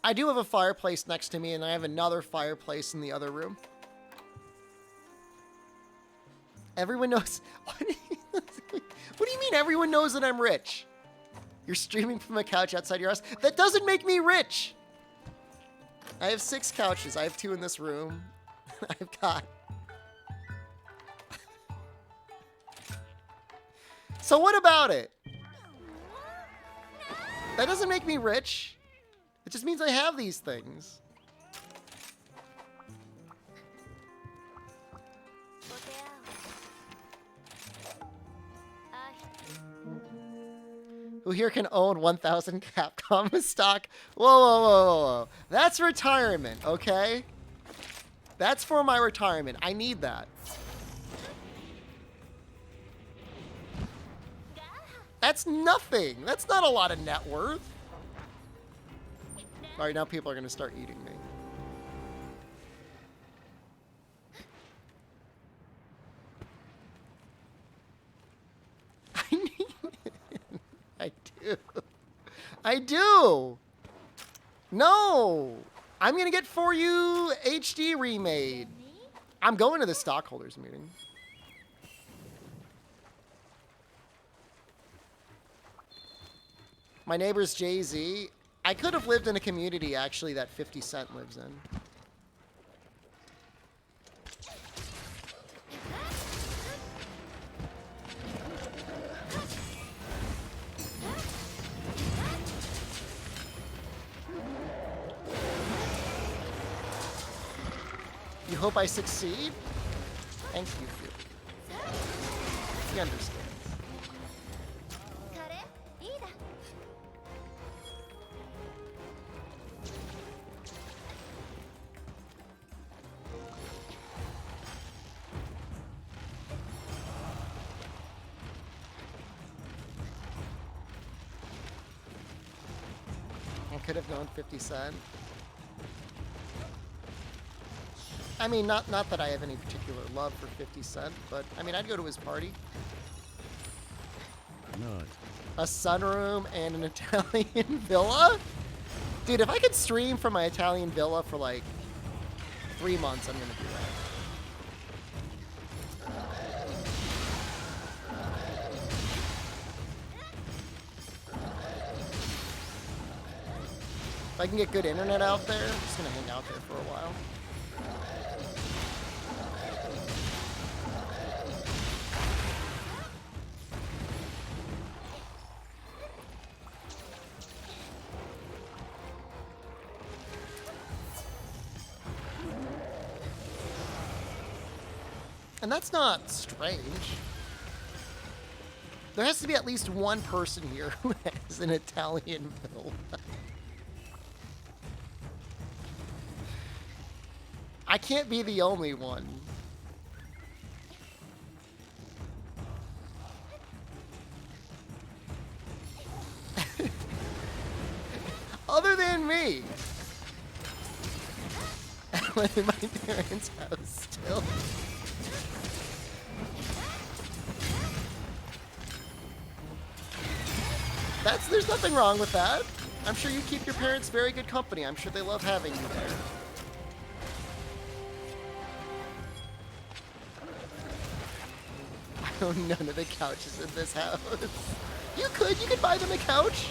I do have a fireplace next to me, and I have another fireplace in the other room. Everyone knows... What do you mean everyone knows that I'm rich? You're streaming from a couch outside your house? That doesn't make me rich! I have 6 couches. I have 2 in this room. I've got... So what about it? That doesn't make me rich. It just means I have these things. Who here can own 1,000 Capcom stock? Whoa, whoa, whoa, whoa, whoa. That's retirement, okay? That's for my retirement. I need that. That's nothing. That's not a lot of net worth. All right, now people are going to start eating me. I need it. I do. I do. No. I'm going to get For You HD remade. I'm going to the stockholders meeting. My neighbor's Jay-Z. I could have lived in a community, actually, that 50 Cent lives in. You hope I succeed? Thank you. He understands. could have known 50 Cent. I mean, not that I have any particular love for 50 Cent, but I mean, I'd go to his party. Nice. A sunroom and an Italian villa? Dude, if I could stream from my Italian villa for like 3 months, I'm gonna do that. If I can get good internet out there, I'm just gonna hang out there for a while. And that's not strange. There has to be at least one person here who has an Italian villa. I can't be the only one. Other than me. I live in my parents' house still. There's nothing wrong with that. I'm sure you keep your parents very good company. I'm sure they love having you there. I own none of the couches in this house. You could buy them a couch.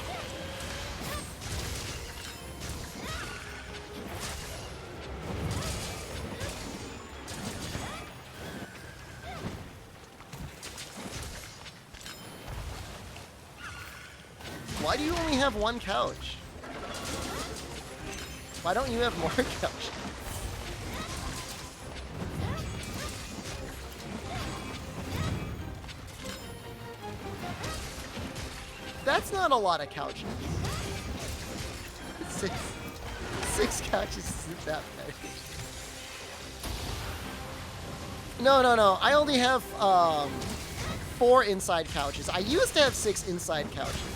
Why do you only have one couch? Why don't you have more couches? That's not a lot of couches. Six couches isn't that bad. No. I only have 4 inside couches. I used to have 6 inside couches.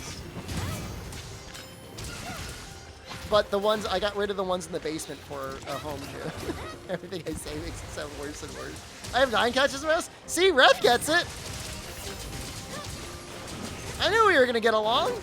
But the ones, I got rid of the ones in the basement for a home gym. Everything I say makes it sound worse and worse. I have 9 couches in my house. See, Ref gets it. I knew we were gonna get along.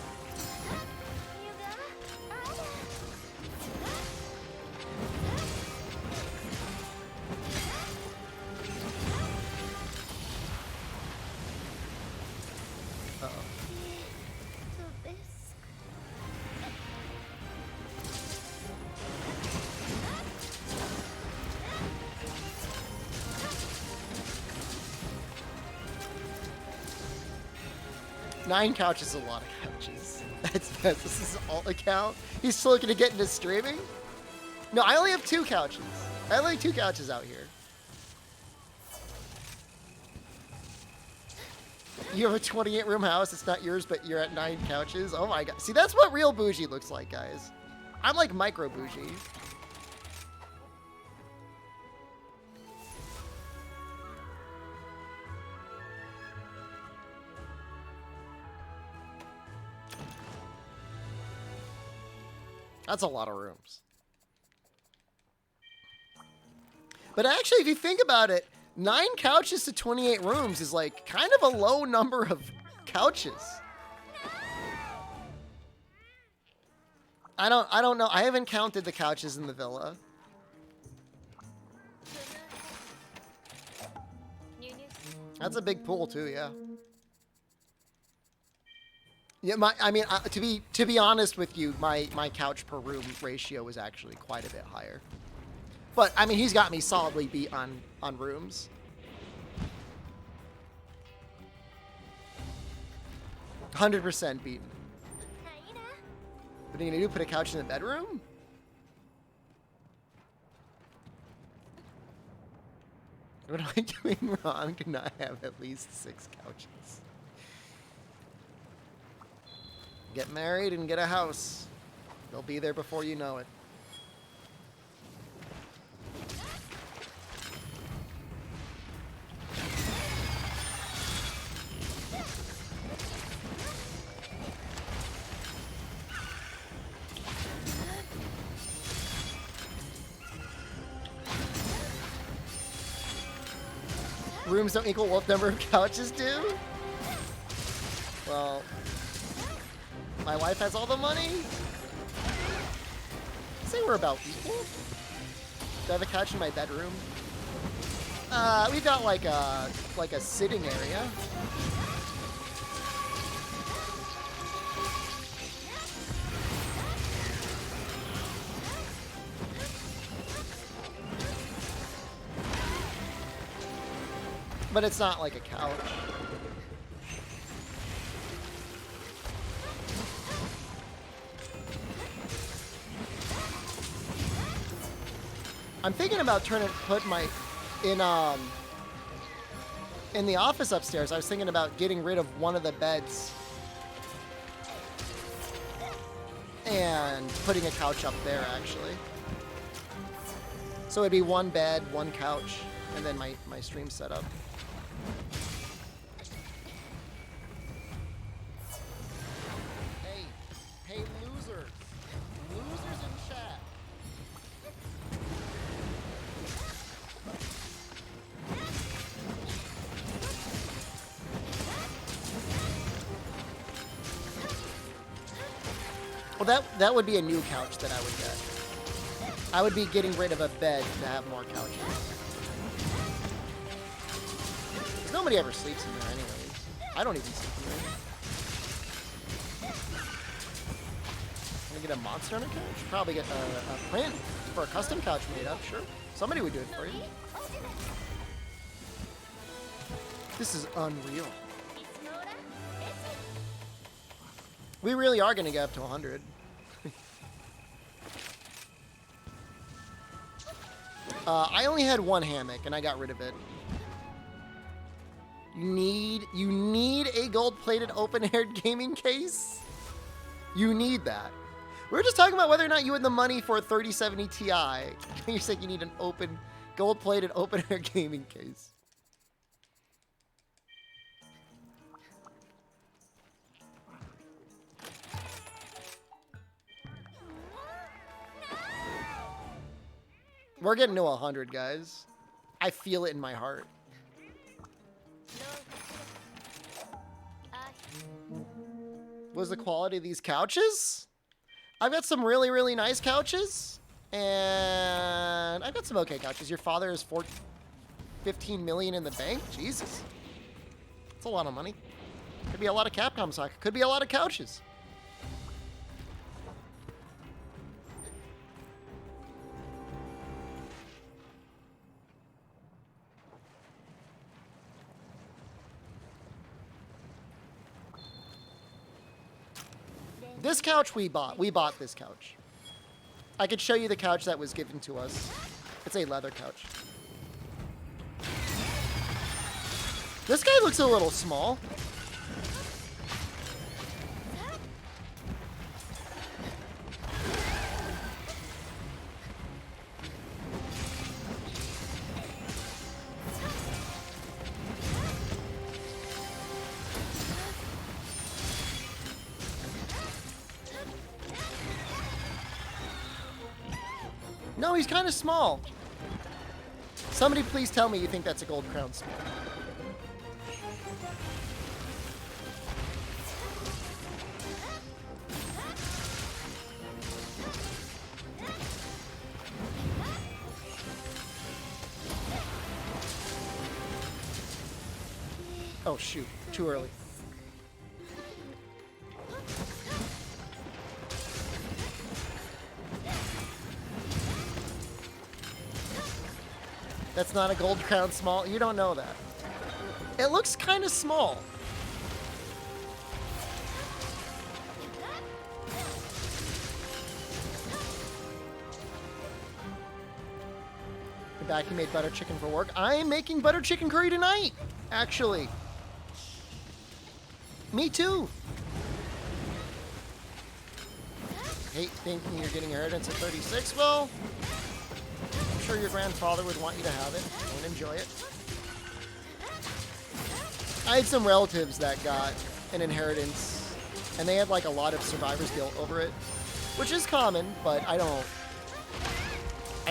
Nine couches is a lot of couches. This is all account. He's still looking to get into streaming? No, I only have 2 couches. I only have 2 couches out here. You have a 28-room house. It's not yours, but you're at 9 couches. Oh my god. See, that's what real bougie looks like, guys. I'm like micro bougie. That's a lot of rooms. But actually, if you think about it, 9 couches to 28 rooms is like kind of a low number of couches. I don't know. I haven't counted the couches in the villa. That's a big pool too, yeah. Yeah, to be honest with you, my couch per room ratio is actually quite a bit higher. But I mean, he's got me solidly beat on rooms. %100 beaten. What are you gonna do? Put a couch in the bedroom? What am I doing wrong to not have at least 6 couches? Get married and get a house. They'll be there before you know it. Rooms don't equal what number of couches do? Well, my wife has all the money. I'd say we're about equal. Do I have a couch in my bedroom? We've got like a sitting area. But it's not like a couch. I'm thinking about put my in the office upstairs. I was thinking about getting rid of one of the beds and putting a couch up there actually. So it'd be one bed, one couch, and then my stream setup. Hey losers. Losers in chat. Well, that would be a new couch that I would get. I would be getting rid of a bed to have more couches. 'Cause nobody ever sleeps in there anyways. I don't even sleep in there. Can I get a monster on a couch? Probably get a print for a custom couch made up, sure. Somebody would do it for you. This is unreal. We really are going to get up to 100. I only had one hammock, and I got rid of it. You need a gold-plated open-aired gaming case? You need that. We were just talking about whether or not you had the money for a 3070 Ti. You said you need an gold-plated open-air gaming case. We're getting to 100, guys. I feel it in my heart. What's the quality of these couches? I've got some really, really nice couches. And I've got some okay couches. Your father has 15 million in the bank? Jesus. That's a lot of money. Could be a lot of Capcom stock. Could be a lot of couches. This couch we bought. We bought this couch. I could show you the couch that was given to us. It's a leather couch. This guy looks a little small. No, he's kind of small. Somebody please tell me you think that's a gold crown small. Oh shoot, too early. That's not a gold crown small. You don't know that. It looks kind of small. The back, he made butter chicken for work. I am making butter chicken curry tonight, actually. Me too. Hate thinking you're getting inheritance at 36. Well, I'm sure your grandfather would want you to have it and enjoy it. I had some relatives that got an inheritance, and they had like a lot of survivor's guilt over it, which is common, but I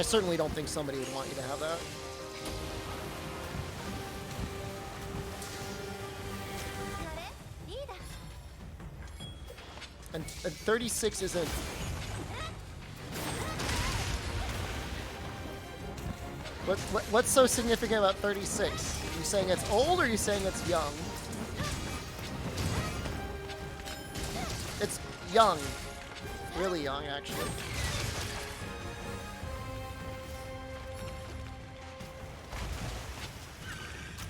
certainly don't think somebody would want you to have that. And 36 isn't... What's so significant about 36? Are you saying it's old or are you saying it's young? It's young. Really young, actually.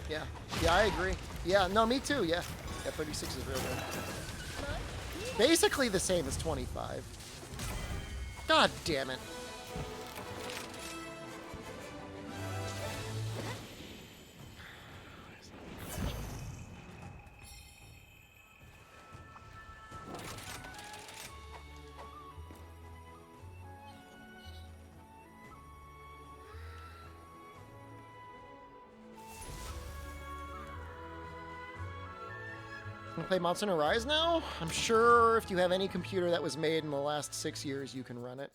Yeah. Yeah, I agree. Yeah, no, me too, yeah. Yeah, 36 is real good. Basically the same as 25. God damn it. Play Monster Hunter Rise now? I'm sure if you have any computer that was made in the last 6 years, you can run it.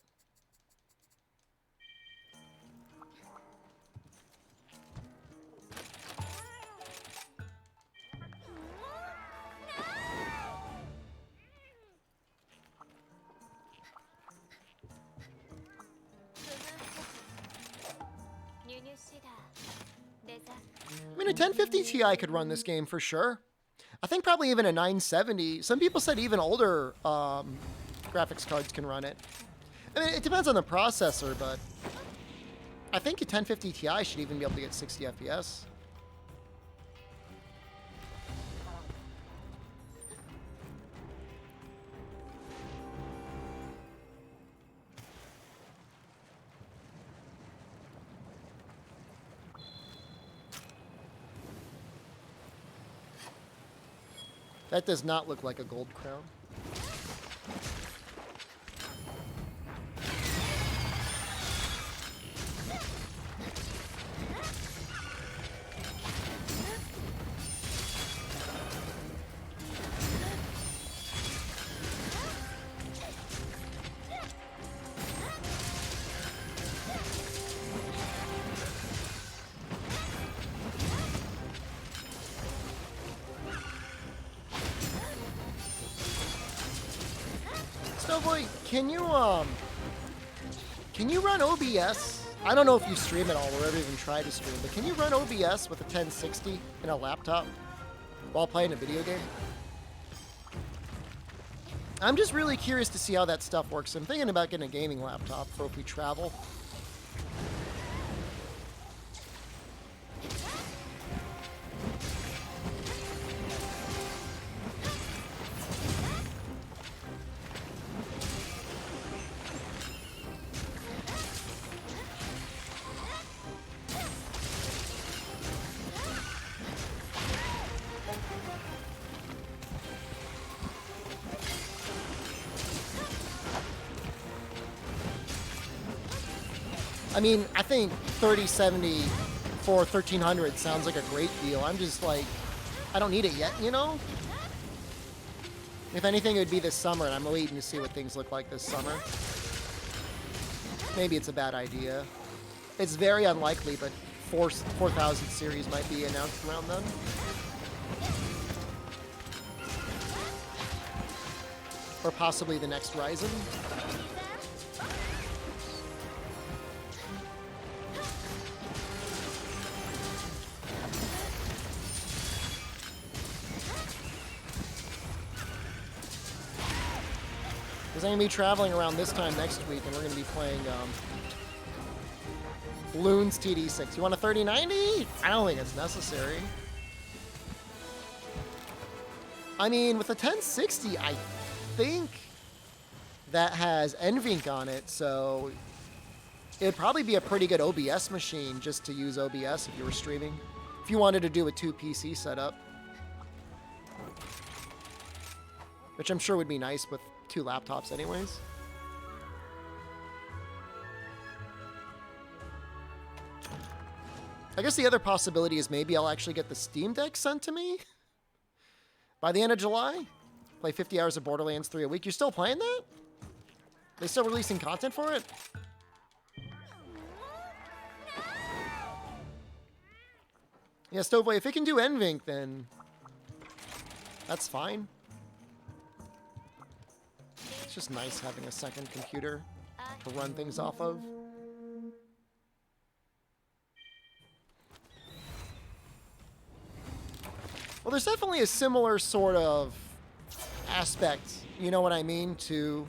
I mean, a 1050 Ti could run this game for sure. I think probably even a 970. Some people said even older graphics cards can run it. I mean, it depends on the processor, but I think a 1050 Ti should even be able to get 60 FPS. That does not look like a gold crown. Snowboy, can you run OBS? I don't know if you stream at all or ever even try to stream, but can you run OBS with a 1060 in a laptop while playing a video game? I'm just really curious to see how that stuff works. I'm thinking about getting a gaming laptop for if we travel. I mean, I think 3070 for 1300 sounds like a great deal. I'm just like, I don't need it yet, you know? If anything, it would be this summer, and I'm waiting to see what things look like this summer. Maybe it's a bad idea. It's very unlikely, but 4000 series might be announced around then. Or possibly the next Ryzen. Because I'm going to be traveling around this time next week, and we're going to be playing Bloons TD6. You want a 3090? I don't think it's necessary. I mean, with a 1060, I think that has NVENC on it, so it'd probably be a pretty good OBS machine just to use OBS if you were streaming. If you wanted to do a 2-PC setup. Which I'm sure would be nice with 2 laptops anyways. I guess the other possibility is maybe I'll actually get the Steam Deck sent to me by the end of July. Play 50 hours of Borderlands 3 a week. You're still playing that? They still releasing content for it? Yeah, Stoveboy, if it can do NVENC, then that's fine. It's just nice having a second computer to run things off of. Well, there's definitely a similar sort of aspect, you know what I mean, to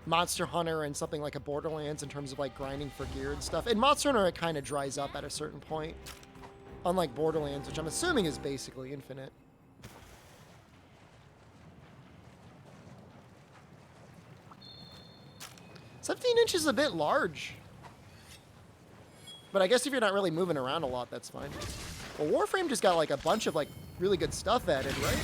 Monster Hunter and something like a Borderlands in terms of like grinding for gear and stuff. In Monster Hunter, it kind of dries up at a certain point, unlike Borderlands, which I'm assuming is basically infinite. 17 inches is a bit large. But I guess if you're not really moving around a lot, that's fine. Well, Warframe just got like a bunch of like really good stuff added, right?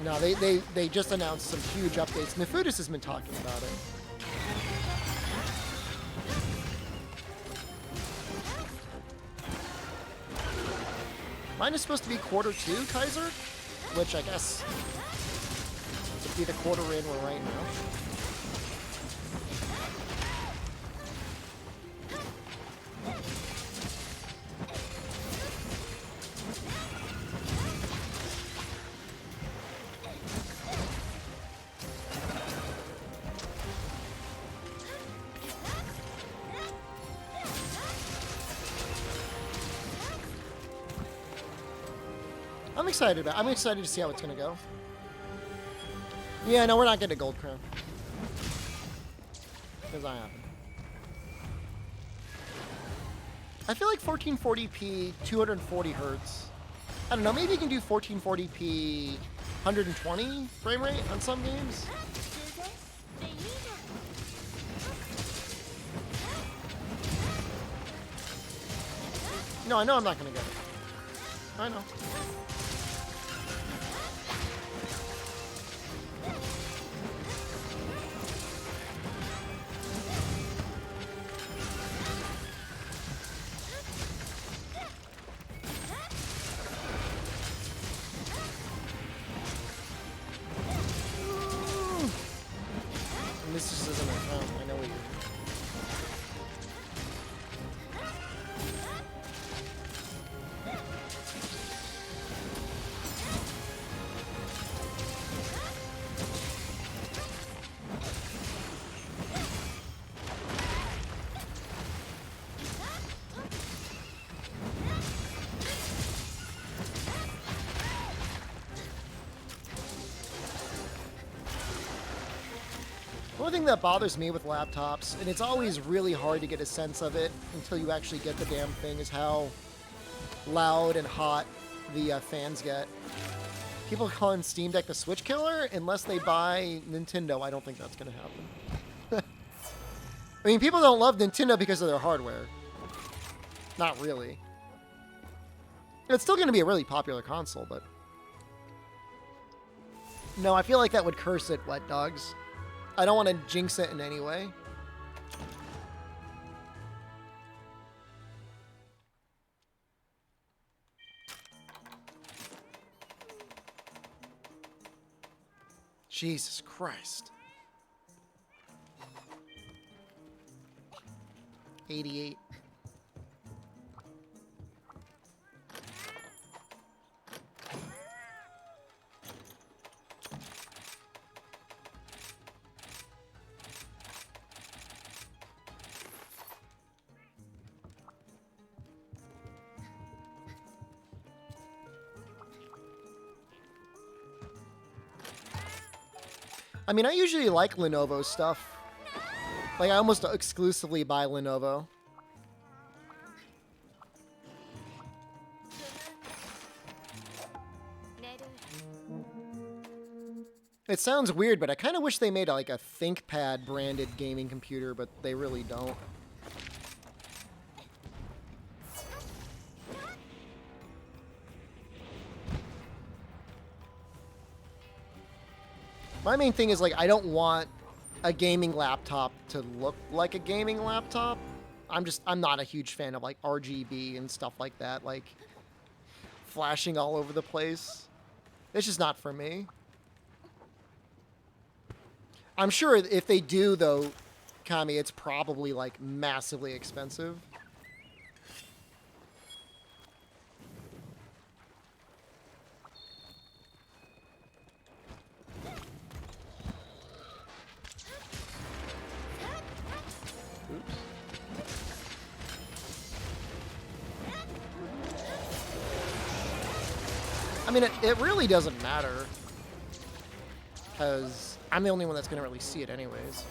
No, they just announced some huge updates. Nefudis has been talking about it. Mine is supposed to be Q2, Kaiser, which I guess would be the quarter in we're right now. I'm excited to see how it's gonna go. Yeah, no, we're not getting a gold crown. Because I haven't. I feel like 1440p, 240 hertz. I don't know, maybe you can do 1440p, 120 frame rate on some games. No, I know I'm not gonna get it. I know. This just isn't a count. I know what you're. The only thing that bothers me with laptops, and it's always really hard to get a sense of it until you actually get the damn thing, is how loud and hot the fans get. People calling Steam Deck the Switch killer, unless they buy Nintendo, I don't think that's going to happen. I mean, people don't love Nintendo because of their hardware. Not really. It's still going to be a really popular console, but... No, I feel like that would curse it, Wet Dogs. I don't want to jinx it in any way. Jesus Christ. 88. I mean, I usually like Lenovo stuff. Like, I almost exclusively buy Lenovo. It sounds weird, but I kind of wish they made like a ThinkPad branded gaming computer, but they really don't. My main thing is, like, I don't want a gaming laptop to look like a gaming laptop. I'm not a huge fan of like RGB and stuff like that, like flashing all over the place. It's just not for me. I'm sure if they do though, Kami, it's probably like massively expensive. Oops. I mean, it really doesn't matter, because I'm the only one that's going to really see it anyways.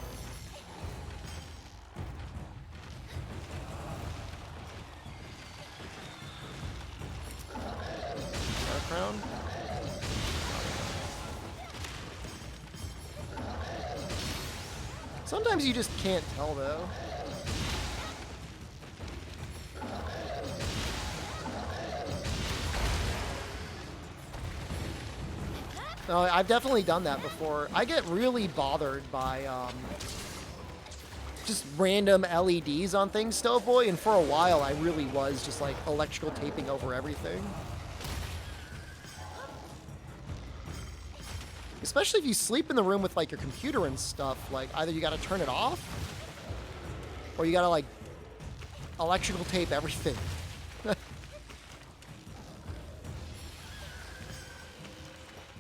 Crown. Sometimes you just can't tell, though. No, I've definitely done that before. I get really bothered by just random LEDs on things, Stowboy, and for a while I really was just like electrical taping over everything. Especially if you sleep in the room with like your computer and stuff, like either you gotta turn it off or you gotta like electrical tape everything.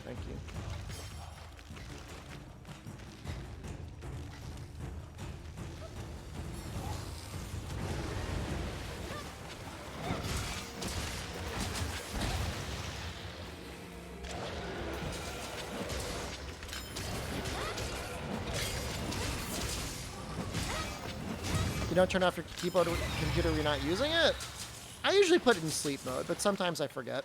Thank you. You don't turn off your keyboard computer when you're not using it? I usually put it in sleep mode, but sometimes I forget.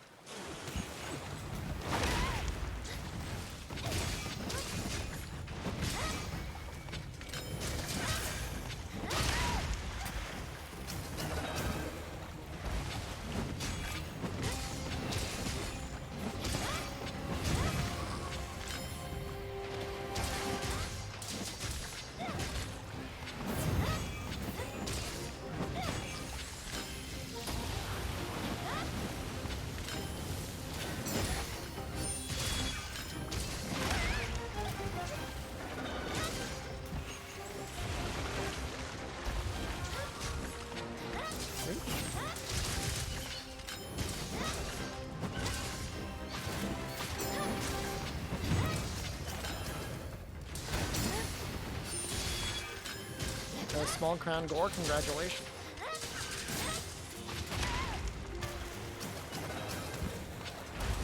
Small crown gore, congratulations.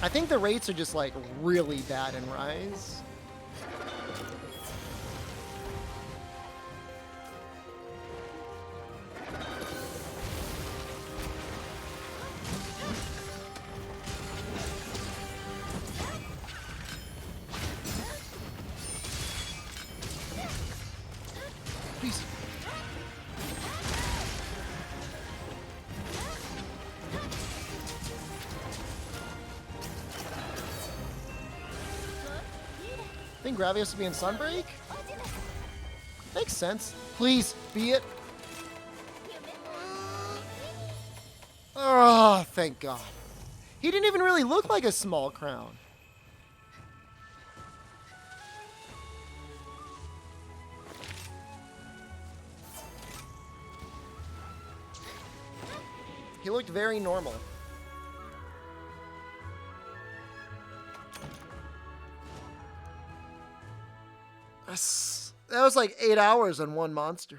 I think the rates are just like really bad in Rise. Please. I think Gravios will be in Sunbreak? Makes sense. Please, be it. Oh, thank God. He didn't even really look like a small crown. He looked very normal. That was like 8 hours on one monster.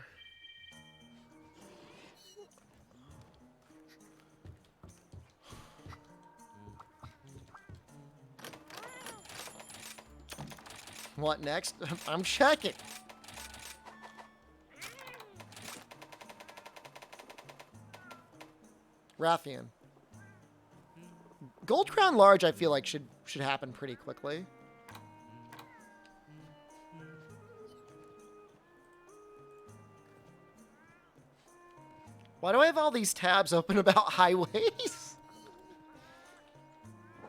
What next? I'm checking. Rathian. Gold Crown Large, I feel like should happen pretty quickly. Why do I have all these tabs open about highways?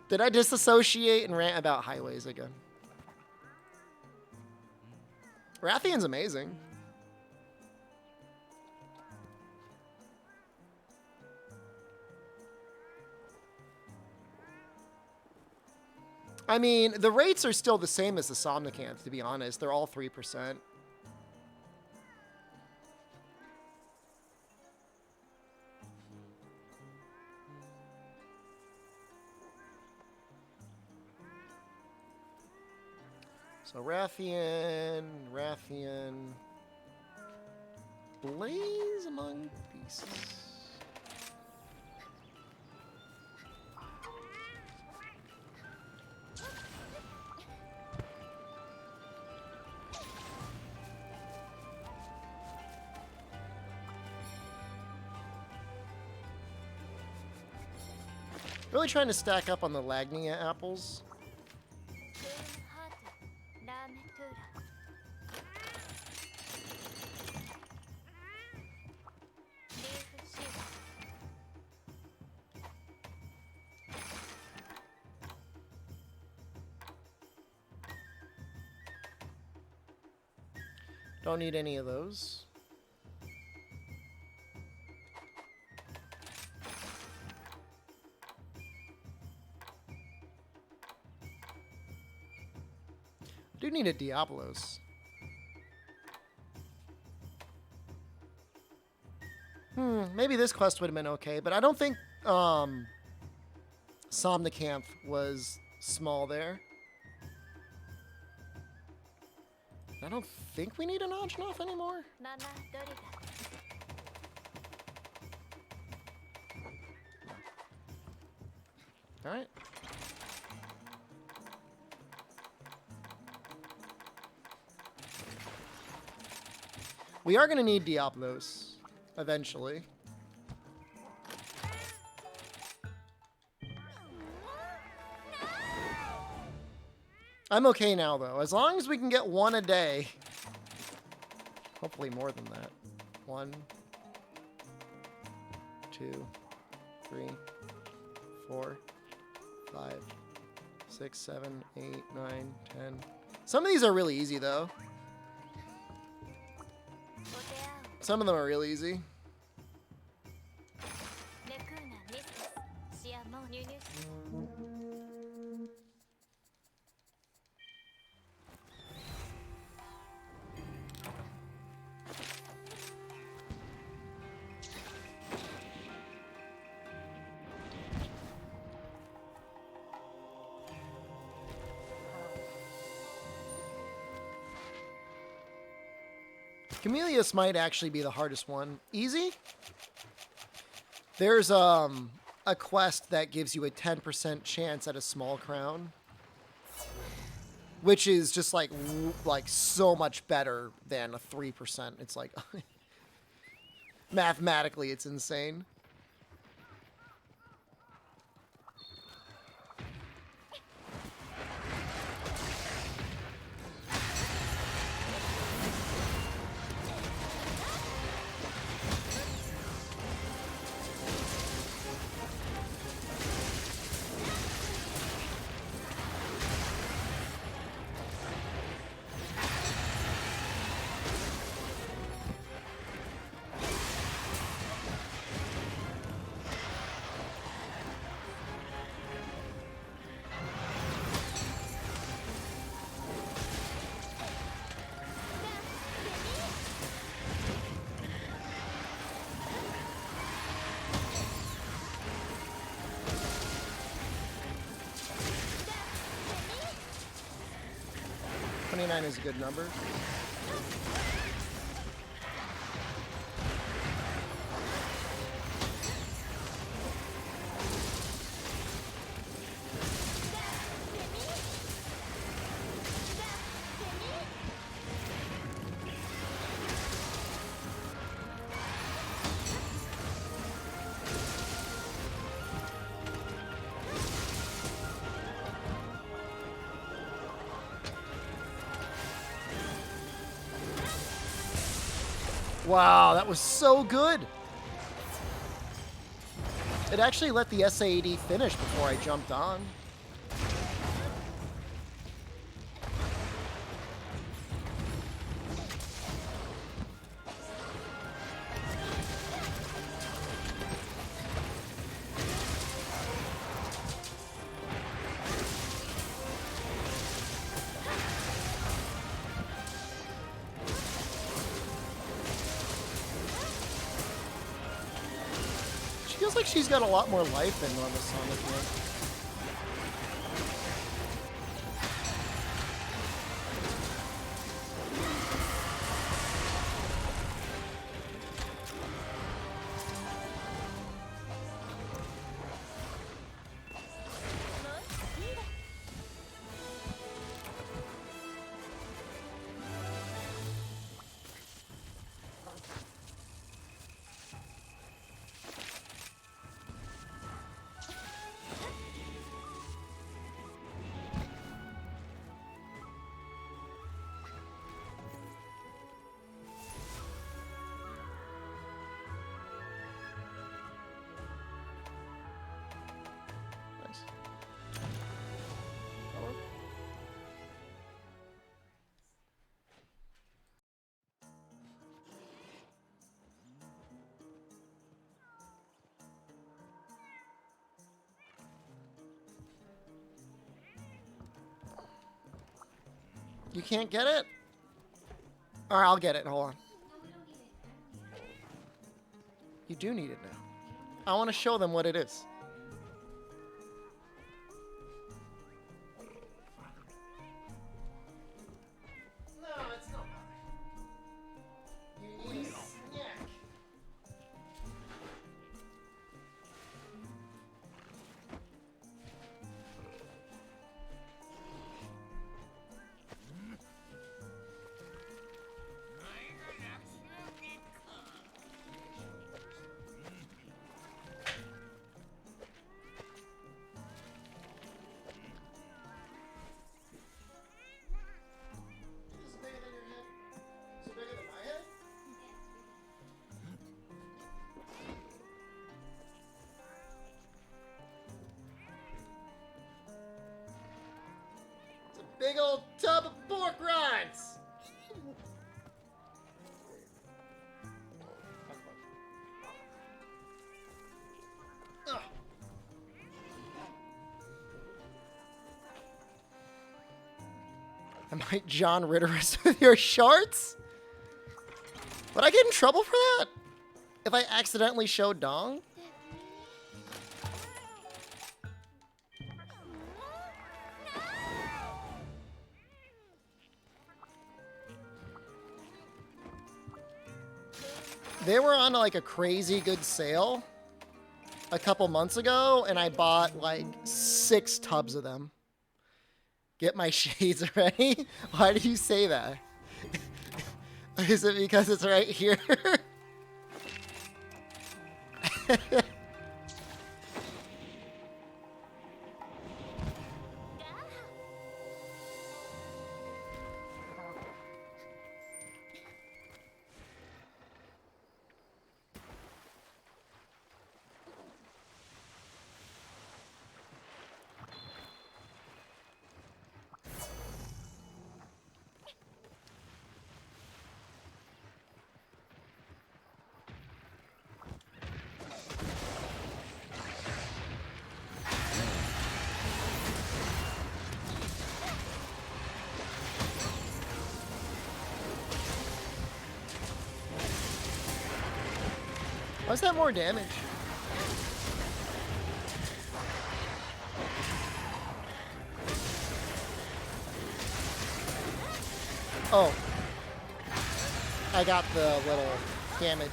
Did I disassociate and rant about highways again? Rathian's amazing. I mean, the rates are still the same as the Somnicanth, to be honest. They're all 3%. So Rathian, Blaze among beasts. Really trying to stack up on the Lagnia apples. Don't need any of those. I do need a Diablos. Maybe this quest would have been okay, but I don't think Somnicanth was small there. I don't think we need an Ajnoff anymore. All right. We are going to need Diablos eventually. I'm okay now, though. As long as we can get one a day. Hopefully more than that. 1, 2, 3, 4, 5, 6, 7, 8, 9, 10. Some of these are really easy, though. Some of them are really easy. Camelius might actually be the hardest one. Easy? There's a quest that gives you a 10% chance at a small crown, which is just like so much better than a 3%. It's like mathematically it's insane. Is a good number. Wow, that was so good. It actually let the SAED finish before I jumped on. She feels like she's got a lot more life than normal Sonic here. You can't get it? Alright, I'll get it. Hold on. You do need it now. I want to show them what it is. No, it's not. You need a snack. Big old tub of pork rinds! Ugh. I might John Ritter us with your shorts? Would I get in trouble for that? If I accidentally showed Dong? They were on like a crazy good sale a couple months ago, and I bought like 6 tubs of them. Get my shades ready? Why do you say that? Is it because it's right here? Why's that more damage? Oh. I got the little damage.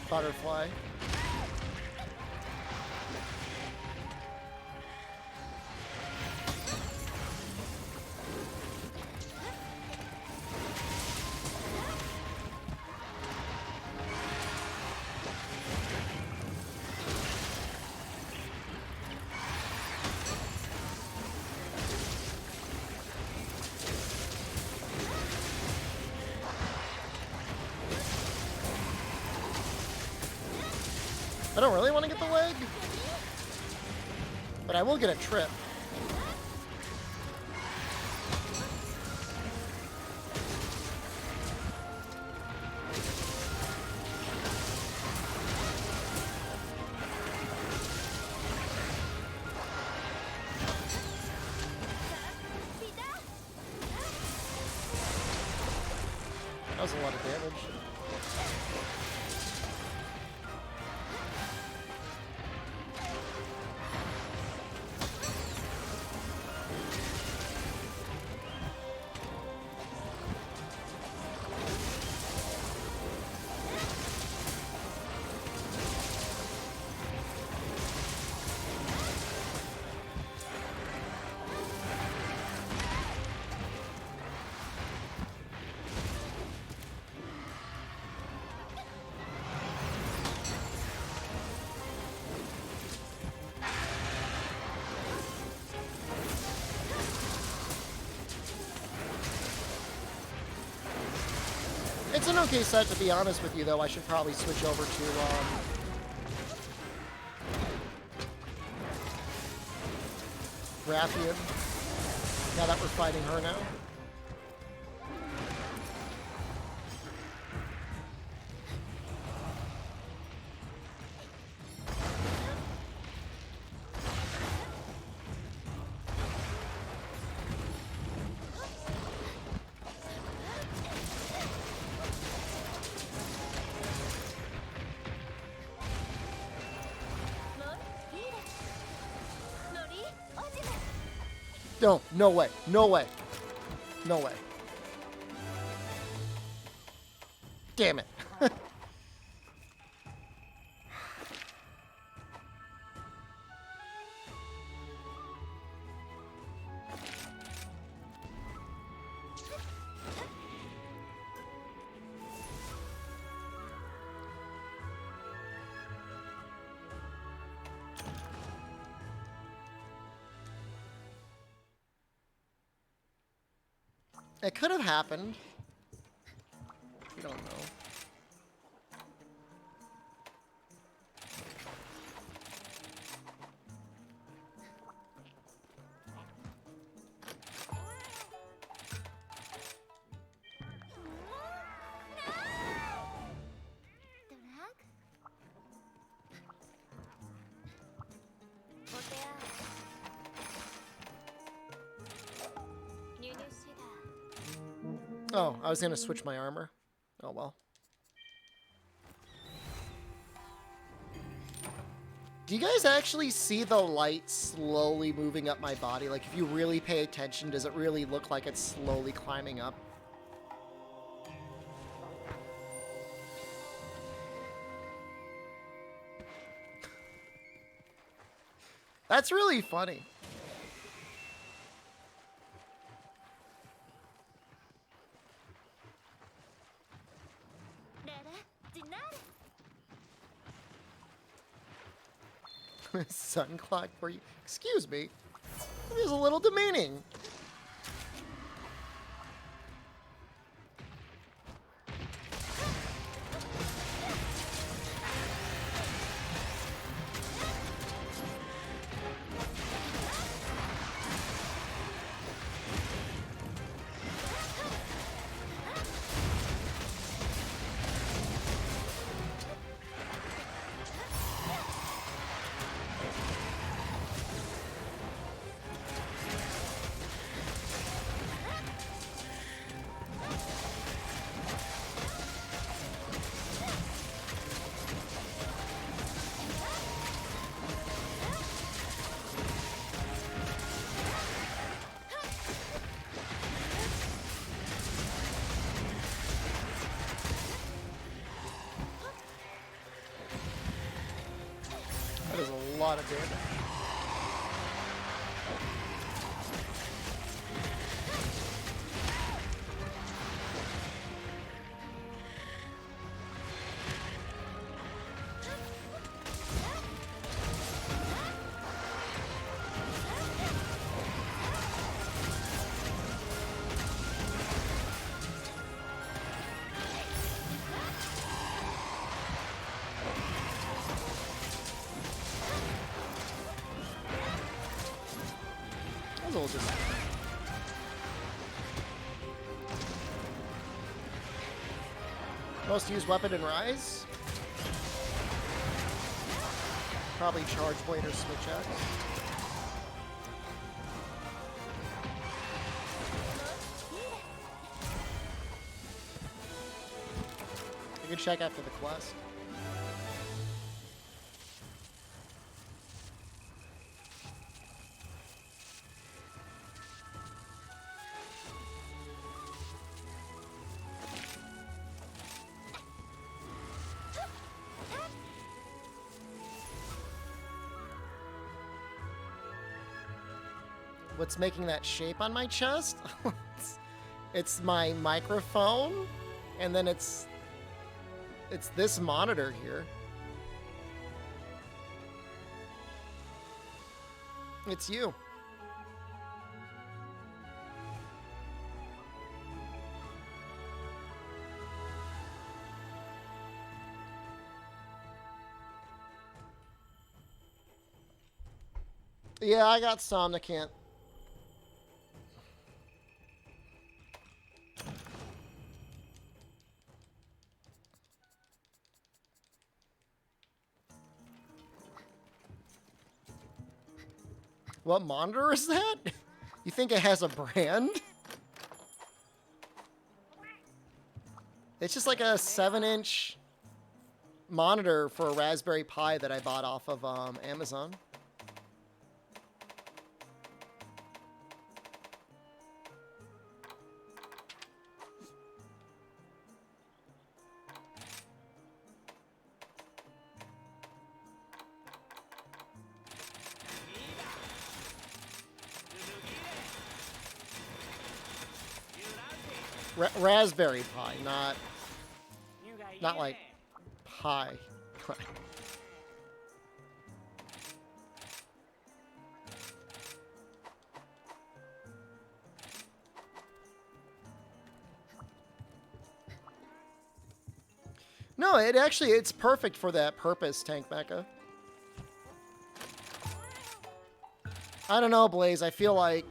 Butterfly. I don't really want to get the leg, but I will get a trip. That was a lot of damage. It's an okay set, to be honest with you, though. I should probably switch over to, Rathian, now that we're fighting her now. No, no way, no way, no way. Damn it. It could have happened. We don't know. Oh, I was gonna switch my armor. Oh well. Do you guys actually see the light slowly moving up my body? Like, if you really pay attention, does it really look like it's slowly climbing up? That's really funny. Sun clock for you. Excuse me. It is a little demeaning. That is a lot of damage. Most used weapon in Rise? Probably Charge Blade or Switch Axe. You can check after the quest. What's making that shape on my chest? It's my microphone, and then it's this monitor here. It's you. Yeah, I got some that can't. What monitor is that? You think it has a brand? It's just like a 7-inch monitor for a Raspberry Pi that I bought off of Amazon. Raspberry Pi, not like Pi. No, it's perfect for that purpose, Tank Mecha. I don't know, Blaze. I feel like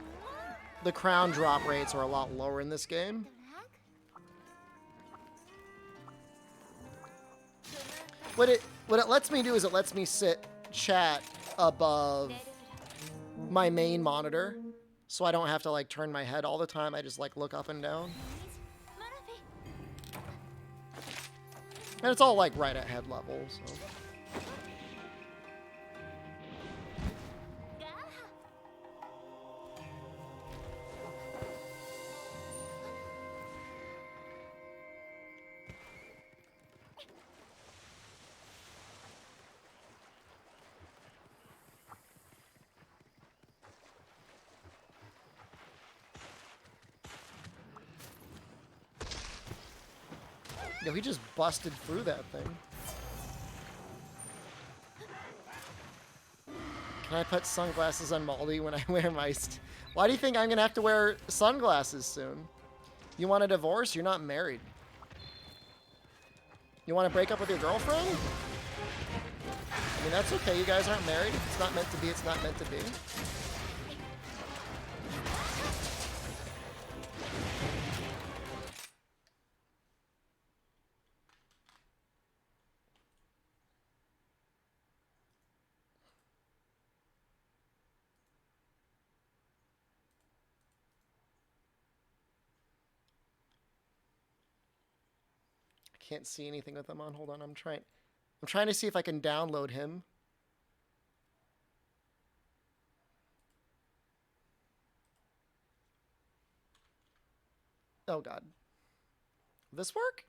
the crown drop rates are a lot lower in this game. What it lets me do is it lets me sit chat above my main monitor, so I don't have to like turn my head all the time. I just like look up and down. And it's all like right at head level, so. Yo, he just busted through that thing. Can I put sunglasses on Maldi when I wear my... Why do you think I'm going to have to wear sunglasses soon? You want a divorce? You're not married. You want to break up with your girlfriend? I mean, that's okay. You guys aren't married. If it's not meant to be, it's not meant to be. Can't see anything with him on. Hold on, I'm trying to see if I can download him. Oh god. Will this work?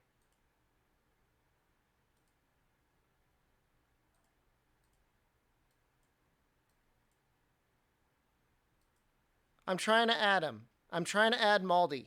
I'm trying to add him. I'm trying to add Maldi.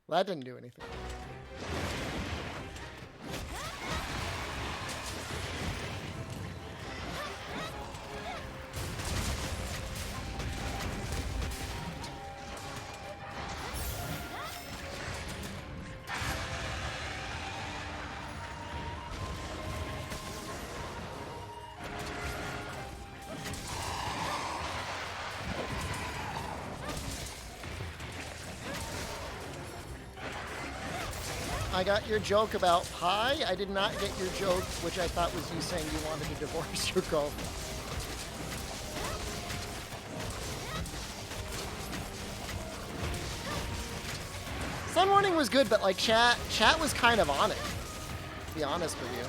Well, that didn't do anything. I got your joke about pie. I did not get your joke, which I thought was you saying you wanted to divorce your girlfriend. Sun Warning was good, but like chat was kind of on it, to be honest with you.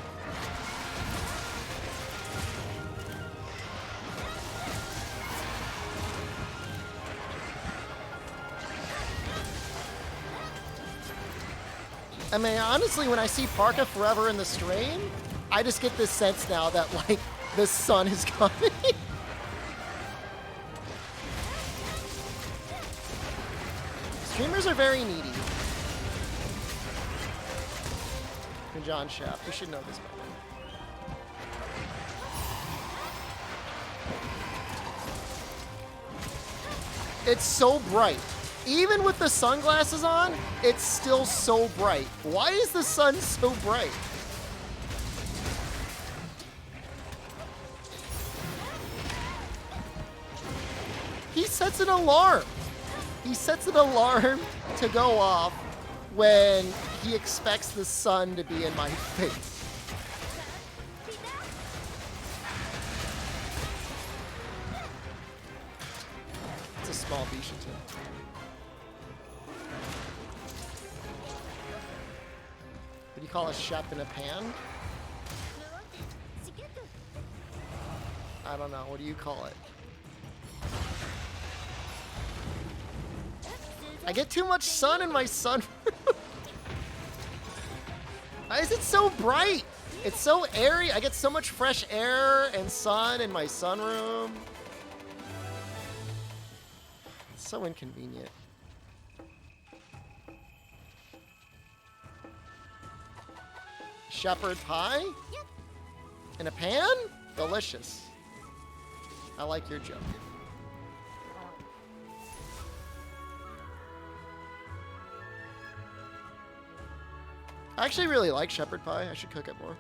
I mean, honestly, when I see Parka Forever in the stream, I just get this sense now that, like, the sun is coming. Streamers are very needy. John Shep, we should know this by now. It's so bright. Even with the sunglasses on, it's still so bright. Why is the sun so bright? He sets an alarm. He sets an alarm to go off when he expects the sun to be in my face. It's a small Bishatin. What do you call a chef in a pan? I don't know. What do you call it? I get too much sun in my sunroom. Why is it so bright? It's so airy. I get so much fresh air and sun in my sunroom. It's so inconvenient. Shepherd pie? In a pan? Delicious. I like your joke. I actually really like shepherd pie. I should cook it more.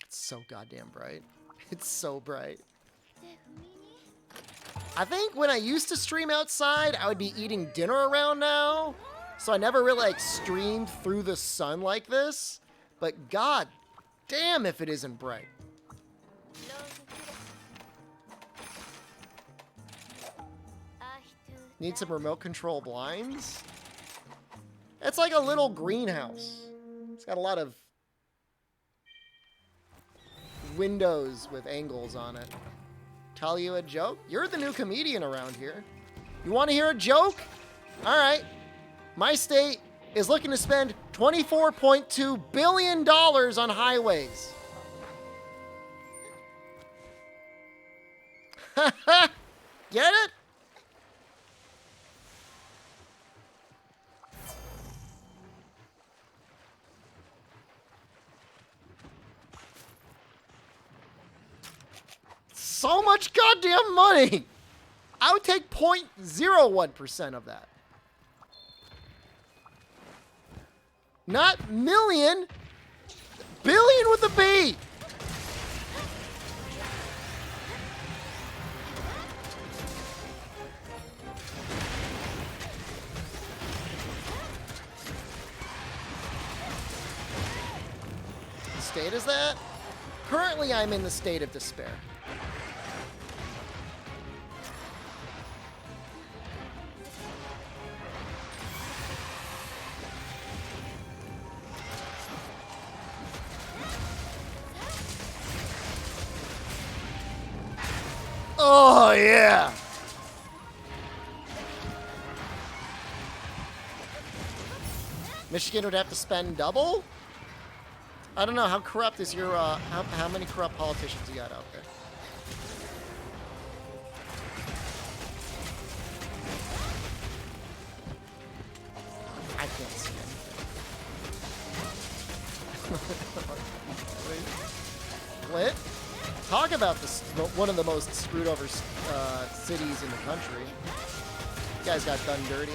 It's so goddamn bright. It's so bright. I think when I used to stream outside, I would be eating dinner around now. So I never really like streamed through the sun like this. But god damn if it isn't bright. Need some remote control blinds? It's like a little greenhouse. It's got a lot of windows with angles on it. Tell you a joke? You're the new comedian around here. You want to hear a joke? All right. My state is looking to spend $24.2 billion on highways. Get it? So much goddamn money! I would take 0.01% of that. Not million, billion with a B! What state is that? Currently, I'm in the state of despair. Oh, yeah. Michigan would have to spend double? I don't know. How corrupt is your, how many corrupt politicians you got out there? I can't see anything. Lit? Talk about this, one of the most screwed over cities in the country. You guys got done dirty.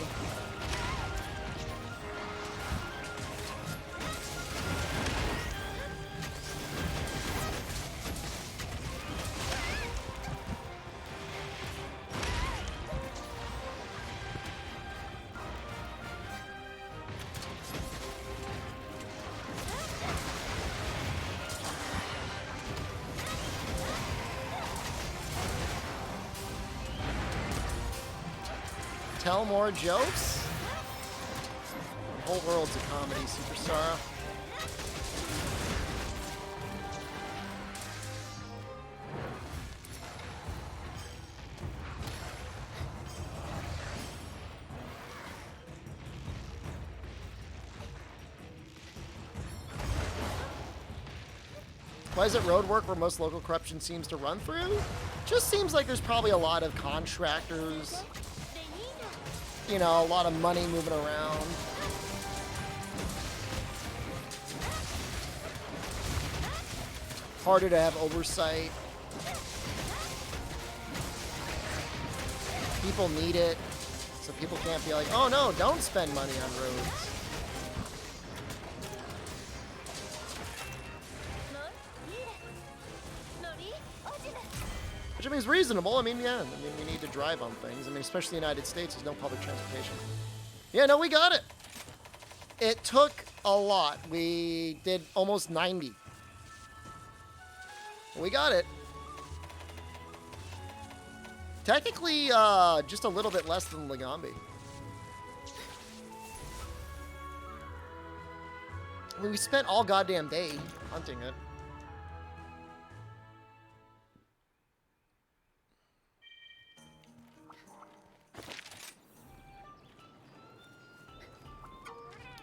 Tell more jokes? The whole world's a comedy, superstar. Why is it road work where most local corruption seems to run through? Just seems like there's probably a lot of contractors. You know, a lot of money moving around. Harder to have oversight. People need it, so people can't be like, oh no, don't spend money on roads. Which I mean is reasonable. I mean, yeah, I mean, we need to drive on things. I mean, especially in the United States, there's no public transportation. Yeah, no, we got it. It took a lot. We did almost 90. We got it. Technically, just a little bit less than Legambi. I mean, we spent all goddamn day hunting it.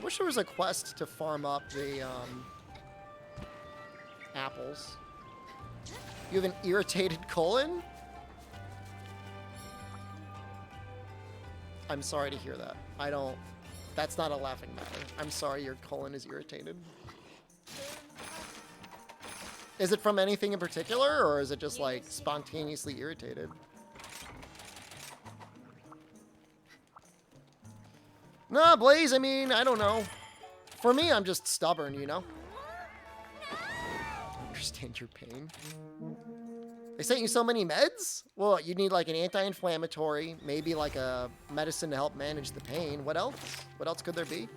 I wish there was a quest to farm up the apples. You have an irritated colon? I'm sorry to hear that. I don't... That's not a laughing matter. I'm sorry your colon is irritated. Is it from anything in particular, or is it just, like, spontaneously irritated? Nah, Blaze, I mean, I don't know. For me, I'm just stubborn, you know? Understand your pain. They sent you so many meds? Well, you need like an anti-inflammatory, maybe like a medicine to help manage the pain. What else? What else could there be?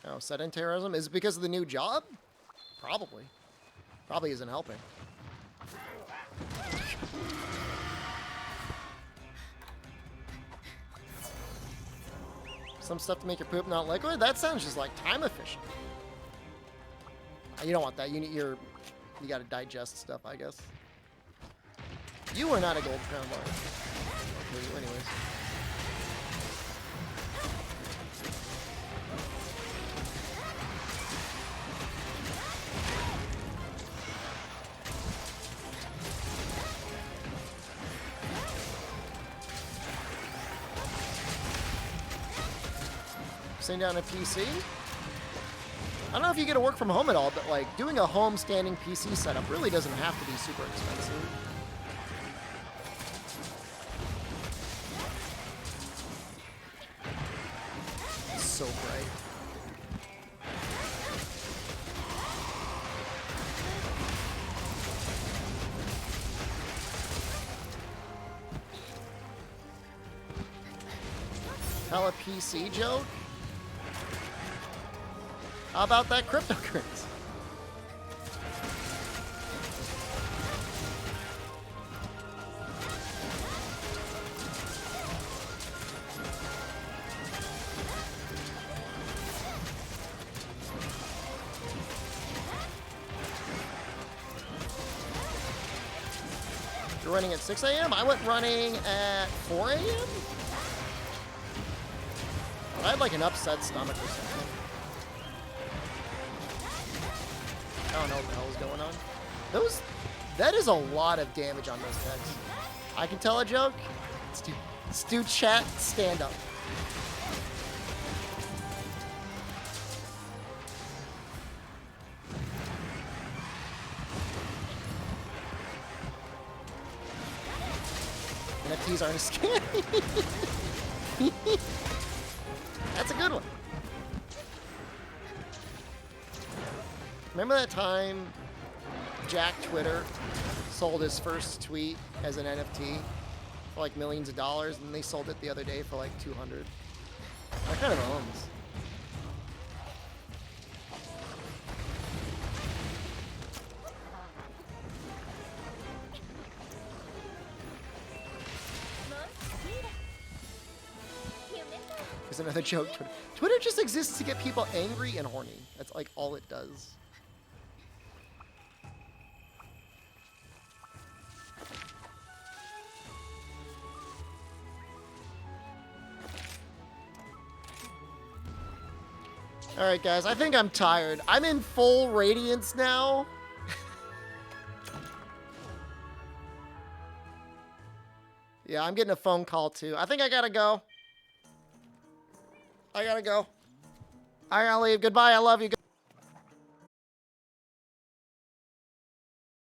Oh, sedentarism? Is it because of the new job? Probably. Probably isn't helping. Some stuff to make your poop not liquid? That sounds just like time efficient. You don't want that. You gotta digest stuff, I guess. You are not a gold crown lord. Anyways. Sitting down a PC. I don't know if you get to work from home at all, but like doing a home standing PC setup really doesn't have to be super expensive. It's so bright. Tell a PC joke? How about that cryptocurrency? You're running at 6 a.m.? I went running at 4 a.m.? I had like an upset stomach or something. I don't know what the hell is going on. That is a lot of damage on those pegs. I can tell a joke. Let's do chat stand up. NFTs aren't a scam. That's a good one. Remember that time Jack Twitter sold his first tweet as an NFT for like millions of dollars, and they sold it the other day for like 200? That kind of owns. Is another joke. Twitter just exists to get people angry and horny. That's like all it does. All right, guys, I think I'm tired. I'm in full radiance now. Yeah, I'm getting a phone call, too. I think I gotta go. I gotta leave. Goodbye. I love you.